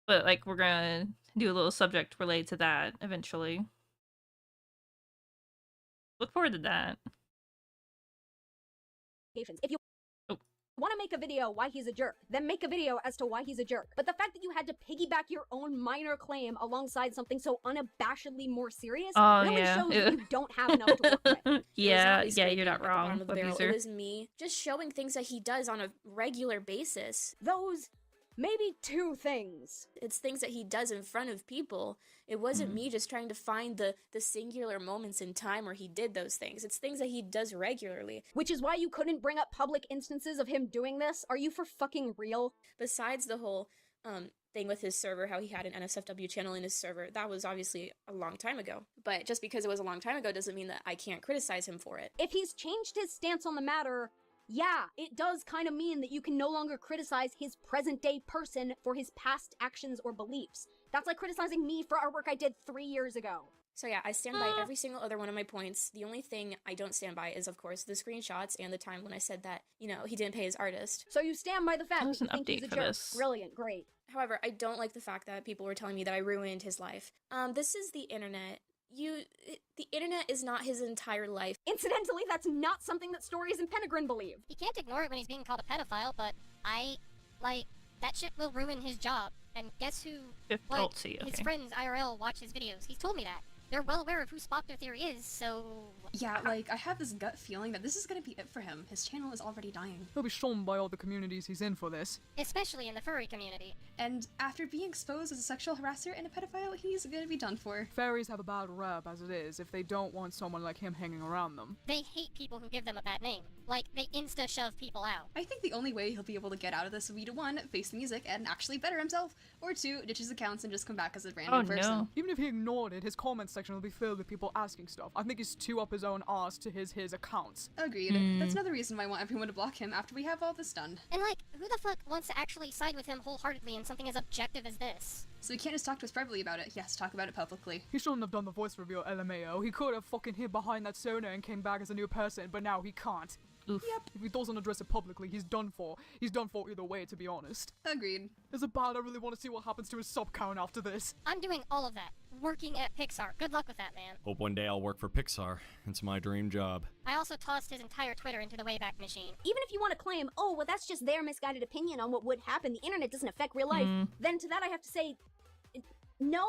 But like, we're gonna do a little subject related to that eventually. Look forward to that. If you want to make a video why he's a jerk, then make a video as to why he's a jerk. But the fact that you had to piggyback your own minor claim alongside something so unabashedly more serious really shows that you don't have enough to work with. Yeah, you're not wrong. It was me just showing things that he does on a regular basis. Those maybe 2 things. It's things that he does in front of people. It wasn't me just trying to find the singular moments in time where he did those things. It's things that he does regularly. Which is why you couldn't bring up public instances of him doing this? Are you for fucking real? Besides the whole thing with his server, how he had an NSFW channel in his server, that was obviously a long time ago. But just because it was a long time ago doesn't mean that I can't criticize him for it. If he's changed his stance on the matter, yeah, it does kind of mean that you can no longer criticize his present-day person for his past actions or beliefs. That's like criticizing me for artwork I did 3 years ago. So yeah, I stand by every single other one of my points. The only thing I don't stand by is, of course, the screenshots and the time when I said that, you know, he didn't pay his artist. So you stand by the fact that you think he's a jerk. This. Brilliant, great. However, I don't like the fact that people were telling me that I ruined his life. This is the internet. The internet is not his entire life. Incidentally, that's not something that Stories and Penegrin believe. He can't ignore it when he's being called a pedophile, but that shit will ruin his job. And guess who, his friends IRL watch his videos. He's told me that. They're well aware of who Spoctor Theory is, so... Yeah, like, I have this gut feeling that this is gonna be it for him. His channel is already dying. He'll be shown by all the communities he's in for this. Especially in the furry community. And after being exposed as a sexual harasser and a pedophile, he's gonna be done for. Fairies have a bad rap as it is if they don't want someone like him hanging around them. They hate people who give them a bad name. Like, they insta-shove people out. I think the only way he'll be able to get out of this will be to 1, face the music and actually better himself, or 2, ditch his accounts and just come back as a random person. No. Even if he ignored it, his comment section will be filled with people asking stuff. I think he's too up his own arse to his accounts. Agreed. That's another reason why I want everyone to block him after we have all this done. And like, who the fuck wants to actually side with him wholeheartedly in something as objective as this? So he can't just talk to us privately about it, he has to talk about it publicly. He shouldn't have done the voice reveal, LMAO. He could have fucking hid behind that Sona and came back as a new person, but now he can't. Oof. Yep. If he doesn't address it publicly, he's done for. He's done for either way, to be honest. Agreed. As a bad, I really want to see what happens to his sub count after this. I'm doing all of that. Working at Pixar. Good luck with that, man. Hope one day I'll work for Pixar. It's my dream job. I also tossed his entire Twitter into the Wayback Machine. Even if you want to claim, oh, well, that's just their misguided opinion on what would happen, the internet doesn't affect real life, then to that I have to say, no.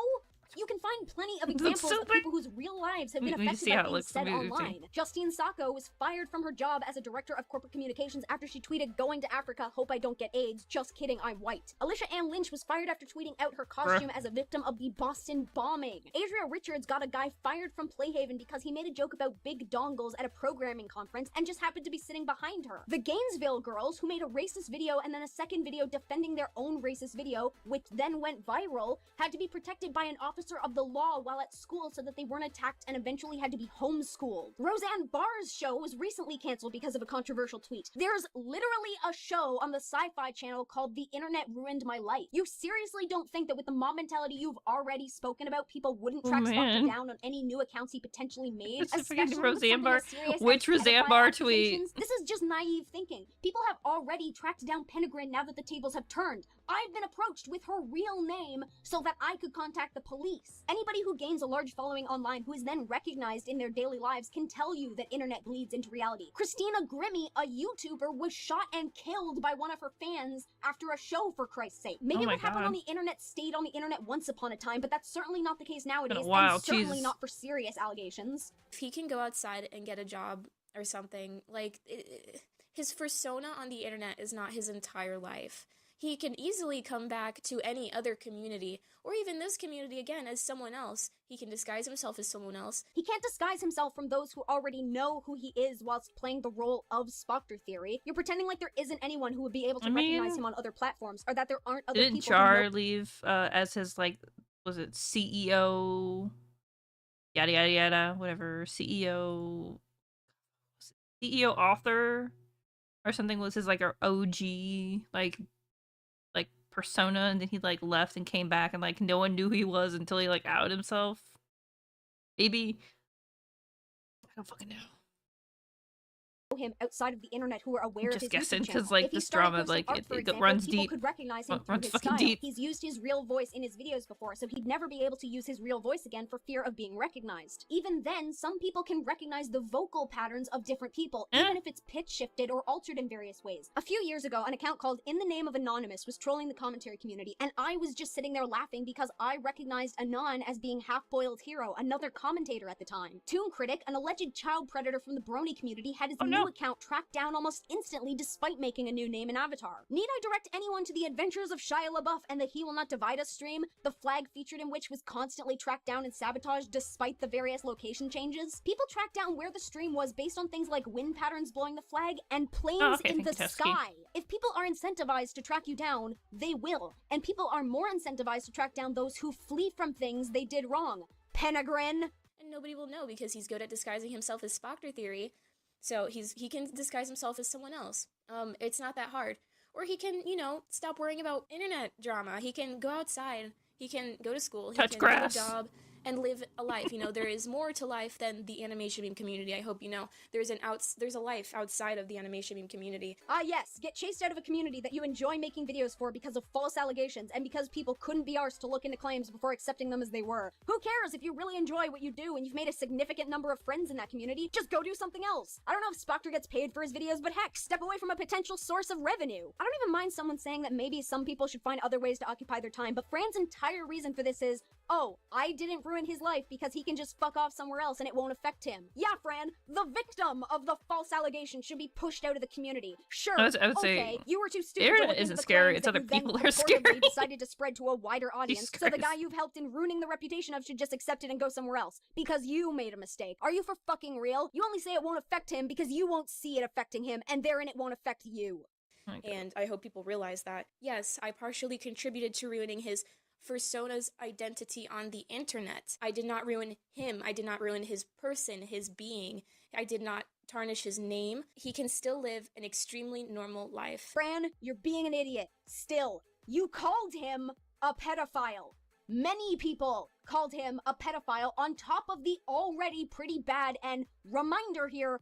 You can find plenty of That's examples so of people whose real lives have been We affected see by how it things looks said from the movie. online. Justine Sacco was fired from her job as a director of corporate communications after she tweeted, "Going to Africa, hope I don't get AIDS. Just kidding, I'm white." Alicia Ann Lynch was fired after tweeting out her costume as a victim of the Boston bombing. Adria Richards got a guy fired from Playhaven because he made a joke about big dongles at a programming conference and just happened to be sitting behind her. The Gainesville girls, who made a racist video and then a second video defending their own racist video, which then went viral, had to be protected by an officer of the law while at school so that they weren't attacked and eventually had to be homeschooled. Roseanne Barr's show was recently canceled because of a controversial tweet. There's literally a show on the Sci-Fi Channel called The Internet Ruined My Life. You seriously don't think that with the mob mentality you've already spoken about, people wouldn't track Spoctor down on any new accounts he potentially made? It's a Especially freaking with Roseanne something Barr. as serious Which as Roseanne pedophile Barr tweet? accusations? This is just naive thinking. People have already tracked down Penegrin now that the tables have turned. I've been approached with her real name so that I could contact the police. Anybody who gains a large following online who is then recognized in their daily lives can tell you that internet bleeds into reality. Christina Grimmie, a YouTuber, was shot and killed by one of her fans after a show, for Christ's sake. Maybe what happened on the internet stayed on the internet once upon a time, but that's certainly not the case nowadays, and certainly not for serious allegations. If he can go outside and get a job or something, like, his persona on the internet is not his entire life. He can easily come back to any other community, or even this community again as someone else. He can disguise himself as someone else. He can't disguise himself from those who already know who he is whilst playing the role of Spoctor Theory. You're pretending like there isn't anyone who would be able to recognize him on other platforms, or that there aren't other Didn't people Jar who know. leave as his, like, was it CEO? Yada yada yada, whatever. CEO author or something was his, like, our OG, like persona, and then he, like, left and came back, and, like, no one knew who he was until he, like, outed himself. Maybe. I don't fucking know. Him outside of the internet who are aware I'm of just his guessing, YouTube channel. 'cause, like, If he this started drama, posting like, art, it for example, runs people deep. could recognize him through Runs his fucking style. deep. He's used his real voice in his videos before, so he'd never be able to use his real voice again for fear of being recognized. Even then, some people can recognize the vocal patterns of different people, even if it's pitch shifted or altered in various ways. A few years ago, an account called In the Name of Anonymous was trolling the commentary community, and I was just sitting there laughing because I recognized Anon as being Half-Boiled Hero, another commentator at the time. Toon Critic, an alleged child predator from the Brony community, had his new account tracked down almost instantly despite making a new name and avatar. Need I direct anyone to the Adventures of Shia LaBeouf and the He Will Not Divide Us stream, the flag featured in which was constantly tracked down and sabotaged despite the various location changes? People tracked down where the stream was based on things like wind patterns blowing the flag and planes in the sky. If people are incentivized to track you down, they will. And people are more incentivized to track down those who flee from things they did wrong. Penegrin. And nobody will know because he's good at disguising himself as Spoctor Theory. So he can disguise himself as someone else. It's not that hard. Or he can, stop worrying about internet drama. He can go outside. He can go to school. Touch he can grass. get a job and live a life. There is more to life than the animation meme community. I hope you know. There's a life outside of the animation meme community. Ah yes, get chased out of a community that you enjoy making videos for because of false allegations and because people couldn't be arsed to look into claims before accepting them as they were. Who cares if you really enjoy what you do and you've made a significant number of friends in that community? Just go do something else. I don't know if Spoctor gets paid for his videos, but heck, step away from a potential source of revenue. I don't even mind someone saying that maybe some people should find other ways to occupy their time, but Fran's entire reason for this is, oh, I didn't ruin his life because he can just fuck off somewhere else and it won't affect him. Yeah, Fran, the victim of the false allegation should be pushed out of the community. Sure, I would okay, say you were too the stupid to internet look into isn't the scary, claims it's that other you then people are purportedly scary. decided to spread to a wider audience, Jesus so the Christ. guy you've helped in ruining the reputation of should just accept it and go somewhere else because you made a mistake. Are you for fucking real? You only say it won't affect him because you won't see it affecting him, and therein it won't affect you. And I hope people realize that. Yes, I partially contributed to ruining his persona's identity on the internet. I did not ruin him. I did not ruin his person, his being. I did not tarnish his name. He can still live an extremely normal life. Fran, you're being an idiot. Still, you called him a pedophile. Many people called him a pedophile on top of the already pretty bad and, reminder here,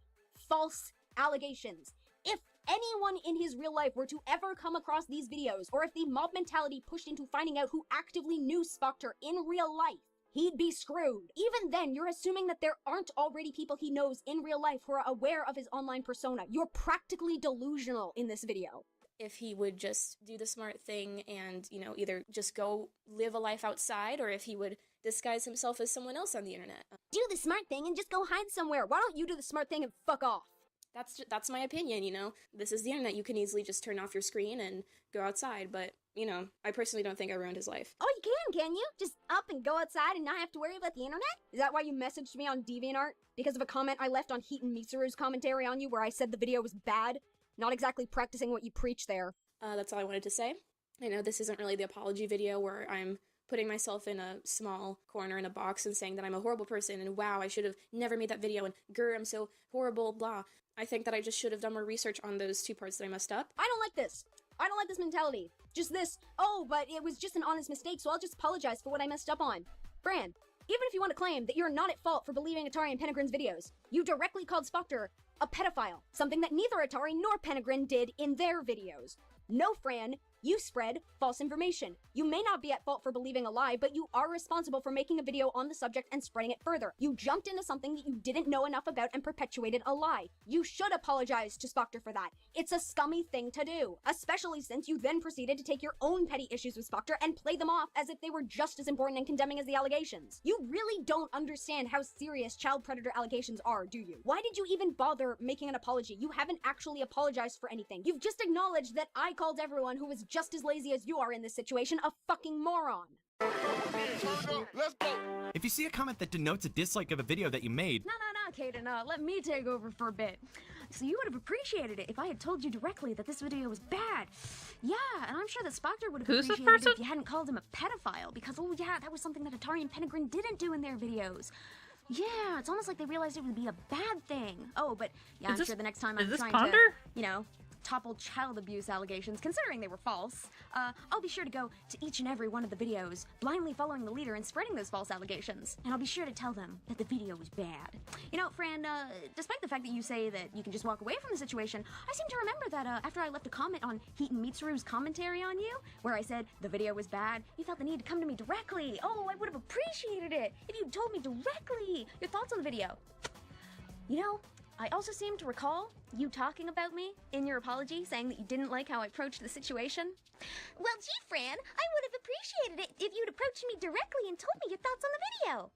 false allegations. If anyone in his real life were to ever come across these videos, or if the mob mentality pushed into finding out who actively knew Spoctor in real life, he'd be screwed. Even then, you're assuming that there aren't already people he knows in real life who are aware of his online persona. You're practically delusional in this video. If he would just do the smart thing and, either just go live a life outside, or if he would disguise himself as someone else on the internet. Do the smart thing and just go hide somewhere. Why don't you do the smart thing and fuck off? That's my opinion, you know? This is the internet. You can easily just turn off your screen and go outside, but, you know, I personally don't think I ruined his life. Oh, you can you? Just up and go outside and not have to worry about the internet? Is that why you messaged me on DeviantArt? Because of a comment I left on Heaton Mitsuru's commentary on you where I said the video was bad? Not exactly practicing what you preach there. That's all I wanted to say. I know this isn't really the apology video where I'm putting myself in a small corner in a box and saying that I'm a horrible person and wow, I should have never made that video and grr, I'm so horrible, blah. I think that I just should have done more research on those 2 parts that I messed up. I don't like this. I don't like this mentality. Just this, oh, but it was just an honest mistake, so I'll just apologize for what I messed up on. Fran, even if you want to claim that you're not at fault for believing Atari and Penegrin's videos, you directly called Spoctor a pedophile, something that neither Atari nor Penegrin did in their videos. No, Fran, you spread false information. You may not be at fault for believing a lie, but you are responsible for making a video on the subject and spreading it further. You jumped into something that you didn't know enough about and perpetuated a lie. You should apologize to Spoctor for that. It's a scummy thing to do, especially since you then proceeded to take your own petty issues with Spoctor and play them off as if they were just as important and condemning as the allegations. You really don't understand how serious child predator allegations are, do you? Why did you even bother making an apology? You haven't actually apologized for anything. You've just acknowledged that I called everyone who was just as lazy as you are in this situation a fucking moron. If you see a comment that denotes a dislike of a video that you made... No, Kaden, let me take over for a bit. So you would have appreciated it if I had told you directly that this video was bad. Yeah, and I'm sure that Spoctor would have appreciated it if you hadn't called him a pedophile, because, oh yeah, that was something that Atari and Penegrin didn't do in their videos. Yeah, it's almost like they realized it would be a bad thing. Oh, but yeah, I'm sure the next time I'm trying to, you know, topple child abuse allegations, considering they were false, I'll be sure to go to each and every one of the videos, blindly following the leader and spreading those false allegations. And I'll be sure to tell them that the video was bad. You know, Fran, despite the fact that you say that you can just walk away from the situation, I seem to remember that after I left a comment on Heaton Mitsuru's commentary on you, where I said the video was bad, you felt the need to come to me directly. Oh, I would have appreciated it if you'd told me directly your thoughts on the video. You know, I also seem to recall you talking about me in your apology, saying that you didn't like how I approached the situation. Well, gee, Fran, I would have appreciated it if you'd approached me directly and told me your thoughts on the video.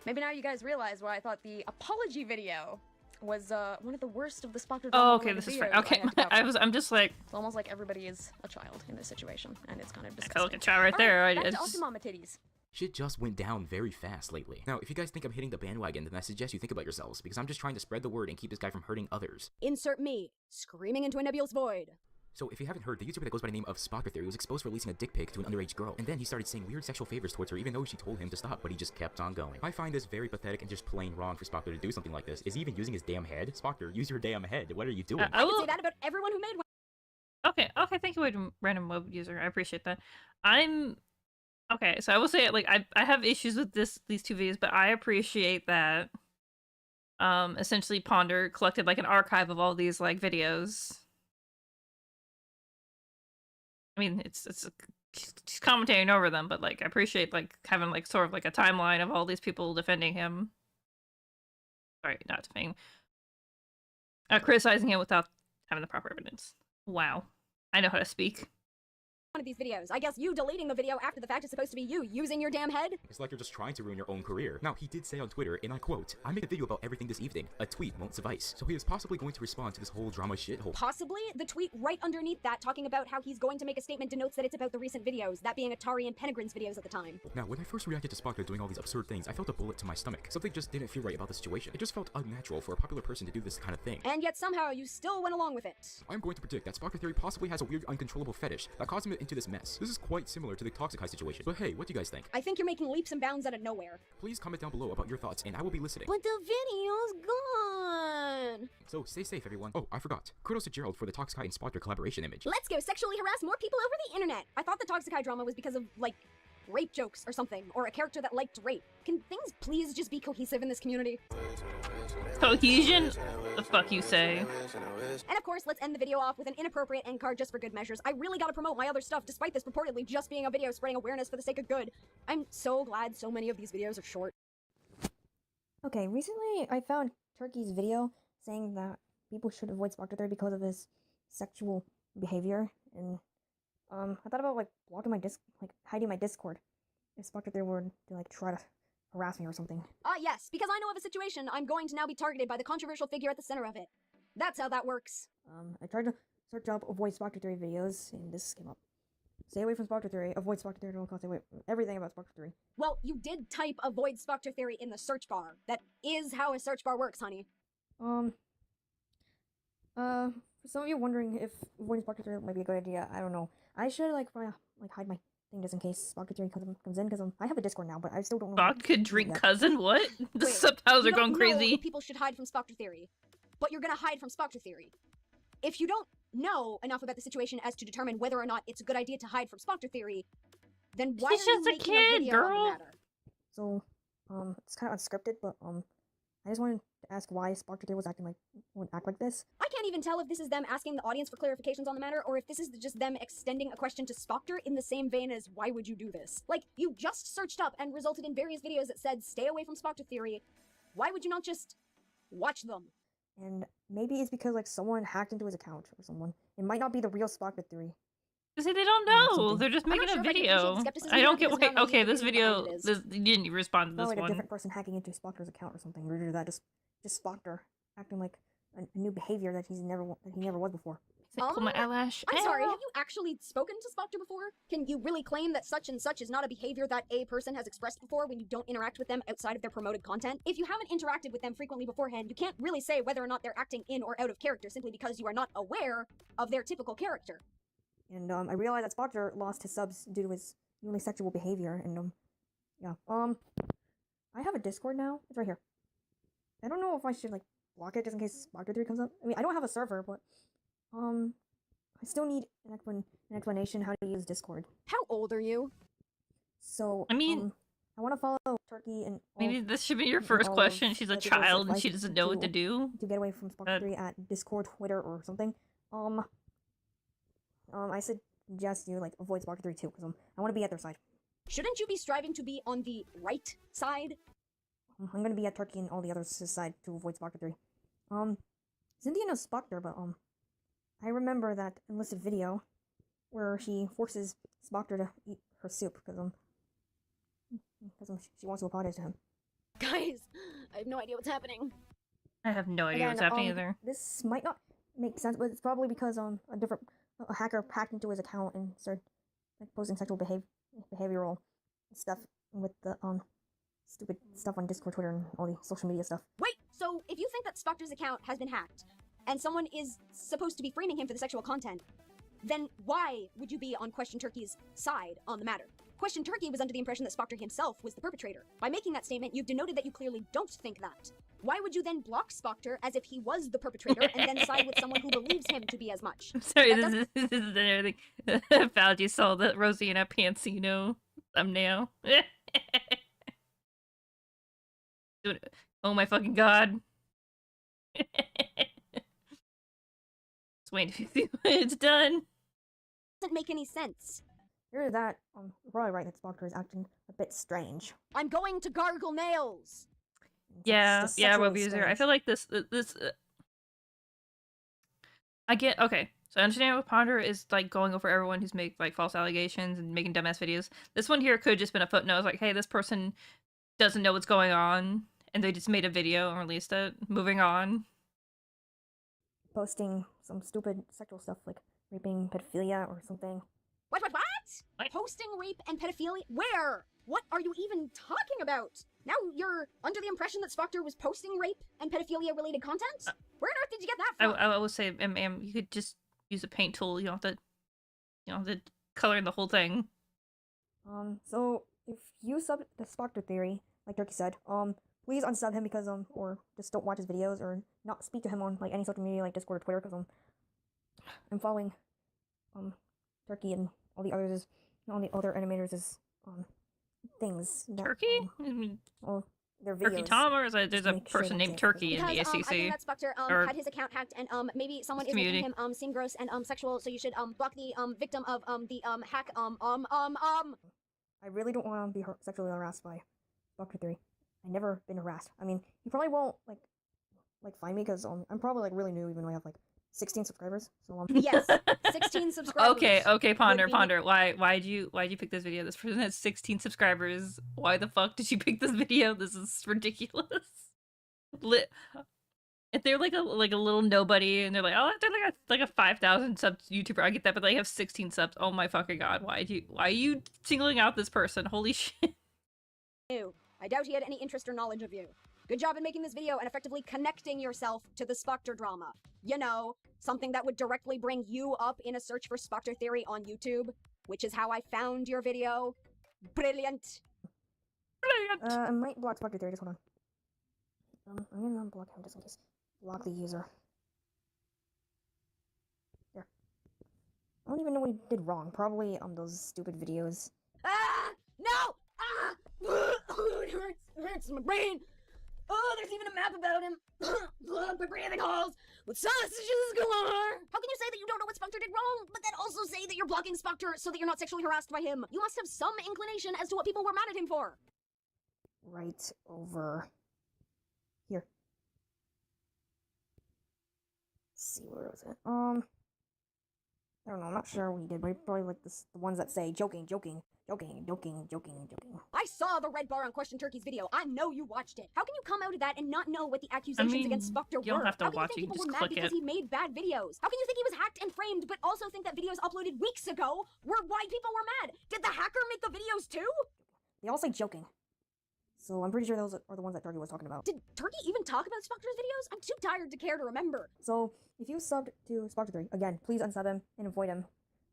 Maybe now you guys realize why I thought the apology video was one of the worst of the Spoctor. Oh, okay, this is fine. Okay, I'm just like... It's almost like everybody is a child in this situation, and it's kind of disgusting. I feel like a child right there. Back to Ultimama titties. Shit just went down very fast lately. Now, if you guys think I'm hitting the bandwagon, then I suggest you think about yourselves, because I'm just trying to spread the word and keep this guy from hurting others. Insert me, screaming into a nebulous void. So, if you haven't heard, the YouTuber that goes by the name of Spoctor Theory was exposed for releasing a dick pic to an underage girl, and then he started saying weird sexual favors towards her even though she told him to stop, but he just kept on going. I find this very pathetic and just plain wrong for Spoctor to do something like this. Is he even using his damn head? Spoctor, use your damn head. What are you doing? I can say that about everyone who made one. Okay, thank you, random web user. I appreciate that. Okay, so I will say, like, I have issues with these 2 videos, but I appreciate that, essentially Ponder collected, like, an archive of all these, like, videos. I mean, it's he's commentating over them, but, like, I appreciate, like, having, like, sort of, like, a timeline of all these people defending him. Sorry, not defending him. Criticizing him without having the proper evidence. Wow. I know how to speak. One of these videos. I guess you deleting the video after the fact is supposed to be you using your damn head? It's like you're just trying to ruin your own career. Now, he did say on Twitter, and I quote, I made a video about everything this evening. A tweet won't suffice. So he is possibly going to respond to this whole drama shithole. Possibly? The tweet right underneath that talking about how he's going to make a statement denotes that it's about the recent videos, that being Atari and Penegrin's videos at the time. Now, when I first reacted to Spoctor doing all these absurd things, I felt a bullet to my stomach. Something just didn't feel right about the situation. It just felt unnatural for a popular person to do this kind of thing. And yet somehow you still went along with it. I'm going to predict that Spoctor Theory possibly has a weird uncontrollable fetish that caused him into this mess. This is quite similar to the Toxic High situation. But hey, what do you guys think? I think you're making leaps and bounds out of nowhere. Please comment down below about your thoughts, and I will be listening. But the video's gone! So, stay safe, everyone. Oh, I forgot. Kudos to Gerald for the Toxic High and Spoctor collaboration image. Let's go sexually harass more people over the internet! I thought the Toxic High drama was because of, like, rape jokes or something, or a character that liked rape. Can things please just be cohesive in this community? Cohesion? The fuck you say? And of course, let's end the video off with an inappropriate end card just for good measures. I really gotta promote my other stuff, despite this purportedly just being a video spreading awareness for the sake of good. I'm so glad so many of these videos are short. Okay, recently I found Turkey's video saying that people should avoid Spoctor Theory because of his sexual behavior, and I thought about like blocking my hiding my Discord if Spoctor Theory were to like try to harass me or something. Yes, because I know of a situation, I'm going to now be targeted by the controversial figure at the center of it. That's how that works. I tried to search up avoid Spoctor Theory videos, and this came up. Stay away from Spoctor Theory, avoid Spoctor Theory at all costs, stay away from everything about Spoctor Theory. Well, you did type avoid Spoctor Theory in the search bar. That is how a search bar works, honey. For some of you wondering if avoiding Spoctor Theory might be a good idea, I don't know. I should like hide my thing just in case Spoctor Theory comes in, because I have a Discord now, but I still don't know. Spock could drink cousin? What? The Wait, subtitles are you going don't know crazy. if people should hide from Spoctor Theory, but you're gonna hide from Spoctor Theory. If you don't know enough about the situation as to determine whether or not it's a good idea to hide from Spoctor Theory, then why She's are you just a making kid, video girl. on the matter? So, it's kind of unscripted, but I just wanted to ask why Spoctor Theory would act like this. I can't even tell if this is them asking the audience for clarifications on the matter, or if this is just them extending a question to Spoctor in the same vein as, why would you do this? Like, you just searched up and resulted in various videos that said, stay away from Spoctor Theory. Why would you not just watch them? And maybe it's because like someone hacked into his account or someone. It might not be the real Spoctor Theory. See, they don't know. They're just I'm making not a sure if I can video. appreciate the skepticism I don't here get. because Wait, now I okay, know this the video. behind it is. You didn't respond to Not this like one. a different person hacking into Spoctor's account or something. Or that just Spoctor acting like a new behavior that he never was before. Pull my eyelash. I'm sorry, have you actually spoken to Spoctor before? Can you really claim that such and such is not a behavior that a person has expressed before when you don't interact with them outside of their promoted content? If you haven't interacted with them frequently beforehand, you can't really say whether or not they're acting in or out of character simply because you are not aware of their typical character. And I realized that Spoctor lost his subs due to his newly sexual behavior, and yeah. I have a Discord now. It's right here. I don't know if I should like block it just in case Spoctor 3 comes up. I mean, I don't have a server, but I still need an explanation how to use Discord. How old are you? So I mean, I want to follow Turkey and maybe this should be your first question. She's a child and she doesn't know what to do. To get away from Spoctor 3 at Discord, Twitter, or something. I suggest you like avoid Spoctor 3 too, because I want to be at their side. Shouldn't you be striving to be on the right side? I'm gonna be at Turkey and all the others' side to avoid Spoctor 3. Cynthia knows Spoctor, but I remember that enlisted video where she forces Spoctor to eat her soup because she wants to apologize to him. Guys, I have no idea what's happening. I have no idea what's happening either. This might not make sense, but it's probably because a hacker hacked into his account and started like posting sexual behavioral stuff with the stupid stuff on Discord, Twitter, and all the social media stuff. Wait, so if you think that Spoctor's account has been hacked, and someone is supposed to be framing him for the sexual content, then why would you be on Question Turkey's side on the matter? Question Turkey was under the impression that Spoctor himself was the perpetrator. By making that statement, you've denoted that you clearly don't think that. Why would you then block Spoctor as if he was the perpetrator and then side with someone who believes him to be as much? I'm sorry, this is everything. Valji saw the Rosina Pansino thumbnail. Oh my fucking god. Just wait to see when it's done. Doesn't make any sense. Hear that? You're probably right that Spoctor is acting a bit strange. I'm going to gargle nails. Yeah, web user. I feel like this. I get okay. So I understand what Ponder is like going over everyone who's made like false allegations and making dumbass videos. This one here could have just been a footnote. It's like, hey, this person doesn't know what's going on, and they just made a video and released it. Moving on. Posting some stupid sexual stuff like raping, pedophilia, or something. What? Posting rape and pedophilia? Where? What are you even talking about? Now you're under the impression that Spoctor was posting rape and pedophilia related content? Where on earth did you get that from? I will say, ma'am, you could just use a paint tool. You don't have to color in the whole thing. So if you sub the Spoctor theory, like Turkey said, please unsub him because or just don't watch his videos or not speak to him on like any social media like Discord or Twitter because I'm following Turkey and all the other animators is things. That, Turkey? Well, their videos. Turkey Tom, or is there's a person named Turkey in the ACC? I think that Spoctor had his account hacked, and maybe someone is making him seem gross and sexual. So you should block the victim of the hack. I really don't want to be sexually harassed by Spoctor 3. I've never been harassed. I mean, he probably won't like find me because I'm probably like really new, even though I have like 16 subscribers. So Yes, 16 subscribers. Okay, Ponder. Why'd you pick this video? This person has 16 subscribers. Why the fuck did you pick this video? This is ridiculous. If they're like a little nobody and they're like, oh, they're like a 5,000 sub YouTuber, I get that, but they have 16 subs. Oh my fucking god, why are you singling out this person? Holy shit. I doubt he had any interest or knowledge of you. Good job in making this video and effectively connecting yourself to the Spoctor drama. You know, something that would directly bring you up in a search for Spoctor Theory on YouTube, which is how I found your video. Brilliant. I might block Spoctor Theory, just hold on. I'm gonna unblock him just in case. Block the user. There. I don't even know what he did wrong. Probably on those stupid videos. Ah! No! Ah! It hurts my brain. Oh, there's even a map about him. The breathing holes with sausages galore. How can you say that you don't know what Spoctor did wrong, but then also say that you're blocking Spoctor so that you're not sexually harassed by him? You must have some inclination as to what people were mad at him for. Right over here. Let's see, where was it? I don't know, I'm not sure what he did, but he probably like the ones that say joking. I saw the red bar on Question Turkey's video. I know you watched it. How can you come out of that and not know what the accusations against Spoctor were? You don't have to watch it, you can just mad click because it. he made bad videos? How can you think he was hacked and framed, but also think that videos uploaded weeks ago were why people were mad? Did the hacker make the videos too? They all say joking. So I'm pretty sure those are the ones that Turkey was talking about. Did Turkey even talk about Spoctor's videos? I'm too tired to care to remember. So, if you subbed to Spoctor 3, again, please unsub him and avoid him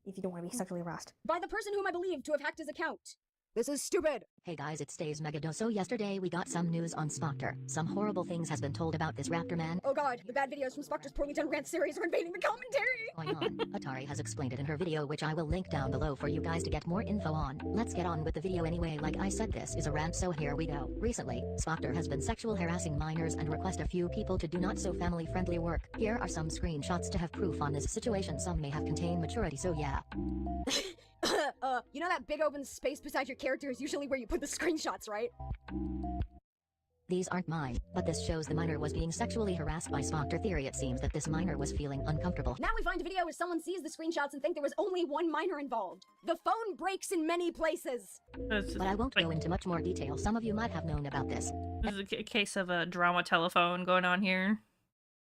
if you don't want to be sexually harassed. By the person whom I believe to have hacked his account. This is stupid! Hey guys, it stays Megadoso. Yesterday we got some news on Spoctor. Some horrible things has been told about this raptor man. Oh god, the bad videos from Spoctor's poorly done rant series are invading the commentary! Going on. Atari has explained it in her video, which I will link down below for you guys to get more info on. Let's get on with the video anyway. Like I said, this is a rant, so here we go. Recently, Spoctor has been sexual harassing minors and request a few people to do not so family-friendly work. Here are some screenshots to have proof on this situation. Some may have contained maturity, so yeah. You know that big open space beside your character is usually where you put the screenshots, right? These aren't mine, but this shows the minor was being sexually harassed by Spoctor Theory. It seems that this minor was feeling uncomfortable. Now we find a video where someone sees the screenshots and think there was only one minor involved. The phone breaks in many places. But I won't go into much more detail. Some of you might have known about this. This is a case of a drama telephone going on here.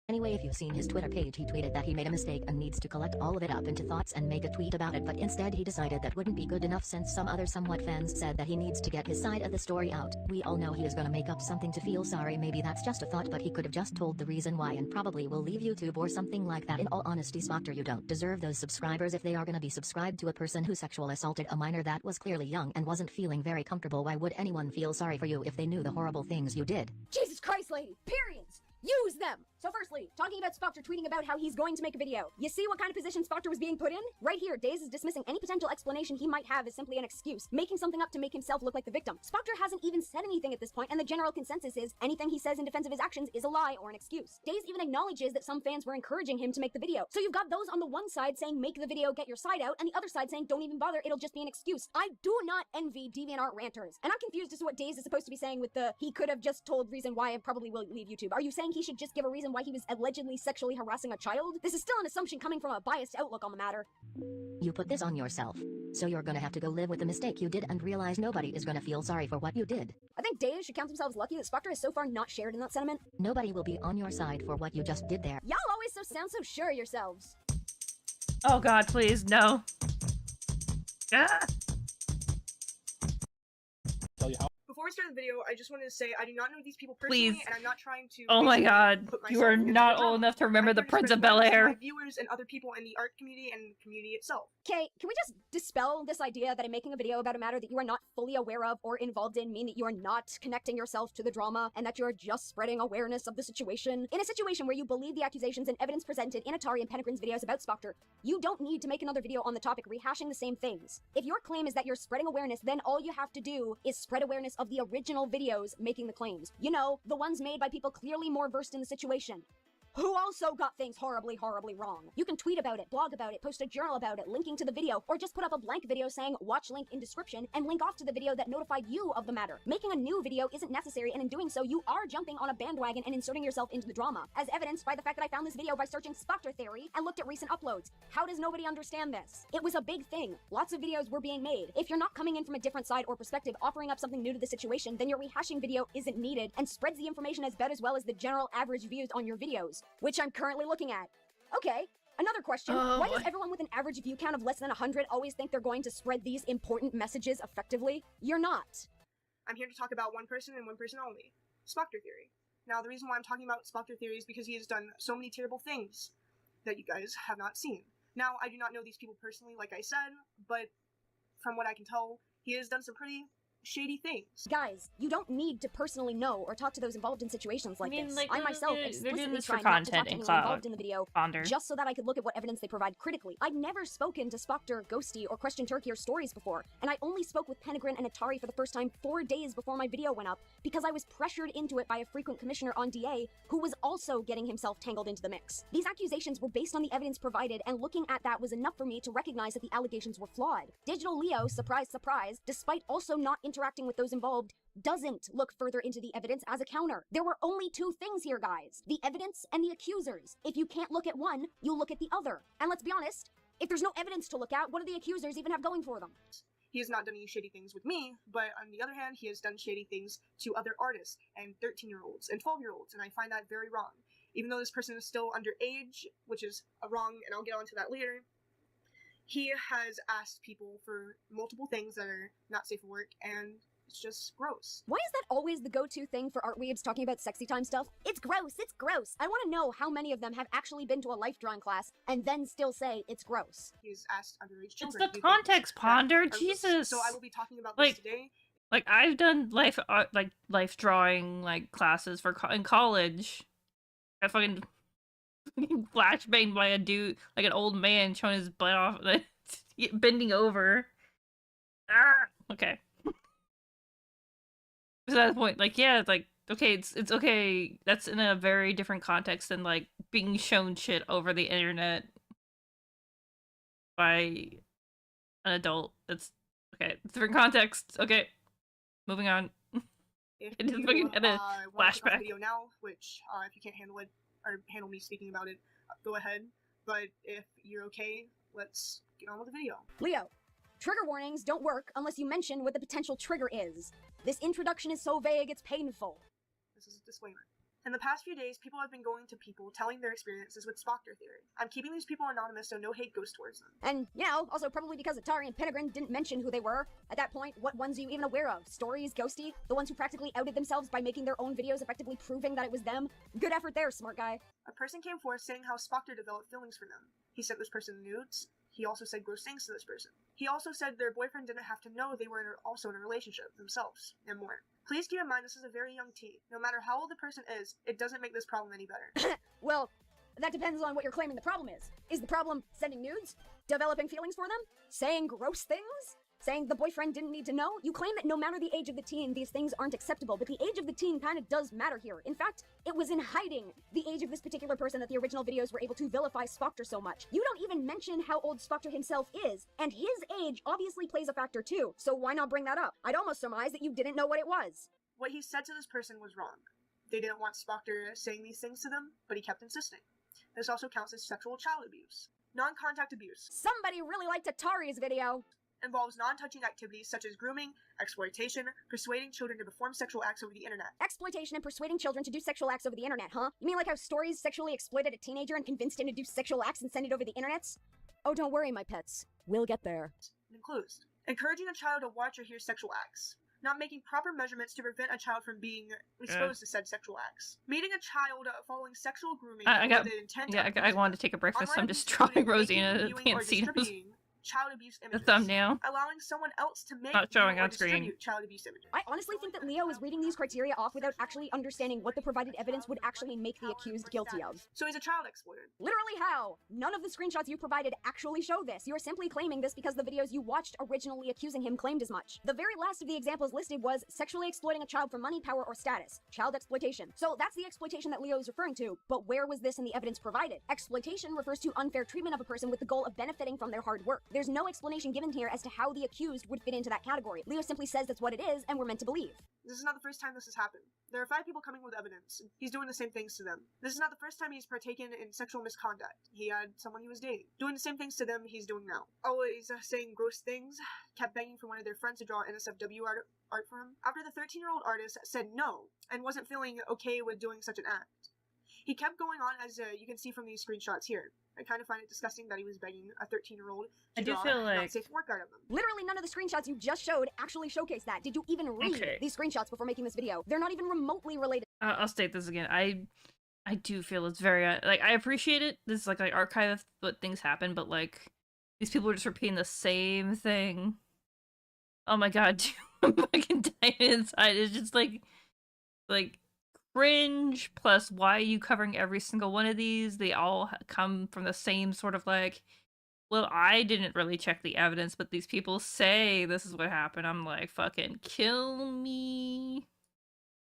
Anyway, if you've seen his Twitter page, he tweeted that he made a mistake and needs to collect all of it up into thoughts and make a tweet about it, but instead he decided that wouldn't be good enough since some other somewhat fans said that he needs to get his side of the story out. We all know he is gonna make up something to feel sorry. Maybe that's just a thought, but he could have just told the reason why and probably will leave YouTube or something like that. In all honesty, Spoctor, you don't deserve those subscribers if they are gonna be subscribed to a person who sexual assaulted a minor that was clearly young and wasn't feeling very comfortable. Why would anyone feel sorry for you if they knew the horrible things you did? Jesus Christ, lady! Periods! Use them! So firstly, talking about Spoctor tweeting about how he's going to make a video. You see what kind of position Spoctor was being put in? Right here, Daze is dismissing any potential explanation he might have as simply an excuse, making something up to make himself look like the victim. Spoctor hasn't even said anything at this point, and the general consensus is anything he says in defense of his actions is a lie or an excuse. Daze even acknowledges that some fans were encouraging him to make the video. So you've got those on the one side saying make the video, get your side out, and the other side saying don't even bother, it'll just be an excuse. I do not envy DeviantArt ranters, and I'm confused as to what Daze is supposed to be saying with the he could have just told reason why and probably will leave YouTube. Are you saying he should just give a reason why he was allegedly sexually harassing a child? This is still an assumption coming from a biased outlook on the matter. You put this on yourself. So you're gonna have to go live with the mistake you did and realize nobody is gonna feel sorry for what you did. I think Daze should count themselves lucky that Spoctor has so far not shared in that sentiment. Nobody will be on your side for what you just did there. Y'all always sound so sure of yourselves. Oh god, please, no. Ah! Before we start the video, I just wanted to say I do not know these people personally, Please. and I'm not trying to. Oh my god, put you myself are in the not drama. old enough to remember I'm the here to Prince spread of Bel awareness to Air. my viewers and other people in the art community and community itself. Okay, can we just dispel this idea that in making a video about a matter that you are not fully aware of or involved in mean that you are not connecting yourself to the drama and that you are just spreading awareness of the situation? In a situation where you believe the accusations and evidence presented in Atari and Pentagrin's videos about Spoctor, you don't need to make another video on the topic rehashing the same things. If your claim is that you're spreading awareness, then all you have to do is spread awareness of the original videos making the claims. You know, the ones made by people clearly more versed in the situation. who also got things horribly, horribly wrong. You can tweet about it, blog about it, post a journal about it, linking to the video, or just put up a blank video saying watch link in description and link off to the video that notified you of the matter. Making a new video isn't necessary, and in doing so, you are jumping on a bandwagon and inserting yourself into the drama, as evidenced by the fact that I found this video by searching Spoctor Theory and looked at recent uploads. How does nobody understand this? It was a big thing. Lots of videos were being made. If you're not coming in from a different side or perspective, offering up something new to the situation, then your rehashing video isn't needed and spreads the information as best as well as the general average views on your videos, which I'm currently looking at. Okay, another question. Why does everyone with an average view count of less than 100 always think they're going to spread these important messages effectively? You're not. I'm here to talk about one person and one person only. Spoctor Theory. Now, the reason why I'm talking about Spoctor Theory is because he has done so many terrible things that you guys have not seen. Now, I do not know these people personally, like I said, but from what I can tell, he has done some pretty shady things. Guys, you don't need to personally know or talk to those involved in situations like this. Like, I myself they're explicitly doing this for tried not to talk content to and anyone involved in the video Ponder. just so that I could look at what evidence they provide critically. I'd never spoken to Spoctor, Ghosty, or Question Turkey or Stories before, and I only spoke with Penegrin and Atari for the first time 4 days before my video went up because I was pressured into it by a frequent commissioner on DA who was also getting himself tangled into the mix. These accusations were based on the evidence provided, and looking at that was enough for me to recognize that the allegations were flawed. Digital Leo, surprise, surprise, despite also not interacting with those involved, doesn't look further into the evidence as a counter. There were only two things here, guys. The evidence and the accusers. If you can't look at one, you'll look at the other. And let's be honest, if there's no evidence to look at, what do the accusers even have going for them? He has not done any shady things with me, but on the other hand, he has done shady things to other artists and 13-year-olds and 12-year-olds, and I find that very wrong. Even though this person is still underage, which is wrong, and I'll get onto that later, he has asked people for multiple things that are not safe for work, and it's just gross. Why is that always the go-to thing for art weebs talking about sexy time stuff? It's gross, it's gross. I want to know how many of them have actually been to a life drawing class and then still say it's gross. He's asked underage children. It's the context, Ponder. Jesus. So I will be talking about this today. Like, I've done life drawing classes in college. I fucking flashbanged by a dude, like an old man showing his butt off, bending over. Okay. To that point, okay, it's okay. That's in a very different context than being shown shit over the internet by an adult. It's okay. It's different context. Okay, moving on. If it is you fucking at a want to flashback. video now, which if you can't handle it or handle me speaking about it, go ahead. But if you're okay, let's get on with the video. Leo, trigger warnings don't work unless you mention what the potential trigger is. This introduction is so vague, it's painful. This is a disclaimer. In the past few days, people have been going to people telling their experiences with Spoctor Theory. I'm keeping these people anonymous so no hate goes towards them. And, also probably because Atari and Penegrin didn't mention who they were. At that point, what ones are you even aware of? Stories, Ghosty? The ones who practically outed themselves by making their own videos effectively proving that it was them? Good effort there, smart guy. A person came forth saying how Spoctor developed feelings for them. He sent this person nudes. He also said gross things to this person. He also said their boyfriend didn't have to know they were also in a relationship themselves, and more. Please keep in mind this is a very young teen. No matter how old the person is, it doesn't make this problem any better. Well, that depends on what you're claiming the problem is. Is the problem sending nudes? Developing feelings for them? Saying gross things? Saying the boyfriend didn't need to know? You claim that no matter the age of the teen, these things aren't acceptable, but the age of the teen kind of does matter here. In fact, it was in hiding, the age of this particular person, that the original videos were able to vilify Spoctor so much. You don't even mention how old Spoctor himself is, and his age obviously plays a factor too, so why not bring that up? I'd almost surmise that you didn't know what it was. What he said to this person was wrong. They didn't want Spoctor saying these things to them, but he kept insisting. This also counts as sexual child abuse. Non-contact abuse. Somebody really liked Atari's video. Involves non-touching activities such as grooming, exploitation, persuading children to perform sexual acts over the internet. Exploitation and persuading children to do sexual acts over the internet, huh? You mean like how Stories sexually exploited a teenager and convinced him to do sexual acts and send it over the internet? Oh, don't worry, my pets. We'll get there. It includes encouraging a child to watch or hear sexual acts. Not making proper measurements to prevent a child from being exposed to said sexual acts. Meeting a child following sexual grooming with the intent I wanted to take a break from this. I'm just drawing Rosie and I can't see this. child abuse images. thumbnail. Allowing someone else to make Not showing or on screen. distribute child abuse images. I honestly think that Leo is reading these criteria off without actually understanding what the provided evidence would actually make the accused guilty of. So he's a child exploiter. Literally how? None of the screenshots you provided actually show this. You're simply claiming this because the videos you watched originally accusing him claimed as much. The very last of the examples listed was sexually exploiting a child for money, power, or status. Child exploitation. So that's the exploitation that Leo is referring to, but where was this in the evidence provided? Exploitation refers to unfair treatment of a person with the goal of benefiting from their hard work. There's no explanation given here as to how the accused would fit into that category. Leo simply says that's what it is, and we're meant to believe. This is not the first time this has happened. There are 5 people coming with evidence. He's doing the same things to them. This is not the first time he's partaken in sexual misconduct. He had someone he was dating. Doing the same things to them he's doing now. Always saying gross things. Kept begging for one of their friends to draw NSFW art for him. After the 13-year-old artist said no, and wasn't feeling okay with doing such an act, he kept going on, as you can see from these screenshots here. I kind of find it disgusting that he was begging a 13-year-old to draw not safe work art of them. Literally none of the screenshots you just showed actually showcase that. Did you even read these screenshots before making this video? They're not even remotely related. I'll state this again. I do feel it's very like, I appreciate it. This is like archive of what things happen, but like these people are just repeating the same thing. Oh my god, I'm fucking dying inside. It's just like cringe, plus why are you covering every single one of these? They all come from the same sort of like, well, I didn't really check the evidence, but these people say this is what happened. I'm like, fucking kill me.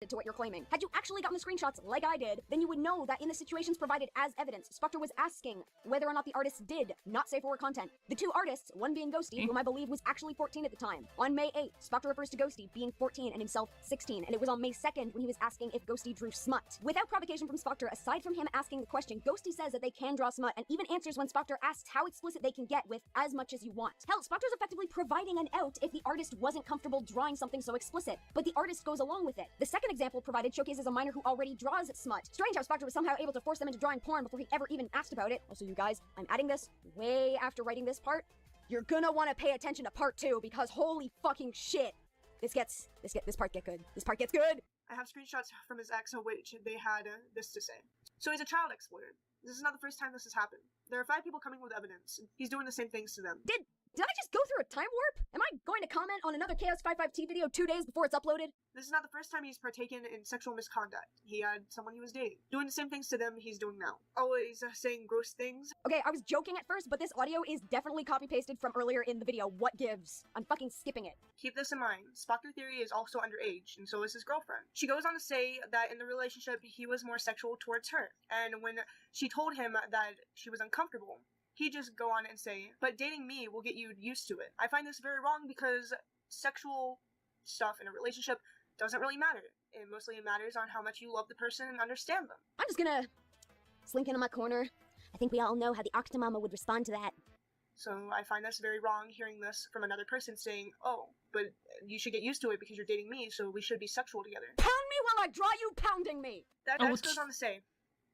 To what you're claiming. Had you actually gotten the screenshots like I did, then you would know that in the situations provided as evidence, Spoctor was asking whether or not the artists did not safe for work content. The 2 artists, one being Ghosty, whom I believe was actually 14 at the time. On May 8th, Spoctor refers to Ghosty being 14 and himself 16, and it was on May 2nd when he was asking if Ghosty drew smut. Without provocation from Spoctor, aside from him asking the question, Ghosty says that they can draw smut, and even answers when Spoctor asks how explicit they can get with as much as you want. Hell, Spoctor's effectively providing an out if the artist wasn't comfortable drawing something so explicit, but the artist goes along with it. The second example provided showcases a minor who already draws smut. Strange how Spoctor was somehow able to force them into drawing porn before he ever even asked about it. Also, you guys, I'm adding this way after writing this part. You're gonna want to pay attention to part 2 because holy fucking shit. This part gets good. This part gets good. I have screenshots from his ex in which they had this to say. So he's a child exploiter. This is not the first time this has happened. There are 5 people coming with evidence. He's doing the same things to them. Did I just go through a time warp? Am I going to comment on another Chaos 55T video 2 days before it's uploaded? This is not the first time he's partaken in sexual misconduct. He had someone he was dating. Doing the same things to them he's doing now. Always saying gross things. Okay, I was joking at first, but this audio is definitely copy-pasted from earlier in the video. What gives? I'm fucking skipping it. Keep this in mind. Spoctor Theory is also underage, and so is his girlfriend. She goes on to say that in the relationship, he was more sexual towards her. And when she told him that she was uncomfortable, he'd just go on and say, but dating me will get you used to it. I find this very wrong because sexual stuff in a relationship doesn't really matter. It mostly matters on how much you love the person and understand them. I'm just gonna slink into my corner. I think we all know how the Octomama would respond to that. So I find this very wrong hearing this from another person saying, oh, but you should get used to it because you're dating me, so we should be sexual together. Pound me while I draw you pounding me! That goes on to say,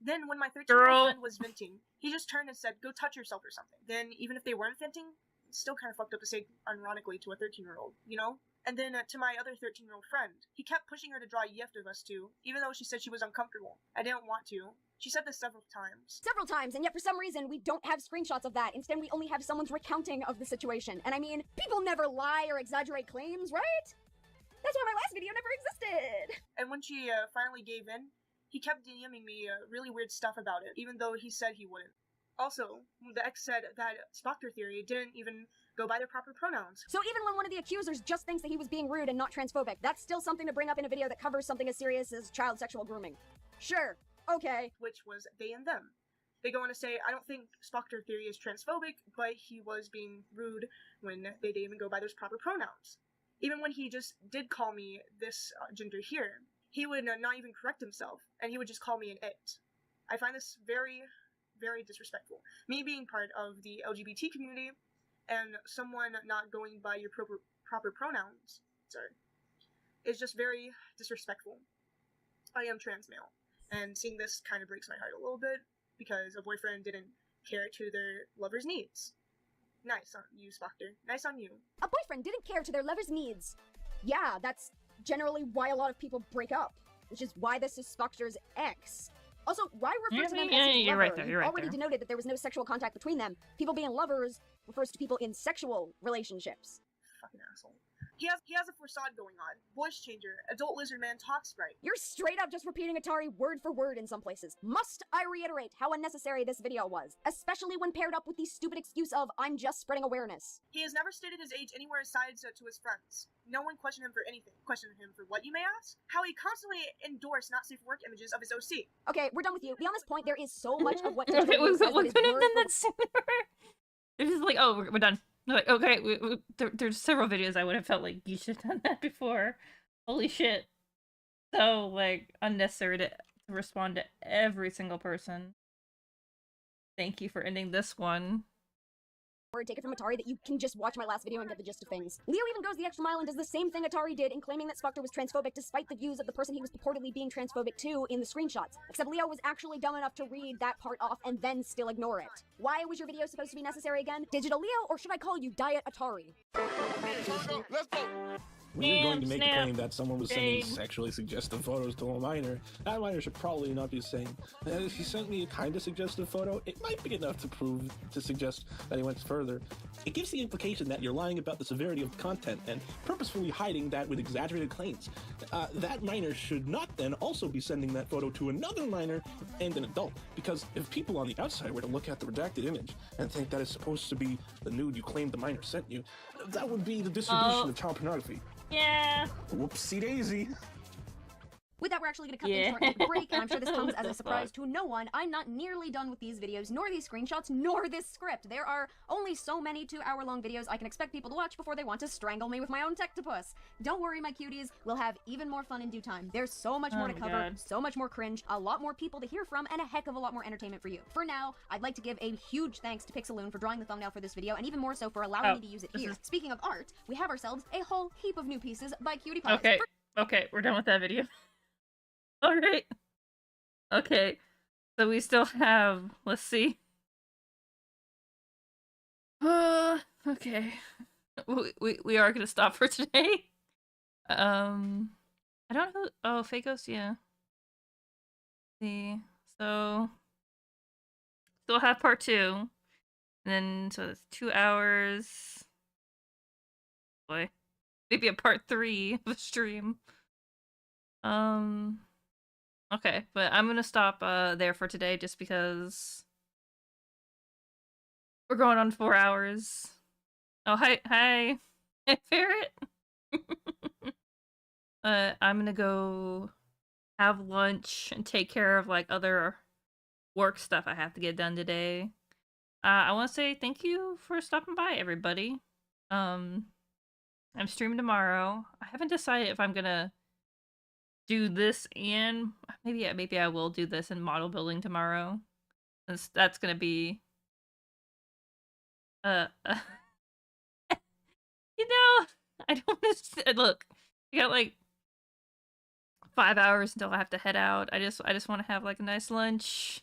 then when my 13-year-old friend was venting, he just turned and said, go touch yourself or something. Then even if they weren't venting, it's still kind of fucked up to say unironically to a 13-year-old, you know? And then to my other 13-year-old friend, he kept pushing her to draw yift of us too, even though she said she was uncomfortable. I didn't want to. She said this several times. Several times, and yet for some reason we don't have screenshots of that. Instead, we only have someone's recounting of the situation. And I mean, people never lie or exaggerate claims, right? That's why my last video never existed! And when she finally gave in, he kept DMing me really weird stuff about it, even though he said he wouldn't. Also, the ex said that Spoctor Theory didn't even go by their proper pronouns. So even when one of the accusers just thinks that he was being rude and not transphobic, that's still something to bring up in a video that covers something as serious as child sexual grooming. Sure, okay. Which was they and them. They go on to say, I don't think Spoctor Theory is transphobic, but he was being rude when they didn't even go by those proper pronouns. Even when he just did call me this gender here, he would not even correct himself, and he would just call me an it. I find this very, very disrespectful. Me being part of the LGBT community, and someone not going by your proper pronouns, is just very disrespectful. I am trans male, and seeing this kind of breaks my heart a little bit, because a boyfriend didn't care to their lover's needs. Nice on you, Spoctor. Nice on you. A boyfriend didn't care to their lover's needs. Yeah, that's generally why a lot of people break up, which is why this is Spoctor's ex. Also, why refer to them as his lover? You're right already denoted that there was no sexual contact between them. People being lovers refers to people in sexual relationships. Fucking asshole. He has a facade going on. Voice changer, adult lizard man talk sprite. You're straight up just repeating Atari word for word in some places. Must I reiterate how unnecessary this video was, especially when paired up with the stupid excuse of, I'm just spreading awareness. He has never stated his age anywhere aside to his friends. No one questioned him for anything. Questioned him for what, you may ask? How he constantly endorsed not safe for work images of his OC. Okay, we're done with you. Beyond this point, there is so much of what If it was, we digital couldn't have done that sooner. They're just like, oh, we're done. Like, okay, there's several videos I would have felt like you should have done that before. Holy shit. So, like, unnecessary to respond to every single person. Thank you for ending this one. Take it from Atari that you can just watch my last video and get the gist of things. Leo even goes the extra mile and does the same thing Atari did in claiming that Spoctor was transphobic despite the views of the person he was purportedly being transphobic to in the screenshots. Except Leo was actually dumb enough to read that part off and then still ignore it. Why was your video supposed to be necessary again? Digital Leo, or should I call you Diet Atari? Let's go! When you're going to make a claim that someone was sending sexually suggestive photos to a minor, that minor should probably not be saying, if he sent me a kind of suggestive photo, it might be enough to suggest that he went further. It gives the implication that you're lying about the severity of the content and purposefully hiding that with exaggerated claims. That minor should not then also be sending that photo to another minor and an adult, because if people on the outside were to look at the redacted image and think that it's supposed to be the nude you claimed the minor sent you, that would be the distribution of child pornography. Yeah. Whoopsie daisy. With that, we're actually going to cut things short and take a break, and I'm sure this comes as a surprise to no one. I'm not nearly done with these videos, nor these screenshots, nor this script. There are only so many 2-hour-long videos I can expect people to watch before they want to strangle me with my own tectopus. Don't worry, my cuties. We'll have even more fun in due time. There's so much more to cover, so much more cringe, a lot more people to hear from, and a heck of a lot more entertainment for you. For now, I'd like to give a huge thanks to Pixeloon for drawing the thumbnail for this video, and even more so for allowing me to use it here. Speaking of art, we have ourselves a whole heap of new pieces by Cutie Pies. Okay, we're done with that video. Alright. Okay. So we still have, let's see. Okay. We are gonna stop for today. I don't know. Oh, Fakos, yeah. See. So still have part 2. And then so it's 2 hours. Boy. Maybe a part 3 of the stream. Okay, but I'm gonna stop there for today just because we're going on 4 hours. Oh, hi, Ferret. I'm gonna go have lunch and take care of like other work stuff I have to get done today. I want to say thank you for stopping by, everybody. I'm streaming tomorrow. I haven't decided if I'm gonna do this and maybe I will do this in model building tomorrow. That's gonna be you know, I don't want to look. I got like 5 hours until I have to head out. I just want to have like a nice lunch,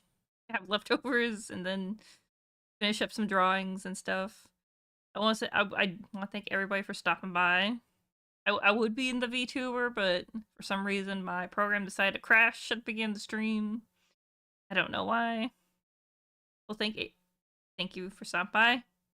have leftovers, and then finish up some drawings and stuff. I want to say I want to thank everybody for stopping by. I would be in the VTuber, but for some reason my program decided to crash at the beginning of the stream. I don't know why. Well, thank you for stopping by.